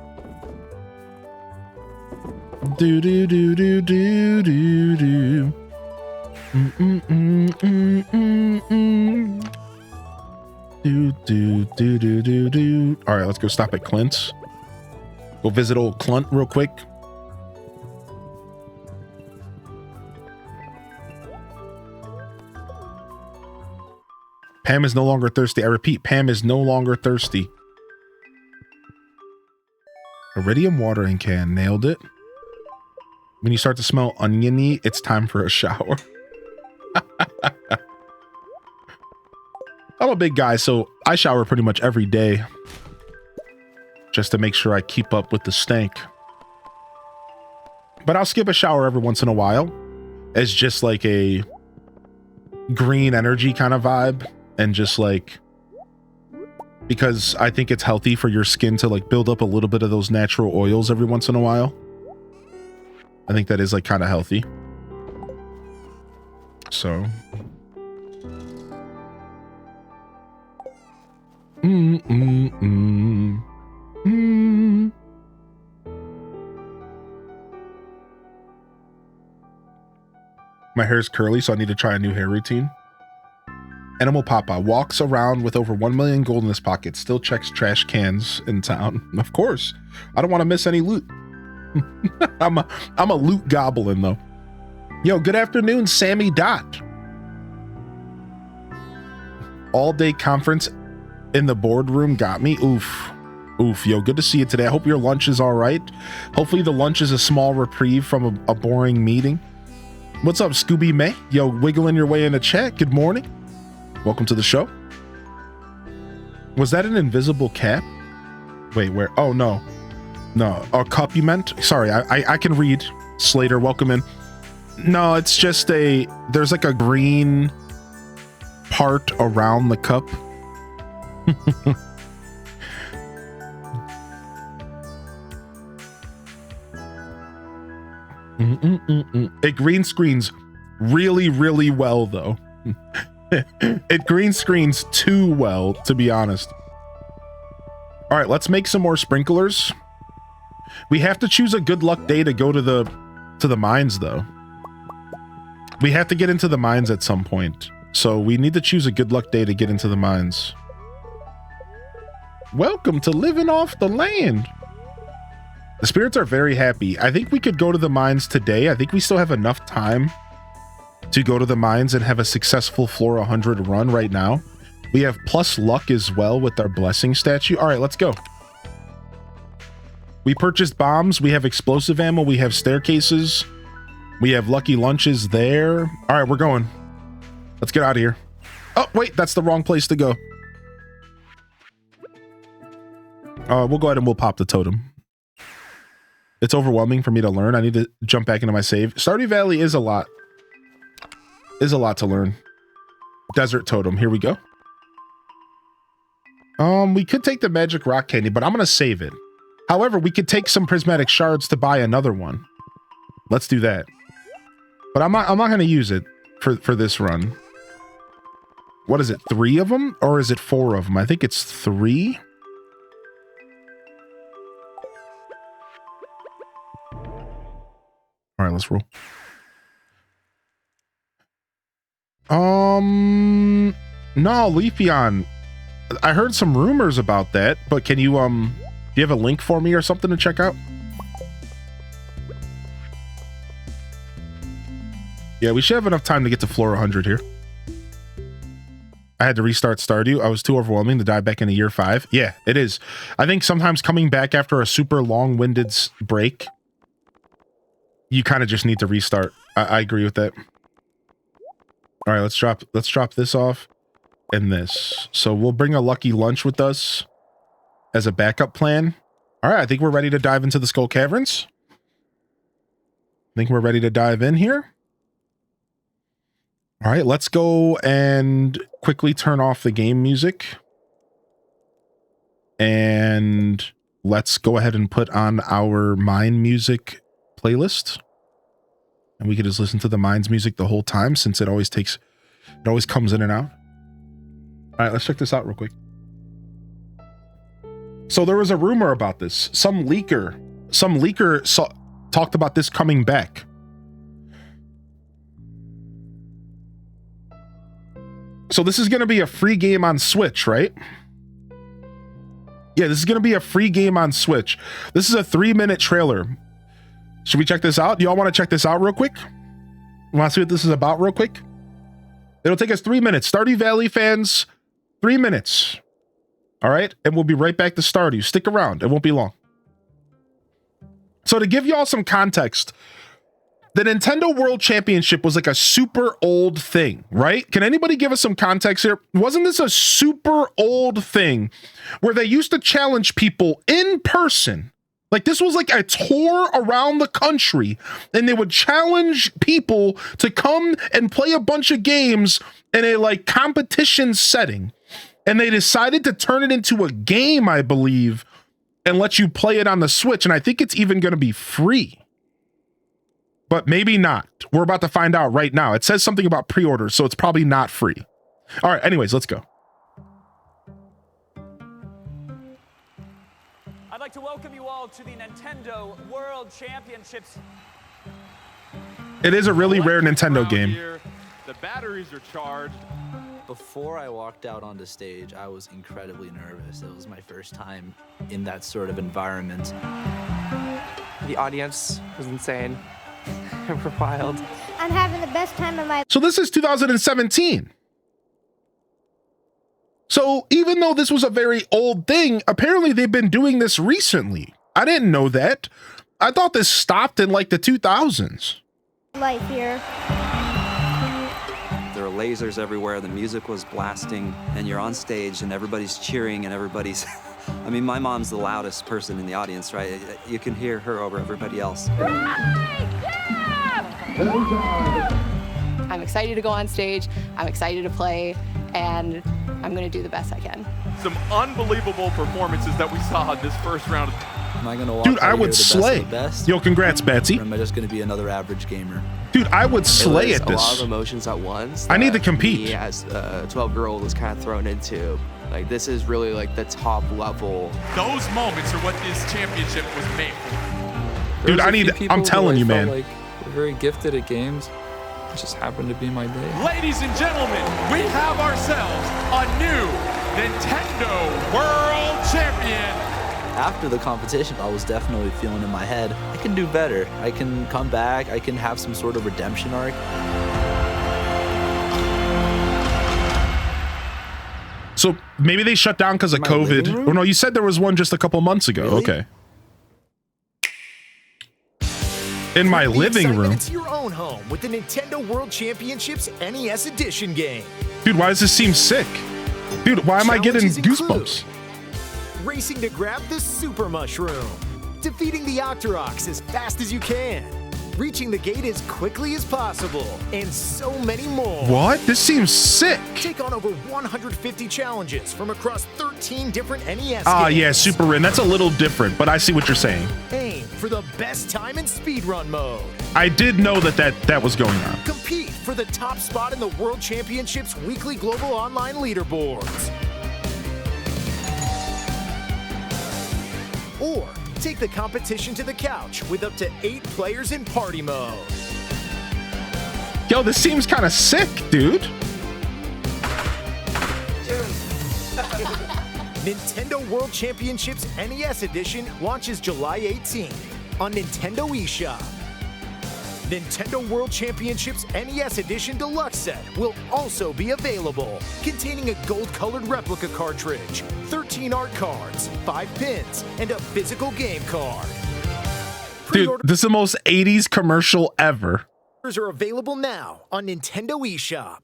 Do do do do do do do. Do do do do do do. All right, let's go stop at Clint's. Go visit old Clint real quick. Pam is no longer thirsty. I repeat, Pam is no longer thirsty. Iridium watering can. Nailed it. When you start to smell oniony, it's time for a shower. I'm a big guy, so I shower pretty much every day. Just to make sure I keep up with the stank. But I'll skip a shower every once in a while. As just like a green energy kind of vibe. And just like, because I think it's healthy for your skin to like build up a little bit of those natural oils every once in a while. I think that is like kind of healthy. So. My hair is curly, so I need to try a new hair routine. Animal Papa walks around with over 1 million gold in his pocket, still checks trash cans in town. Of course. I don't want to miss any loot. I'm a loot goblin, though. Yo, good afternoon, Sammy Dot. All-day conference in the boardroom got me. Oof. Oof, yo, good to see you today. I hope your lunch is all right. Hopefully the lunch is a small reprieve from a boring meeting. What's up, Scooby May? Yo, wiggling your way in the chat. Good morning. Welcome to the show. Was that an invisible cap? Wait, where? Oh, no. No, a cup you meant? Sorry, I can read. Slater, welcome in. No, it's just there's like a green part around the cup. It green screens really, really well, though. It green screens too well, to be honest. All right, let's make some more sprinklers. We have to choose a good luck day to go to the mines, though. We have to get into the mines at some point, so we need to choose a good luck day to get into the mines. Welcome to living off the land. The spirits are very happy. I think we could go to the mines today. I think we still have enough time to go to the mines and have a successful floor 100 run right now. We have plus luck as well with our blessing statue. All right, let's go. We purchased bombs. We have explosive ammo. We have staircases. We have lucky lunches there. All right, we're going. Let's get out of here. Oh, wait, that's the wrong place to go. We'll go ahead and we'll pop the totem. It's overwhelming for me to learn. I need to jump back into my save. Stardew Valley is a lot to learn. Desert totem. Here we go. We could take the magic rock candy, but I'm going to save it. However, we could take some prismatic shards to buy another one. Let's do that. But I'm not going to use it for this run. What is it? 3 of them? Or is it 4 of them? I think it's 3. All right, let's roll. No, Leafeon. I heard some rumors about that, but can you, do you have a link for me or something to check out? Yeah, we should have enough time to get to floor 100 here. I had to restart Stardew. I was too overwhelming to dive back into year 5. Yeah, it is. I think sometimes coming back after a super long-winded break, you kind of just need to restart. I agree with that. All right, let's drop this off and this. So we'll bring a lucky lunch with us as a backup plan. All right, I think we're ready to dive into the Skull Caverns. I think we're ready to dive in here. All right, let's go and quickly turn off the game music. And let's go ahead and put on our mine music playlist. And we can just listen to the mines music the whole time since it always comes in and out. All right, let's check this out real quick. So there was a rumor about this. Some leaker talked about this coming back. So this is going to be a free game on Switch, right? Yeah, this is going to be a free game on Switch. This is a 3-minute trailer. Should we check this out? Y'all want to check this out real quick? Want to see what this is about real quick? It'll take us 3 minutes. Stardew Valley fans, 3 minutes. All right? And we'll be right back to Stardew. Stick around. It won't be long. So to give y'all some context, the Nintendo World Championship was like a super old thing, right? Can anybody give us some context here? Wasn't this a super old thing where they used to challenge people in person? Like this was like a tour around the country and they would challenge people to come and play a bunch of games in a like competition setting. And they decided to turn it into a game, I believe, and let you play it on the Switch. And I think it's even going to be free. But maybe not. We're about to find out right now. It says something about pre-order, so it's probably not free. All right, anyways, let's go. I'd like to welcome you all to the Nintendo World Championships. It is a really rare Nintendo game. Here, the batteries are charged. Before I walked out onto stage, I was incredibly nervous. It was my first time in that sort of environment. The audience was insane. We're wild. I'm having the best time of my life. So this is 2017. So even though this was a very old thing, apparently they've been doing this recently. I didn't know that. I thought this stopped in like the 2000s. Life here. There are lasers everywhere, the music was blasting, and you're on stage and everybody's cheering and everybody's... I mean, my mom's the loudest person in the audience, right? You can hear her over everybody else. I'm excited to go on stage, I'm excited to play, and I'm gonna do the best I can. Some unbelievable performances that we saw in this first round. Am I gonna walk Dude, out I of would here the slay. best of the best? Yo, congrats, Betsy. Or am I just gonna be another average gamer? Dude, I would slay at A lot this. of emotions at once. I need to that compete. Me as a 12-year-old was kind of thrown into. Like, this is really like the top level. Those moments are what this championship was made for. Dude, There's I a need. few people I'm who telling I you, felt man. like were very gifted at games. It just happened to be my day. Ladies and gentlemen, we have ourselves a new Nintendo World Champion. After the competition, I was definitely feeling in my head, I can do better. I can come back. I can have some sort of redemption arc. So maybe they shut down because of In my living COVID. room? Oh no, you said there was one just a couple months ago. Really? Okay. In my The living excitement room. into your own home with the Nintendo World Championships NES Edition game. Dude, why does this seem sick? Dude, why am I getting Challenges include goosebumps? Racing to grab the Super Mushroom, defeating the Octoroks as fast as you can, reaching the gate as quickly as possible, and so many more. What? This seems sick. Take on over 150 challenges from across 13 different NES Ah, games. yeah, Super Rin. That's a little different, but I see what you're saying. Aim for the best time in speedrun mode. I did know that was going on. Compete for the top spot in the World Championships weekly global online leaderboards. Or take the competition to the couch with up to 8 players in party mode. Yo, this seems kind of sick, dude. Nintendo World Championships NES Edition launches July 18th on Nintendo eShop. Nintendo World Championships NES Edition Deluxe Set will also be available, containing a gold-colored replica cartridge, 13 art cards, 5 pins, and a physical game card. Dude, this is the most 80s commercial ever. Pre-orders are available now on Nintendo eShop.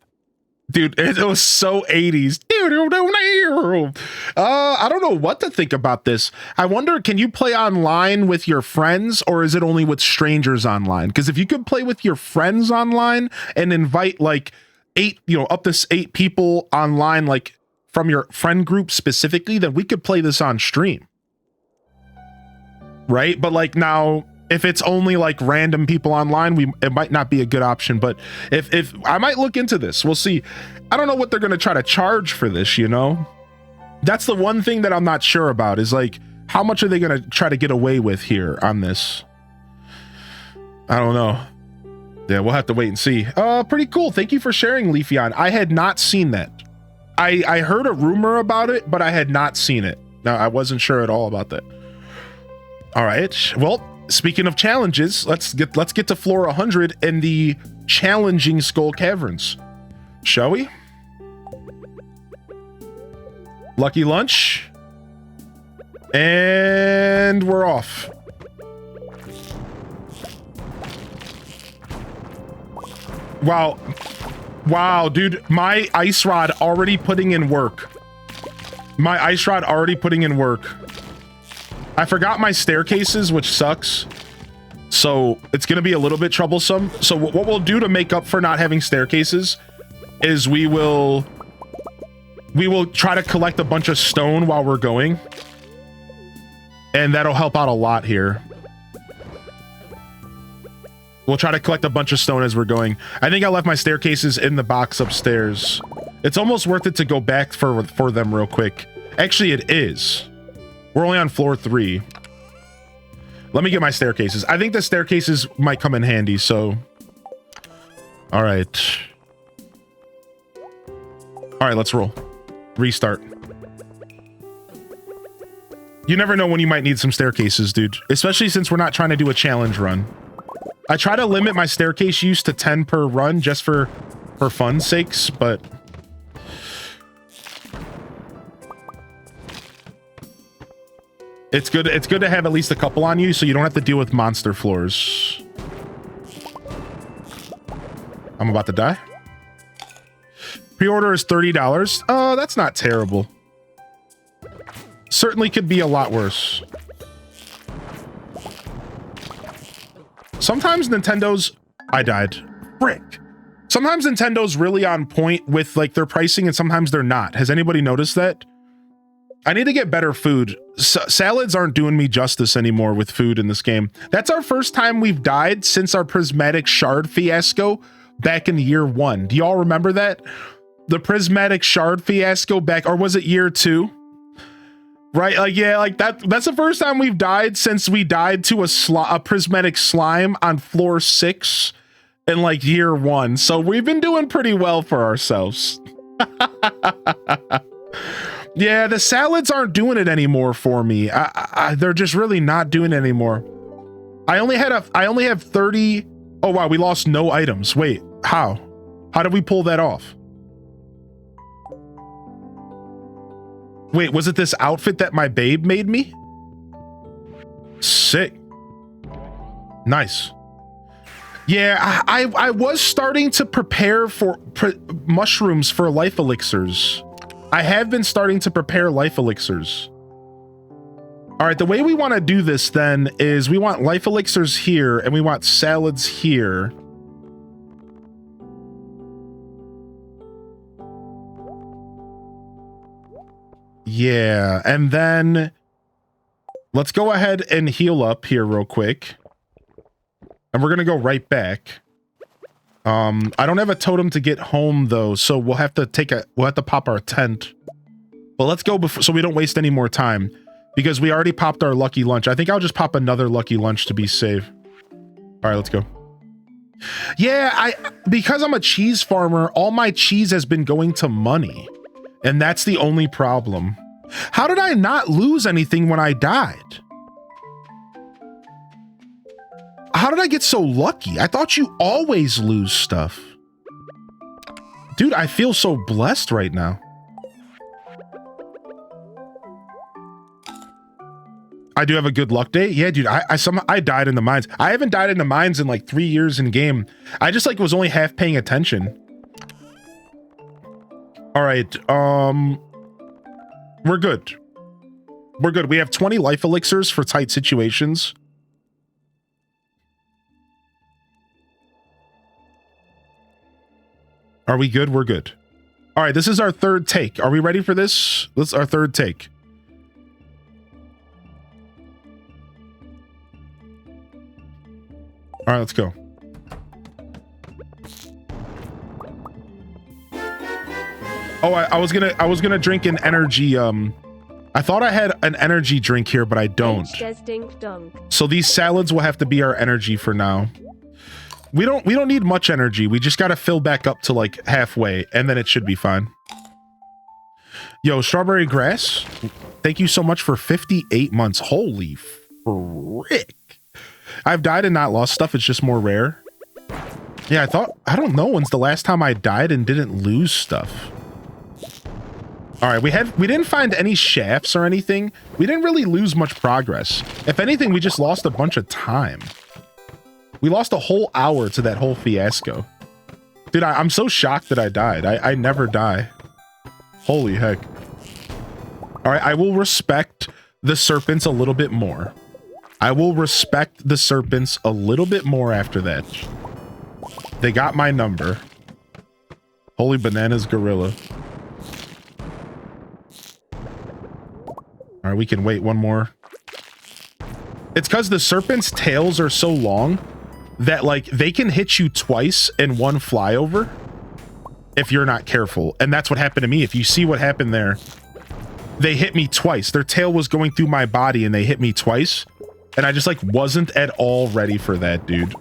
Dude, it was so 80s. I don't know what to think about this. I wonder, can you play online with your friends, or is it only with strangers online? Because if you could play with your friends online and invite like 8, up to 8 people online, like from your friend group specifically, then we could play this on stream. Right? But like now, if it's only like random people online, it might not be a good option. But if I might look into this, we'll see. I don't know what they're going to try to charge for this, That's the one thing that I'm not sure about, is like, how much are they going to try to get away with here on this? I don't know. Yeah, we'll have to wait and see. Pretty cool. Thank you for sharing, Leafeon. I had not seen that. I heard a rumor about it, but I had not seen it. Now, I wasn't sure at all about that. All right. Well, speaking of challenges, let's get to floor 100 in the challenging Skull Caverns. Shall we? Lucky lunch. And we're off. Wow. Wow, dude, my ice rod already putting in work. I forgot my staircases, which sucks. So it's going to be a little bit troublesome. So what we'll do to make up for not having staircases is we will try to collect a bunch of stone while we're going. And that'll help out a lot here. We'll try to collect a bunch of stone as we're going. I think I left my staircases in the box upstairs. It's almost worth it to go back for them real quick. Actually, it is. We're only on floor 3. Let me get my staircases. I think the staircases might come in handy, so... All right. All right, let's roll. Restart. You never know when you might need some staircases, dude. Especially since we're not trying to do a challenge run. I try to limit my staircase use to 10 per run just for fun's sakes, but... It's good to have at least a couple on you so you don't have to deal with monster floors. I'm about to die. Pre-order is $30. Oh, that's not terrible. Certainly could be a lot worse. Sometimes Nintendo's... I died. Frick. Sometimes Nintendo's really on point with like their pricing and sometimes they're not. Has anybody noticed that? I need to get better food. Salads aren't doing me justice anymore with food in this game. That's our first time we've died since our prismatic shard fiasco back in year 1. Do y'all remember that? The prismatic shard fiasco back, or was it year 2? Right, like, yeah, like that's the first time we've died since we died to a prismatic slime on floor 6 in like year 1. So we've been doing pretty well for ourselves. Yeah, the salads aren't doing it anymore for me. They're just really not doing it anymore. I only have 30. Oh wow, we lost no items. Wait, how did we pull that off? Wait, was it this outfit that my babe made me? Sick. Nice. Yeah, I was starting to prepare for mushrooms for life elixirs. I have been starting to prepare life elixirs. All right, the way we want to do this then is we want life elixirs here and we want salads here. Yeah, and then let's go ahead and heal up here real quick. And we're going to go right back. I don't have a totem to get home though, so we'll have to pop our tent. But let's go before, so we don't waste any more time because we already popped our lucky lunch. I think I'll just pop another lucky lunch to be safe. All right, let's go. Yeah, because I'm a cheese farmer, all my cheese has been going to money. And that's the only problem. How did I not lose anything when I died? How did I get so lucky? I thought you always lose stuff. Dude, I feel so blessed right now. I do have a good luck day. Yeah, dude, I died in the mines. I haven't died in the mines in like 3 years in game. I just like was only half paying attention. All right, we're good. We're good. We have 20 life elixirs for tight situations. Are we good? We're good. All right, this is our third take. Are we ready for this? This is our third take. All right, let's go. Oh, I was gonna drink an energy. I thought I had an energy drink here, but I don't. So these salads will have to be our energy for now. We don't need much energy. We just got to fill back up to like halfway and then it should be fine. Yo, strawberry grass. Thank you so much for 58 months. Holy frick. I've died and not lost stuff. It's just more rare. Yeah, I don't know when's the last time I died and didn't lose stuff. All right, we didn't find any shafts or anything. We didn't really lose much progress. If anything, we just lost a bunch of time. We lost a whole hour to that whole fiasco. Dude, I'm so shocked that I died. I never die. Holy heck. All right, I will respect the serpents a little bit more. I will respect the serpents a little bit more after that. They got my number. Holy bananas, gorilla. All right, we can wait one more. It's because the serpents' tails are so long that like they can hit you twice in one flyover if you're not careful. And that's what happened to me. If you see what happened there, they hit me twice. Their tail was going through my body and they hit me twice. And I just like wasn't at all ready for that, dude.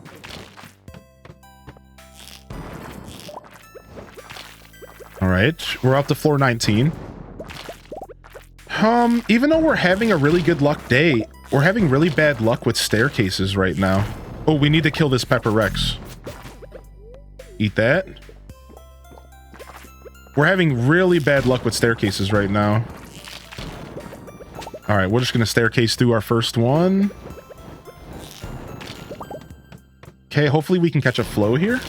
All right, we're up to floor 19. Even though we're having a really good luck day, we're having really bad luck with staircases right now. Oh, we need to kill this Pepper Rex. Eat that. We're having really bad luck with staircases right now. All right, we're just gonna staircase through our first one. Okay, hopefully we can catch a flow here.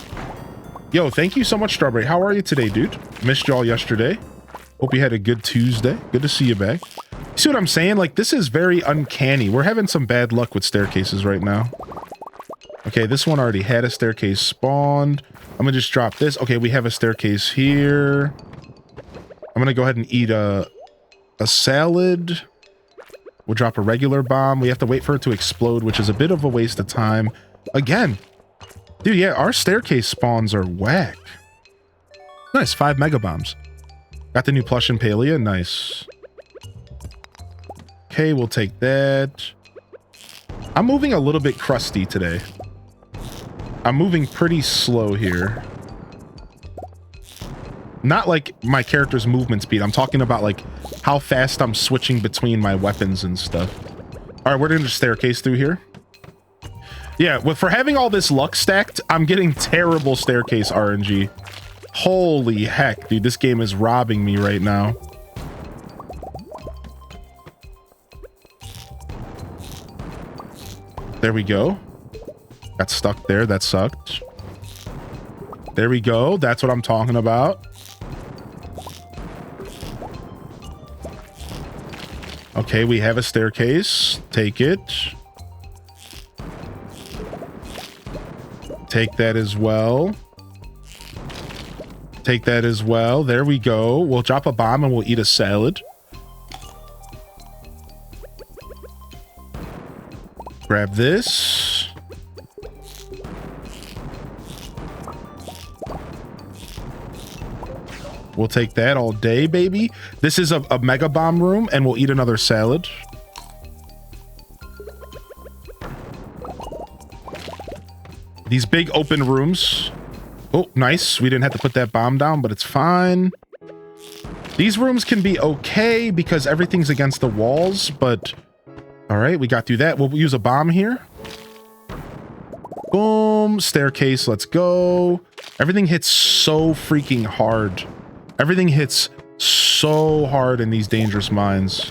Yo, thank you so much, Strawberry. How are you today, dude? Missed y'all yesterday. Hope you had a good Tuesday. Good to see you back. See what I'm saying? Like, this is very uncanny. We're having some bad luck with staircases right now. Okay, this one already had a staircase spawned. I'm gonna just drop this. Okay, we have a staircase here. I'm gonna go ahead and eat a salad. We'll drop a regular bomb. We have to wait for it to explode, which is a bit of a waste of time. Again, dude, yeah, our staircase spawns are whack. Nice, 5 mega bombs. Got the new plush Impalia, nice. Okay, we'll take that. I'm moving a little bit crusty today. I'm moving pretty slow here. Not like my character's movement speed. I'm talking about like how fast I'm switching between my weapons and stuff. All right, we're gonna just staircase through here. Yeah, for having all this luck stacked, I'm getting terrible staircase RNG. Holy heck, dude, this game is robbing me right now. There we go. Got stuck there. That sucked. There we go. That's what I'm talking about. Okay, we have a staircase. Take it. Take that as well. Take that as well. There we go. We'll drop a bomb and we'll eat a salad. Grab this. We'll take that all day, baby. This is a mega bomb room, and we'll eat another salad. These big open rooms. Oh, nice. We didn't have to put that bomb down, but it's fine. These rooms can be okay because everything's against the walls, but all right, we got through that. We'll use a bomb here. Boom. Staircase. Let's go. Everything hits so freaking hard. Everything hits so hard in these dangerous mines.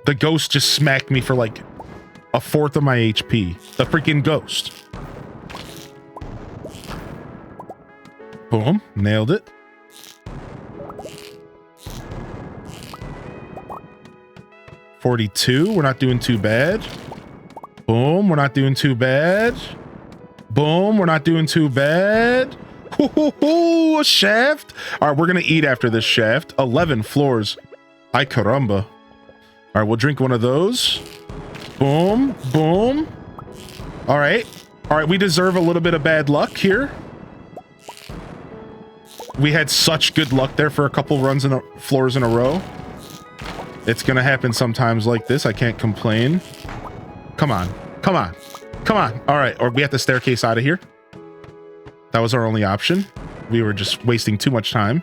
The ghost just smacked me for like 1/4 of my HP. The freaking ghost. Boom. Nailed it. $42. We're not doing too bad. Boom. We're not doing too bad. Boom. We're not doing too bad. A shaft. All right, we're gonna eat after this shaft. 11 floors. Ay caramba. All right, we'll drink one of those. Boom. Boom. All right. All right, we deserve a little bit of bad luck here. We had such good luck there for a couple runs in floors in a row. It's gonna happen sometimes like this. I can't complain. Come on. Come on. Come on. All right, or we have to staircase out of here. That was our only option. We were just wasting too much time.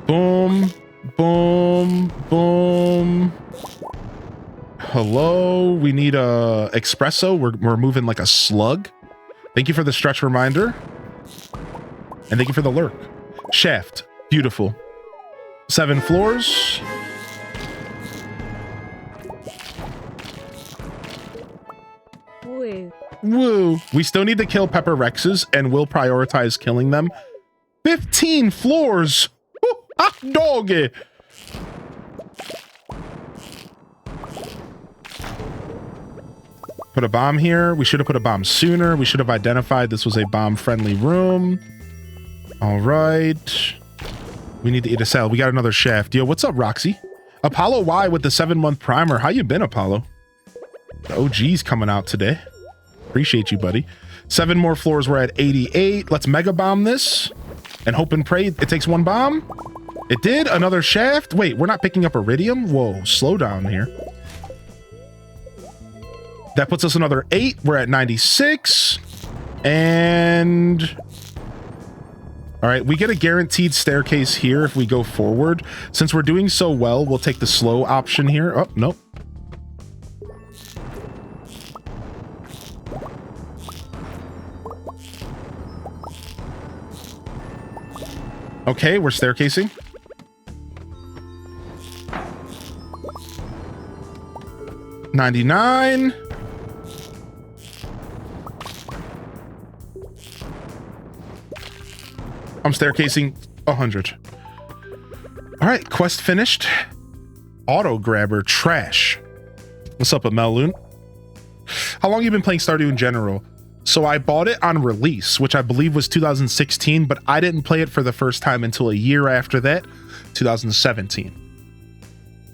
Boom. Boom. Boom. Hello. We need a espresso. We're moving like a slug. Thank you for the stretch reminder. And thank you for the lurk. Shaft. Beautiful. 7 floors. Woo. Woo. We still need to kill Pepper Rexes, and we'll prioritize killing them. 15 floors. Woo, hot doggy. Put a bomb here. We should have put a bomb sooner. We should have identified this was a bomb-friendly room. All right. We need to eat a salad. We got another shaft. Yo, what's up, Roxy? Apollo Y with the 7-month primer. How you been, Apollo? The OG's coming out today. Appreciate you, buddy. 7 more floors. We're at 88. Let's mega bomb this and hope and pray it takes 1 bomb. It did. Another shaft. Wait, we're not picking up iridium? Whoa, slow down here. That puts us another 8. We're at 96. And all right, we get a guaranteed staircase here if we go forward. Since we're doing so well, we'll take the slow option here. Oh, nope. Okay, we're staircasing. 99. I'm staircasing 100. All right, quest finished. Auto grabber trash. What's up, Ameloon? How long have you been playing Stardew in general? So I bought it on release, which I believe was 2016, but I didn't play it for the first time until a year after that, 2017.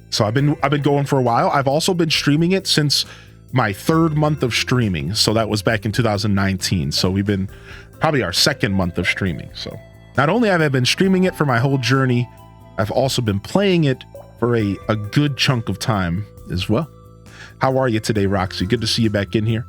So I've been going for a while. I've also been streaming it since my 3rd month of streaming. So that was back in 2019. So we've been probably our 2nd month of streaming. So not only have I been streaming it for my whole journey, I've also been playing it for a good chunk of time as well. How are you today, Roxy? Good to see you back in here.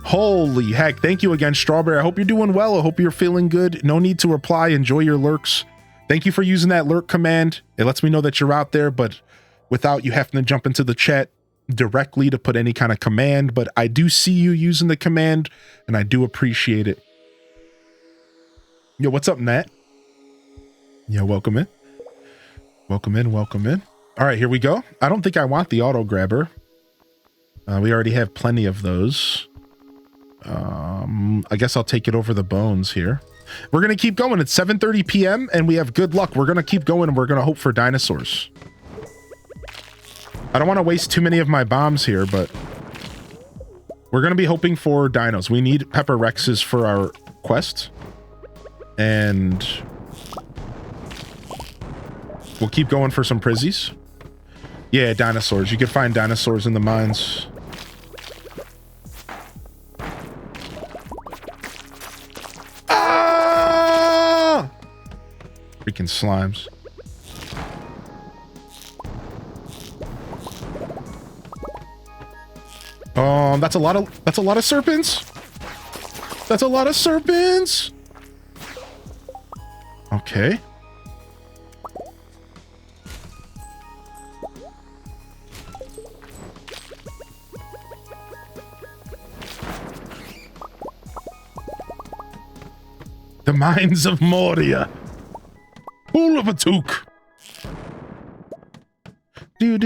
Holy heck. Thank you again, Strawberry. I hope you're doing well. I hope you're feeling good. No need to reply. Enjoy your lurks. Thank you for using that lurk command. It lets me know that you're out there, but without you having to jump into the chat directly to put any kind of command. But I do see you using the command, and I do appreciate it. Yo, what's up, Nat? Yo, welcome in. Welcome in, welcome in. All right, here we go. I don't think I want the auto grabber. We already have plenty of those. I guess I'll take it over the bones here. We're going to keep going. It's 7:30 p.m. and we have good luck. We're going to keep going and we're going to hope for dinosaurs. I don't want to waste too many of my bombs here, but we're going to be hoping for dinos. We need Pepper Rexes for our quest. And we'll keep going for some prizzies. Yeah, dinosaurs. You can find dinosaurs in the mines. Ah! Freaking slimes. That's a lot of serpents. That's a lot of serpents. Okay. The mines of Moria. Ulavatuk. If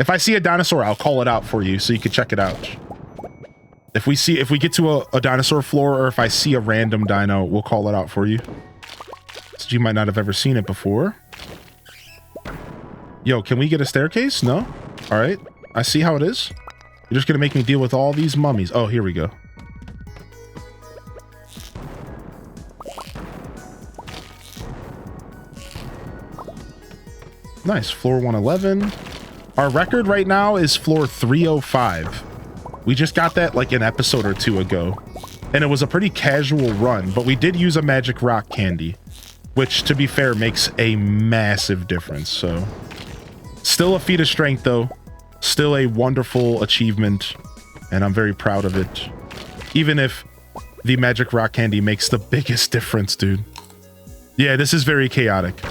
I see a dinosaur, I'll call it out for you so you can check it out. If we get to a dinosaur floor, or if I see a random dino, we'll call it out for you. So you might not have ever seen it before. Yo, can we get a staircase? No? All right. I see how it is. You're just gonna make me deal with all these mummies. Oh, here we go. Nice, floor 111. Our record right now is floor 305. We just got that like an episode or two ago. And it was a pretty casual run, but we did use a magic rock candy, which to be fair makes a massive difference. So still a feat of strength though. Still a wonderful achievement, and I'm very proud of it. Even if the magic rock candy makes the biggest difference, dude. Yeah, this is very chaotic.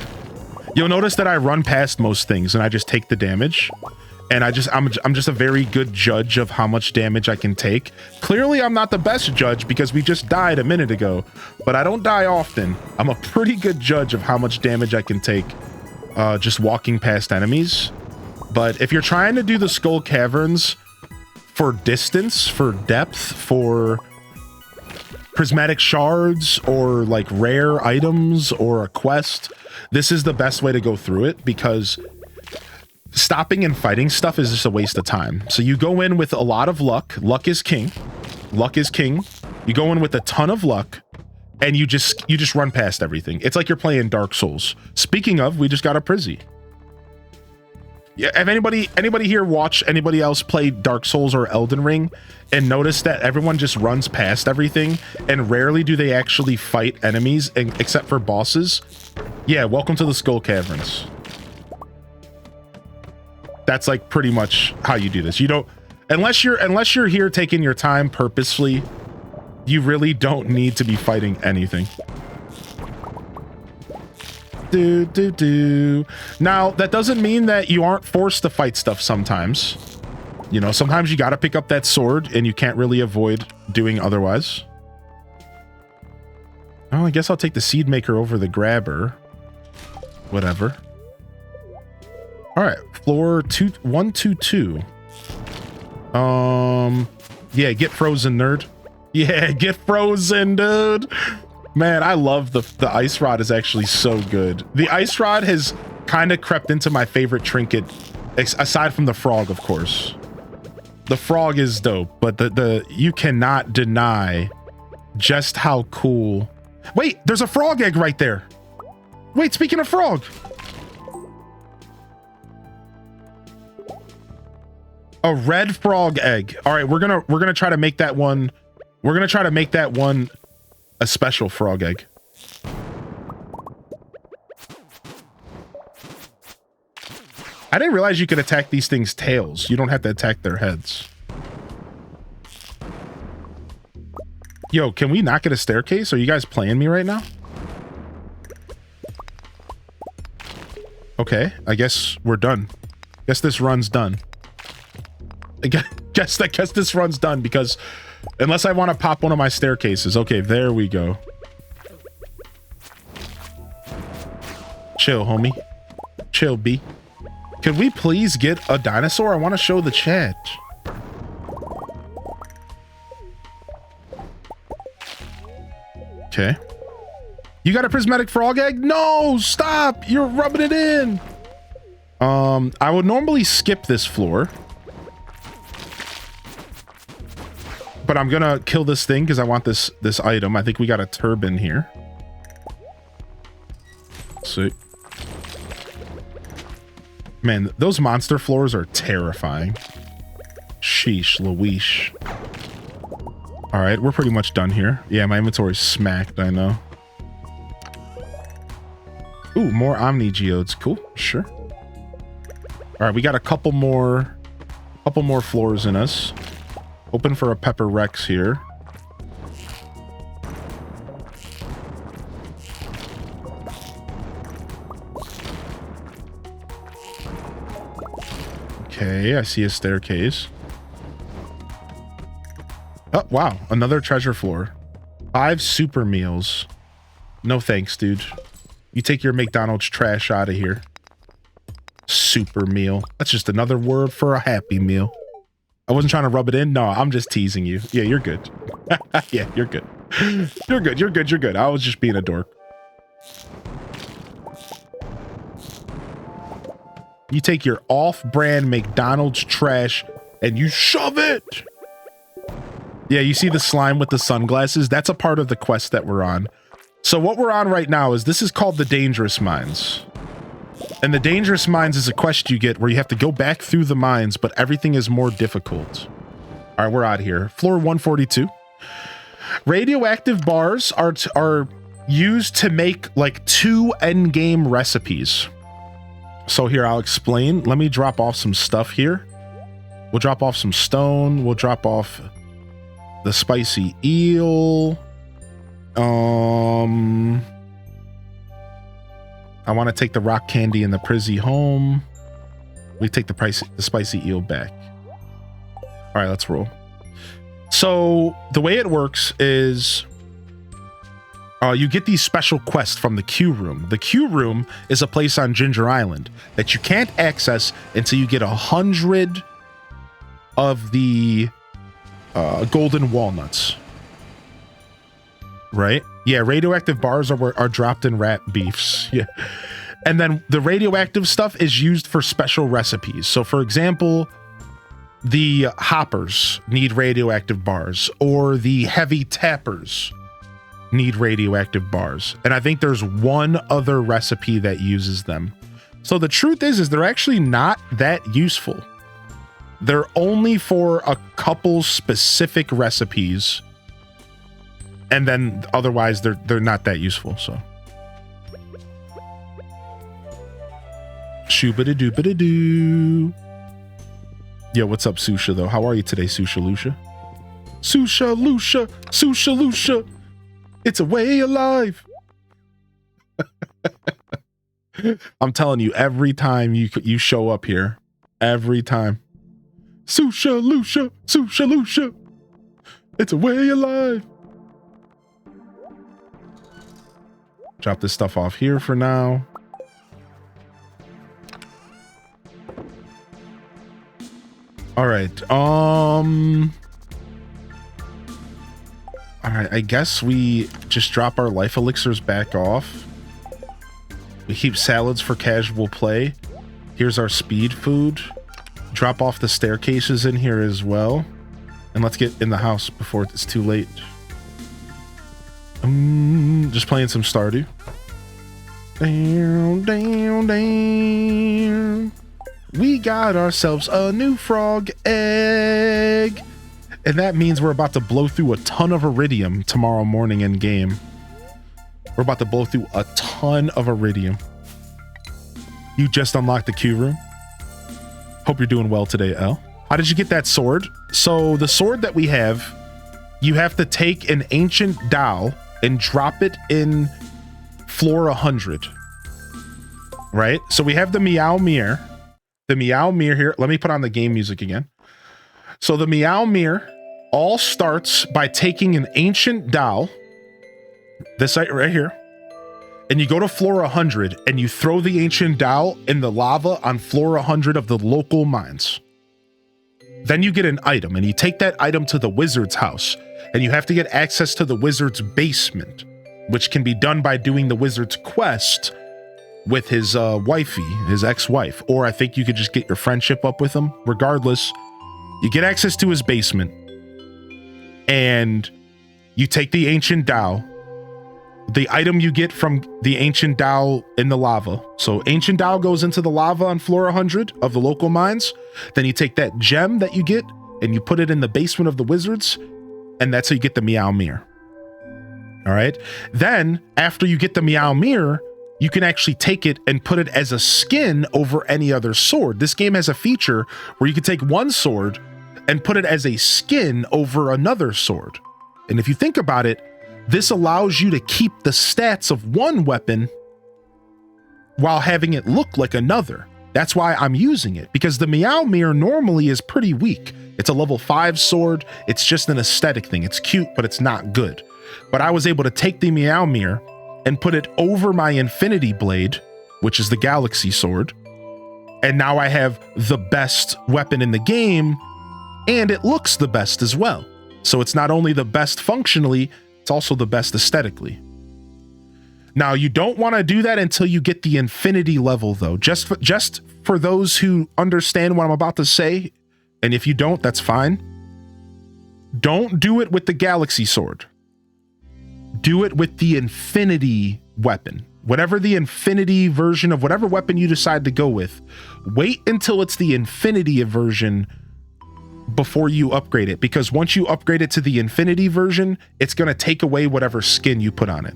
You'll notice that I run past most things and I just take the damage. And I'm just a very good judge of how much damage I can take. Clearly, I'm not the best judge because we just died a minute ago, but I don't die often. I'm a pretty good judge of how much damage I can take just walking past enemies. But if you're trying to do the Skull Caverns for distance, for depth, for prismatic shards, or like rare items, or a quest, this is the best way to go through it, because stopping and fighting stuff is just a waste of time. So you go in with a lot of luck. Luck is king. Luck is king. You go in with a ton of luck, and you just run past everything. It's like you're playing Dark Souls. Speaking of, we just got a Prizzy. Yeah, have anybody here watch anybody else play Dark Souls or Elden Ring and notice that everyone just runs past everything and rarely do they actually fight enemies except for bosses? Yeah, welcome to the Skull Caverns. That's like pretty much how you do this. You don't, unless you're here taking your time purposefully, you really don't need to be fighting anything. Now, that doesn't mean that you aren't forced to fight stuff sometimes. You know, sometimes you gotta pick up that sword and you can't really avoid doing otherwise. Oh, I guess I'll take the seed maker over the grabber. Whatever. All right, floor 122. Yeah, get frozen, nerd. Yeah, get frozen, dude. Man, I love the ice rod is actually so good. The ice rod has kind of crept into my favorite trinket, aside from the frog, of course. The frog is dope, but the you cannot deny just how cool. Wait, there's a frog egg right there. Wait, speaking of frog. A red frog egg. All right, we're gonna try to make that one. We're gonna try to make that one a special frog egg. I didn't realize you could attack these things' tails. You don't have to attack their heads. Yo, can we not get a staircase? Are you guys playing me right now? Okay, I guess we're done. Guess this run's done. I guess this run's done because unless I want to pop one of my staircases. Okay, there we go. Chill, homie. Chill, B. Can we please get a dinosaur? I want to show the chat. Okay. You got a prismatic frog egg? No, stop. You're rubbing it in. I would normally skip this floor. But I'm gonna kill this thing because I want this item. I think we got a turban here. Sweet. Man, those monster floors are terrifying. Sheesh, Louise. All right, we're pretty much done here. Yeah, my inventory's smacked, I know. Ooh, more Omni Geodes. Cool, sure. All right, we got a couple more floors in us. Open for a Pepper Rex here. Okay, I see a staircase. Oh, wow. Another treasure floor. 5 super meals. No thanks, dude. You take your McDonald's trash out of here. Super meal. That's just another word for a Happy Meal. I wasn't trying to rub it in. No, I'm just teasing you. Yeah, you're good. Yeah, you're good. You're good. You're good. You're good. I was just being a dork. You take your off-brand McDonald's trash and you shove it. Yeah, you see the slime with the sunglasses? That's a part of the quest that we're on. So what we're on right now is this is called the Dangerous Mines. And the Dangerous Mines is a quest you get where you have to go back through the mines, but everything is more difficult. All right, we're out here. Floor 142. Radioactive bars are used to make like 2 endgame recipes. So here, I'll explain. Let me drop off some stuff here. We'll drop off some stone. We'll drop off the spicy eel. I want to take the rock candy and the prizzy home. We take the spicy eel back. All right, let's roll. So the way it works is you get these special quests from the Q Room. The Q Room is a place on Ginger Island that you can't access until you get 100 of the golden walnuts. Right? Yeah, radioactive bars are dropped in rat beefs. Yeah. And then the radioactive stuff is used for special recipes. So for example, the hoppers need radioactive bars, or the heavy tappers need radioactive bars. And I think there's one other recipe that uses them. So the truth is they're actually not that useful. They're only for a couple specific recipes. And then otherwise they're not that useful, so. Shoo-ba-da-doo-ba-da-doo. Yo, what's up, Susha, though? How are you today, Susha Lucia? Susha Lucia, Susha Lucia. It's a way of life. I'm telling you, every time you show up here, every time. Susha Lucia, Susha Lucia. It's a way of life. Drop this stuff off here for now. All right. All right, I guess we just drop our life elixirs back off. We keep salads for casual play. Here's our speed food. Drop off the staircases in here as well. And let's get in the house before it's too late. Just playing some Stardew. Down, down, down. We got ourselves a new frog egg. And that means we're about to blow through a ton of iridium tomorrow morning in game. We're about to blow through a ton of iridium. You just unlocked the queue room. Hope you're doing well today, El. How did you get that sword? So the sword that we have, you have to take an ancient dowel and drop it in floor 100. Right? So we have the Meow Mirror. The Meow Mirror here. Let me put on the game music again. So the Meow Mirror all starts by taking an ancient dowel, this right here, and you go to floor 100 and you throw the ancient dowel in the lava on floor 100 of the local mines. Then you get an item and you take that item to the wizard's house and you have to get access to the wizard's basement, which can be done by doing the wizard's quest with his wifey, his ex-wife, or I think you could just get your friendship up with him. Regardless, you get access to his basement and you take the ancient dowel. The item you get from the ancient dowel in the lava. So ancient dowel goes into the lava on floor 100 of the local mines. Then you take that gem that you get and you put it in the basement of the wizards. And that's how you get the Meow Mirror. All right. Then after you get the Meow Mirror, you can actually take it and put it as a skin over any other sword. This game has a feature where you can take one sword and put it as a skin over another sword. And if you think about it, this allows you to keep the stats of one weapon while having it look like another. That's why I'm using it, because the Meow Mirror normally is pretty weak. It's a level 5 sword. It's just an aesthetic thing. It's cute, but it's not good. But I was able to take the Meow Mirror and put it over my Infinity Blade, which is the Galaxy Sword. And now I have the best weapon in the game, and it looks the best as well. So it's not only the best functionally, it's also the best aesthetically. Now, you don't want to do that until you get the Infinity level, though. Just for those who understand what I'm about to say, and if you don't, that's fine. Don't do it with the Galaxy Sword. Do it with the Infinity weapon. Whatever the Infinity version of whatever weapon you decide to go with, wait until it's the Infinity version before you upgrade it, because once you upgrade it to the Infinity version, it's going to take away whatever skin you put on it.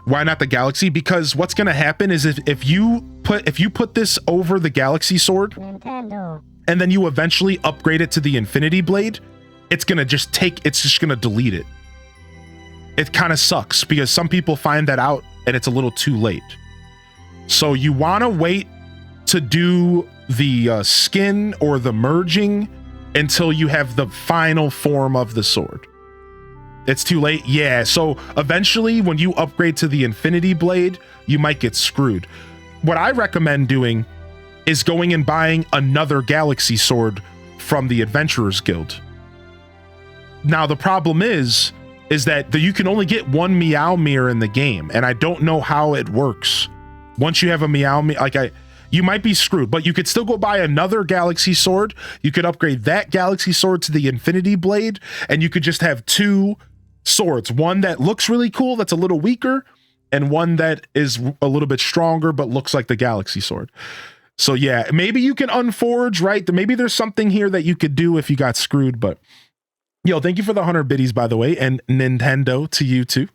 Why not the Galaxy? Because what's going to happen is if you put this over the Galaxy Sword, Nintendo, and then you eventually upgrade it to the Infinity Blade, it's just going to delete it. It kind of sucks because some people find that out and it's a little too late. So you want to wait to do the skin or the merging until you have the final form of the sword. It's too late? Yeah. So eventually when you upgrade to the Infinity Blade, you might get screwed. What I recommend doing is going and buying another Galaxy Sword from the Adventurers Guild. Now the problem is that you can only get one Meow Mirror in the game, and I don't know how it works. Once you have a Meow Mirror, you might be screwed, but you could still go buy another Galaxy Sword. You could upgrade that Galaxy Sword to the Infinity Blade, and you could just have two swords. One that looks really cool, that's a little weaker, and one that is a little bit stronger, but looks like the Galaxy Sword. So yeah, maybe you can unforge, right? Maybe there's something here that you could do if you got screwed, but yo, thank you for the 100 biddies, by the way, and Nintendo to you too.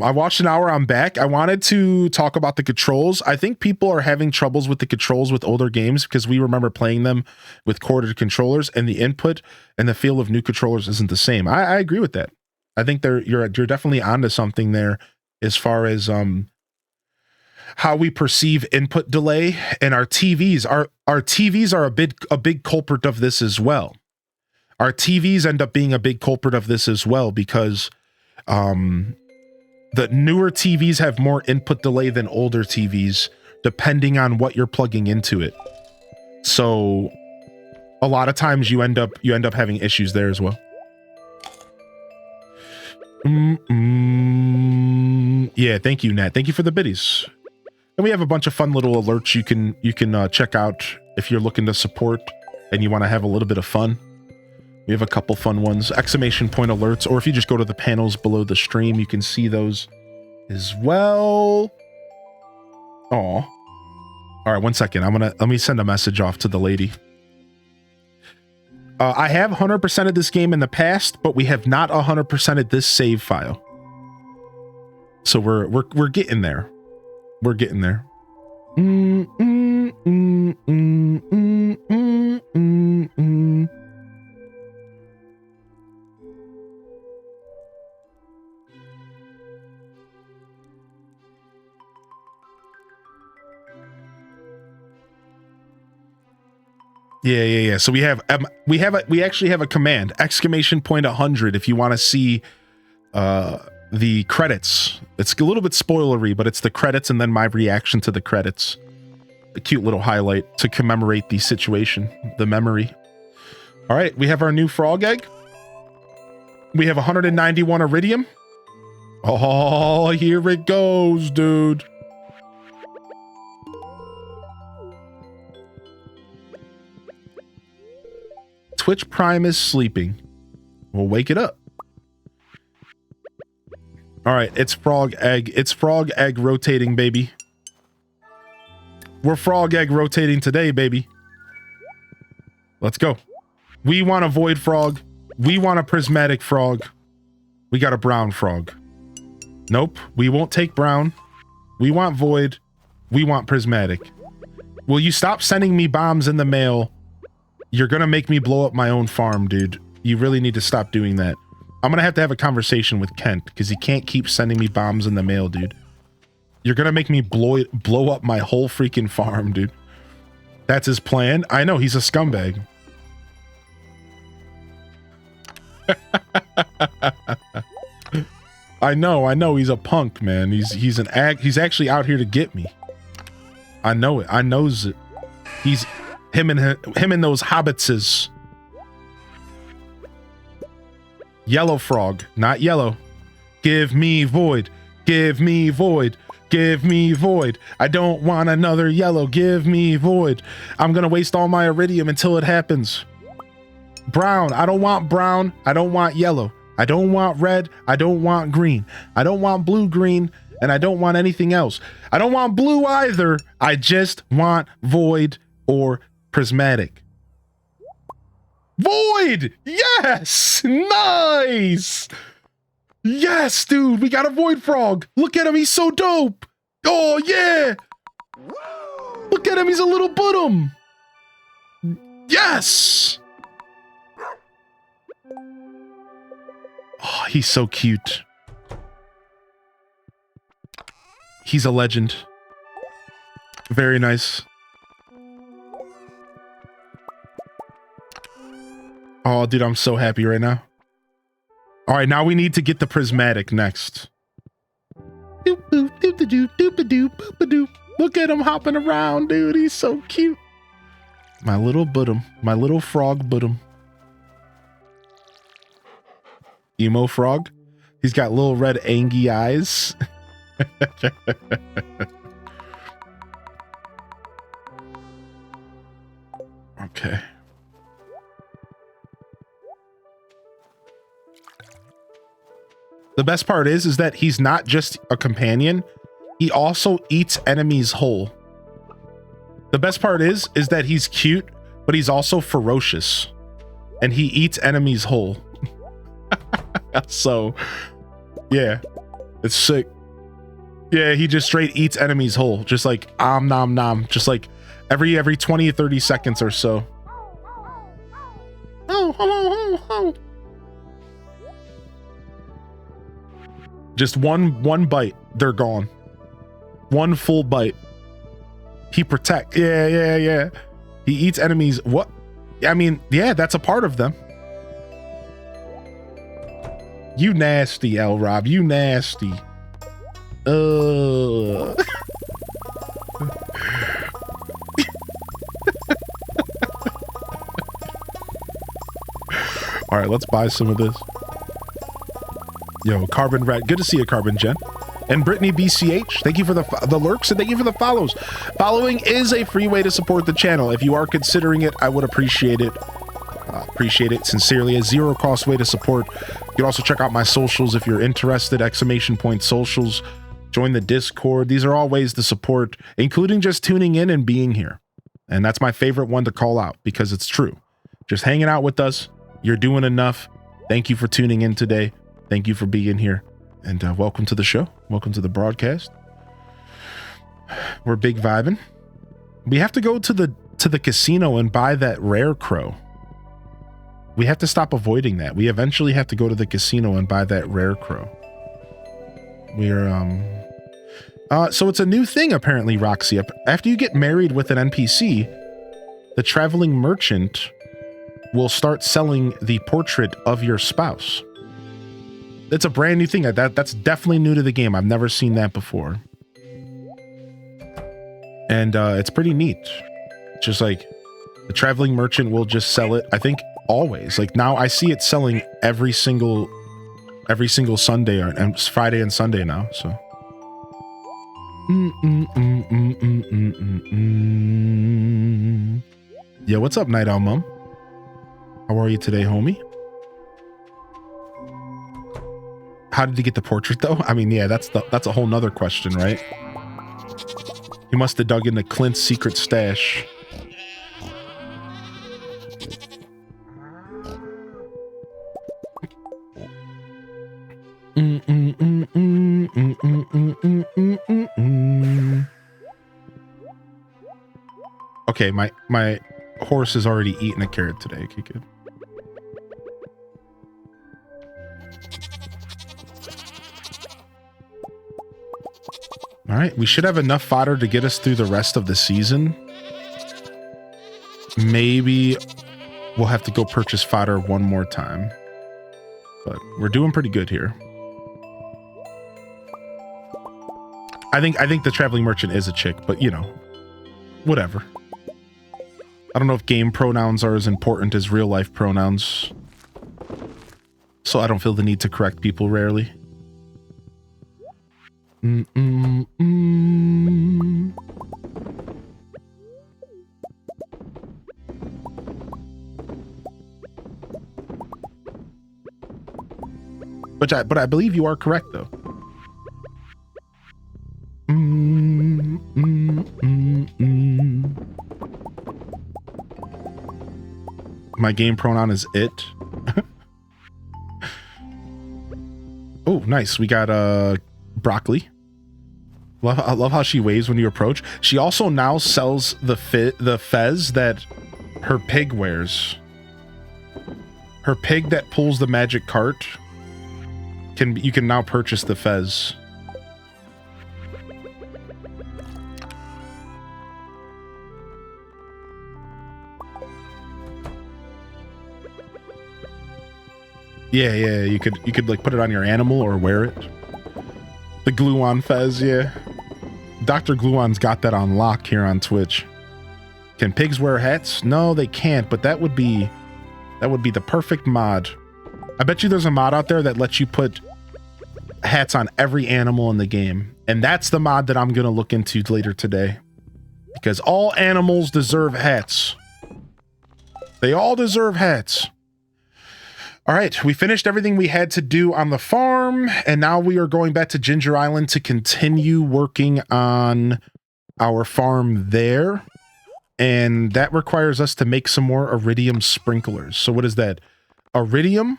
I watched an hour, I'm back. I wanted to talk about the controls. I think people are having troubles with the controls with older games because we remember playing them with corded controllers, and the input and the feel of new controllers isn't the same. I agree with that. I think you're definitely onto something there as far as how we perceive input delay, and our TVs. Our TVs are a big culprit of this as well. Our TVs end up being a big culprit of this as well because The newer TVs have more input delay than older TVs, depending on what you're plugging into it. So a lot of times you end up having issues there as well. Yeah, thank you, Nat. Thank you for the biddies. And we have a bunch of fun little alerts you can check out if you're looking to support and you want to have a little bit of fun. We have a couple fun ones, exclamation point alerts, or if you just go to the panels below the stream, you can see those as well. Aw. All right, 1 second. Let me send a message off to the lady. I have 100%ed this game in the past, but we have not 100%ed this save file. So we're getting there. We're getting there. Yeah. So we actually have a command, exclamation point 100, if you want to see the credits. It's a little bit spoilery, but it's the credits and then my reaction to the credits. A cute little highlight to commemorate the situation, the memory. All right, we have our new frog egg. We have 191 iridium. Oh, here it goes, dude. Twitch Prime is sleeping. We'll wake it up. All right, it's frog egg. It's frog egg rotating, baby. We're frog egg rotating today, baby. Let's go. We want a void frog. We want a prismatic frog. We got a brown frog. Nope, we won't take brown. We want void. We want prismatic. Will you stop sending me bombs in the mail? You're gonna make me blow up my own farm, dude. You really need to stop doing that. I'm gonna have to have a conversation with Kent because he can't keep sending me bombs in the mail, dude. You're gonna make me blow up my whole freaking farm, dude. That's his plan. I know, he's a scumbag. I know, he's a punk, man. He's actually out here to get me. I know it. I knows it. He's him and those hobbitses. Yellow frog, not yellow. Give me void. Give me void. Give me void. I don't want another yellow. Give me void. I'm gonna waste all my iridium until it happens. Brown. I don't want brown. I don't want yellow. I don't want red. I don't want green. I don't want blue, green, and I don't want anything else. I don't want blue either. I just want void or prismatic. Void! Yes! Nice! Yes, dude, we got a void frog. Look at him, he's so dope. Oh, yeah! Look at him, he's a little bottom. Yes! Oh, he's so cute. He's a legend. Very nice. Oh, dude, I'm so happy right now. All right, now we need to get the prismatic next. Look at him hopping around, dude. He's so cute. My little bottom, my little frog bottom. Emo frog. He's got little red angry eyes. Okay. The best part is that he's not just a companion. He also eats enemies whole. The best part is that he's cute, but he's also ferocious. And he eats enemies whole. So, yeah. It's sick. Yeah, he just straight eats enemies whole. Just like, nom nom. Just like every 20 or 30 seconds or so. Oh. Just one bite, they're gone. One full bite. He protect. Yeah. He eats enemies. What? I mean, yeah, that's a part of them. You nasty, L Rob. You nasty. All right, let's buy some of this. Yo, Carbon Rat, good to see you, Carbon Jen. And Brittany BCH, thank you for the lurks and thank you for the follows. Following is a free way to support the channel. If you are considering it, I would appreciate it. Appreciate it sincerely. A zero cost way to support. You can also check out my socials if you're interested. ! Socials. Join the Discord. These are all ways to support, including just tuning in and being here. And that's my favorite one to call out because it's true. Just hanging out with us. You're doing enough. Thank you for tuning in today. Thank you for being here. And welcome to the show. Welcome to the broadcast. We're big vibing. We have to go to the casino and buy that rare crow. We have to stop avoiding that. We eventually have to go to the casino and buy that rare crow. We're so it's a new thing apparently, Roxy. After you get married with an NPC, the traveling merchant will start selling the portrait of your spouse. It's a brand new thing. That's definitely new to the game. I've never seen that before. And it's pretty neat. Just like the traveling merchant will just sell it, I think always. Like now I see it selling every single Sunday and Friday and Sunday now, so. Yo, what's up, Night Owl Mom? How are you today, homie? How did you get the portrait though? I mean, yeah, that's a whole nother question, right? He must have dug into Clint's secret stash. Okay, my horse has already eaten a carrot today. Okay, good. All right, we should have enough fodder to get us through the rest of the season. Maybe we'll have to go purchase fodder one more time. But we're doing pretty good here. I think the traveling merchant is a chick, but you know, whatever. I don't know if game pronouns are as important as real life pronouns. So I don't feel the need to correct people rarely. But I believe you are correct though. My game pronoun is it. Oh, nice. We got broccoli. I love how she waves when you approach. She also now sells the fez that her pig wears. Her pig that pulls the magic cart. You can now purchase the fez. Yeah, you could like put it on your animal or wear it. The glue-on fez, yeah. Dr. Gluon's got that on lock here on Twitch. Can pigs wear hats? No, they can't, but that would be the perfect mod. I bet you there's a mod out there that lets you put hats on every animal in the game. And that's the mod that I'm going to look into later today. Because all animals deserve hats. They all deserve hats. All right, we finished everything we had to do on the farm, and now we are going back to Ginger Island to continue working on our farm there. And that requires us to make some more iridium sprinklers. So what is that? Iridium,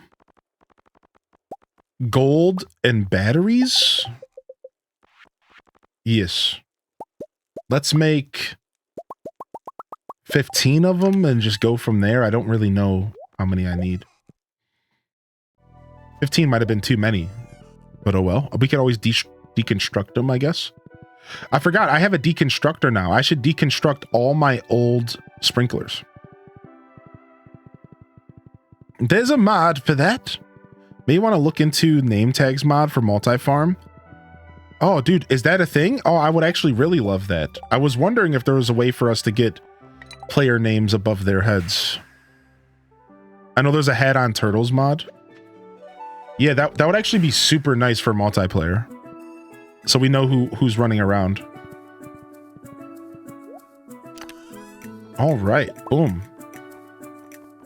gold, and batteries? Yes. Let's make 15 of them and just go from there. I don't really know how many I need. 15 might have been too many, but oh well. We could always deconstruct them, I guess. I forgot, I have a deconstructor now. I should deconstruct all my old sprinklers. There's a mod for that. Maybe want to look into name tags mod for multi-farm. Oh, dude, is that a thing? Oh, I would actually really love that. I was wondering if there was a way for us to get player names above their heads. I know there's a Hat on Turtles mod. Yeah, that would actually be super nice for multiplayer. So we know who's running around. All right, boom.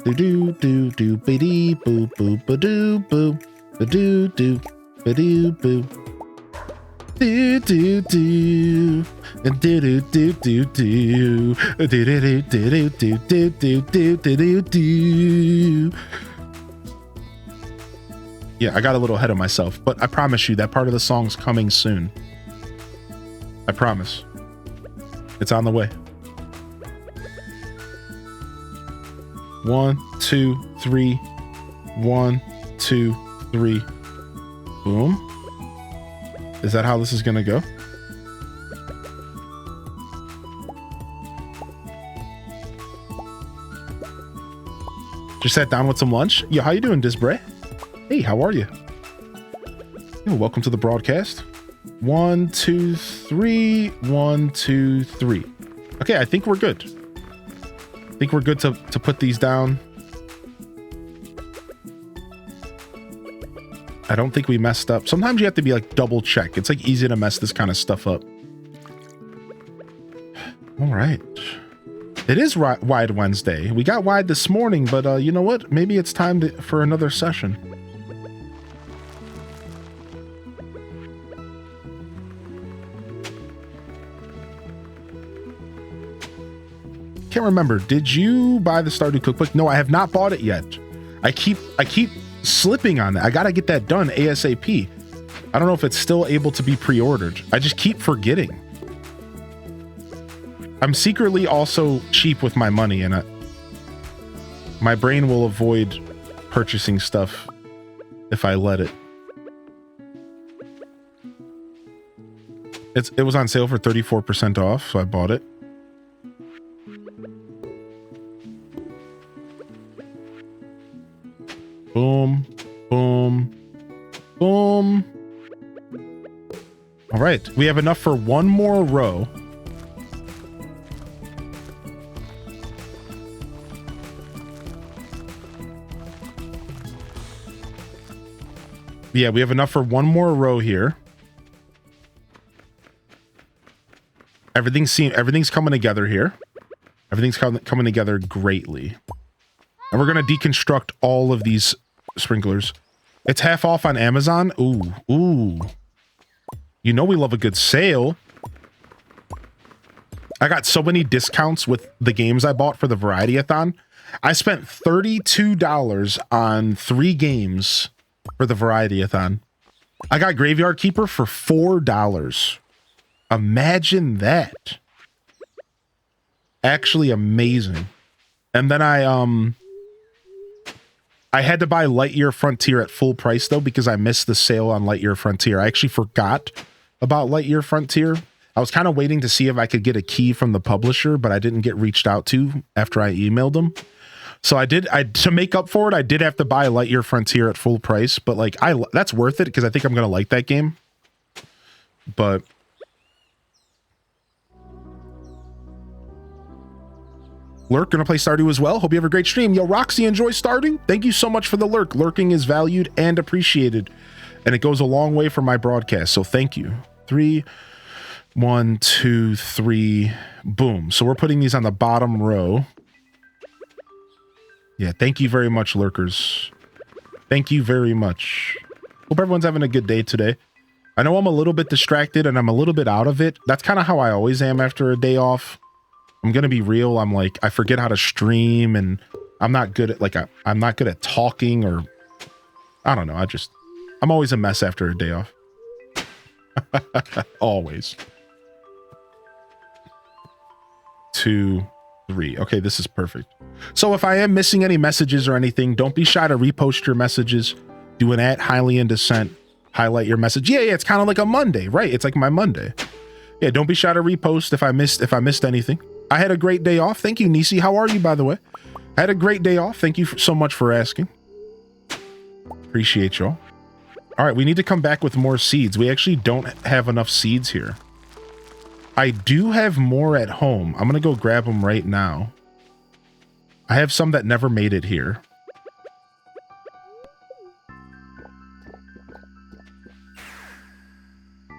Do do do do be dee boo boo ba doo boo ba doo doo ba doo boo. Do do do and do do do do do do do do do do do do do do. Yeah, I got a little ahead of myself, but I promise you that part of the song's coming soon. I promise. It's on the way. 1, 2, 3. 1, 2, 3. Boom. Is that how this is gonna go? Just sat down with some lunch. Yo, how you doing, Disbray? Hey, how are you? Yo, welcome to the broadcast. 1, 2, 3. 1, 2, 3. Okay, I think we're good. I think we're good to put these down. I don't think we messed up. Sometimes you have to be like double check. It's like easy to mess this kind of stuff up. All right. It is Wide Wednesday. We got wide this morning, but you know what? Maybe it's time for another session. Can't remember. Did you buy the Stardew cookbook? No, I have not bought it yet. I keep slipping on that. I gotta get that done ASAP. I don't know if it's still able to be pre-ordered. I just keep forgetting. I'm secretly also cheap with my money, and my brain will avoid purchasing stuff if I let it. It was on sale for 34% off, so I bought it. Boom, boom, boom. All right, we have enough for one more row. Yeah, we have enough for one more row here. Everything's coming together here. Everything's coming together greatly. And we're going to deconstruct all of these sprinklers. It's half off on Amazon. Ooh, ooh. You know we love a good sale. I got so many discounts with the games I bought for the Variety-a-thon. I spent $32 on 3 games for the Variety-a-thon. I got Graveyard Keeper for $4. Imagine that. Actually amazing. And then I had to buy Lightyear Frontier at full price though, because I missed the sale on Lightyear Frontier. I actually forgot about Lightyear Frontier. I was kind of waiting to see if I could get a key from the publisher, but I didn't get reached out to after I emailed them. So to make up for it, I did have to buy Lightyear Frontier at full price, but like that's worth it because I think I'm going to like that game. But Lurk, gonna play Stardew as well. Hope you have a great stream. Yo, Roxy, enjoy Stardew. Thank you so much for the lurk. Lurking is valued and appreciated, and it goes a long way for my broadcast. So thank you. 3, 1, 2, 3, boom. So we're putting these on the bottom row. Yeah, thank you very much, lurkers. Thank you very much. Hope everyone's having a good day today. I know I'm a little bit distracted and I'm a little bit out of it. That's kind of how I always am after a day off. I'm gonna be real. I'm like, I forget how to stream, and I'm not good at I'm not good at talking, or I don't know. I'm always a mess after a day off. Always. 2, 3. Okay, this is perfect. So if I am missing any messages or anything, don't be shy to repost your messages. Do an @highly in dissent. Highlight your message. Yeah, it's kind of like a Monday, right? It's like my Monday. Yeah, don't be shy to repost if I missed anything. I had a great day off. Thank you, Nisi. How are you, by the way? I had a great day off. Thank you so much for asking. Appreciate y'all. All right, we need to come back with more seeds. We actually don't have enough seeds here. I do have more at home. I'm going to go grab them right now. I have some that never made it here.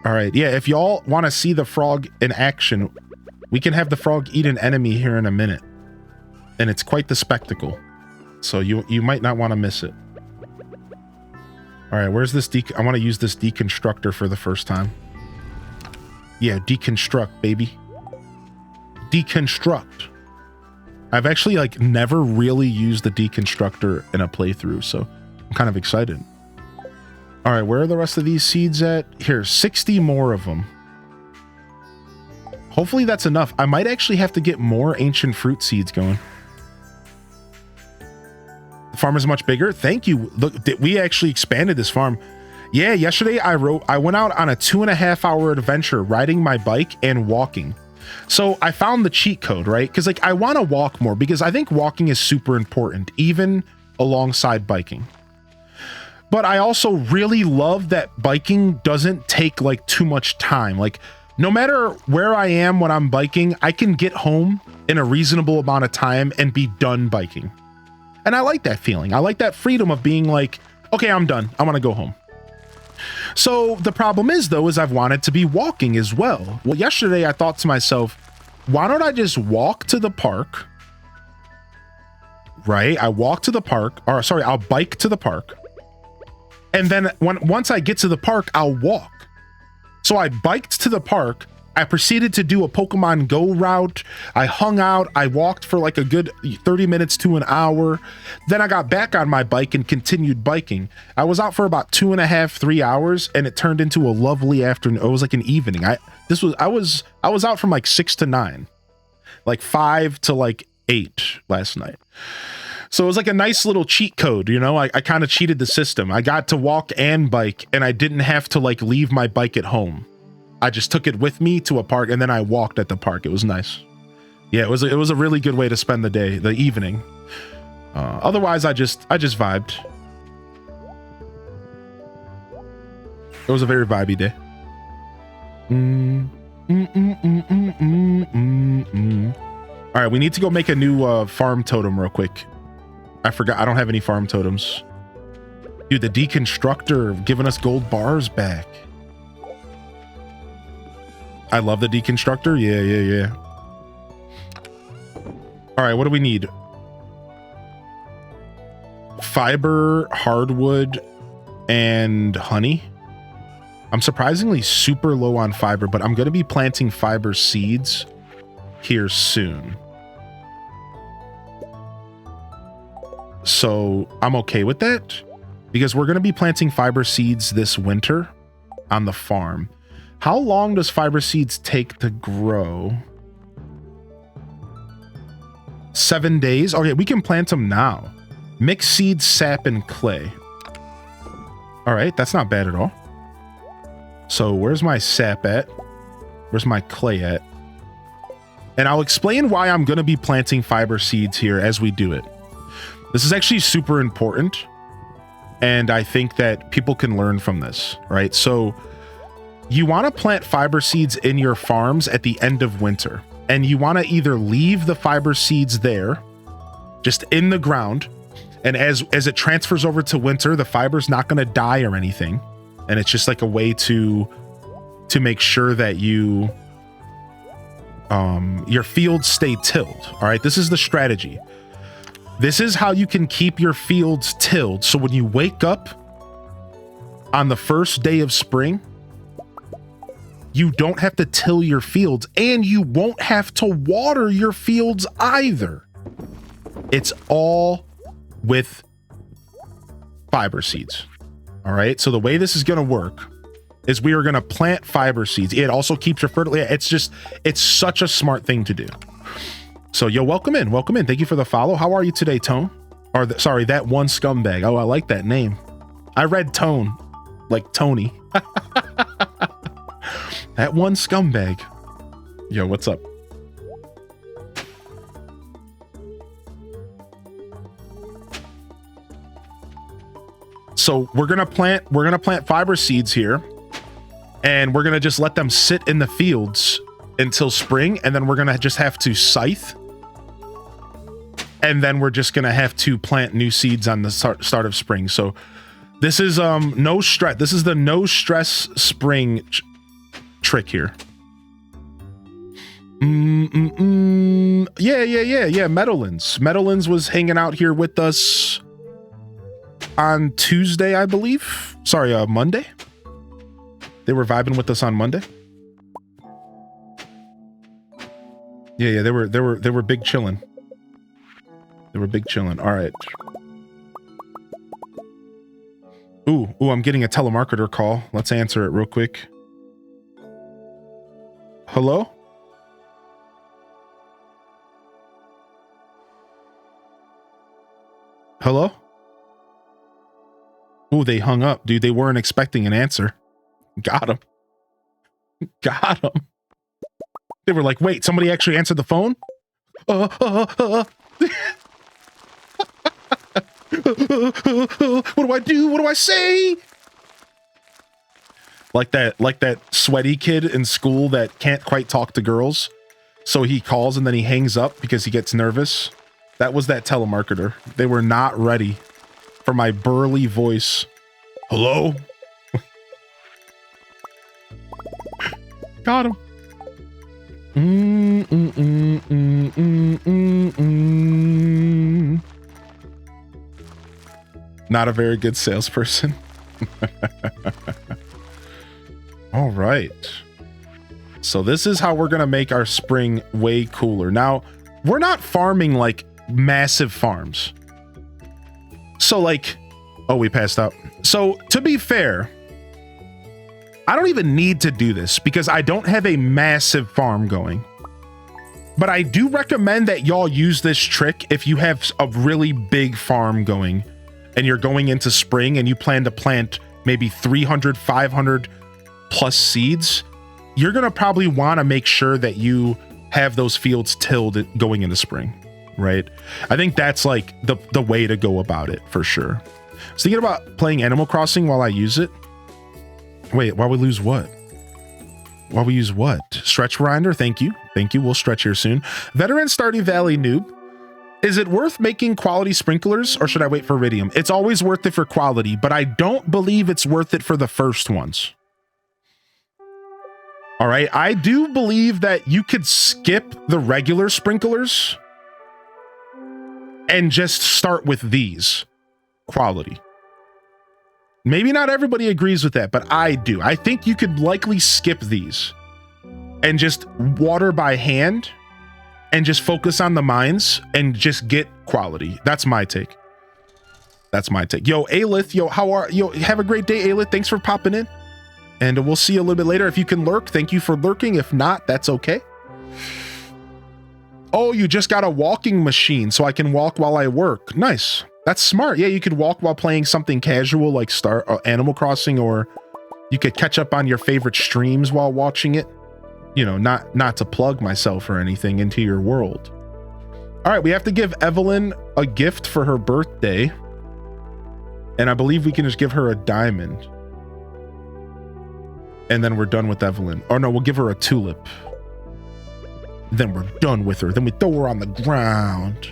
All right, yeah, if y'all want to see the frog in action, we can have the frog eat an enemy here in a minute. And it's quite the spectacle. So you might not want to miss it. All right, where's this I want to use this deconstructor for the first time. Yeah, deconstruct, baby. Deconstruct. I've actually like never really used the deconstructor in a playthrough, so I'm kind of excited. All right, where are the rest of these seeds at? Here, 60 more of them. Hopefully that's enough. I might actually have to get more ancient fruit seeds going. The farm is much bigger. Thank you. Look, we actually expanded this farm. Yeah, yesterday I went out on a 2.5-hour adventure riding my bike and walking. So I found the cheat code, right? Because like I want to walk more because I think walking is super important, even alongside biking. But I also really love that biking doesn't take like too much time. Like no matter where I am when I'm biking, I can get home in a reasonable amount of time and be done biking. And I like that feeling. I like that freedom of being like, okay, I'm done. I want to go home. So the problem is though, is I've wanted to be walking as well. Well, yesterday I thought to myself, why don't I just walk to the park? Right? I walk to the park, or sorry, I'll bike to the park. And then once I get to the park, I'll walk. So I biked to the park. I proceeded to do a Pokemon Go route. I hung out. I walked for like a good 30 minutes to an hour. Then I got back on my bike and continued biking. I was out for about 2.5, 3 hours, and it turned into a lovely afternoon. It was like an evening. I was out from like 6 to 9, like 5 to like 8 last night. So it was like a nice little cheat code, you know. I kind of cheated the system. I got to walk and bike, and I didn't have to like leave my bike at home. I just took it with me to a park, and then I walked at the park. It was nice. Yeah, it was a really good way to spend the day, the evening. Otherwise, I just vibed. It was a very vibey day. All right, we need to go make a new farm totem real quick. I forgot. I don't have any farm totems. Dude, the deconstructor giving us gold bars back. I love the deconstructor. Yeah. All right, what do we need? Fiber, hardwood, and honey. I'm surprisingly super low on fiber, but I'm going to be planting fiber seeds here soon. So I'm okay with that because we're going to be planting fiber seeds this winter on the farm. How long does fiber seeds take to grow? 7 days. Okay, we can plant them now. Mix seeds, sap, and clay. All right, that's not bad at all. So where's my sap at? Where's my clay at? And I'll explain why I'm going to be planting fiber seeds here as we do it. This is actually super important, and I think that people can learn from this, right? So you want to plant fiber seeds in your farms at the end of winter, and you want to either leave the fiber seeds there, just in the ground, and as it transfers over to winter, the fiber's not going to die or anything, and it's just like a way to make sure that your fields stay tilled. All right, this is the strategy. This is how you can keep your fields tilled. So when you wake up on the first day of spring, you don't have to till your fields, and you won't have to water your fields either. It's all with fiber seeds. All right. So the way this is going to work is we are going to plant fiber seeds. It also keeps your fertility. It's such a smart thing to do. So, yo, welcome in. Thank you for the follow. How are you today, Tone? Or sorry, that one scumbag. Oh, I like that name. I read Tone, like Tony. That one scumbag. Yo, what's up? So we're gonna plant fiber seeds here, and we're gonna just let them sit in the fields until spring, and then we're gonna just have to scythe, and then we're just gonna have to plant new seeds on the start of spring. So this is no stress. This is the no stress spring trick here. Yeah. Meadowlands was hanging out here with us on Tuesday, I believe. Sorry, Monday. They were vibing with us on Monday. Yeah, they were big chilling. They were big chilling. All right. Ooh, I'm getting a telemarketer call. Let's answer it real quick. Hello? Hello? Ooh, they hung up, dude. They weren't expecting an answer. Got him. Got him. They were like, wait, somebody actually answered the phone? What do I do? What do I say? Like that sweaty kid in school that can't quite talk to girls. So he calls and then he hangs up because he gets nervous. That was that telemarketer. They were not ready for my burly voice. Hello? Got him. Not a very good salesperson. All right. So this is how we're going to make our spring way cooler. Now, we're not farming like massive farms. So like, oh, we passed out. So to be fair, I don't even need to do this because I don't have a massive farm going. But I do recommend that y'all use this trick if you have a really big farm going and you're going into spring and you plan to plant maybe 300, 500 plus seeds. You're going to probably want to make sure that you have those fields tilled going into spring, right? I think that's like the way to go about it for sure. So thinking about playing Animal Crossing while I use it. Wait, while we lose what? While we use what? Stretch grinder, thank you. Thank you, we'll stretch here soon. Veteran Stardew Valley noob. Is it worth making quality sprinklers or should I wait for Iridium? It's always worth it for quality, but I don't believe it's worth it for the first ones. All right, I do believe that you could skip the regular sprinklers and just start with these quality. Maybe not everybody agrees with that, but I do. I think you could likely skip these and just water by hand and just focus on the mines and just get quality. That's my take. That's my take. Yo, Alith, yo, how are you? Have a great day, Alith. Thanks for popping in. And we'll see you a little bit later. If you can lurk, thank you for lurking. If not, that's okay. Oh, you just got a walking machine so I can walk while I work. Nice. That's smart. Yeah, you could walk while playing something casual like Animal Crossing, or you could catch up on your favorite streams while watching it. You know, not to plug myself or anything into your world. All right, we have to give Evelyn a gift for her birthday. And I believe we can just give her a diamond. And then we're done with Evelyn. Or no, we'll give her a tulip. Then we're done with her. Then we throw her on the ground.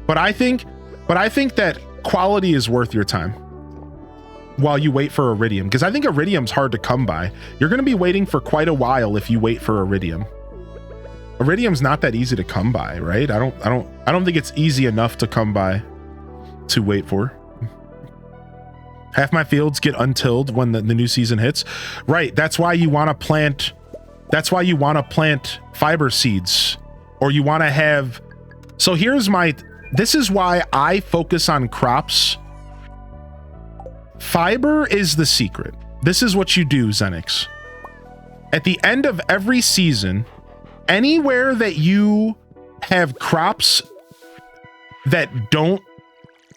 But I think that quality is worth your time while you wait for Iridium, because I think Iridium's hard to come by. You're going to be waiting for quite a while if you wait for Iridium. Iridium's not that easy to come by, right? I don't think it's easy enough to come by to wait for. Half my fields get untilled when the new season hits. Right, that's why you want to plant fiber seeds, or you want to have. So this is why I focus on crops. Fiber is the secret. This is what you do, Zenix. At the end of every season, anywhere that you have crops that don't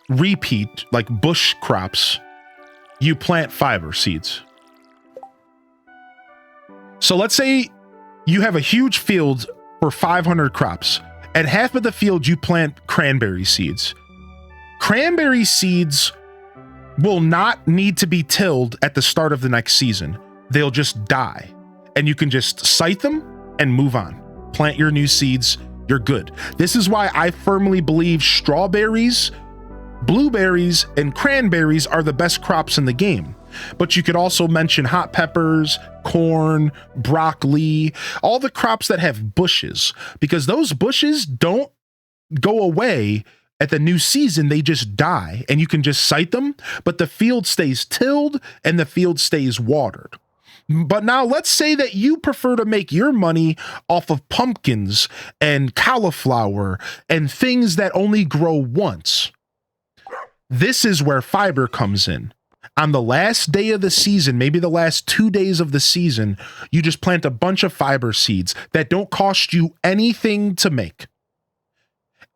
repeat, like bush crops, you plant fiber seeds. So let's say you have a huge field for 500 crops. At half of the field, you plant cranberry seeds. Cranberry seeds will not need to be tilled at the start of the next season. They'll just die, and you can just site them and move on. Plant your new seeds, you're good. This is why I firmly believe strawberries, blueberries, and cranberries are the best crops in the game. But you could also mention hot peppers, corn, broccoli, all the crops that have bushes, because those bushes don't go away at the new season. They just die, and you can just site them, but the field stays tilled and the field stays watered. But now let's say that you prefer to make your money off of pumpkins and cauliflower and things that only grow once. This is where fiber comes in. On the last day of the season, maybe the last 2 days of the season, you just plant a bunch of fiber seeds that don't cost you anything to make.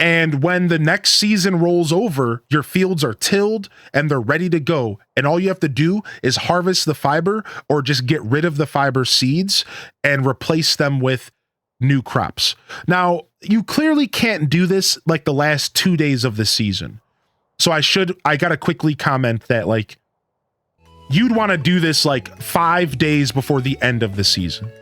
And when the next season rolls over, your fields are tilled and they're ready to go. And all you have to do is harvest the fiber or just get rid of the fiber seeds and replace them with new crops. Now, you clearly can't do this like the last 2 days of the season. So I gotta quickly comment that, like, you'd want to do this like 5 days before the end of the season,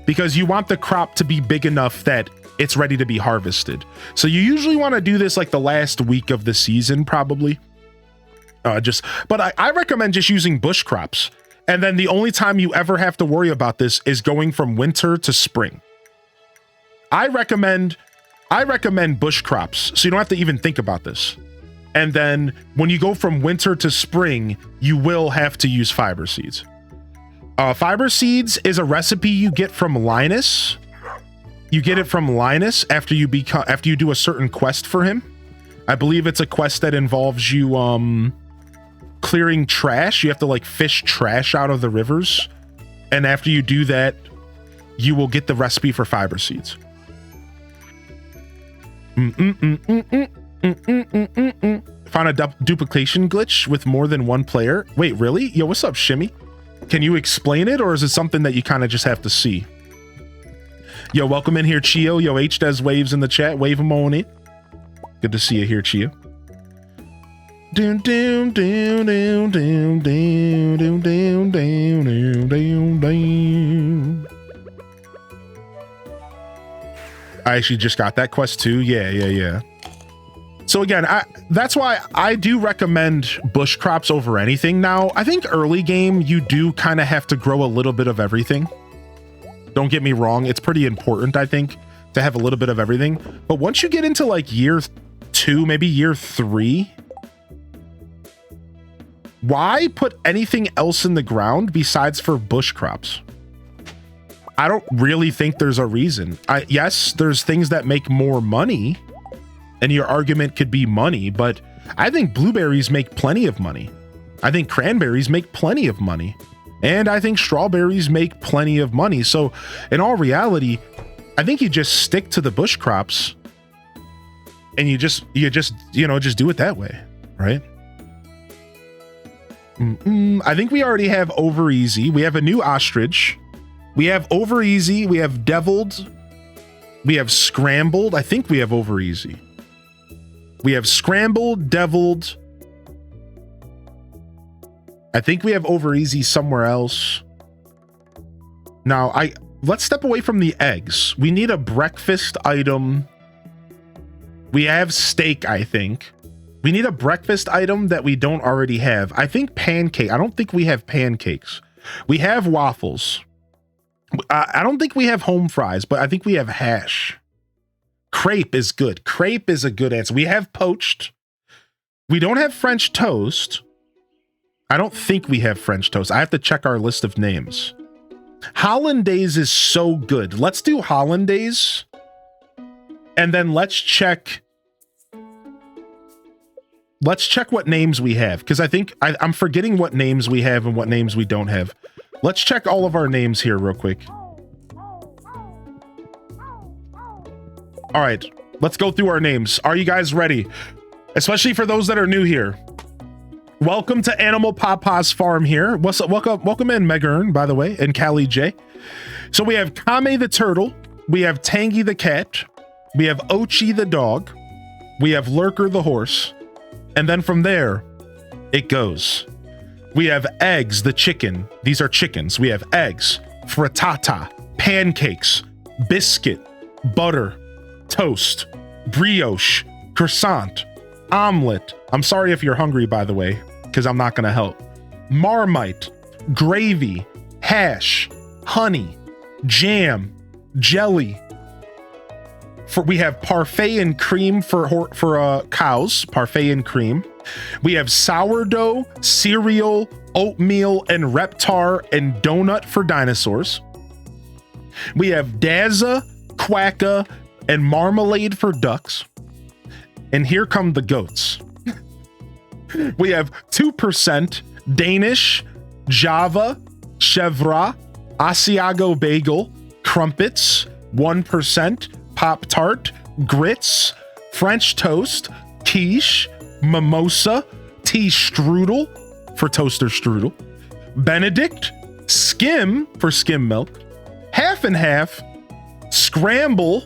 because you want the crop to be big enough that it's ready to be harvested. So you usually want to do this like the last week of the season, probably. But I recommend just using bush crops. And then the only time you ever have to worry about this is going from winter to spring. I recommend bush crops, so you don't have to even think about this. And then when you go from winter to spring, you will have to use fiber seeds. Fiber seeds is a recipe you get from Linus. You get it from Linus after you do a certain quest for him. I believe it's a quest that involves you clearing trash. You have to like fish trash out of the rivers. And after you do that, you will get the recipe for fiber seeds. Found a duplication glitch with more than one player. Wait, really? Yo, what's up, Shimmy? Can you explain it, or is it something that you kind of just have to see? Yo, welcome in here, Chio. Yo, H does waves in the chat. Wave them on it. Good to see you here, Chio. Doom, doom, doom, doom, doom, doom, doom, doom, doom, doom, doom. I actually just got that quest too. Yeah. So again, that's why I do recommend bush crops over anything. Now, I think early game, you do kind of have to grow a little bit of everything. Don't get me wrong. It's pretty important, I think, to have a little bit of everything. But once you get into like year 2, maybe year 3, why put anything else in the ground besides for bush crops? I don't really think there's a reason. Yes, there's things that make more money, and your argument could be money, but I think blueberries make plenty of money. I think cranberries make plenty of money. And I think strawberries make plenty of money. So in all reality, I think you just stick to the bush crops and you just do it that way, right? I think we already have over easy. We have a new ostrich. We have over easy. We have deviled. We have scrambled. I think we have over easy. We have scrambled, deviled. I think we have over easy somewhere else. Now, let's step away from the eggs. We need a breakfast item. We have steak, I think. We need a breakfast item that we don't already have. I think pancake. I don't think we have pancakes. We have waffles. I don't think we have home fries, but I think we have hash. Crepe is good. Crepe is a good answer. We have poached. We don't have French toast. I don't think we have French toast. I have to check our list of names. Hollandaise is so good. Let's do Hollandaise. And then let's check what names we have, because I think I'm forgetting what names we have and what names we don't have. Let's check all of our names here real quick. All right, let's go through our names. Are you guys ready? Especially for those that are new here. Welcome to Animal Papa's Farm here. What's up? Welcome in, Megern, by the way, and Callie J. So we have Kame the turtle. We have Tangy the cat. We have Ochi the dog. We have Lurker the horse. And then from there, it goes. We have eggs, the chicken. These are chickens. We have eggs, frittata, pancakes, biscuit, butter, toast, brioche, croissant, omelet. I'm sorry if you're hungry, by the way, because I'm not going to help. Marmite, gravy, hash, honey, jam, jelly. We have parfait and cream for cows, parfait and cream. We have sourdough, cereal, oatmeal, and reptar and donut for dinosaurs. We have daza, quacka, and marmalade for ducks. And here come the goats. We have 2% Danish, Java, chevra, Asiago bagel, crumpets, 1%, Pop-Tart, grits, French toast, quiche, mimosa, tea strudel for toaster strudel, Benedict, skim for skim milk, half and half, scramble,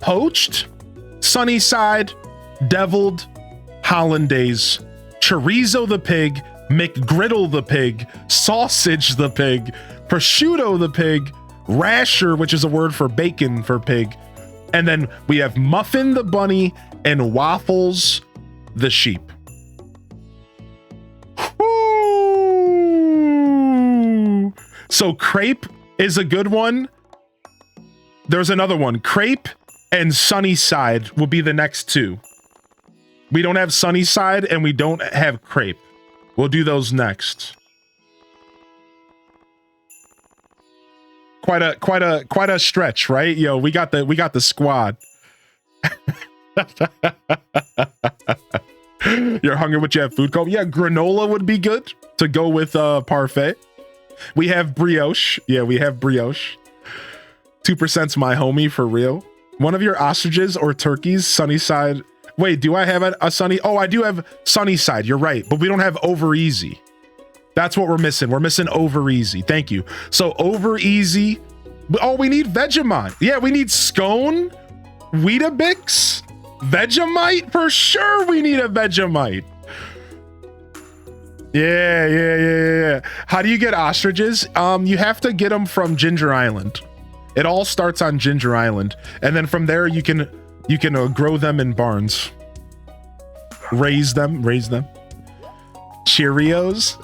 poached, sunny side, deviled, hollandaise, chorizo the pig, McGriddle the pig, sausage the pig, prosciutto the pig, rasher, which is a word for bacon for pig, and then we have muffin the bunny and waffles the sheep. Woo! So crepe is a good one. There's another one. Crepe and Sunnyside will be the next two. We don't have Sunnyside and we don't have crepe. We'll do those next. Quite a stretch, right? Yo, we got the squad. You're hungry, but you have food coma? Yeah, granola would be good to go with parfait. We have brioche. Yeah, we have brioche. 2%'s my homie for real. One of your ostriches or turkeys, Sunnyside. Wait, do I have a sunny? Oh, I do have Sunnyside. You're right, but we don't have over easy. That's what we're missing. We're missing over easy. Thank you. So over easy. Oh, we need Vegemite. Yeah, we need scone, Weetabix, Vegemite for sure. We need a Vegemite. Yeah. How do you get ostriches? You have to get them from Ginger Island. It all starts on Ginger Island, and then from there you can grow them in barns. Raise them. Cheerios.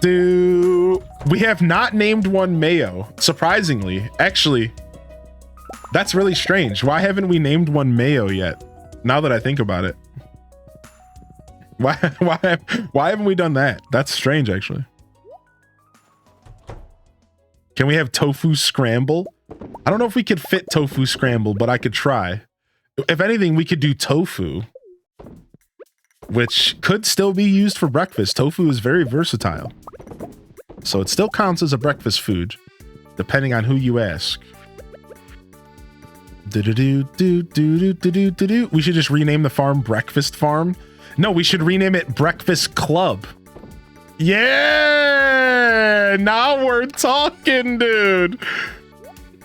Do. We have not named one mayo, surprisingly. Actually, that's really strange. Why haven't we named one mayo yet? Now that I think about it. Why haven't we done that? That's strange, actually. Can we have tofu scramble? I don't know if we could fit tofu scramble, but I could try. If anything, we could do tofu, which could still be used for breakfast. Tofu is very versatile. So it still counts as a breakfast food, depending on who you ask. We should just rename the farm Breakfast Farm. No, we should rename it Breakfast Club. Yeah! Now we're talking, dude.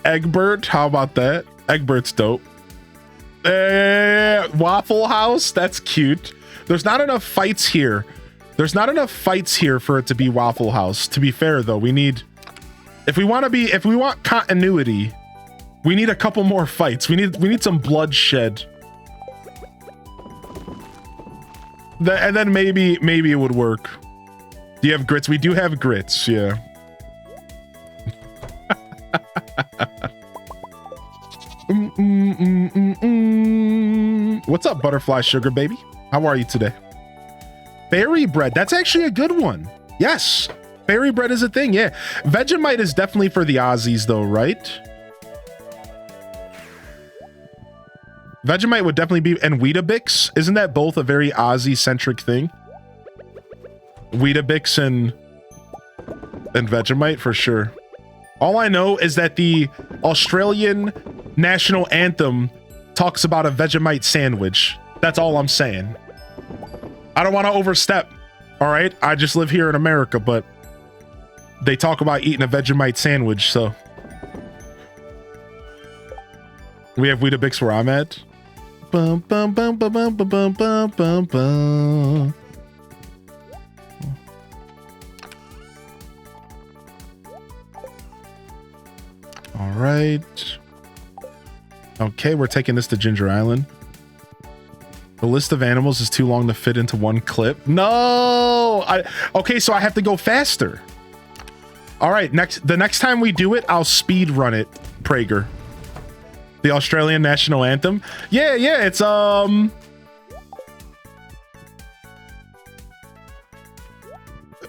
Egbert, how about that? Egbert's dope. Waffle House, that's cute. There's not enough fights here. There's not enough fights here for it to be Waffle House. To be fair, though, we need... If we want continuity, we need a couple more fights. We need some bloodshed. And then maybe it would work. Do you have grits? We do have grits, yeah. What's up, butterfly sugar baby? How are you today? Fairy bread, that's actually a good one. Yes, fairy bread is a thing, yeah. Vegemite is definitely for the Aussies though, right? Vegemite would definitely be, and Weetabix, isn't that both a very Aussie-centric thing? Weetabix and Vegemite for sure. All I know is that the Australian national anthem talks about a Vegemite sandwich. That's all I'm saying. I don't want to overstep, all right? I just live here in America, but they talk about eating a Vegemite sandwich, so. We have Weetabix where I'm at. Bum, bum, bum, bum, bum, bum, bum, bum, bum. All right. Okay, we're taking this to Ginger Island. The list of animals is too long to fit into one clip. No! Okay, so I have to go faster. All right, the next time we do it, I'll speed run it, Prager. The Australian national anthem. Yeah, it's from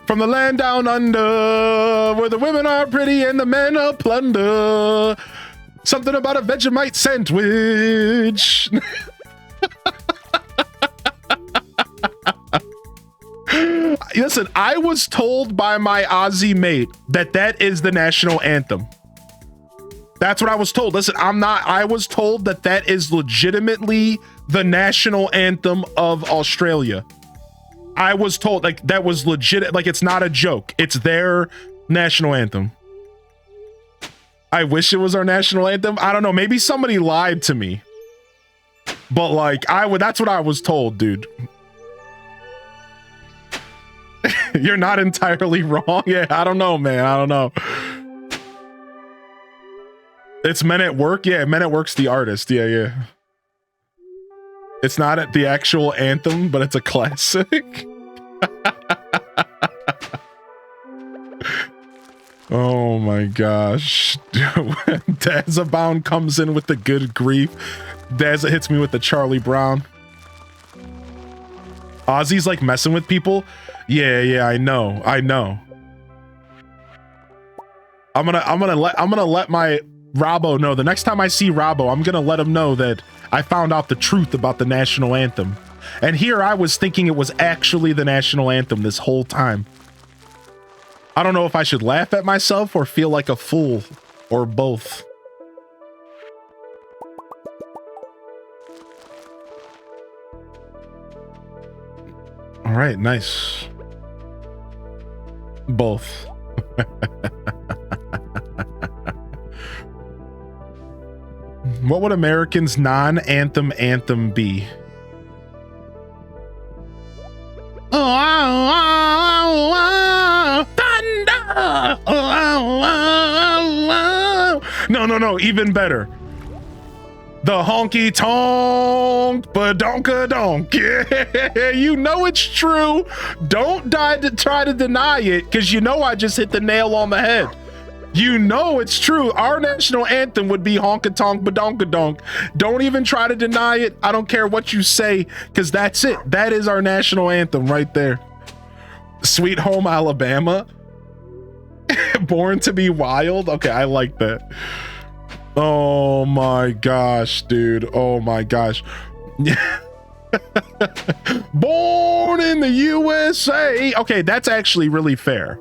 the land down under, where the women are pretty and the men are plunder. Something about a Vegemite sandwich. Listen, I was told by my Aussie mate that is the national anthem. That's what I was told. Listen, I was told that is legitimately the national anthem of Australia. I was told, like, that was legit, like, it's not a joke. It's their national anthem. I wish it was our national anthem. I don't know, maybe somebody lied to me. But like, that's what I was told, dude. You're not entirely wrong. Yeah, I don't know, man. I don't know. It's Men at Work. Yeah, Men at Work's the artist. Yeah. It's not the actual anthem, but it's a classic. Oh my gosh. Dazabound comes in with the good grief. Daza hits me with the Charlie Brown. Ozzy's like messing with people. Yeah, I know. I'm gonna let my Robbo know. The next time I see Robbo, I'm gonna let him know that I found out the truth about the national anthem. And here I was thinking it was actually the national anthem this whole time. I don't know if I should laugh at myself or feel like a fool, or both. All right, nice. Both. What would Americans' non-anthem anthem be? Thunder! No, even better. The honky tonk, badonka donk. Yeah, you know it's true. Don't try to deny it, because you know I just hit the nail on the head. You know it's true. Our national anthem would be honka tonk, badonka donk. Don't even try to deny it. I don't care what you say, because that's it. That is our national anthem right there. Sweet Home Alabama. Born to be Wild. Okay, I like that. Oh my gosh, dude. Oh my gosh. Born in the USA. Okay, that's actually really fair.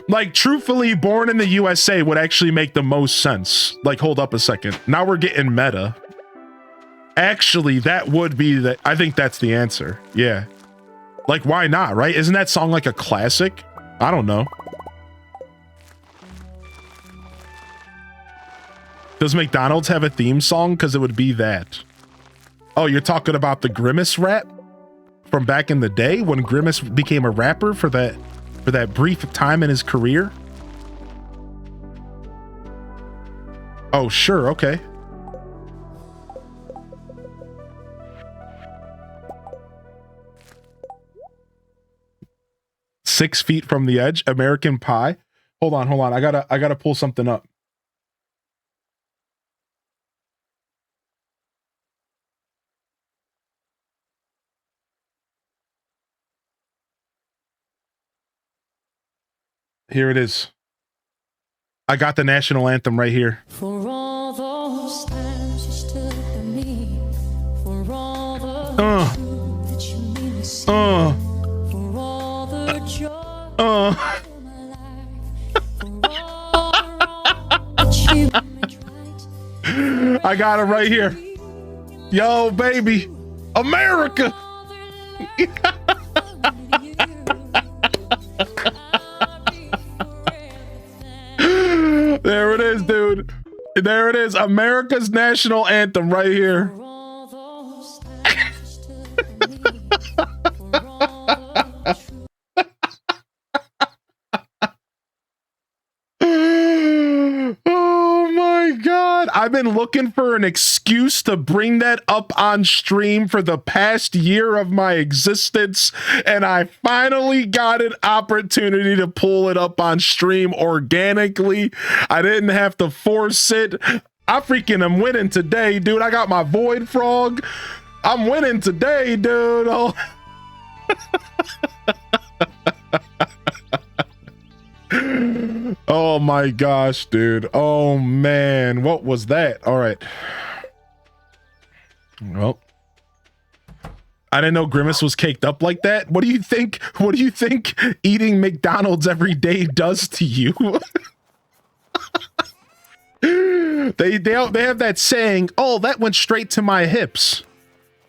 Like, truthfully, Born in the USA would actually make the most sense. Like, hold up a second. Now we're getting meta. Actually, that would be the... I think that's the answer. Yeah. Like, why not, right? Isn't that song like a classic? I don't know. Does McDonald's have a theme song? Because it would be that. Oh, you're talking about the Grimace rap from back in the day when Grimace became a rapper for that brief time in his career? Oh, sure. Okay. "6 Feet from the Edge," American Pie. Hold on. I gotta pull something up. Here it is. I got the national anthem right here. For all those times you stood by me, for all the truth that you made me see, for all the joy of my life, for all the wrong that you made right. I got it right here. Yo, baby, America. There it is, dude. There it is. America's national anthem right here. Oh my God. I've been looking for an excuse to bring that up on stream for the past year of my existence, and I finally got an opportunity to pull it up on stream organically. I didn't have to force it. I freaking am winning today, dude. I got my Void Frog. I'm winning today, dude. Oh. Oh my gosh, dude. Oh man, what was that? All right. Well, I didn't know Grimace was caked up like that. What do you think? What do you think eating McDonald's every day does to you? They have that saying, "Oh, that went straight to my hips."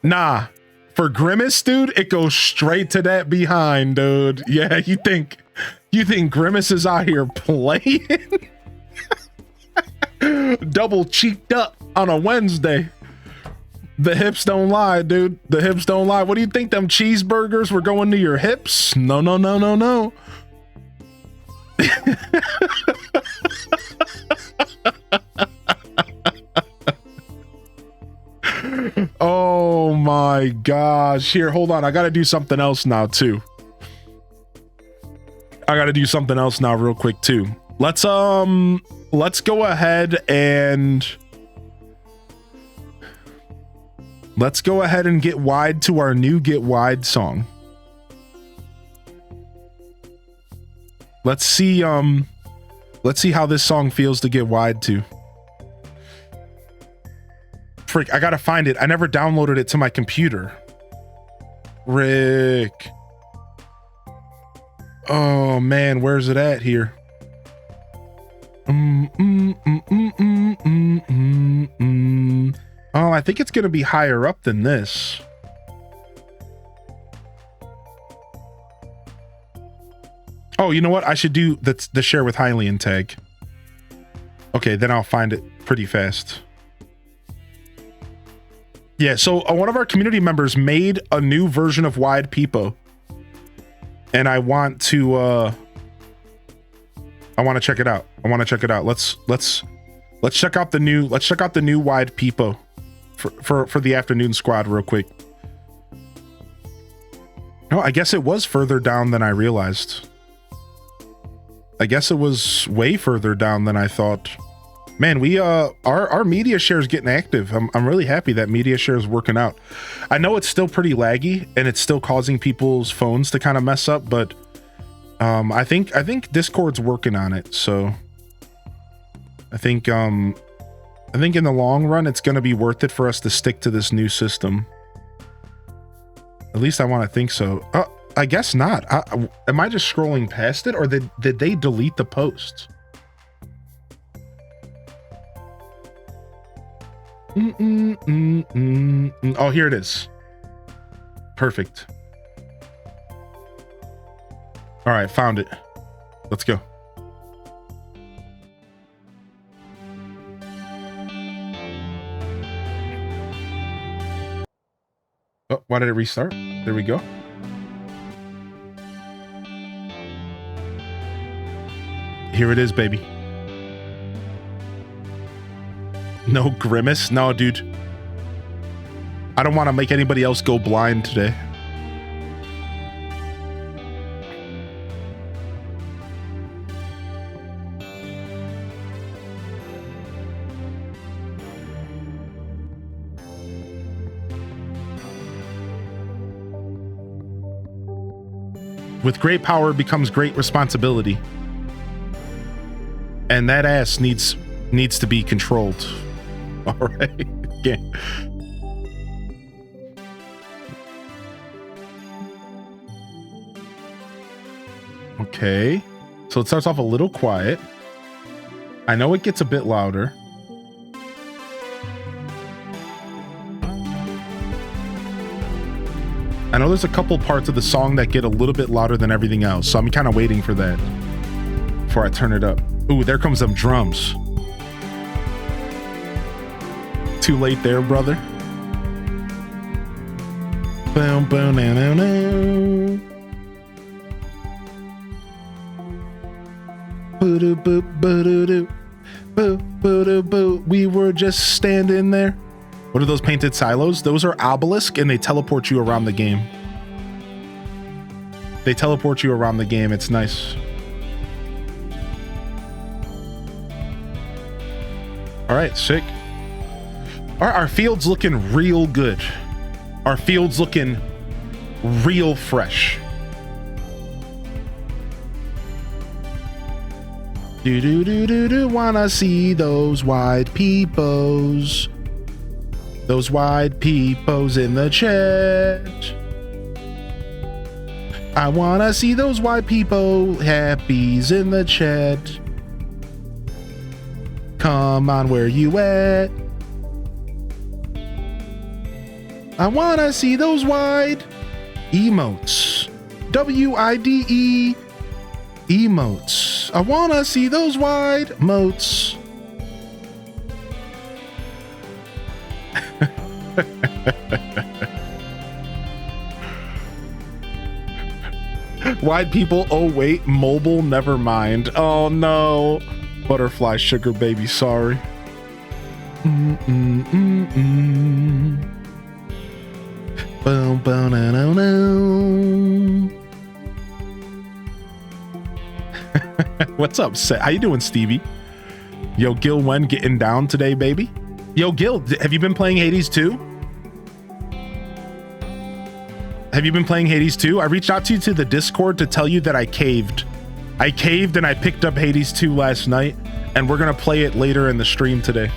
Nah, for Grimace, dude, it goes straight to that behind, dude. Yeah, you think Grimace is out here playing? Double cheeked up on a Wednesday. The hips don't lie, dude. The hips don't lie. What do you think, them cheeseburgers were going to your hips? No, no, no, no, no. Oh my gosh. Here, hold on. I gotta do something else now too. I gotta do something else now real quick too. Let's go ahead and get wide to our new Get Wide song. Let's see how this song feels to get wide to. Frick, I gotta find it. I never downloaded it to my computer. Rick. Oh man, where's it at here? Oh, I think it's gonna be higher up than this. Oh, you know what? I should do the share with Hylian tag. Okay, then I'll find it pretty fast. Yeah, so one of our community members made a new version of Wide Peepo. And I want to check it out. I want to check it out. Let's check out the new Wide Peepo for the afternoon squad real quick. No, I guess it was further down than I realized. I guess it was way further down than I thought. Man, we our media share is getting active. I'm really happy that media share is working out. I know it's still pretty laggy and it's still causing people's phones to kind of mess up, but I think Discord's working on it. So I think in the long run it's going to be worth it for us to stick to this new system. At least I want to think so. I guess not. Am I just scrolling past it, or did they delete the post? Oh, here it is. Perfect. All right, found it. Let's go. Oh, why did it restart? There we go. Here it is, baby. No Grimace? No, dude. I don't want to make anybody else go blind today. With great power becomes great responsibility. And that ass needs to be controlled. All right. Yeah. Okay. So it starts off a little quiet. I know it gets a bit louder. I know there's a couple parts of the song that get a little bit louder than everything else, so I'm kind of waiting for that before I turn it up. Ooh, there comes them drums. Too late there, brother. Boom, boom, no, no, no. Boo, boo, boo, boo, boo, boo. We were just standing there. What are those painted silos? Those are obelisk, and they teleport you around the game. They teleport you around the game. It's nice. All right, sick. All right, our field's looking real good. Our field's looking real fresh. Do do do do do. Wanna see those wide peepos? Those wide peepos in the chat. I wanna see those wide peepo happies in the chat. Come on, where you at? I wanna see those wide emotes. W-I-D-E emotes. I wanna see those wide moats. Wide people, oh wait, mobile, never mind. Oh no. Butterfly sugar baby, sorry. Boom, boom, no, no, no. What's up, how you doing, Stevie? Yo, Gil, when getting down today, baby? Yo, Gil, have you been playing Hades 2? Have you been playing Hades 2? I reached out to you to the Discord to tell you that I caved. I caved and I picked up Hades 2 last night, and we're gonna play it later in the stream today.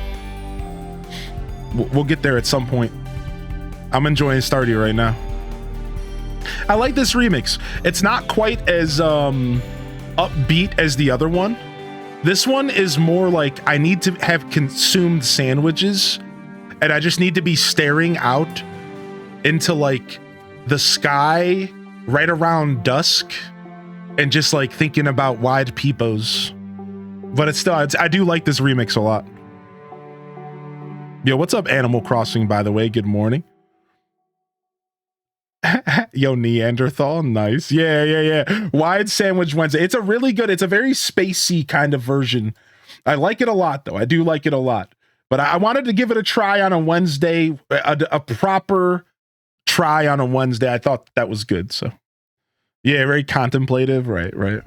We'll get there at some point. I'm enjoying Stardew right now. I like this remix. It's not quite as upbeat as the other one. This one is more like I need to have consumed sandwiches, and I just need to be staring out into like the sky right around dusk and just like thinking about wide peepos. But it's still, I do like this remix a lot. Yo, what's up, Animal Crossing, by the way? Good morning. Yo, Neanderthal, nice. Yeah. Wide Sandwich Wednesday. It's a really good, it's a very spacey kind of version. I like it a lot, though. I do like it a lot. But I wanted to give it a try on a Wednesday, a proper try on a Wednesday. I thought that was good, so. Yeah, very contemplative, right.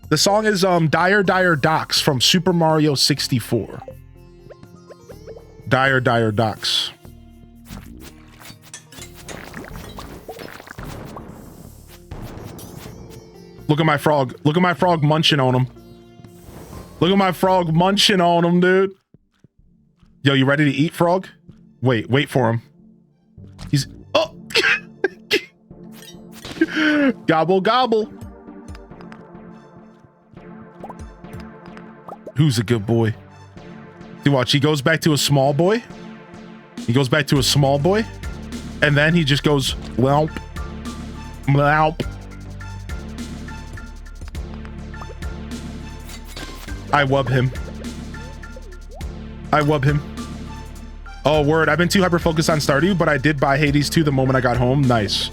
The song is Dire Dire Docks from Super Mario 64. Dire Dire Docks. Look at my frog. Look at my frog munching on him. Look at my frog munching on him, dude. Yo, you ready to eat, frog? Wait for him. He's... Oh! Gobble, gobble. Who's a good boy? See, watch. He goes back to a small boy. He goes back to a small boy. And then he just goes... Whelp. Whelp. I wub him. Oh, word. I've been too hyper-focused on Stardew, but I did buy Hades 2 the moment I got home. Nice.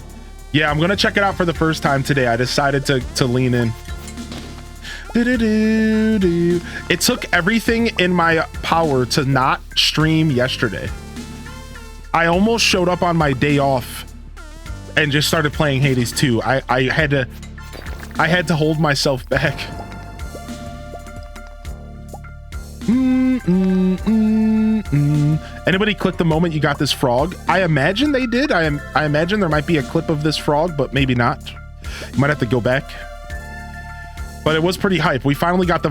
Yeah, I'm going to check it out for the first time today. I decided to lean in. It took everything in my power to not stream yesterday. I almost showed up on my day off and just started playing Hades 2. I had to hold myself back. Anybody click the moment you got this frog? I imagine they did. I imagine there might be a clip of this frog, but maybe not. You might have to go back. But it was pretty hype. We finally got the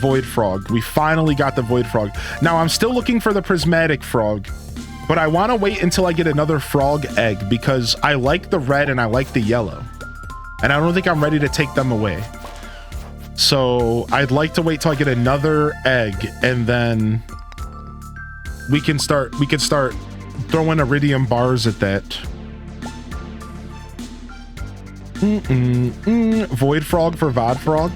void frog. We finally got the void frog. Now I'm still looking for the prismatic frog, but I want to wait until I get another frog egg because I like the red and I like the yellow, and I don't think I'm ready to take them away. So I'd like to wait till I get another egg, and then we can start throwing iridium bars at that. Void frog for VOD frog.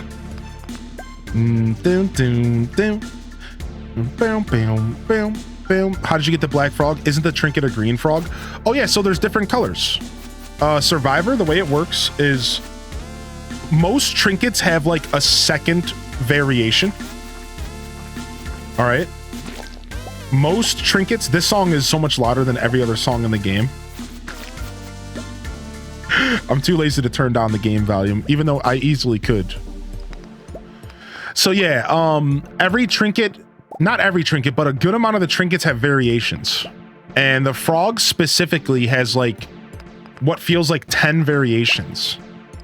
Boom. How did you get the black frog? Isn't the trinket a green frog? Oh yeah, so there's different colors. Survivor, the way it works is most trinkets have like a second variation. All right. Most trinkets, this song is so much louder than every other song in the game. I'm too lazy to turn down the game volume, even though I easily could. So yeah, every trinket, not every trinket, but a good amount of the trinkets have variations. And the frog specifically has like what feels like 10 variations.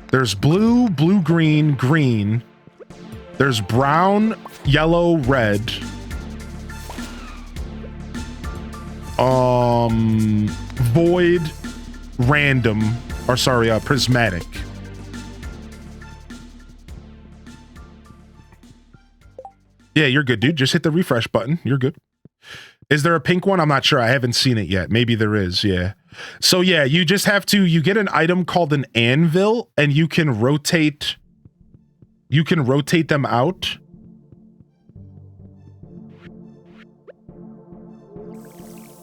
There's blue, blue-green, green. There's brown, yellow, red. Void, random, or sorry, prismatic. Yeah, you're good, dude. Just hit the refresh button. You're good. Is there a pink one? I'm not sure. I haven't seen it yet. Maybe there is. Yeah. So yeah, you just have to, you get an item called an anvil and you can rotate them out.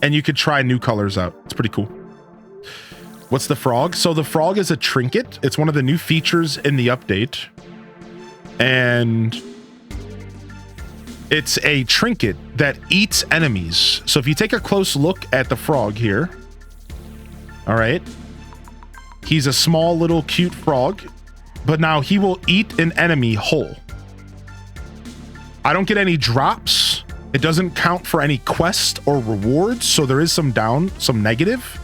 And you could try new colors out. It's pretty cool. What's the frog? So the frog is a trinket. It's one of the new features in the update. And it's a trinket that eats enemies. So if you take a close look at the frog here, all right, he's a small little cute frog, but now he will eat an enemy whole. I don't get any drops. It doesn't count for any quest or rewards, so there is some negative.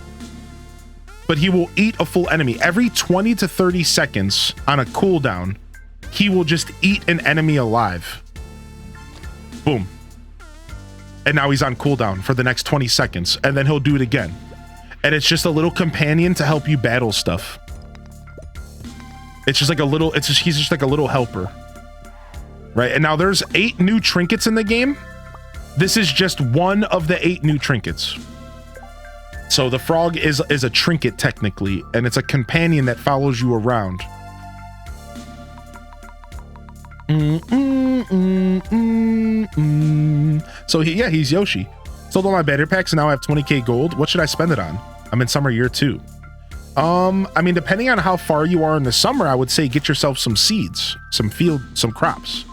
But he will eat a full enemy. Every 20 to 30 seconds on a cooldown, he will just eat an enemy alive. Boom. And now he's on cooldown for the next 20 seconds, and then he'll do it again. And it's just a little companion to help you battle stuff. It's just like a little, he's just like a little helper. Right? And now there's 8 new trinkets in the game. This is just one of the 8 new trinkets. So the frog is a trinket technically, and it's a companion that follows you around. So he's Yoshi. Sold all my battery packs and now I have 20k gold. What should I spend it on? I'm in summer year 2. I mean, depending on how far you are in the summer, I would say get yourself some seeds, some crops.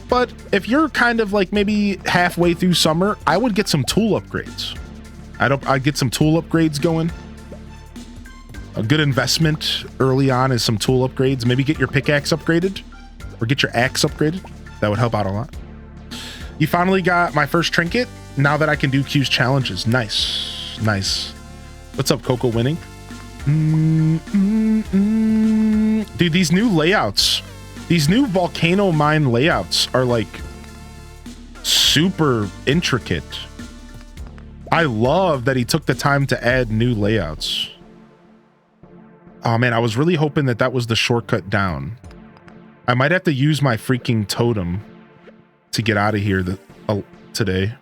But if you're kind of like maybe halfway through summer, I would get some tool upgrades. I'd get some tool upgrades going. A good investment early on is some tool upgrades. Maybe get your pickaxe upgraded or get your axe upgraded. That would help out a lot. You finally got my first trinket. Now that I can do Q's challenges. Nice. Nice. What's up, Coco Winning? Dude, these new layouts, these new volcano mine layouts are like super intricate. I love that he took the time to add new layouts. Oh man, I was really hoping that was the shortcut down. I might have to use my freaking totem to get out of here today.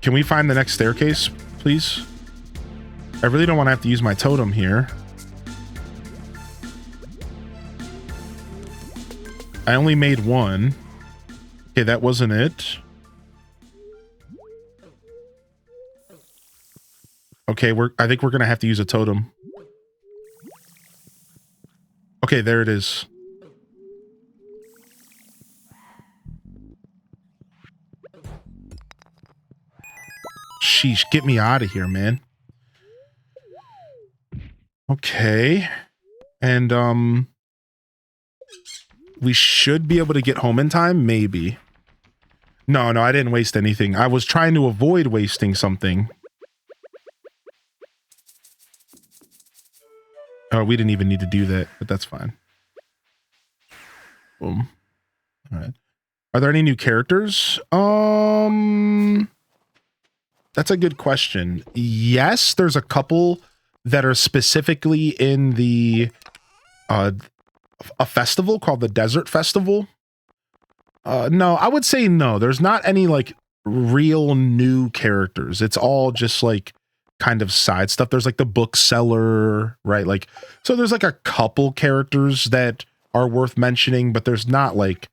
Can we find the next staircase, please? I really don't want to have to use my totem here. I only made one. Okay, that wasn't it. Okay, I think we're gonna have to use a totem. Okay, there it is. Sheesh, get me out of here, man. Okay. And we should be able to get home in time, maybe. No, I didn't waste anything. I was trying to avoid wasting something. Oh, we didn't even need to do that, but that's fine. Boom. All right. Are there any new characters? That's a good question. Yes, there's a couple that are specifically in the a festival called the Desert Festival. No, I would say no. There's not any like real new characters. It's all just like kind of side stuff. There's like the bookseller, right? Like, so there's like a couple characters that are worth mentioning, but there's not like,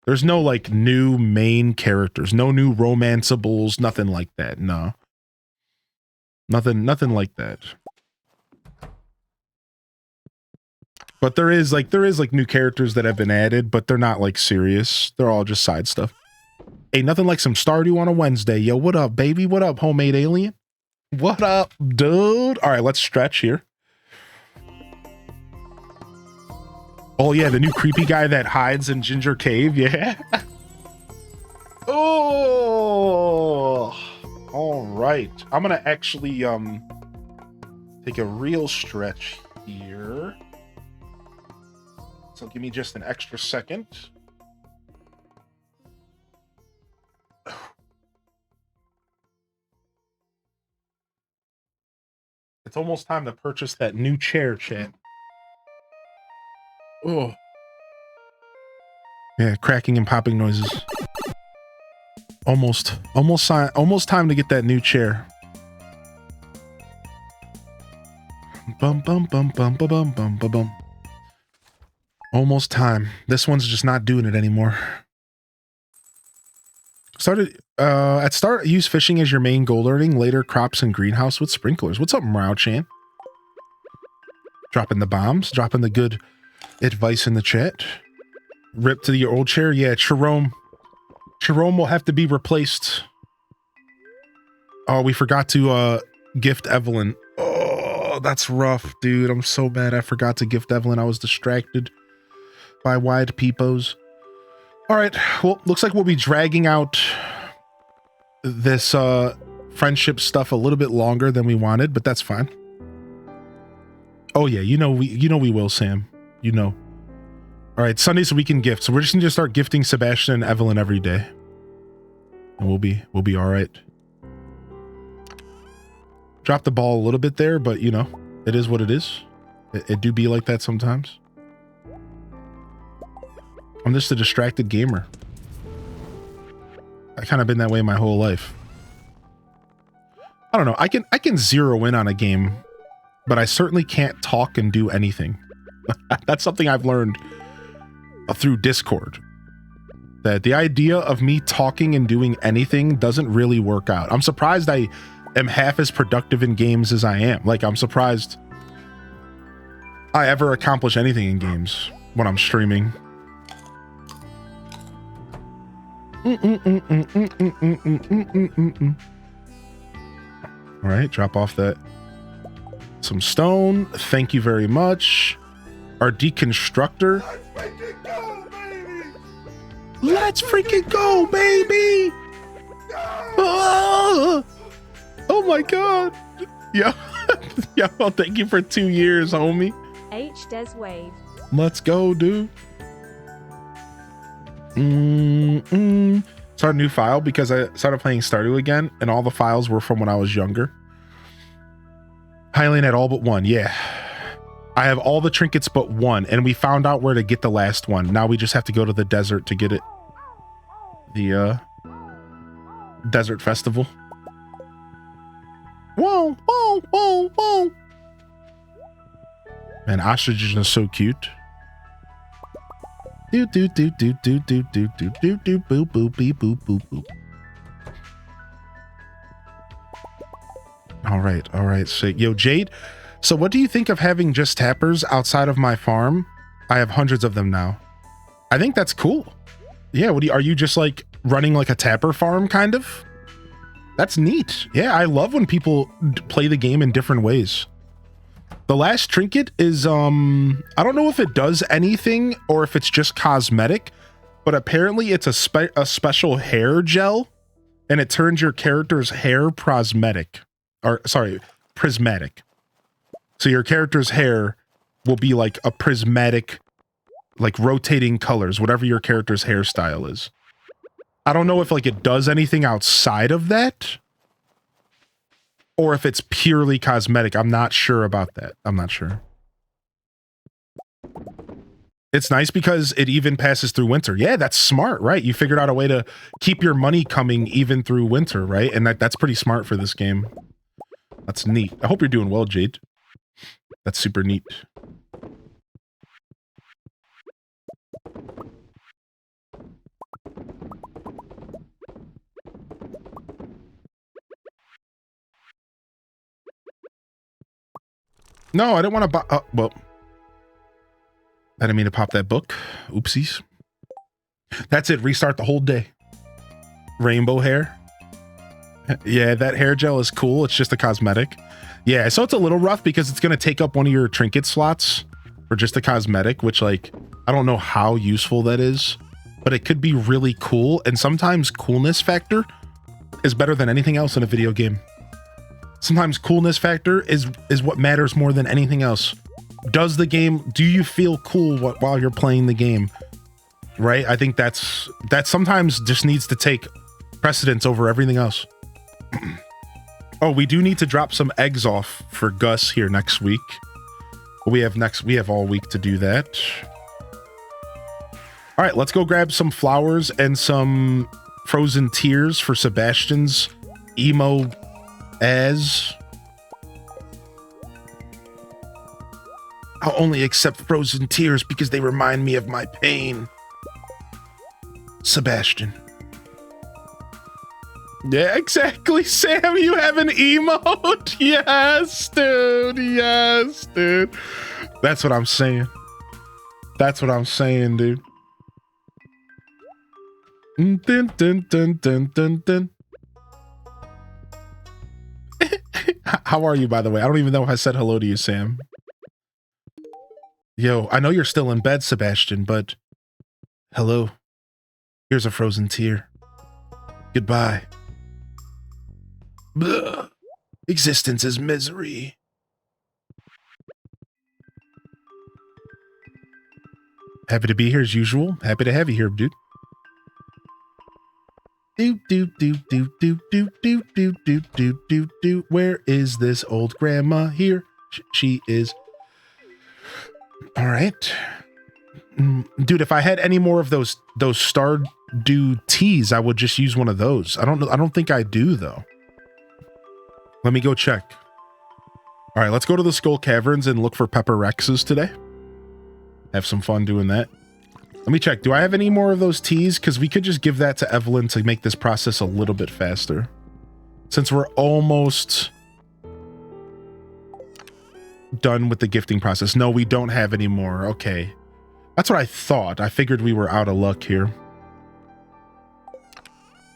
there's no like new main characters, no new romanceables, nothing like that. No, nothing like that. But there is like new characters that have been added, but they're not like serious. They're all just side stuff. Ain't nothing like some Stardew on a Wednesday. Yo, what up, baby? What up, homemade alien? What up, dude? All right, let's stretch here. Oh yeah, the new creepy guy that hides in Ginger Cave. Yeah. Oh, all right. I'm gonna actually take a real stretch here. So give me just an extra second. It's almost time to purchase that new chair, chat. Oh. Yeah, cracking and popping noises. Almost time to get that new chair. Bum bum bum bum bum bum bum bum bum. Almost time. This one's just not doing it anymore. At start, use fishing as your main gold earning. Later, crops and greenhouse with sprinklers. What's up, Mrao-chan? Dropping the bombs, dropping the good advice in the chat. Rip to your old chair. Yeah, Jerome will have to be replaced. Oh, we forgot to gift Evelyn. Oh, that's rough, dude. I'm so mad I forgot to gift Evelyn. I was distracted by wide peepos. All right, well, looks like we'll be dragging out this friendship stuff a little bit longer than we wanted, but that's fine. Oh yeah, you know we will, Sam. You know. All right, Sunday's a weekend gift, so we're just gonna start gifting Sebastian and Evelyn every day, and we'll be all right. Dropped the ball a little bit there, but you know, it is what it is. It do be like that sometimes. I'm just a distracted gamer. I kind of been that way my whole life. I don't know. I can zero in on a game, but I certainly can't talk and do anything. That's something I've learned through Discord. That the idea of me talking and doing anything doesn't really work out. I'm surprised I am half as productive in games as I am. Like, I'm surprised I ever accomplish anything in games when I'm streaming. All right, drop off that. Some stone. Thank you very much. Our deconstructor. Let's freaking go, baby! Oh my god. Yeah. Yeah, well, thank you for 2 years, homie. H Des Wave. Let's go, dude. Start a new file because I started playing Stardew again, and all the files were from when I was younger. Hylian had all but one. Yeah, I have all the trinkets but one, and we found out where to get the last one. Now we just have to go to the desert to get it. The desert festival. Whoa, whoa, whoa, whoa. Man, ostriches are so cute. Do do do do do do do do do do boo boo beep boop boop boop. All right, sick. Yo, Jade. So, what do you think of having just tappers outside of my farm? I have hundreds of them now. I think that's cool. Yeah. Are you just like running like a tapper farm, kind of? That's neat. Yeah, I love when people play the game in different ways. The last trinket is, I don't know if it does anything or if it's just cosmetic, but apparently it's a special hair gel, and it turns your character's hair prismatic. So your character's hair will be like a prismatic, like rotating colors, whatever your character's hairstyle is. I don't know if like it does anything outside of that, or if it's purely cosmetic. I'm not sure about that. I'm not sure. It's nice because it even passes through winter. Yeah, that's smart, right? You figured out a way to keep your money coming even through winter, right? And that's pretty smart for this game. That's neat. I hope you're doing well, Jade. That's super neat. No, I didn't want to buy. Well, I didn't mean to pop that book. Oopsies. That's it. Restart the whole day. Rainbow hair. Yeah, that hair gel is cool. It's just a cosmetic. Yeah, so it's a little rough because it's going to take up one of your trinket slots for just a cosmetic, which, like, I don't know how useful that is, but it could be really cool. And sometimes coolness factor is better than anything else in a video game. Sometimes coolness factor is what matters more than anything else. Do you feel cool while you're playing the game? Right? I think that sometimes just needs to take precedence over everything else. Oh, we do need to drop some eggs off for Gus here next week. We have all week to do that. All right, let's go grab some flowers and some frozen tears for Sebastian's emo as. I'll only accept frozen tears because they remind me of my pain. Sebastian. Yeah, exactly, Sam. You have an emote. Yes, dude. Yes, dude. That's what I'm saying. That's what I'm saying, dude. Dun, dun, dun, dun, dun, dun. How are you, by the way? I don't even know if I said hello to you, Sam. Yo, I know you're still in bed, Sebastian, but hello. Here's a frozen tear. Goodbye. Blah. Existence is misery. Happy to be here as usual. Happy to have you here, dude. Do. Where is this old grandma? Here she is. All right. Dude, if I had any more of those Stardew teas, I would just use one of those. I don't think I do though. Let me go check. All right, let's go to the Skull Caverns and look for Pepper Rexes today. Have some fun doing that. Let me check. Do I have any more of those teas? Because we could just give that to Evelyn to make this process a little bit faster. Since we're almost done with the gifting process. No, we don't have any more. Okay. That's what I thought. I figured we were out of luck here.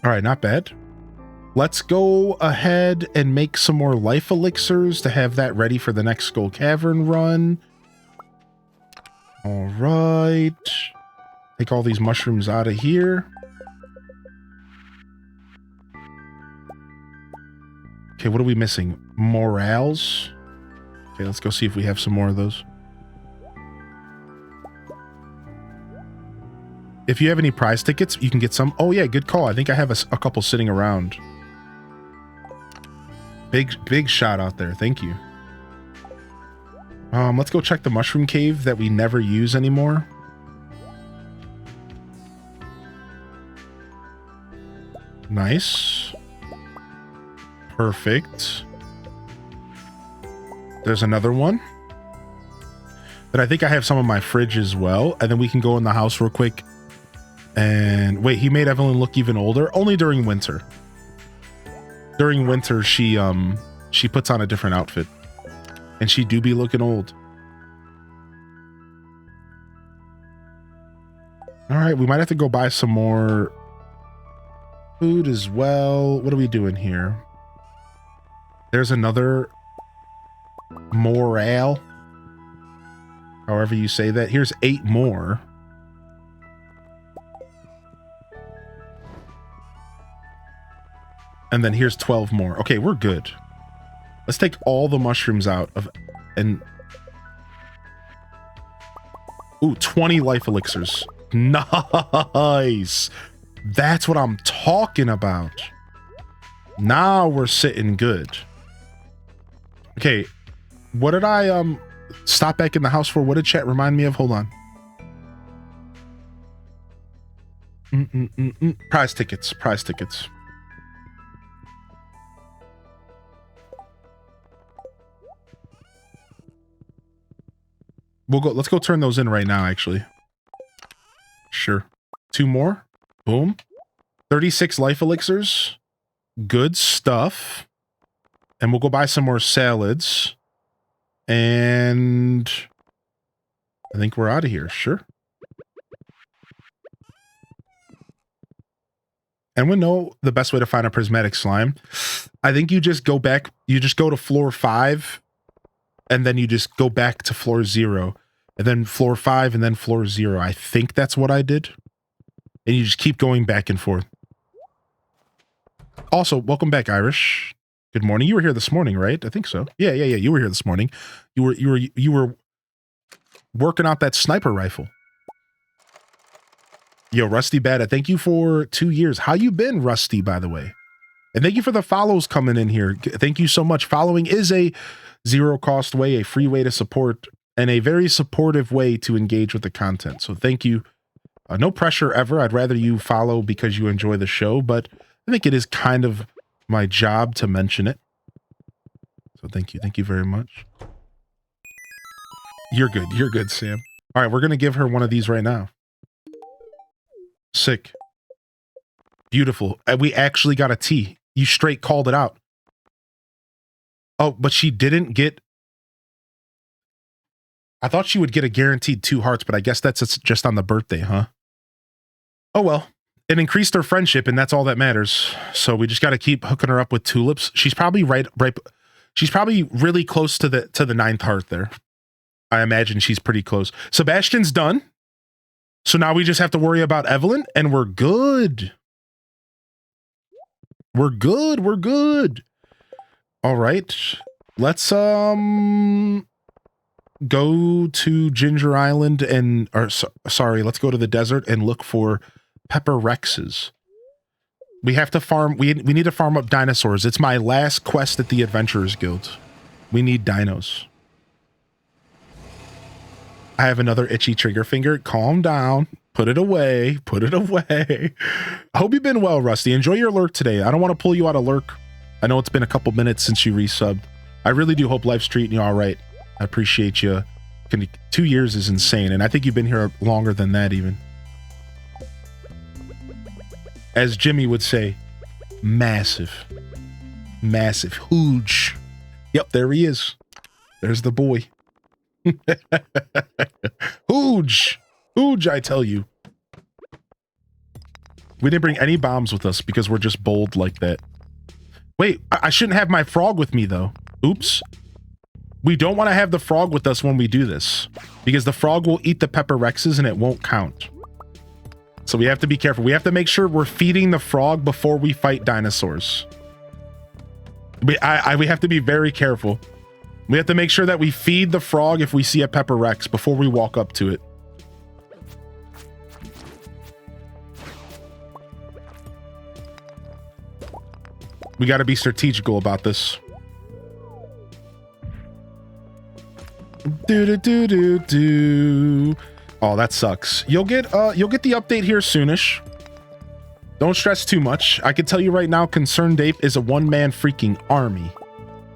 All right, not bad. Let's go ahead and make some more life elixirs to have that ready for the next Skull Cavern run. All right. Take all these mushrooms out of here. Okay, what are we missing? Morales. Okay, let's go see if we have some more of those. If you have any prize tickets, you can get some. Oh yeah, good call. I think I have a couple sitting around. Big shot out there. Thank you. Let's go check the mushroom cave that we never use anymore. Nice. Perfect. There's another one. But I think I have some in my fridge as well. And then we can go in the house real quick. And wait, he made Evelyn look even older. Only during winter. During winter, she puts on a different outfit. And she do be looking old. All right, we might have to go buy some more food as well. What are we doing here? There's another morale. However you say that. Here's 8 more. And then here's 12 more. Okay, we're good. Let's take all the mushrooms out of and ooh, 20 life elixirs. Nice. That's what I'm talking about. Now we're sitting good. Okay, what did I stop back in the house for? What did chat remind me of? Hold on. Prize tickets. Let's go turn those in right now, actually. Sure. 2 more. Boom. 36 life elixirs. Good stuff. And we'll go buy some more salads. And I think we're out of here. Sure. And we know the best way to find a prismatic slime. I think you just go back, you just go to floor 5, and then you just go back to floor 0, and then floor 5, and then floor 0. I think that's what I did. And you just keep going back and forth. Also, welcome back, Irish. Good morning. You were here this morning, right? I think so. Yeah. You were here this morning. You were working out that sniper rifle. Yo, Rusty Bada, thank you for 2 years. How you been, Rusty, by the way? And thank you for the follows coming in here. Thank you so much. Following is a zero-cost way, a free way to support, and a very supportive way to engage with the content. So thank you. No pressure ever. I'd rather you follow because you enjoy the show, but I think it is kind of my job to mention it. So thank you. Thank you very much. You're good. You're good, Sam. All right, we're going to give her one of these right now. Sick. Beautiful. We actually got a T. You straight called it out. Oh, but she didn't get... I thought she would get a guaranteed 2 hearts, but I guess that's just on the birthday, huh? Oh, well. It increased her friendship, and that's all that matters. So we just got to keep hooking her up with tulips. She's probably she's probably really close to the 9th heart there. I imagine she's pretty close. Sebastian's done. So now we just have to worry about Evelyn, and we're good. We're good. We're good. All right. Let's go to Ginger Island and sorry, let's go to the desert and look for Pepper Rexes. We have to farm, we need to farm up dinosaurs. It's my last quest at the Adventurers Guild. We need dinos. I have another itchy trigger finger. Calm down. Put it away. Put it away. I hope you've been well, Rusty. Enjoy your lurk today. I don't want to pull you out of lurk. I know it's been a couple minutes since you resubbed. I really do hope life's treating you all right. I appreciate you. 2 years is insane, and I think you've been here longer than that even. As Jimmy would say, massive. Massive. Huge. Yep, there he is. There's the boy. Huge. Huge, I tell you. We didn't bring any bombs with us because we're just bold like that. Wait, I shouldn't have my frog with me, though. Oops. We don't want to have the frog with us when we do this, because the frog will eat the Pepper Rexes and it won't count. So we have to be careful. We have to make sure we're feeding the frog before we fight dinosaurs. We have to be very careful. We have to make sure that we feed the frog if we see a Pepper Rex before we walk up to it. We got to be strategical about this. Oh, that sucks. You'll get the update here soonish. Don't stress too much. I can tell you right now, Concerned Ape is a one-man freaking army.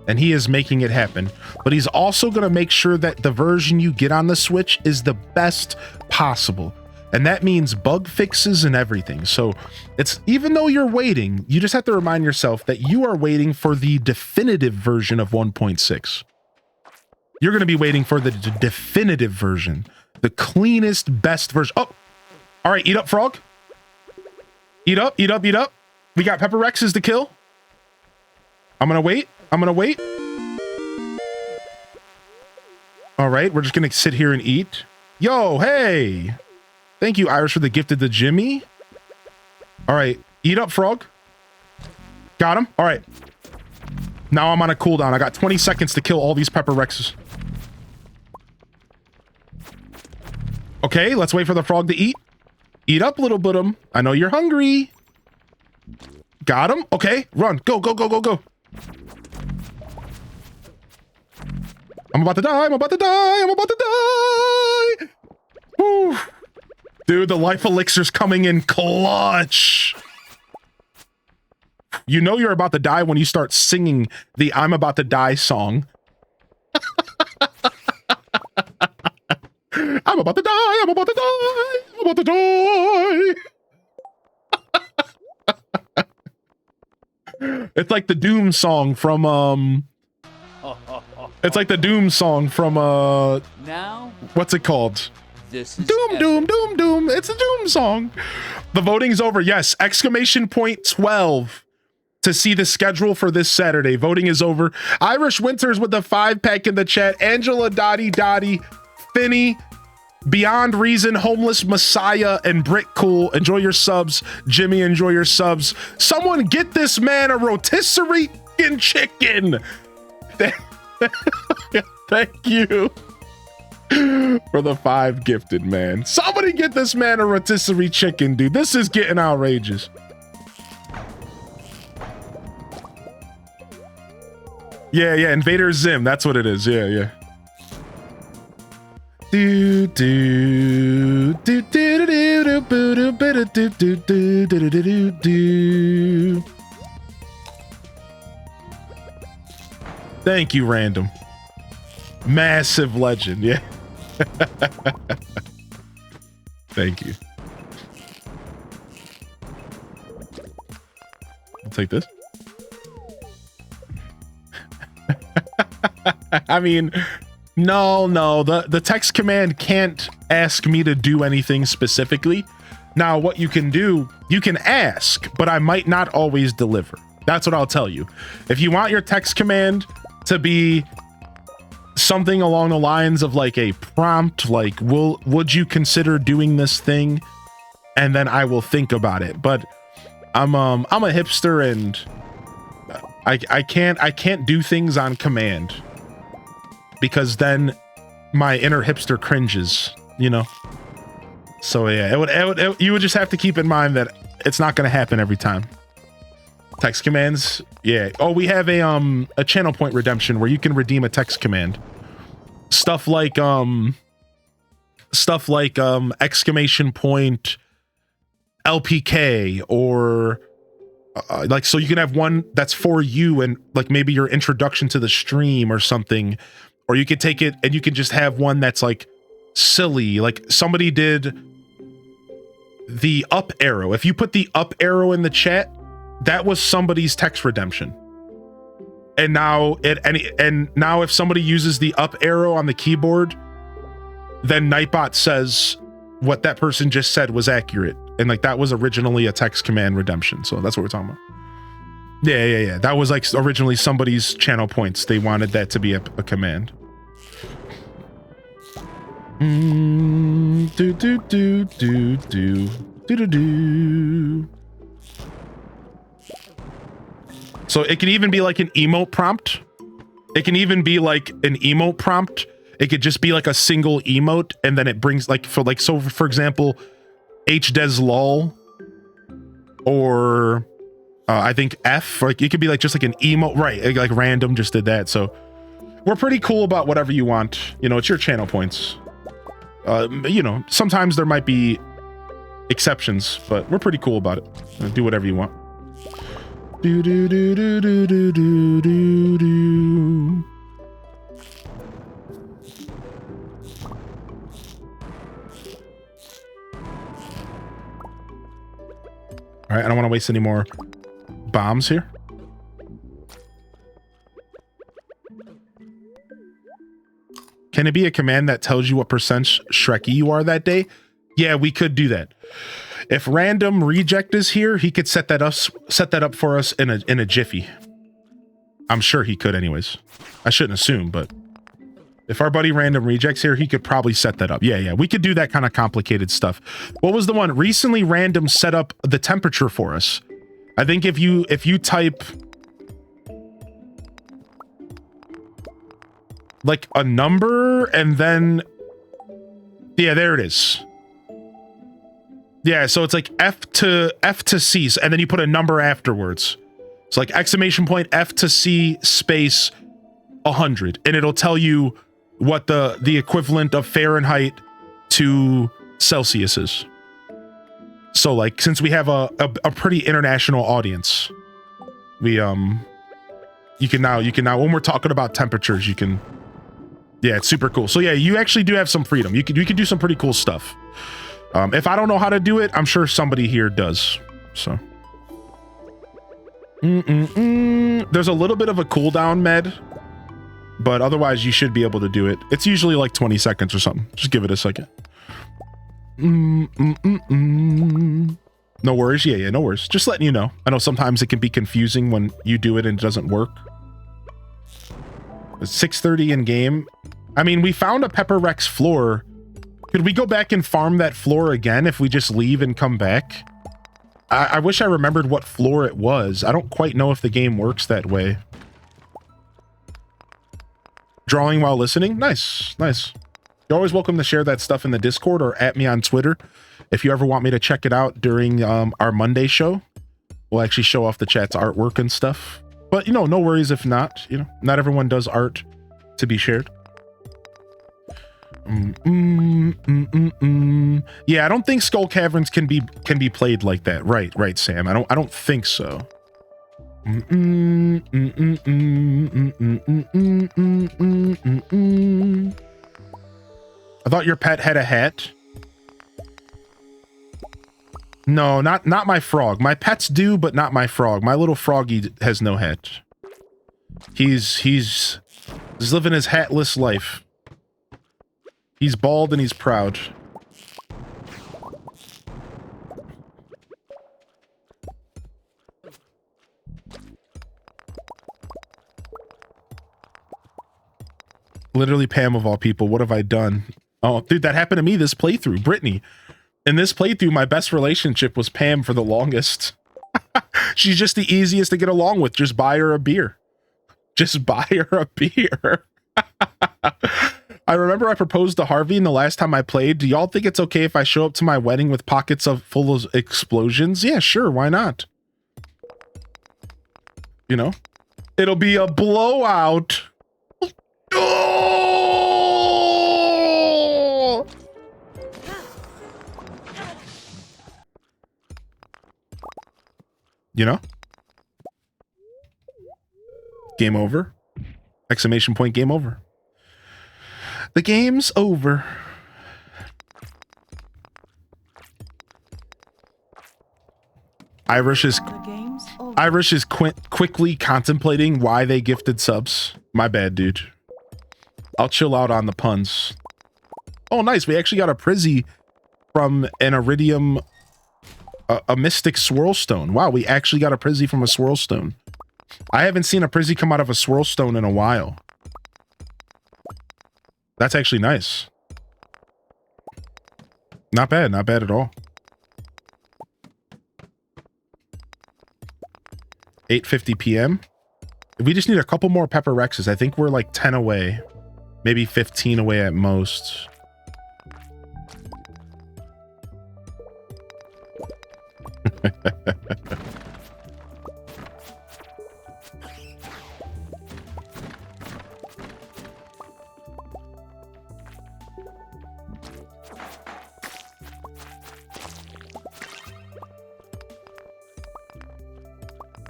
And he is making it happen. But he's also going to make sure that the version you get on the Switch is the best possible. And that means bug fixes and everything. So it's, even though you're waiting, you just have to remind yourself that you are waiting for the definitive version of 1.6. You're going to be waiting for the definitive version. The cleanest, best version. Oh, all right. Eat up, frog. Eat up, eat up, eat up. We got Pepper Rexes to kill. I'm going to wait. I'm going to wait. All right. We're just going to sit here and eat. Yo, hey. Thank you, Irish, for the gift of the Jimmy. All right. Eat up, frog. Got him. All right. Now I'm on a cooldown. I got 20 seconds to kill all these Pepper Rexes. Okay, let's wait for the frog to eat. Eat up, little bottom. I know you're hungry. Got him. Okay, run. Go, go, go, go, go. I'm about to die. I'm about to die. I'm about to die. Whew. Dude, the life elixir's coming in clutch. You know you're about to die when you start singing the I'm about to die song. I'm about to die. I'm about to die. I'm about to die. It's like the Doom song from It's like the Doom song from Now, what's it called? this is Doom, doom, doom, doom. It's a Doom song. The voting's over. Yes, exclamation point 12 to see the schedule for this Saturday. Voting is over. Irish Winters with the 5-pack in the chat. Angela Dottie, Finney, Beyond Reason, Homeless Messiah, and Brick Cool. Enjoy your subs. Jimmy, enjoy your subs. Someone get this man a rotisserie chicken. Thank you for the 5 gifted, man. Somebody get this man a rotisserie chicken, dude. This is getting outrageous. Yeah, Invader Zim. That's what it is. Yeah. Do do do do do do do do do do do do. Thank you, Random. Massive legend. Yeah. Thank you. I'll take this. I mean, no. The text command can't ask me to do anything specifically. Now, what you can do, you can ask, but I might not always deliver. That's what I'll tell you. If you want your text command to be something along the lines of like a prompt, like would you consider doing this thing, and then I will think about it. But I'm a hipster, and I can't do things on command, because then my inner hipster cringes, you know. So yeah, you would just have to keep in mind that it's not going to happen every time. Text commands, yeah. Oh, we have a channel point redemption where you can redeem a text command. Stuff like exclamation point LPK, or like, so you can have one that's for you and like maybe your introduction to the stream or something, or you could take it and you can just have one that's like silly, like somebody did the up arrow. If you put the up arrow in the chat, that was somebody's text redemption. And now now if somebody uses the up arrow on the keyboard, then Nightbot says what that person just said was accurate, and like that was originally a text command redemption. So that's what we're talking about. Yeah. That was like originally somebody's channel points. They wanted that to be a command. So it can even be like an emote prompt. It can even be like an emote prompt. It could just be like a single emote, and then it brings like for example, HDesLol, or I think F, like it could be like just like an emote, right? Like Random just did that. So we're pretty cool about whatever you want. You know, it's your channel points. You know, sometimes there might be exceptions, but we're pretty cool about it. Do whatever you want. Do do do do do do do do do. All right, I don't want to waste any more bombs here. Can it be a command that tells you what percent Shrekky you are that day? Yeah, we could do that. If Random Reject is here, he could set that up for us in a jiffy. I'm sure he could anyways. I shouldn't assume, but if our buddy Random Reject's here, he could probably set that up. Yeah, we could do that kind of complicated stuff. What was the one? Recently Random set up the temperature for us. I think if you type like a number and then, yeah, there it is. Yeah, so it's like F to C, and then you put a number afterwards. It's like exclamation point F to C space 100, and it'll tell you what the equivalent of Fahrenheit to Celsius is. So like, since we have a pretty international audience, we you can now when we're talking about temperatures, you can, yeah, it's super cool. So yeah, you actually do have some freedom. You can do some pretty cool stuff. If I don't know how to do it, I'm sure somebody here does. So there's a little bit of a cooldown med but otherwise you should be able to do it. It's usually like 20 seconds or something. Just give it a second. No worries. Yeah, no worries. Just letting you know. I know sometimes it can be confusing when you do it and it doesn't work. It's 6:30 in game. I mean, we found a Pepper Rex floor. Could we go back and farm that floor again if we just leave and come back? I wish I remembered what floor it was. I don't quite know if the game works that way. Drawing while listening? Nice, nice. You're always welcome to share that stuff in the Discord or at me on Twitter. If you ever want me to check it out during our Monday show, we'll actually show off the chat's artwork and stuff. But, you know, no worries if not. You know, not everyone does art to be shared. Yeah, I don't think Skull Caverns can be played like that. Right, Sam. I don't think so. I thought your pet had a hat. No, not my frog. My pets do, but not my frog. My little froggy has no hat. He's living his hatless life. He's bald and he's proud. Literally Pam of all people. What have I done? Oh, dude, that happened to me this playthrough. Brittany. In this playthrough, my best relationship was Pam for the longest. She's just the easiest to get along with. Just buy her a beer. Just buy her a beer. I remember I proposed to Harvey in the last time I played. Do y'all think it's okay if I show up to my wedding with pockets full of explosions? Yeah, sure. Why not? You know? It'll be a blowout. Oh! You know? Game over. Exclamation point, game over. The game's over. Irish is quickly contemplating why they gifted subs. My bad, dude. I'll chill out on the puns. Oh, nice. We actually got a Prizzy from an Iridium, a Mystic Swirl Stone. Wow, we actually got a Prizzy from a Swirl Stone. I haven't seen a Prizzy come out of a Swirl Stone in a while. That's actually nice. Not bad at all. 8:50 p.m. We just need a couple more Pepper Rexes. I think we're like 10 away. Maybe 15 away at most.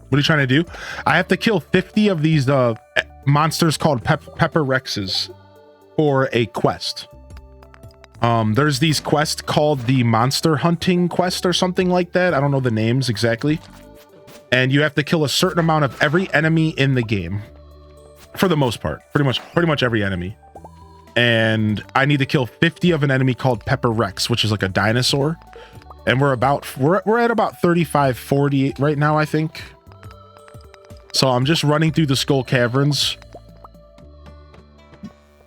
What are you trying to do? I have to kill 50 of these monsters called Pepper Rexes for a quest. There's these quests called the Monster Hunting Quest or something like that. I don't know the names exactly. And you have to kill a certain amount of every enemy in the game. For the most part. Pretty much every enemy. And I need to kill 50 of an enemy called Pepper Rex, which is like a dinosaur. And we're at about 35, 40 right now, I think. So I'm just running through the Skull Caverns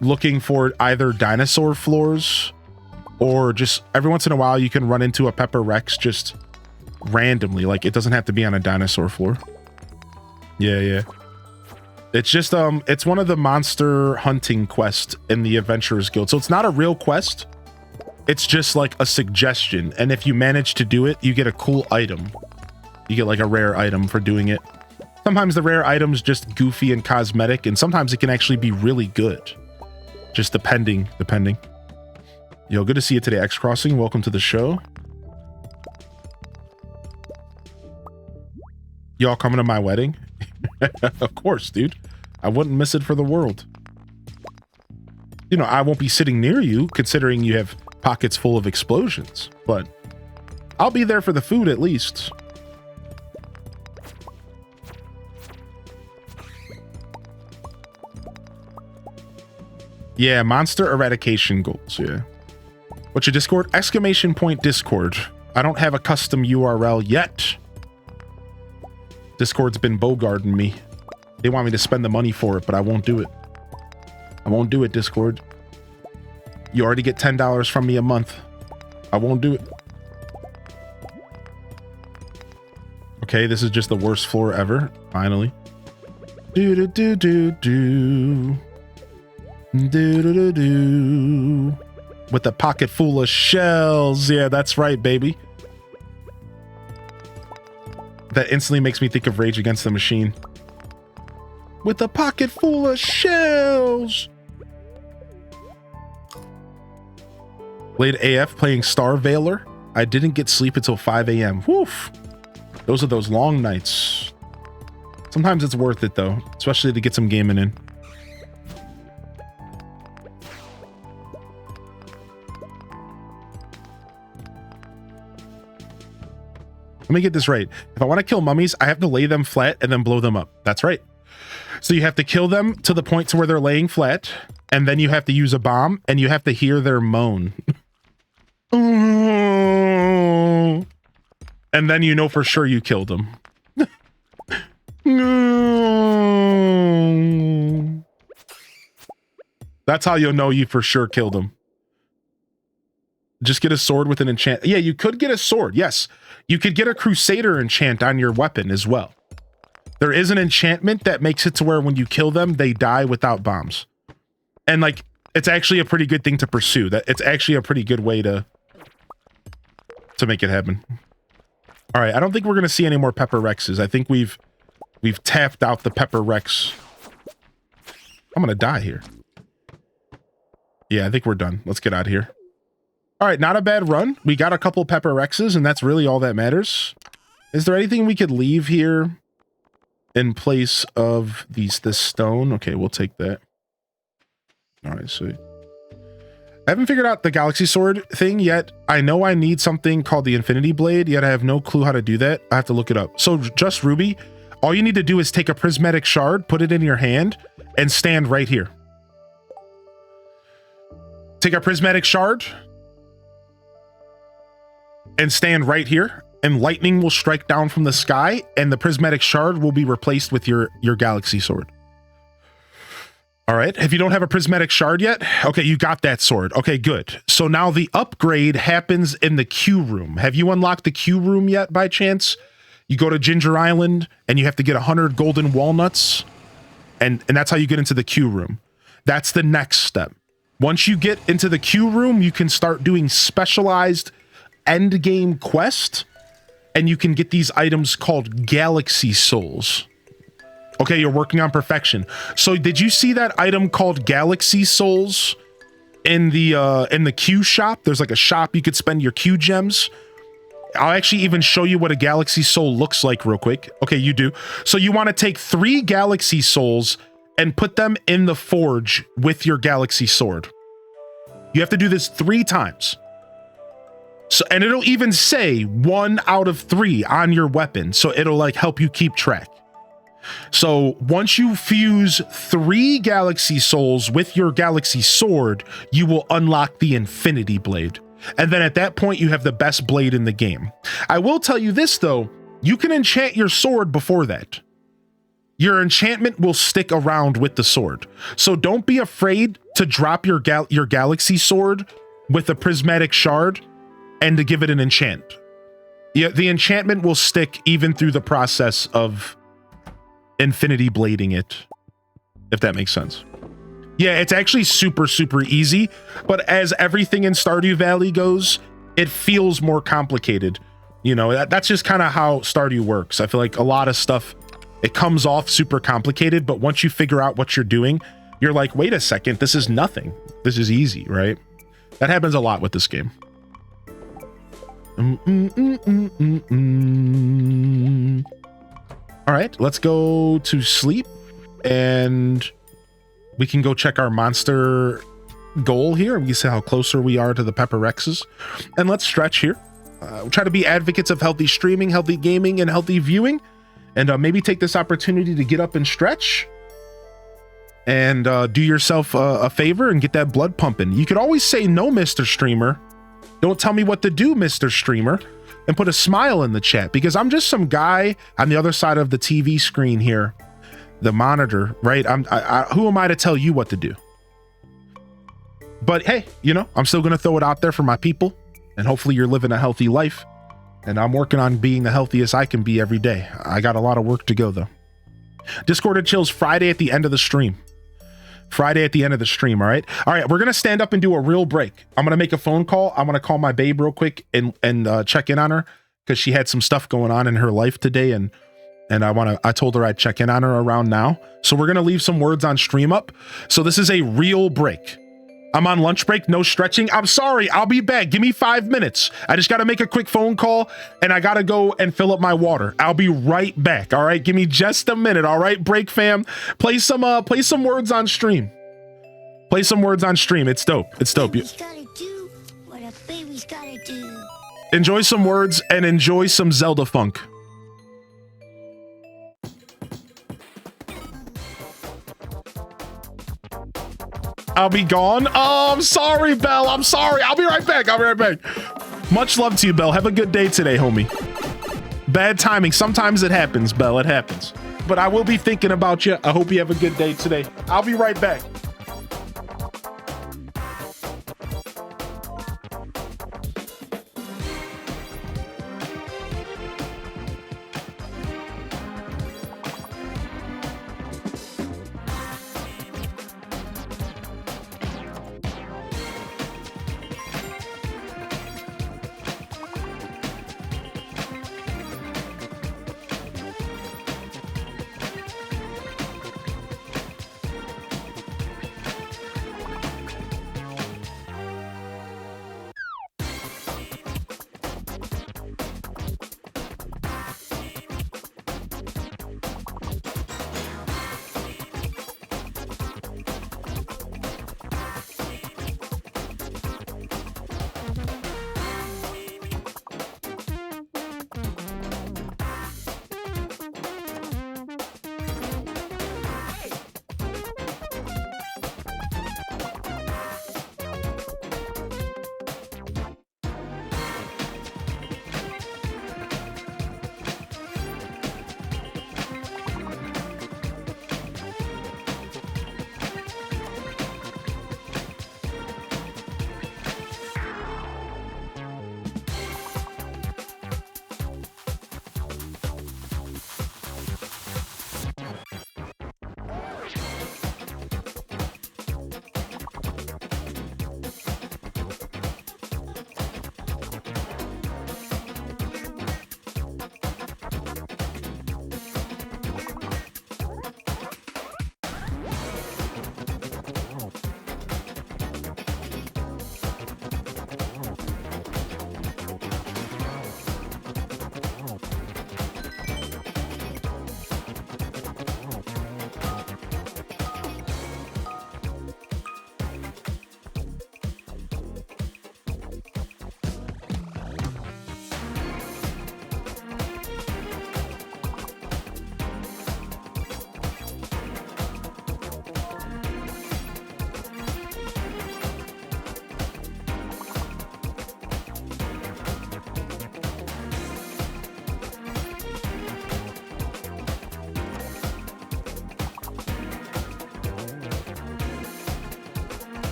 looking for either dinosaur floors or just every once in a while you can run into a Pepper Rex just randomly. Like it doesn't have to be on a dinosaur floor. Yeah. It's just, it's one of the monster hunting quests in the Adventurers Guild. So it's not a real quest. It's just like a suggestion. And if you manage to do it, you get a cool item. You get like a rare item for doing it. Sometimes the rare item's just goofy and cosmetic, and sometimes it can actually be really good. Just depending. Yo, good to see you today, X Crossing. Welcome to the show. Y'all coming to my wedding? Of course, dude. I wouldn't miss it for the world. You know, I won't be sitting near you, considering you have pockets full of explosions, but I'll be there for the food at least. Yeah, monster eradication goals, yeah. What's your Discord? Exclamation point Discord. I don't have a custom URL yet. Discord's been bogarting me. They want me to spend the money for it, but I won't do it. I won't do it, Discord. You already get $10 from me a month. I won't do it. Okay, this is just the worst floor ever. Finally. Do do do do do. Do do do do. With a pocket full of shells. Yeah, that's right, baby. That instantly makes me think of Rage Against the Machine. With a pocket full of shells. Late AF playing Star Veiler. I didn't get sleep until 5 a.m. Woof. Those are those long nights. Sometimes it's worth it though, especially to get some gaming in. Let me get this right. If I want to kill mummies, I have to lay them flat and then blow them up. That's right. So you have to kill them to the point to where they're laying flat, and then you have to use a bomb, and you have to hear their moan. And then you know for sure you killed them. That's how you'll know you for sure killed them. Just get a sword with an enchant. Yeah, you could get a sword. Yes, you could get a Crusader enchant on your weapon as well. There is an enchantment that makes it to where when you kill them, they die without bombs. And like, it's actually a pretty good thing to pursue. That it's actually a pretty good way to make it happen. All right, I don't think we're gonna see any more Pepper Rexes. I think we've tapped out the Pepper Rex. I'm gonna die here. Yeah, I think we're done. Let's get out of here. All right, not a bad run. We got a couple Pepper Rexes, and that's really all that matters. Is there anything we could leave here in place of this stone? Okay, we'll take that. All right, so I haven't figured out the Galaxy Sword thing yet. I know I need something called the Infinity Blade, yet I have no clue how to do that. I have to look it up. So just Ruby, all you need to do is take a prismatic shard, put it in your hand, and stand right here. Take a prismatic shard and stand right here, and lightning will strike down from the sky, and the prismatic shard will be replaced with your Galaxy Sword. All right, if you don't have a prismatic shard yet, okay, you got that sword. Okay, good. So now the upgrade happens in the Q room. Have you unlocked the Q room yet by chance? You go to Ginger Island and you have to get 100 golden walnuts, and that's how you get into the Q room. That's the next step. Once you get into the Q room, you can start doing specialized end game quest, and you can get these items called Galaxy Souls. Okay, you're working on perfection. So did you see that item called Galaxy Souls in the Q shop? There's like a shop you could spend your Q gems. I'll actually even show you what a Galaxy Soul looks like real quick. Okay, you do. So you want to take 3 Galaxy Souls and put them in the forge with your Galaxy Sword. You have to do this 3 times. So, and it'll even say 1 out of 3 on your weapon. So it'll like help you keep track. So once you fuse 3 Galaxy Souls with your Galaxy Sword, you will unlock the Infinity Blade. And then at that point, you have the best blade in the game. I will tell you this though, you can enchant your sword before that. Your enchantment will stick around with the sword. So don't be afraid to drop your Galaxy Sword with a prismatic shard and to give it an enchant. Yeah, the enchantment will stick even through the process of infinity blading it, if that makes sense. Yeah, it's actually super, super easy, but as everything in Stardew Valley goes, it feels more complicated. You know, that's just kind of how Stardew works. I feel like a lot of stuff, it comes off super complicated, but once you figure out what you're doing, you're like, wait a second, this is nothing. This is easy, right? That happens a lot with this game. All right, let's go to sleep, and we can go check our monster goal here. We can see how closer we are to the Pepper Rexes, and let's stretch here. We'll try to be advocates of healthy streaming, healthy gaming, and healthy viewing, and maybe take this opportunity to get up and stretch. and do yourself a favor and get that blood pumping. You could always say no, Mr. Streamer. Don't tell me what to do, Mr. Streamer, and put a smile in the chat, because I'm just some guy on the other side of the TV screen here, the monitor, right? Who am I to tell you what to do? But hey, you know, I'm still going to throw it out there for my people, and hopefully you're living a healthy life, and I'm working on being the healthiest I can be every day. I got a lot of work to go though. Discord and chills Friday at the end of the stream. Friday at the end of the stream, all right? All right, we're going to stand up and do a real break. I'm going to make a phone call. I'm going to call my babe real quick and check in on her, because she had some stuff going on in her life today, and I told her I'd check in on her around now. So we're going to leave some words on stream up. So this is a real break. I'm on lunch break, no stretching. I'm sorry, I'll be back. Give me 5 minutes. I just got to make a quick phone call, and I got to go and fill up my water. I'll be right back. All right, give me just a minute. All right, break fam. Play some words on stream. Play some words on stream. It's dope. It's dope. Enjoy some words and enjoy some Zelda funk. I'll be gone. Oh, I'm sorry, Belle. I'm sorry. I'll be right back. Much love to you, Belle. Have a good day today, homie. Bad timing. Sometimes it happens, Belle. It happens. But I will be thinking about you. I hope you have a good day today. I'll be right back.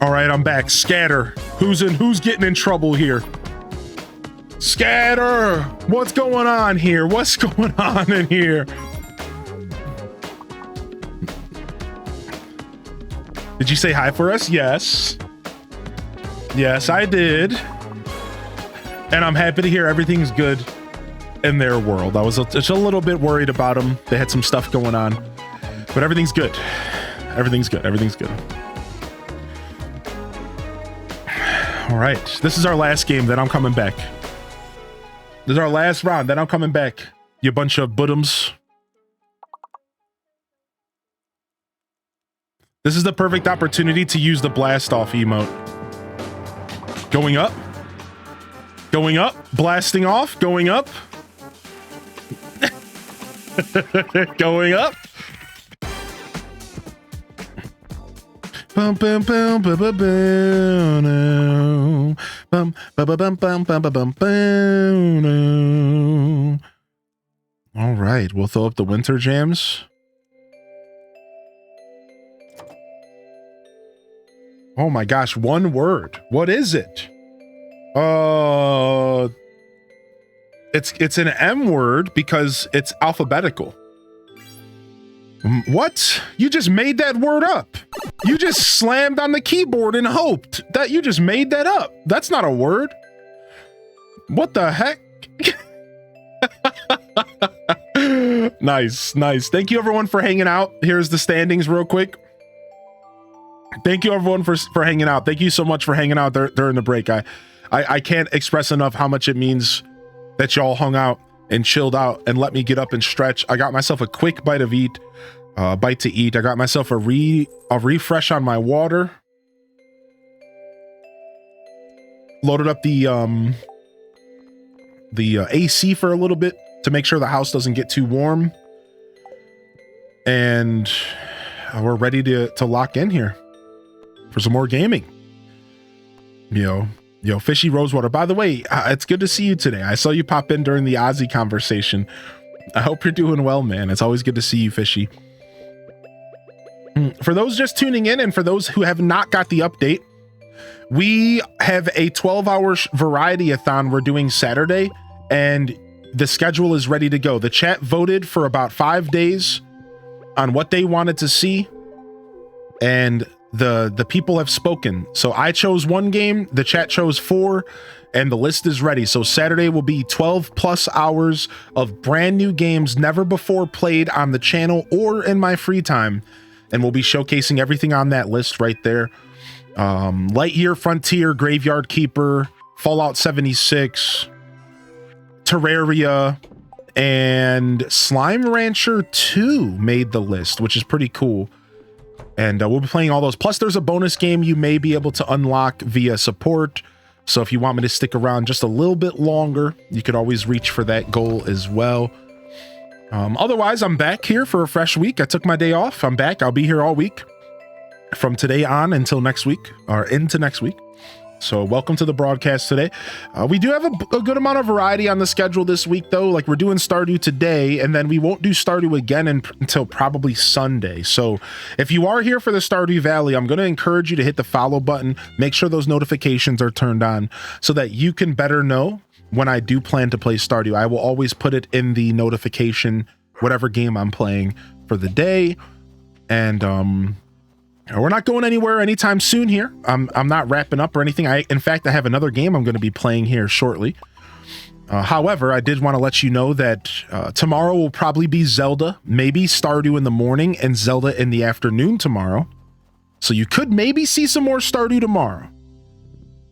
All right, I'm back. Scatter. Who's getting in trouble here? Scatter. What's going on here? What's going on in here? Did you say hi for us? Yes. Yes, I did. And I'm happy to hear everything's good in their world. I was just a little bit worried about them. They had some stuff going on, but everything's good. Everything's good. Everything's good. All right. This is our last game. Then I'm coming back. This is our last round. Then I'm coming back. You bunch of buttums. This is the perfect opportunity to use the blast off emote. Going up. Going up. Blasting off. Going up. Going up. Bum bum bum bum bum bum bum bum bum bum bum bum. All right, we'll throw up the winter jams. Oh my gosh, one word. What is it? It's an M word because it's alphabetical. What? You just made that word up. You just slammed on the keyboard and hoped that you just made that up. That's not a word. What the heck? Nice, nice. Thank you everyone for hanging out. Here's the standings real quick. Thank you everyone for hanging out. Thank you so much for hanging out during the break. I can't express enough how much it means that y'all hung out and chilled out and let me get up and stretch. I got myself a quick bite to eat. I got myself a refresh on my water. Loaded up the AC for a little bit to make sure the house doesn't get too warm. And we're ready to lock in here for some more gaming. Yo, Fishy Rosewater. By the way, it's good to see you today. I saw you pop in during the Ozzy conversation. I hope you're doing well, man. It's always good to see you, Fishy. For those just tuning in and for those who have not got the update, we have a 12-hour variety-a-thon we're doing Saturday, and the schedule is ready to go. The chat voted for about 5 days on what they wanted to see, and the people have spoken. So I chose one game, the chat chose 4, and the list is ready. So Saturday will be 12 plus hours of brand new games never before played on the channel or in my free time. And we'll be showcasing everything on that list right there. Lightyear, Frontier, Graveyard Keeper, Fallout 76, Terraria, and Slime Rancher 2 made the list, which is pretty cool. And we'll be playing all those. Plus, there's a bonus game you may be able to unlock via support. So if you want me to stick around just a little bit longer, you could always reach for that goal as well. Otherwise, I'm back here for a fresh week. I took my day off. I'm back. I'll be here all week from today on until next week, or into next week. So welcome to the broadcast today. We do have a good amount of variety on the schedule this week, though. Like, we're doing Stardew today, and then we won't do Stardew again until probably Sunday. So if you are here for the Stardew Valley, I'm going to encourage you to hit the follow button. Make sure those notifications are turned on so that you can better know when I do plan to play Stardew. I will always put it in the notification, whatever game I'm playing for the day. And we're not going anywhere anytime soon here. I'm not wrapping up or anything. In fact, I have another game I'm going to be playing here shortly. However, I did want to let you know that tomorrow will probably be Zelda, maybe Stardew in the morning and Zelda in the afternoon tomorrow. So you could maybe see some more Stardew tomorrow.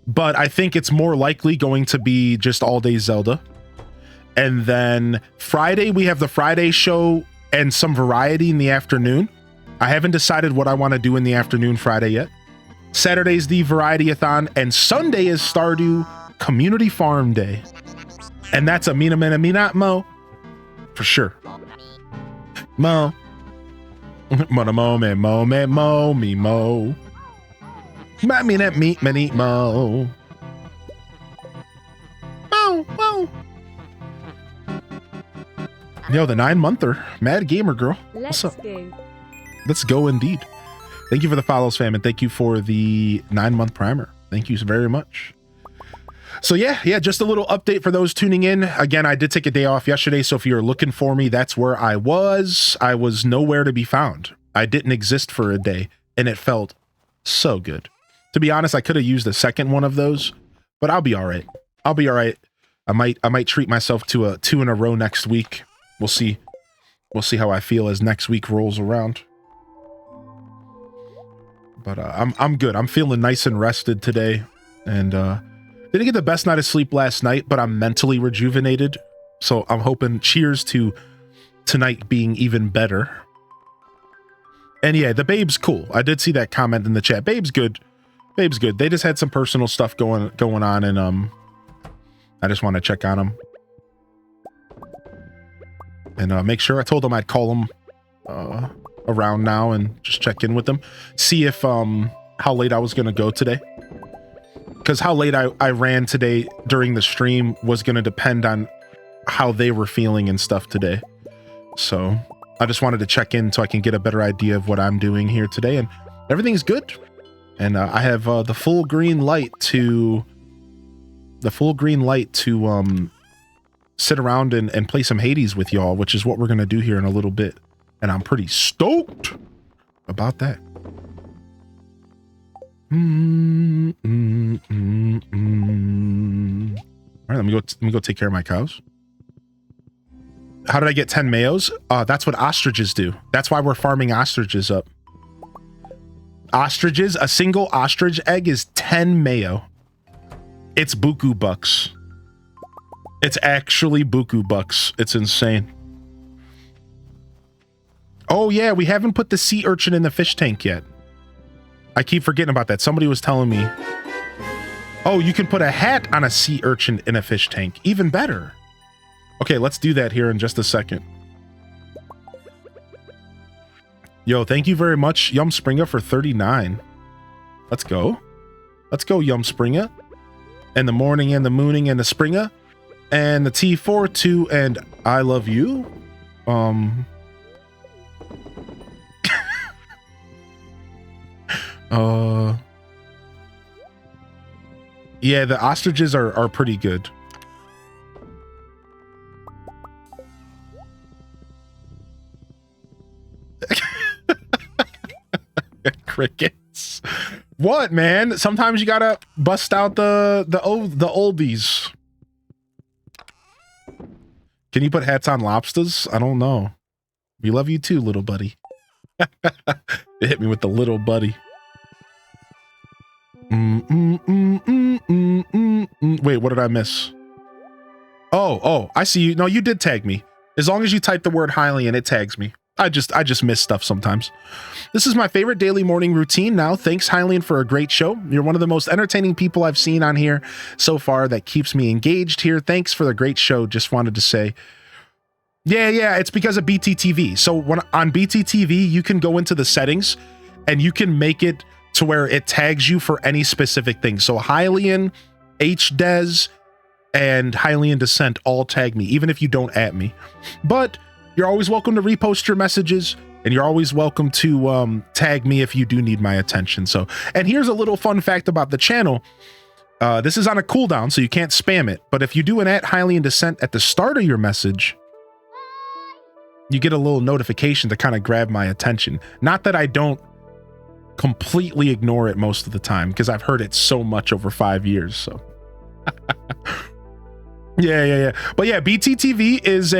But I think it's more likely going to be just all day Zelda. And then Friday, we have the Friday show and some variety in the afternoon. I haven't decided what I want to do in the afternoon Friday yet. Saturday's the variety-a-thon, and Sunday is Stardew Community Farm Day. And that's a mina mo. For sure. Mo. Mo mo me mo me mo me mo. Me that meat many mo. Mo. Yo, the 9-monther. Mad Gamer Girl. What's up? Go. Let's go indeed. Thank you for the follows, fam, and thank you for the 9-month primer. Thank you very much. So yeah, just a little update for those tuning in. Again, I did take a day off yesterday, so if you're looking for me, that's where I was. I was nowhere to be found. I didn't exist for a day, and it felt so good. To be honest, I could have used a second one of those, but I'll be all right. I'll be all right. I might treat myself to a 2 in a row next week. We'll see. We'll see how I feel as next week rolls around. But I'm good. I'm feeling nice and rested today, and didn't get the best night of sleep last night, but I'm mentally rejuvenated. So I'm hoping, cheers to tonight being even better. And yeah, the babe's cool. I did see that comment in the chat. Babe's good. Babe's good. They just had some personal stuff going on, and I just want to check on them and make sure. I told them I'd call them around now and just check in with them, see if how late I was gonna go today, because how late I ran today during the stream was gonna depend on how they were feeling and stuff today. So I just wanted to check in so I can get a better idea of what I'm doing here today, and everything's good. And I have the full green light to sit around and play some Hades with y'all, which is what we're gonna do here in a little bit. And I'm pretty stoked about that. All right, let me go take care of my cows. How did I get 10 mayos? That's what ostriches do. That's why we're farming ostriches up. Ostriches, a single ostrich egg is 10 mayo. It's buku bucks. It's actually buku bucks. It's insane. Oh yeah, we haven't put the sea urchin in the fish tank yet. I keep forgetting about that. Somebody was telling me, oh, you can put a hat on a sea urchin in a fish tank. Even better. Okay, let's do that here in just a second. Yo, thank you very much, Yum Springer, for 39. Let's go. Let's go, Yum Springer. And the morning and the mooning and the Springer. And the T42 and I love you. Yeah, the ostriches are pretty good. Crickets. What, man? Sometimes you gotta bust out the oldies. Can you put hats on lobsters? I don't know. We love you too, little buddy. It hit me with the little buddy. Wait, what did I miss? Oh, I see you. No, you did tag me. As long as you type the word Hylian, it tags me. I just miss stuff sometimes. This is my favorite daily morning routine now. Thanks, Hylian, for a great show. You're one of the most entertaining people I've seen on here so far. That keeps me engaged here. Thanks for the great show. Just wanted to say, yeah, it's because of BTTV. So when on BTTV, you can go into the settings and you can make it to where it tags you for any specific thing. So Hylian, HDes, and Hylian Descent all tag me, even if you don't at me. But you're always welcome to repost your messages, and you're always welcome to tag me if you do need my attention. So, and here's a little fun fact about the channel. This is on a cooldown, so you can't spam it. But if you do an @Hylian Descent at the start of your message, you get a little notification to kind of grab my attention. Not that I don't completely ignore it most of the time, because I've heard it so much over 5 years. So yeah. But yeah, BTTV is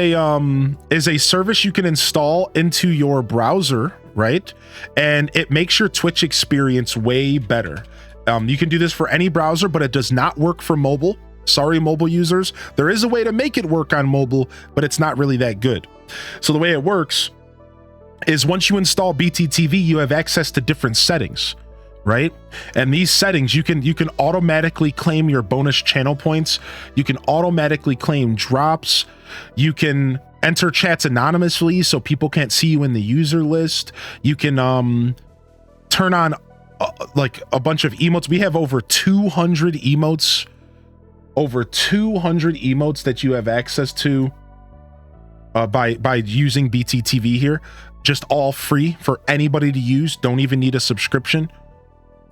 a service you can install into your browser, right? And it makes your Twitch experience way better. You can do this for any browser, but it does not work for mobile. Sorry, mobile users. There is a way to make it work on mobile, but it's not really that good. So the way it works is once you install BTTV, you have access to different settings, right? And these settings, you can automatically claim your bonus channel points. You can automatically claim drops. You can enter chats anonymously so people can't see you in the user list. You can turn on like a bunch of emotes. We have over 200 emotes. Over 200 emotes that you have access to by using BTTV here. just all free for anybody to use. Don't even need a subscription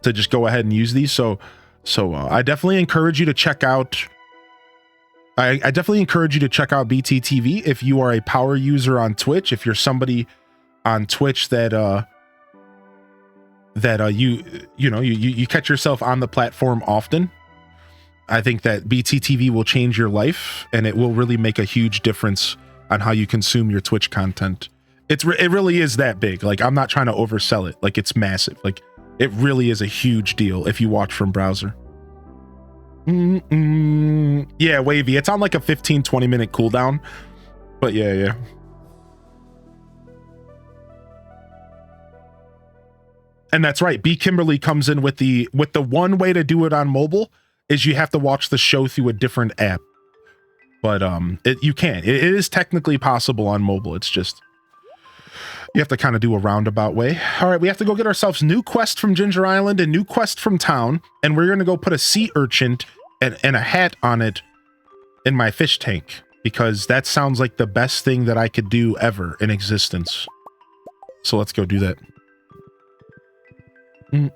to just go ahead and use these. So I definitely encourage you to check out. I definitely encourage you to check out BTTV if you are a power user on Twitch. If you're somebody on Twitch that you catch yourself on the platform often, I think that BTTV will change your life, and it will really make a huge difference on how you consume your Twitch content. It really is that big. Like, I'm not trying to oversell it. Like, it's massive. Like, it really is a huge deal if you watch from browser. Yeah, Wavy. It's on like a 15-20 minute cooldown. But yeah. And that's right. B Kimberly comes in with the one way to do it on mobile is you have to watch the show through a different app. But you can. It is technically possible on mobile. It's just you have to kind of do a roundabout way. All right, we have to go get ourselves new quest from Ginger Island and new quest from town, and we're gonna go put a sea urchin and a hat on it in my fish tank, because that sounds like the best thing that I could do ever in existence. So let's go do that. Boop,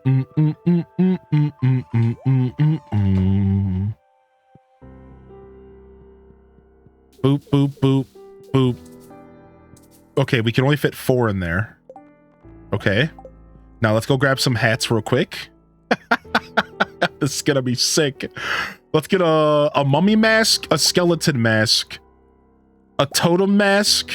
boop, boop, boop. Okay, we can only fit 4 in there. Okay. Now let's go grab some hats real quick. This is gonna be sick. Let's get a mummy mask, a skeleton mask, a totem mask,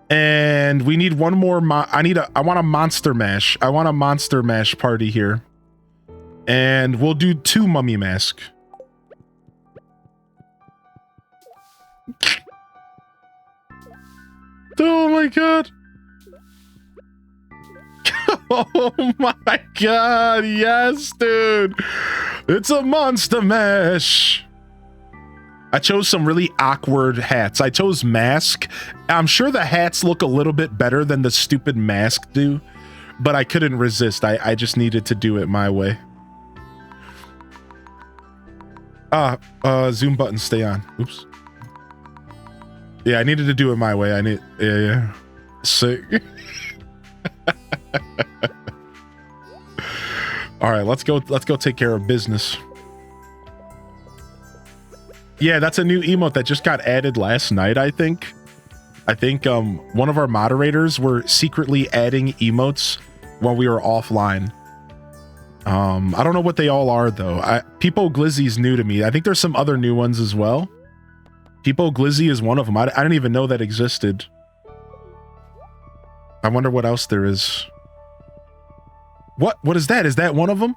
and we need one more. I want a monster mash. I want a monster mash party here, and we'll do 2 mummy mask. Oh my god. Oh my god, yes, dude. It's a monster mash. I chose some really awkward hats. I chose mask. I'm sure the hats look a little bit better than the stupid mask do, but I couldn't resist. I just needed to do it my way. Zoom button, stay on. Oops. Yeah, I needed to do it my way. Yeah. Sick. All right, let's go take care of business. Yeah, that's a new emote that just got added last night, I think. One of our moderators were secretly adding emotes while we were offline. I don't know what they all are though. People Glizzy's new to me. I think there's some other new ones as well. People Glizzy is one of them. I didn't even know that existed. I wonder what else there is. What is that? Is that one of them?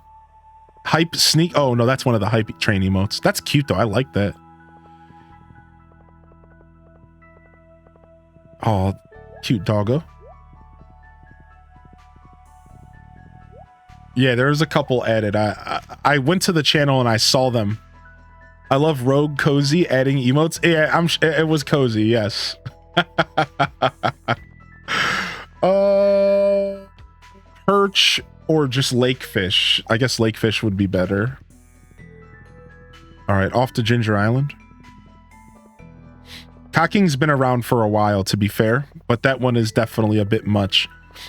Hype sneak. Oh no, that's one of the hype train emotes. That's cute though. I like that. Oh, cute doggo. Yeah, there's a couple added. I went to the channel and I saw them. I love Rogue Cozy adding emotes. Yeah, it was Cozy, yes. Perch or just lakefish. I guess lakefish would be better. All right, off to Ginger Island. Cocking's been around for a while, to be fair, but that one is definitely a bit much.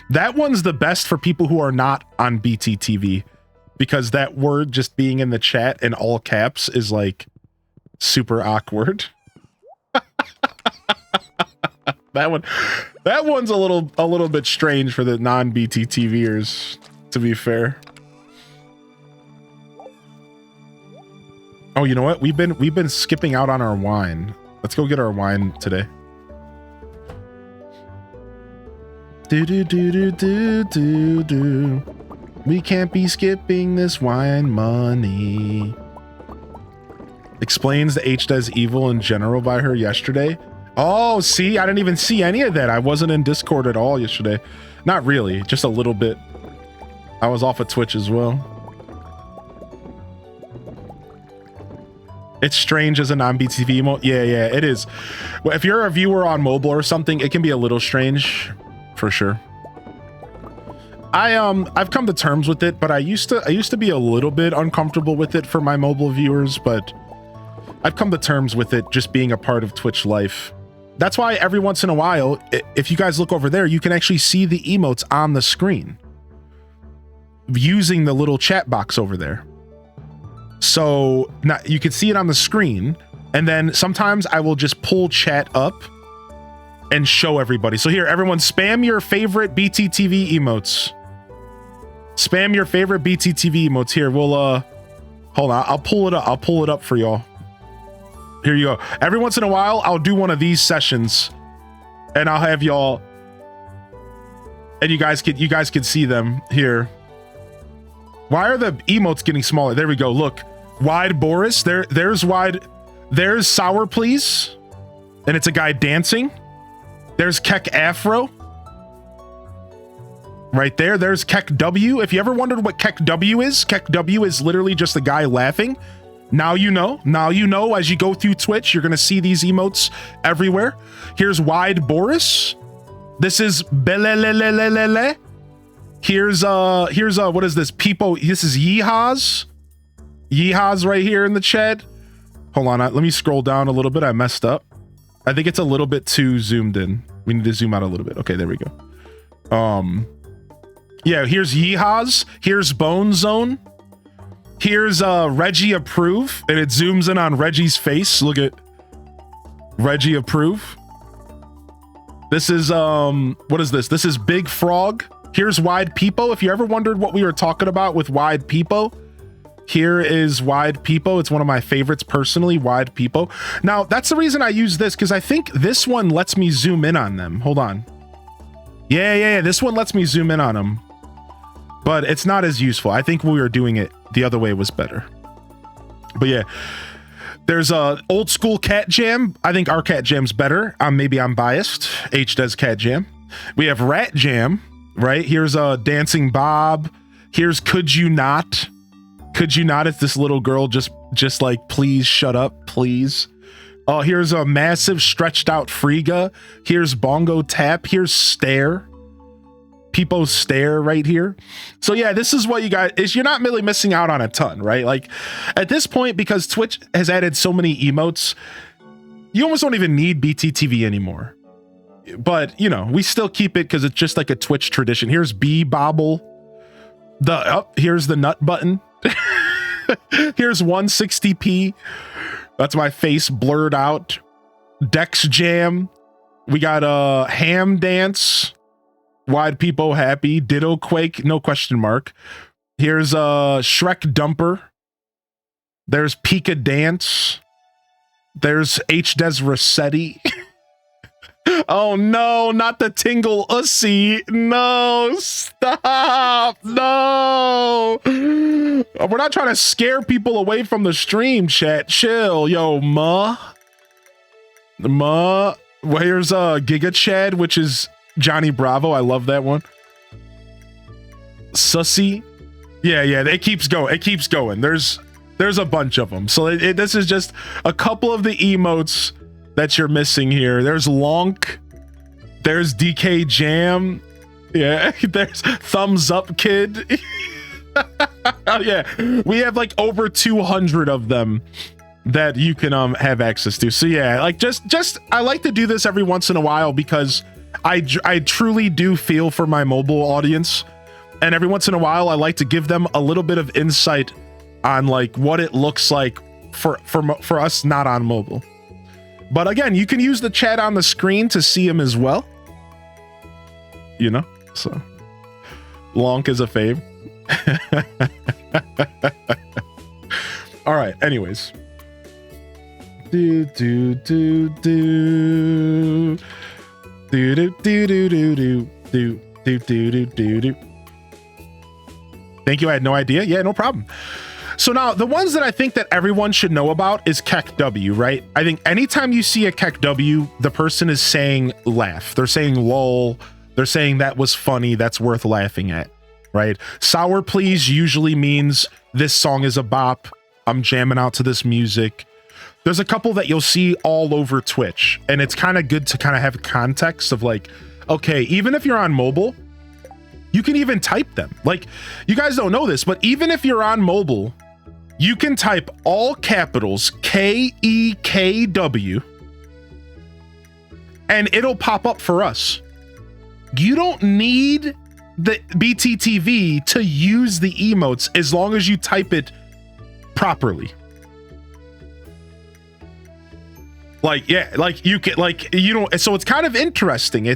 That one's the best for people who are not on BTTV, because that word just being in the chat in all caps is like super awkward. That one's a little bit strange for the non-BTTVers, to be fair. Oh, you know what? We've been skipping out on our wine. Let's go get our wine today. Do. We can't be skipping this wine money. Explains the HDes evil in general by her yesterday. Oh, see, I didn't even see any of that. I wasn't in Discord at all yesterday. Not really, just a little bit. I was off of Twitch as well. It's strange as a non-BTV emote. Yeah, it is. Well, if you're a viewer on mobile or something, it can be a little strange, for sure. I've come to terms with it, but I used to be a little bit uncomfortable with it for my mobile viewers, but I've come to terms with it just being a part of Twitch life. That's why every once in a while, if you guys look over there, you can actually see the emotes on the screen using the little chat box over there. So now you can see it on the screen, and then sometimes I will just pull chat up and show everybody. So here, everyone, spam your favorite BTTV emotes. Spam your favorite BTTV emotes. Here, we'll hold on, I'll pull it up. I'll pull it up for y'all. Here you go. Every once in a while, I'll do one of these sessions, and I'll have y'all, and you guys can see them here. Why are the emotes getting smaller? There we go. Look, Wide Boris. There's Wide. There's Sour Please, and it's a guy dancing. There's Keck Afro. Right there. There's Keck W. If you ever wondered what Keck W is, Keck W is literally just a guy laughing. Now you know. Now you know. As you go through Twitch, you're gonna see these emotes everywhere. Here's Wide Boris. This is Belelelelelele. Here's what is this? People. This is Yeehaws. Yeehaws right here in the chat. Hold on. Let me scroll down a little bit. I messed up. I think it's a little bit too zoomed in. We need to zoom out a little bit. Okay, there we go. Yeah, here's Yeehaws. Here's Bone Zone. Here's Reggie Approve, and it zooms in on Reggie's face. Look at Reggie Approve. This is what is this? This is Big Frog. Here's Wide Peepo. If you ever wondered what we were talking about with Wide Peepo, here is Wide Peepo. It's one of my favorites personally, Wide Peepo. Now, that's the reason I use this, because I think this one lets me zoom in on them. Hold on. Yeah. This one lets me zoom in on them, but it's not as useful. I think we were doing it the other way was better. But yeah, there's a old school Cat Jam. I think our Cat Jam's better. Maybe I'm biased. H does Cat Jam. We have Rat Jam, right? Here's a Dancing Bob. Here's Could You Not. Could You Not? It's this little girl just like, please shut up, please. Here's a massive stretched out Frigga. Here's Bongo Tap. Here's Stare. People Stare right here. So yeah, this is what you guys is. You're not really missing out on a ton, right? Like at this point, because Twitch has added so many emotes, you almost don't even need BTTV anymore. But you know, we still keep it because it's just like a Twitch tradition. Here's B Bobble. Here's the nut button. Here's 160p. That's my face blurred out. Dex Jam. We got Ham Dance. Wide Peepo Happy. Ditto Quake. No question mark. Here's Shrek Dumper. There's Pika Dance. There's H Des Rossetti. Oh no, not the Tingle Ussy. No, stop. No. We're not trying to scare people away from the stream, chat. Chill. Yo, Ma. Here's Giga Chad, which is Johnny Bravo. I love that one. Sussy. Yeah, it keeps going. It keeps going. There's a bunch of them. So this is just a couple of the emotes that you're missing here. There's Lonk. There's DK Jam. Yeah, there's Thumbs Up Kid. Yeah, we have like over 200 of them that you can have access to. So yeah, like just I like to do this every once in a while because I truly do feel for my mobile audience, and every once in a while I like to give them a little bit of insight on like what it looks like for us not on mobile. But again, you can use the chat on the screen to see them as well. You know, so Lonk is a fave. All right. Anyways, Thank you. I had no idea. Yeah, no problem. So now the ones that I think that everyone should know about is Keck W, right? I think anytime you see a Keck W, the person is saying laugh. They're saying lol. They're saying that was funny. That's worth laughing at, right? Sour Please usually means this song is a bop. I'm jamming out to this music. There's a couple that you'll see all over Twitch, and it's kind of good to kind of have context of like, okay, even if you're on mobile, you can even type them. Like, you guys don't know this, but even if you're on mobile, you can type all capitals KEKW and it'll pop up for us. You don't need the BTTV to use the emotes as long as you type it properly. Like, yeah, like you can, like, you know, so it's kind of interesting.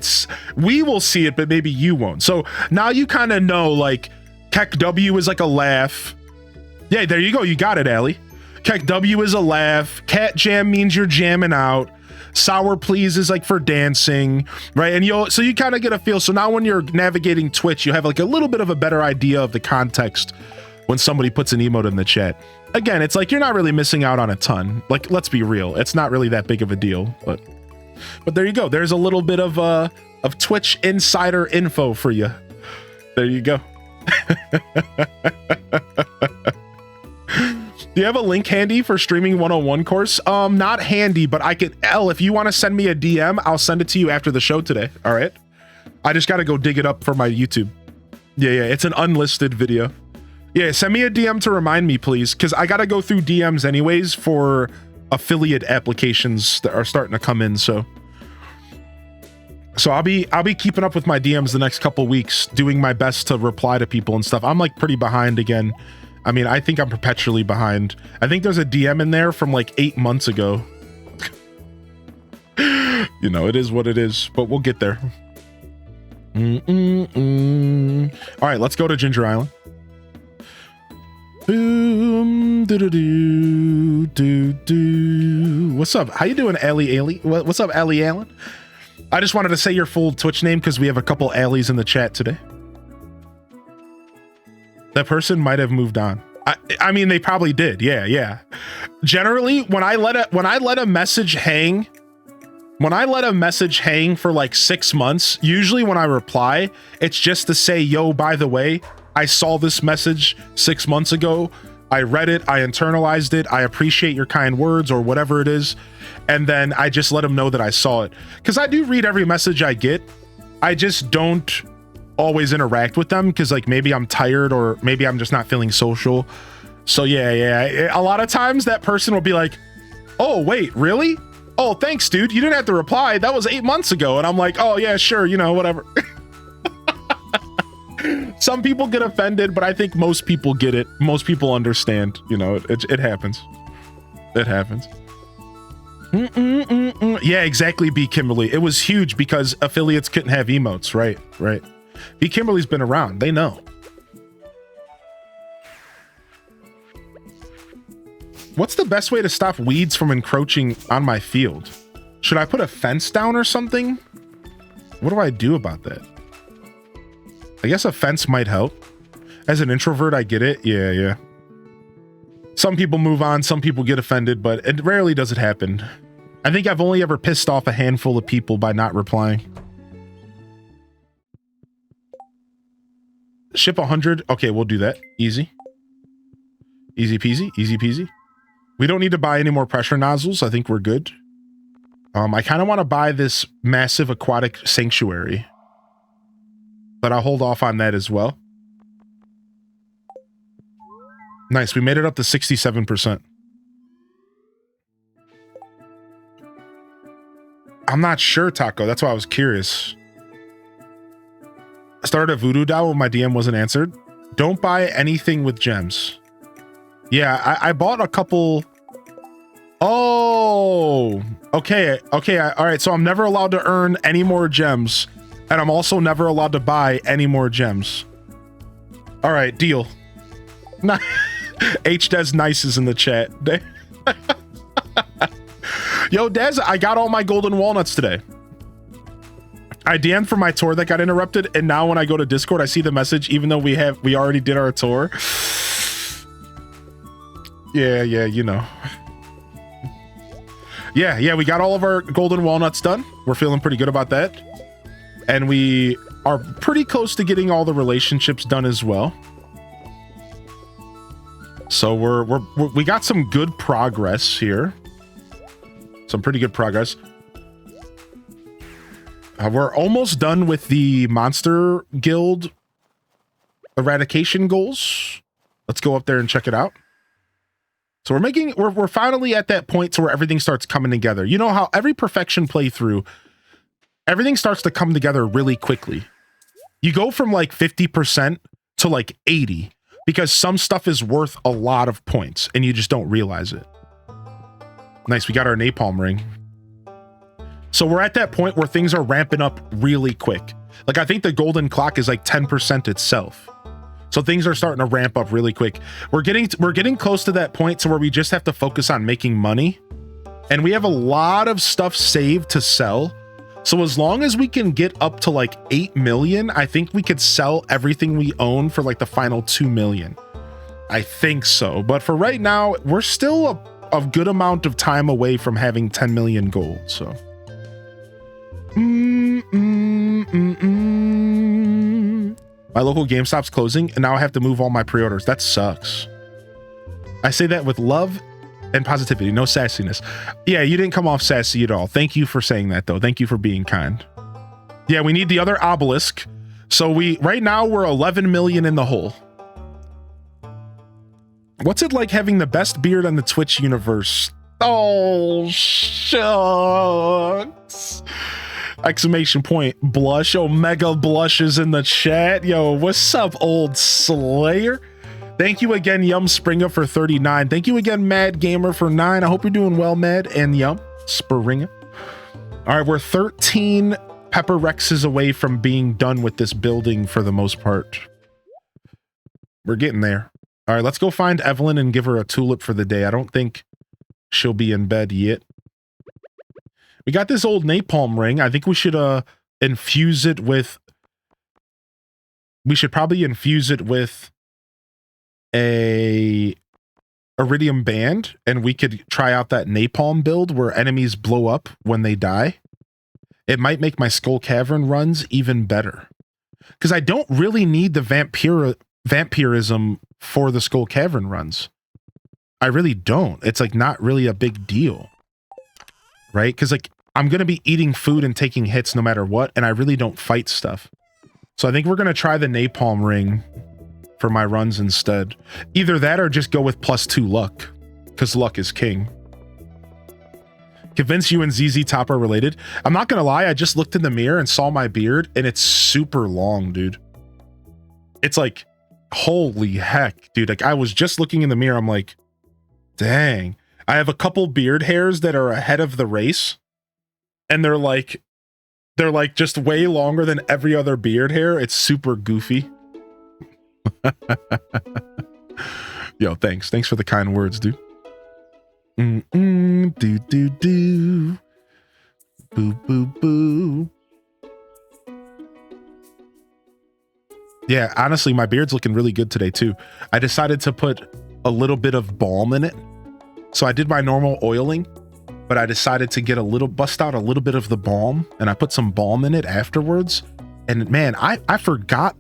We will see it, but maybe you won't. So now you kind of know, like, Keck W is like a laugh. Yeah, there you go. You got it, Allie. Keck W is a laugh. Cat Jam means you're jamming out. Sour Please is like for dancing, right? And so you kind of get a feel. So now when you're navigating Twitch, you have like a little bit of a better idea of the context when somebody puts an emote in the chat. Again, it's like you're not really missing out on a ton. Like, let's be real, it's not really that big of a deal. But there you go. There's a little bit of Twitch insider info for you. There you go. Do you have a link handy for Streaming 101 course? Not handy, but I could. If you want to send me a DM, I'll send it to you after the show today. All right. I just got to go dig it up for my YouTube. Yeah, it's an unlisted video. Yeah, send me a DM to remind me, please, because I got to go through DMs anyways for affiliate applications that are starting to come in. So I'll be keeping up with my DMs the next couple weeks, doing my best to reply to people and stuff. I'm like pretty behind again. I mean, I think I'm perpetually behind. I think there's a DM in there from like 8 months ago. You know, it is what it is, but we'll get there. All right, let's go to Ginger Island. What's up? How you doing, Allie? What's up, Allie Allen? I just wanted to say your full Twitch name because we have a couple Allies in the chat today. That person might have moved on. I mean, they probably did. Yeah. Generally, when I let a message hang for like 6 months, usually when I reply, it's just to say, yo, by the way, I saw this message 6 months ago. I read it. I internalized it. I appreciate your kind words or whatever it is. And then I just let them know that I saw it. Because I do read every message I get. I just don't always interact with them because like maybe I'm tired or maybe I'm just not feeling social. So yeah. A lot of times that person will be like, oh, wait, really? Oh, thanks, dude. You didn't have to reply. That was 8 months ago. And I'm like, oh, yeah, sure. You know, whatever. Some people get offended, but I think most people get it. Most people understand. You know, it happens. It happens. Yeah, exactly, B. Kimberly. It was huge because affiliates couldn't have emotes. Right. B. Kimberly's been around. They know. What's the best way to stop weeds from encroaching on my field? Should I put a fence down or something? What do I do about that? I guess a fence might help. As an introvert, I get it. Yeah. Some people move on, some people get offended, but it rarely does it happen. I think I've only ever pissed off a handful of people by not replying. Ship 100. Okay, we'll do that. Easy. Easy peasy. We don't need to buy any more pressure nozzles. I think we're good. I kind of want to buy this massive aquatic sanctuary, but I'll hold off on that as well. Nice. We made it up to 67%. I'm not sure, Taco. That's why I was curious. I started a voodoo doll when my DM wasn't answered. Don't buy anything with gems. Yeah, I bought a couple. Oh, okay. All right. So I'm never allowed to earn any more gems, and I'm also never allowed to buy any more gems. All right, deal. H Des Nice is in the chat. Yo, Des, I got all my golden walnuts today. I DM'd for my tour that got interrupted, and now when I go to Discord, I see the message, even though we already did our tour. Yeah, you know. Yeah, we got all of our golden walnuts done. We're feeling pretty good about that. And we are pretty close to getting all the relationships done as well. So we got some good progress here. Some pretty good progress. We're almost done with the Monster Guild eradication goals. Let's go up there and check it out. So we're finally at that point to where everything starts coming together. You know how every perfection playthrough, everything starts to come together really quickly. You go from like 50% to like 80 because some stuff is worth a lot of points and you just don't realize it. Nice, we got our napalm ring. So we're at that point where things are ramping up really quick. Like I think the golden clock is like 10% itself. So things are starting to ramp up really quick. We're getting close to that point to where we just have to focus on making money. And we have a lot of stuff saved to sell. So as long as we can get up to like 8 million, I think we could sell everything we own for like the final 2 million. I think so. But for right now, we're still a good amount of time away from having 10 million gold. So. My local GameStop's closing and now I have to move all my pre-orders. That sucks. I say that with love and positivity, no sassiness. Yeah, you didn't come off sassy at all. Thank you for saying that though. Thank you for being kind. Yeah, we need the other obelisk. So right now we're 11 million in the hole. What's it like having the best beard on the Twitch universe? Oh, shucks. Exclamation point, blush. Omega blushes in the chat. Yo, what's up, old Slayer? Thank you again, Yum Springer, for 39. Thank you again, Mad Gamer, for 9. I hope you're doing well, Mad and Yum Springer. All right, we're 13 Pepper Rexes away from being done with this building for the most part. We're getting there. All right, let's go find Evelyn and give her a tulip for the day. I don't think she'll be in bed yet. We got this old napalm ring. I think we should infuse it with... We should probably infuse it with a iridium band, and we could try out that napalm build where enemies blow up when they die. It might make my Skull Cavern runs even better. Because I don't really need the vampirism for the Skull Cavern runs. I really don't. It's like not really a big deal. Right? Because like I'm going to be eating food and taking hits no matter what, and I really don't fight stuff. So I think we're going to try the napalm ring for my runs instead. Either that or just go with +2 luck, because luck is king. Convince you and ZZ Top are related. I'm not going to lie, I just looked in the mirror and saw my beard, and it's super long, dude. It's like, holy heck, dude. Like I was just looking in the mirror, I'm like, dang. I have a couple beard hairs that are ahead of the race, and they're like just way longer than every other beard hair. It's super goofy. Yo, thanks for the kind words, dude. Do do do, boo boo boo. Yeah, honestly, my beard's looking really good today too. I decided to put a little bit of balm in it. So I did my normal oiling, but I decided to get bust out a little bit of the balm, and I put some balm in it afterwards. And man, I forgot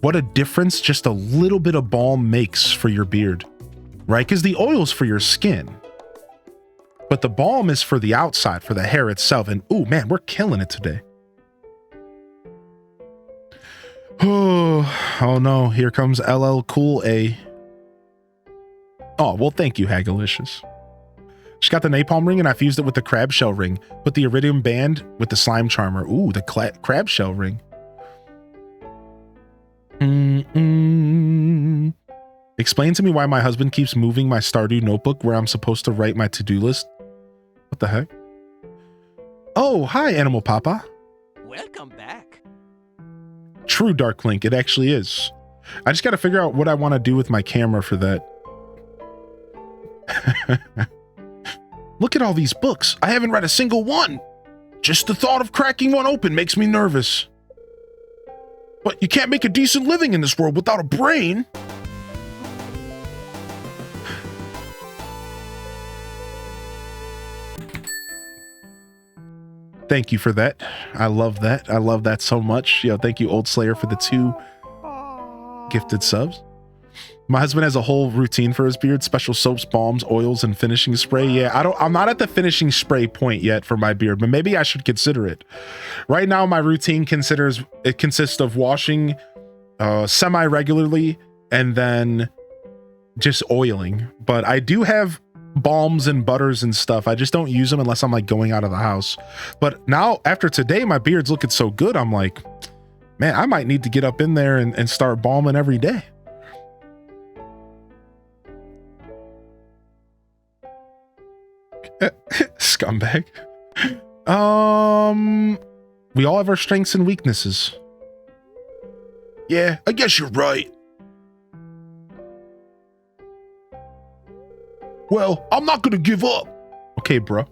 what a difference just a little bit of balm makes for your beard, right? Because the oil's for your skin, but the balm is for the outside, for the hair itself. And oh man, we're killing it today. Oh no, here comes LL Cool A. Oh, well, thank you, Hagalicious. She got the napalm ring and I fused it with the crab shell ring. Put the iridium band with the slime charmer. Ooh, the crab shell ring. Explain to me why my husband keeps moving my Stardew notebook where I'm supposed to write my to-do list. What the heck? Oh, hi, Animal Papa. Welcome back. True, Dark Link, it actually is. I just got to figure out what I want to do with my camera for that. Look at all these books. I haven't read a single one. Just the thought of cracking one open makes me nervous. But you can't make a decent living in this world without a brain. Thank you for that. I love that. I love that so much. Yo, thank you, Old Slayer, for the 2 gifted subs. My husband has a whole routine for his beard: special soaps, balms, oils, and finishing spray. Yeah, I'm not at the finishing spray point yet for my beard, but maybe I should consider it. Right now, my routine consists of washing semi-regularly and then just oiling. But I do have balms and butters and stuff. I just don't use them unless I'm like going out of the house. But now after today, my beard's looking so good. I'm like, man, I might need to get up in there and start balming every day. Scumbag. We all have our strengths and weaknesses. Yeah, I guess you're right. Well, I'm not gonna give up. Okay, bro.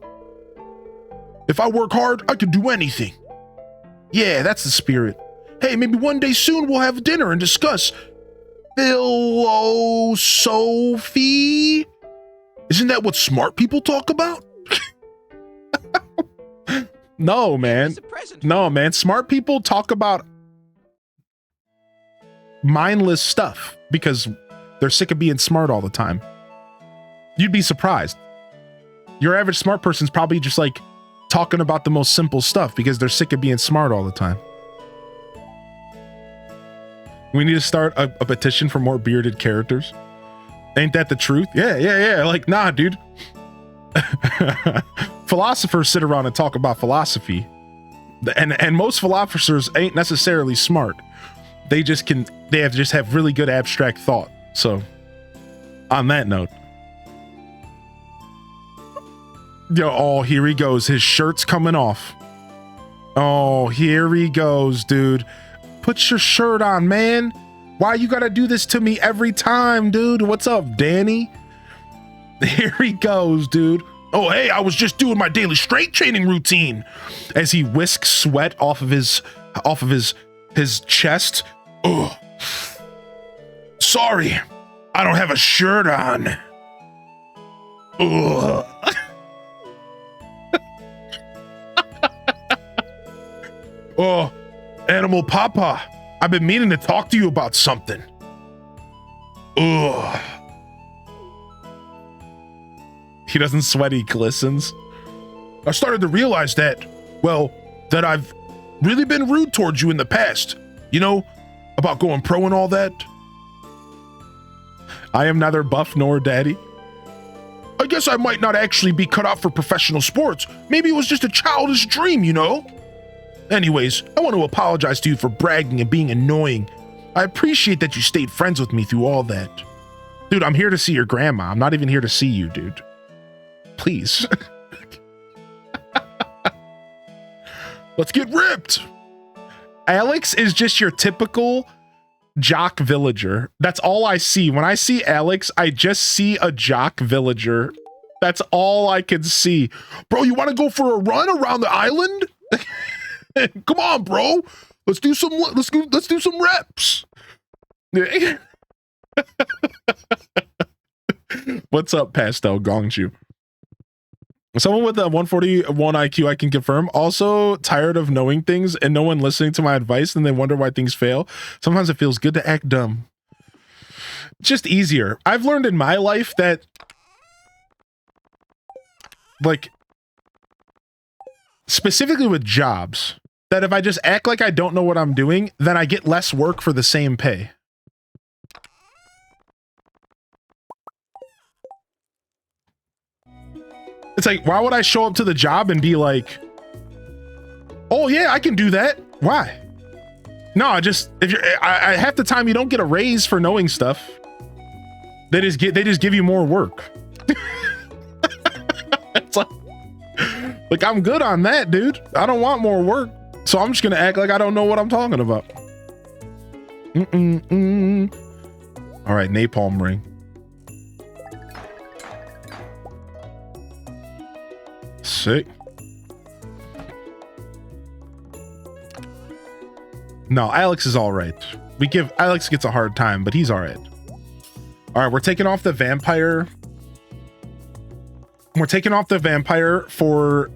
If I work hard, I can do anything. Yeah, that's the spirit. Hey, maybe one day soon we'll have dinner and discuss philosophy. Isn't that what smart people talk about? No, man. No, man. Smart people talk about mindless stuff because they're sick of being smart all the time. You'd be surprised. Your average smart person's probably just like talking about the most simple stuff because they're sick of being smart all the time. We need to start a petition for more bearded characters. Ain't that the truth? Yeah. Like, nah, dude. Philosophers sit around and talk about philosophy. And most philosophers ain't necessarily smart. They just have really good abstract thought. So, on that note. Yo, oh, here he goes. His shirt's coming off. Oh, here he goes, dude. Put your shirt on, man. Why you gotta do this to me every time, dude? What's up, Danny? Here he goes, dude. Oh, hey, I was just doing my daily strength training routine. As he whisks sweat off of his chest. Ugh. Sorry, I don't have a shirt on. Ugh. Oh, Animal Papa, I've been meaning to talk to you about something. Ugh. He doesn't sweat, he glistens. I started to realize that I've really been rude towards you in the past. You know, about going pro and all that. I am neither buff nor daddy. I guess I might not actually be cut out for professional sports. Maybe it was just a childish dream, you know? Anyways, I want to apologize to you for bragging and being annoying. I appreciate that you stayed friends with me through all that. Dude, I'm here to see your grandma. I'm not even here to see you, dude. Please. Let's get ripped. Alex is just your typical jock villager. That's all I see. When I see Alex, I just see a jock villager. That's all I can see. Bro, you want to go for a run around the island? Come on, bro. Let's do some reps. What's up, Pastel Gongju? Someone with a 141 IQ, I can confirm. Also tired of knowing things and no one listening to my advice, and they wonder why things fail. Sometimes it feels good to act dumb. Just easier. I've learned in my life that, like, specifically with jobs, that if I just act like I don't know what I'm doing, then I get less work for the same pay. It's like, why would I show up to the job and be like, oh yeah, I can do that. Why? No, I half the time you don't get a raise for knowing stuff. They just give you more work. It's like I'm good on that, dude. I don't want more work. So I'm just gonna act like I don't know what I'm talking about. All right, napalm ring. Sick. No, Alex is all right. Alex gets a hard time, but he's all right. All right, we're taking off the vampire. We're taking off the vampire for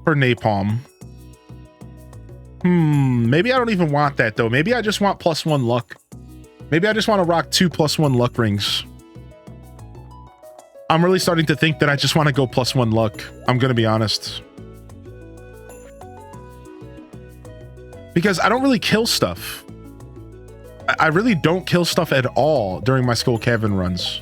napalm. Maybe I don't even want that though. Maybe I just want +1 luck. Maybe I just want to rock 2 +1 luck rings. I'm really starting to think that I just want to go +1 luck. I'm going to be honest. Because I don't really kill stuff. I really don't kill stuff at all during my Skull Cavern runs.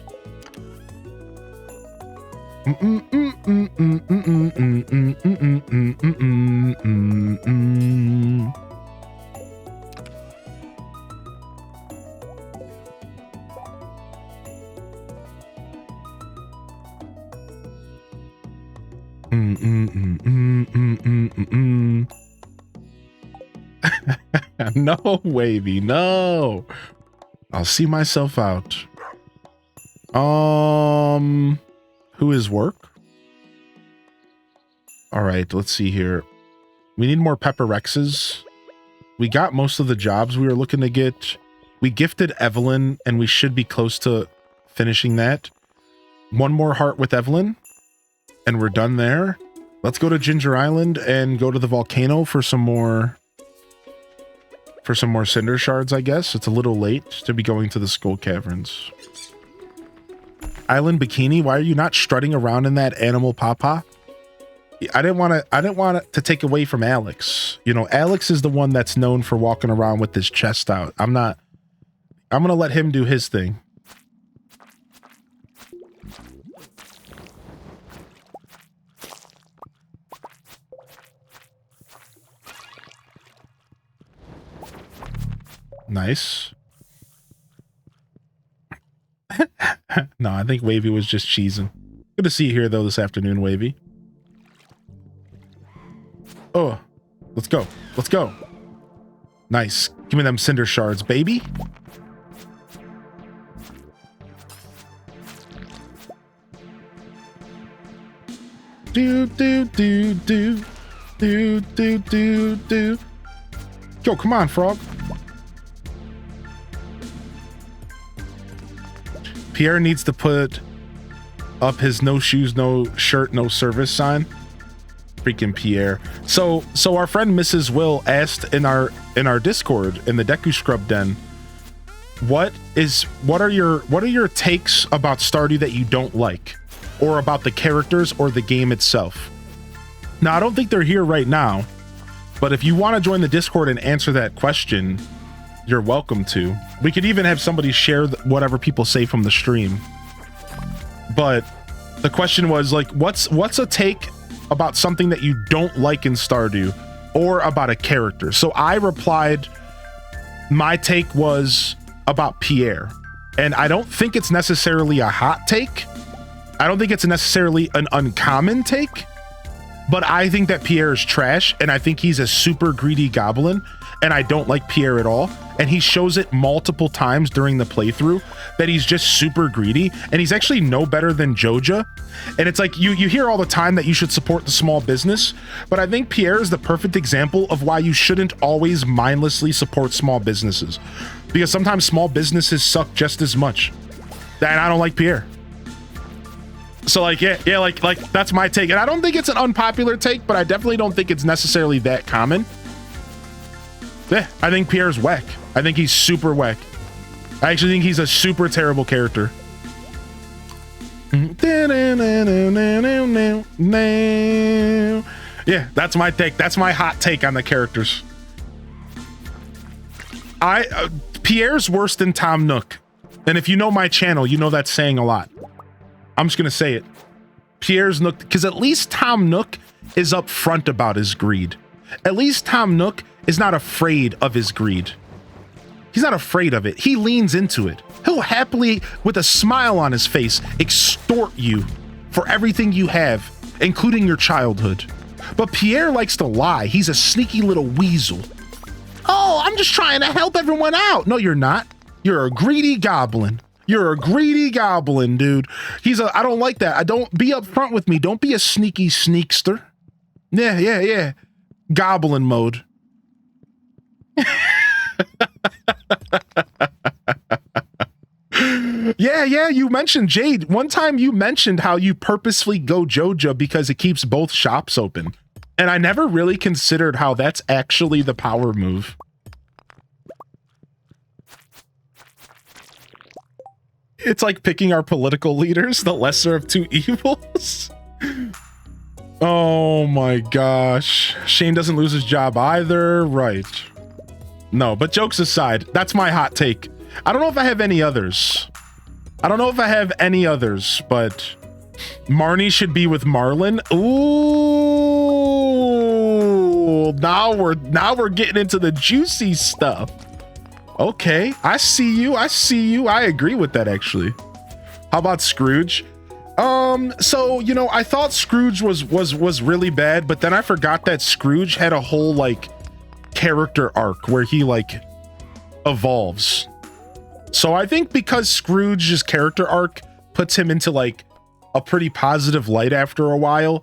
No, Wavy, no. I'll see myself out. Who is work? All right, let's see here. We need more Pepper Rexes. We got most of the jobs we were looking to get. We gifted Evelyn, and we should be close to finishing that. One more heart with Evelyn, and we're done there. Let's go to Ginger Island and go to the volcano for some more cinder shards, I guess. It's a little late to be going to the Skull Caverns. Island Bikini, why are you not strutting around in that animal papa? I didn't want it to take away from Alex. You know, Alex is the one that's known for walking around with his chest out. I'm gonna let him do his thing. Nice. No, I think Wavy was just cheesing. Good to see you here, though, this afternoon, Wavy. Oh, let's go. Let's go. Nice. Give me them cinder shards, baby. Do, do, do, do. Do, do, do, do. Yo, come on, frog. Pierre needs to put up his no shoes, no shirt, no service sign. Freaking Pierre. So our friend Mrs. Will asked in our Discord in the Deku Scrub Den, what are your takes about Stardew that you don't like, or about the characters or the game itself? Now, I don't think they're here right now, but if you want to join the Discord and answer that question, you're welcome to. We could even have somebody share whatever people say from the stream. But the question was like, what's a take about something that you don't like in Stardew, or about a character? So I replied, my take was about Pierre, and I don't think it's necessarily a hot take. I don't think it's necessarily an uncommon take, but I think that Pierre is trash, and I think he's a super greedy goblin, and I don't like Pierre at all. And he shows it multiple times during the playthrough that he's just super greedy, and he's actually no better than Joja. And it's like, you hear all the time that you should support the small business, but I think Pierre is the perfect example of why you shouldn't always mindlessly support small businesses, because sometimes small businesses suck just as much. And I don't like Pierre. So like, yeah, like that's my take. And I don't think it's an unpopular take, but I definitely don't think it's necessarily that common. Yeah, I think Pierre's whack. I think he's super whack. I actually think he's a super terrible character. Yeah, that's my take. That's my hot take on the characters. Pierre's worse than Tom Nook. And if you know my channel, you know that's saying a lot. I'm just gonna say it. Pierre's Nook, because at least Tom Nook is upfront about his greed. At least Tom Nook is not afraid of his greed. He's not afraid of it. He leans into it. He'll happily, with a smile on his face, extort you for everything you have, including your childhood. But Pierre likes to lie. He's a sneaky little weasel. Oh, I'm just trying to help everyone out. No, you're not. You're a greedy goblin. You're a greedy goblin, dude. I don't like that. Don't be upfront with me. Don't be a sneaky sneakster. Yeah. Goblin mode. Yeah, you mentioned Jade. One time you mentioned how you purposefully go Joja because it keeps both shops open. And I never really considered how that's actually the power move. It's like picking our political leaders, the lesser of two evils. Oh my gosh. Shane doesn't lose his job either. Right. No, but jokes aside, that's my hot take. I don't know if I have any others. But Marnie should be with Marlon. Ooh, now we're getting into the juicy stuff. Okay, I see you. I agree with that, actually. How about Scrooge? So, you know, I thought Scrooge was really bad, but then I forgot that Scrooge had a whole like character arc where he like evolves. So I think because Scrooge's character arc puts him into like a pretty positive light after a while,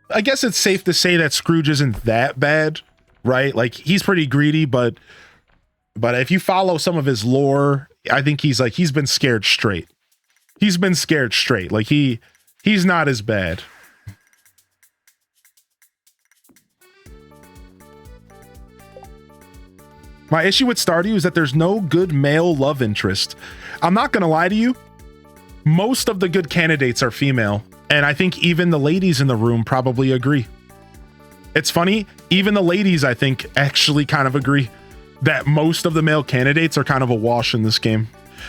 I guess it's safe to say that Scrooge isn't that bad, right? Like he's pretty greedy, but if you follow some of his lore, I think he's been scared straight. He's been scared straight. Like he's not as bad. My issue with Stardew is that there's no good male love interest. I'm not gonna lie to you. Most of the good candidates are female, and I think even the ladies in the room probably agree. It's funny, even the ladies, I think, actually kind of agree that most of the male candidates are kind of a wash in this game.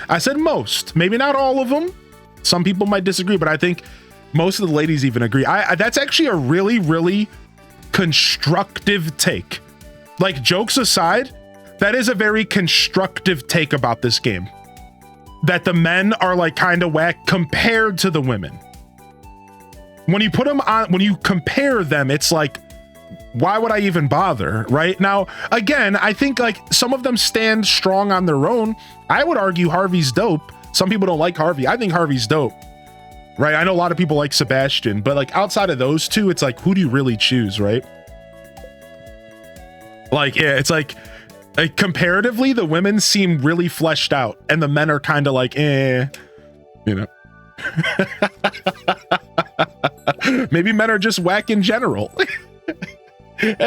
I said most, maybe not all of them. Some people might disagree, but I think most of the ladies even agree. That's actually a really, really constructive take. Like, jokes aside, that is a very constructive take about this game. That the men are like kind of whack compared to the women. When you put them on, when you compare them, it's like, why would I even bother, right? Now, again, I think like some of them stand strong on their own. I would argue Harvey's dope. Some people don't like Harvey. I think Harvey's dope, right? I know a lot of people like Sebastian, but like outside of those two, it's like, who do you really choose, right? Like, yeah, it's like comparatively, the women seem really fleshed out and the men are kind of like, you know. Maybe men are just whack in general. Hey!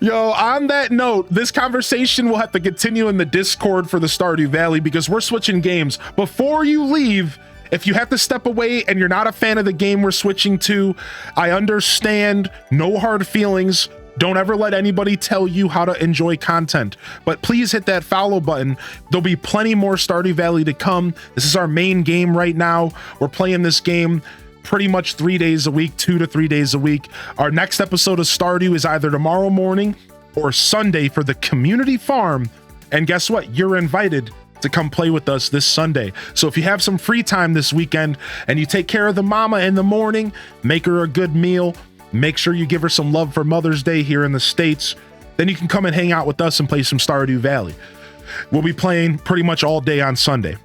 Yo, on that note, this conversation will have to continue in the Discord for the Stardew Valley because we're switching games. Before you leave, if you have to step away and you're not a fan of the game we're switching to, I understand. No hard feelings. Don't ever let anybody tell you how to enjoy content, but please hit that follow button. There'll be plenty more Stardew Valley to come. This is our main game right now. We're playing this game pretty much 3 days a week, 2 to 3 days a week. Our next episode of Stardew is either tomorrow morning or Sunday for the community farm. And guess what? You're invited to come play with us this Sunday. So if you have some free time this weekend and you take care of the mama in the morning, make her a good meal, make sure you give her some love for Mother's Day here in the States, then you can come and hang out with us and play some Stardew Valley. We'll be playing pretty much all day on Sunday.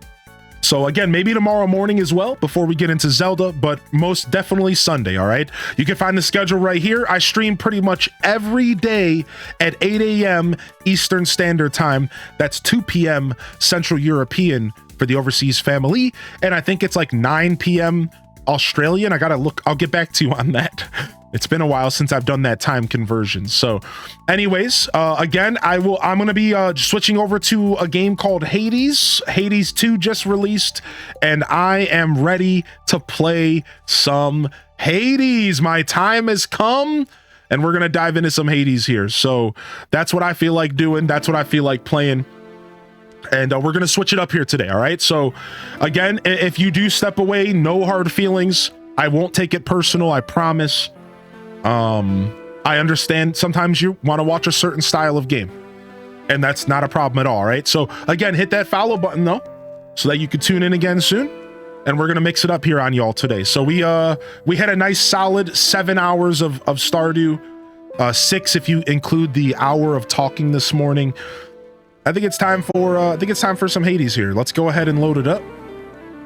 So again, maybe tomorrow morning as well before we get into Zelda, but most definitely Sunday, all right? You can find the schedule right here. I stream pretty much every day at 8 a.m. Eastern Standard Time. That's 2 p.m. Central European for the overseas family. And I think it's like 9 p.m. Australian. I gotta look. I'll get back to you on that. It's been a while since I've done that time conversion. So anyways, again, I'm going to be switching over to a game called Hades. Hades 2 just released, and I am ready to play some Hades. My time has come, and we're going to dive into some Hades here. So that's what I feel like doing. That's what I feel like playing. And we're going to switch it up here today, all right? So again, if you do step away, no hard feelings. I won't take it personal, I promise. I understand sometimes you want to watch a certain style of game, and that's not a problem at all, right? So again, hit that follow button though, so that you can tune in again soon, and we're gonna mix it up here on y'all today. So we had a nice solid 7 hours of Stardew, 6 if you include the hour of talking this morning. I think it's time for some Hades here. Let's go ahead and load it up.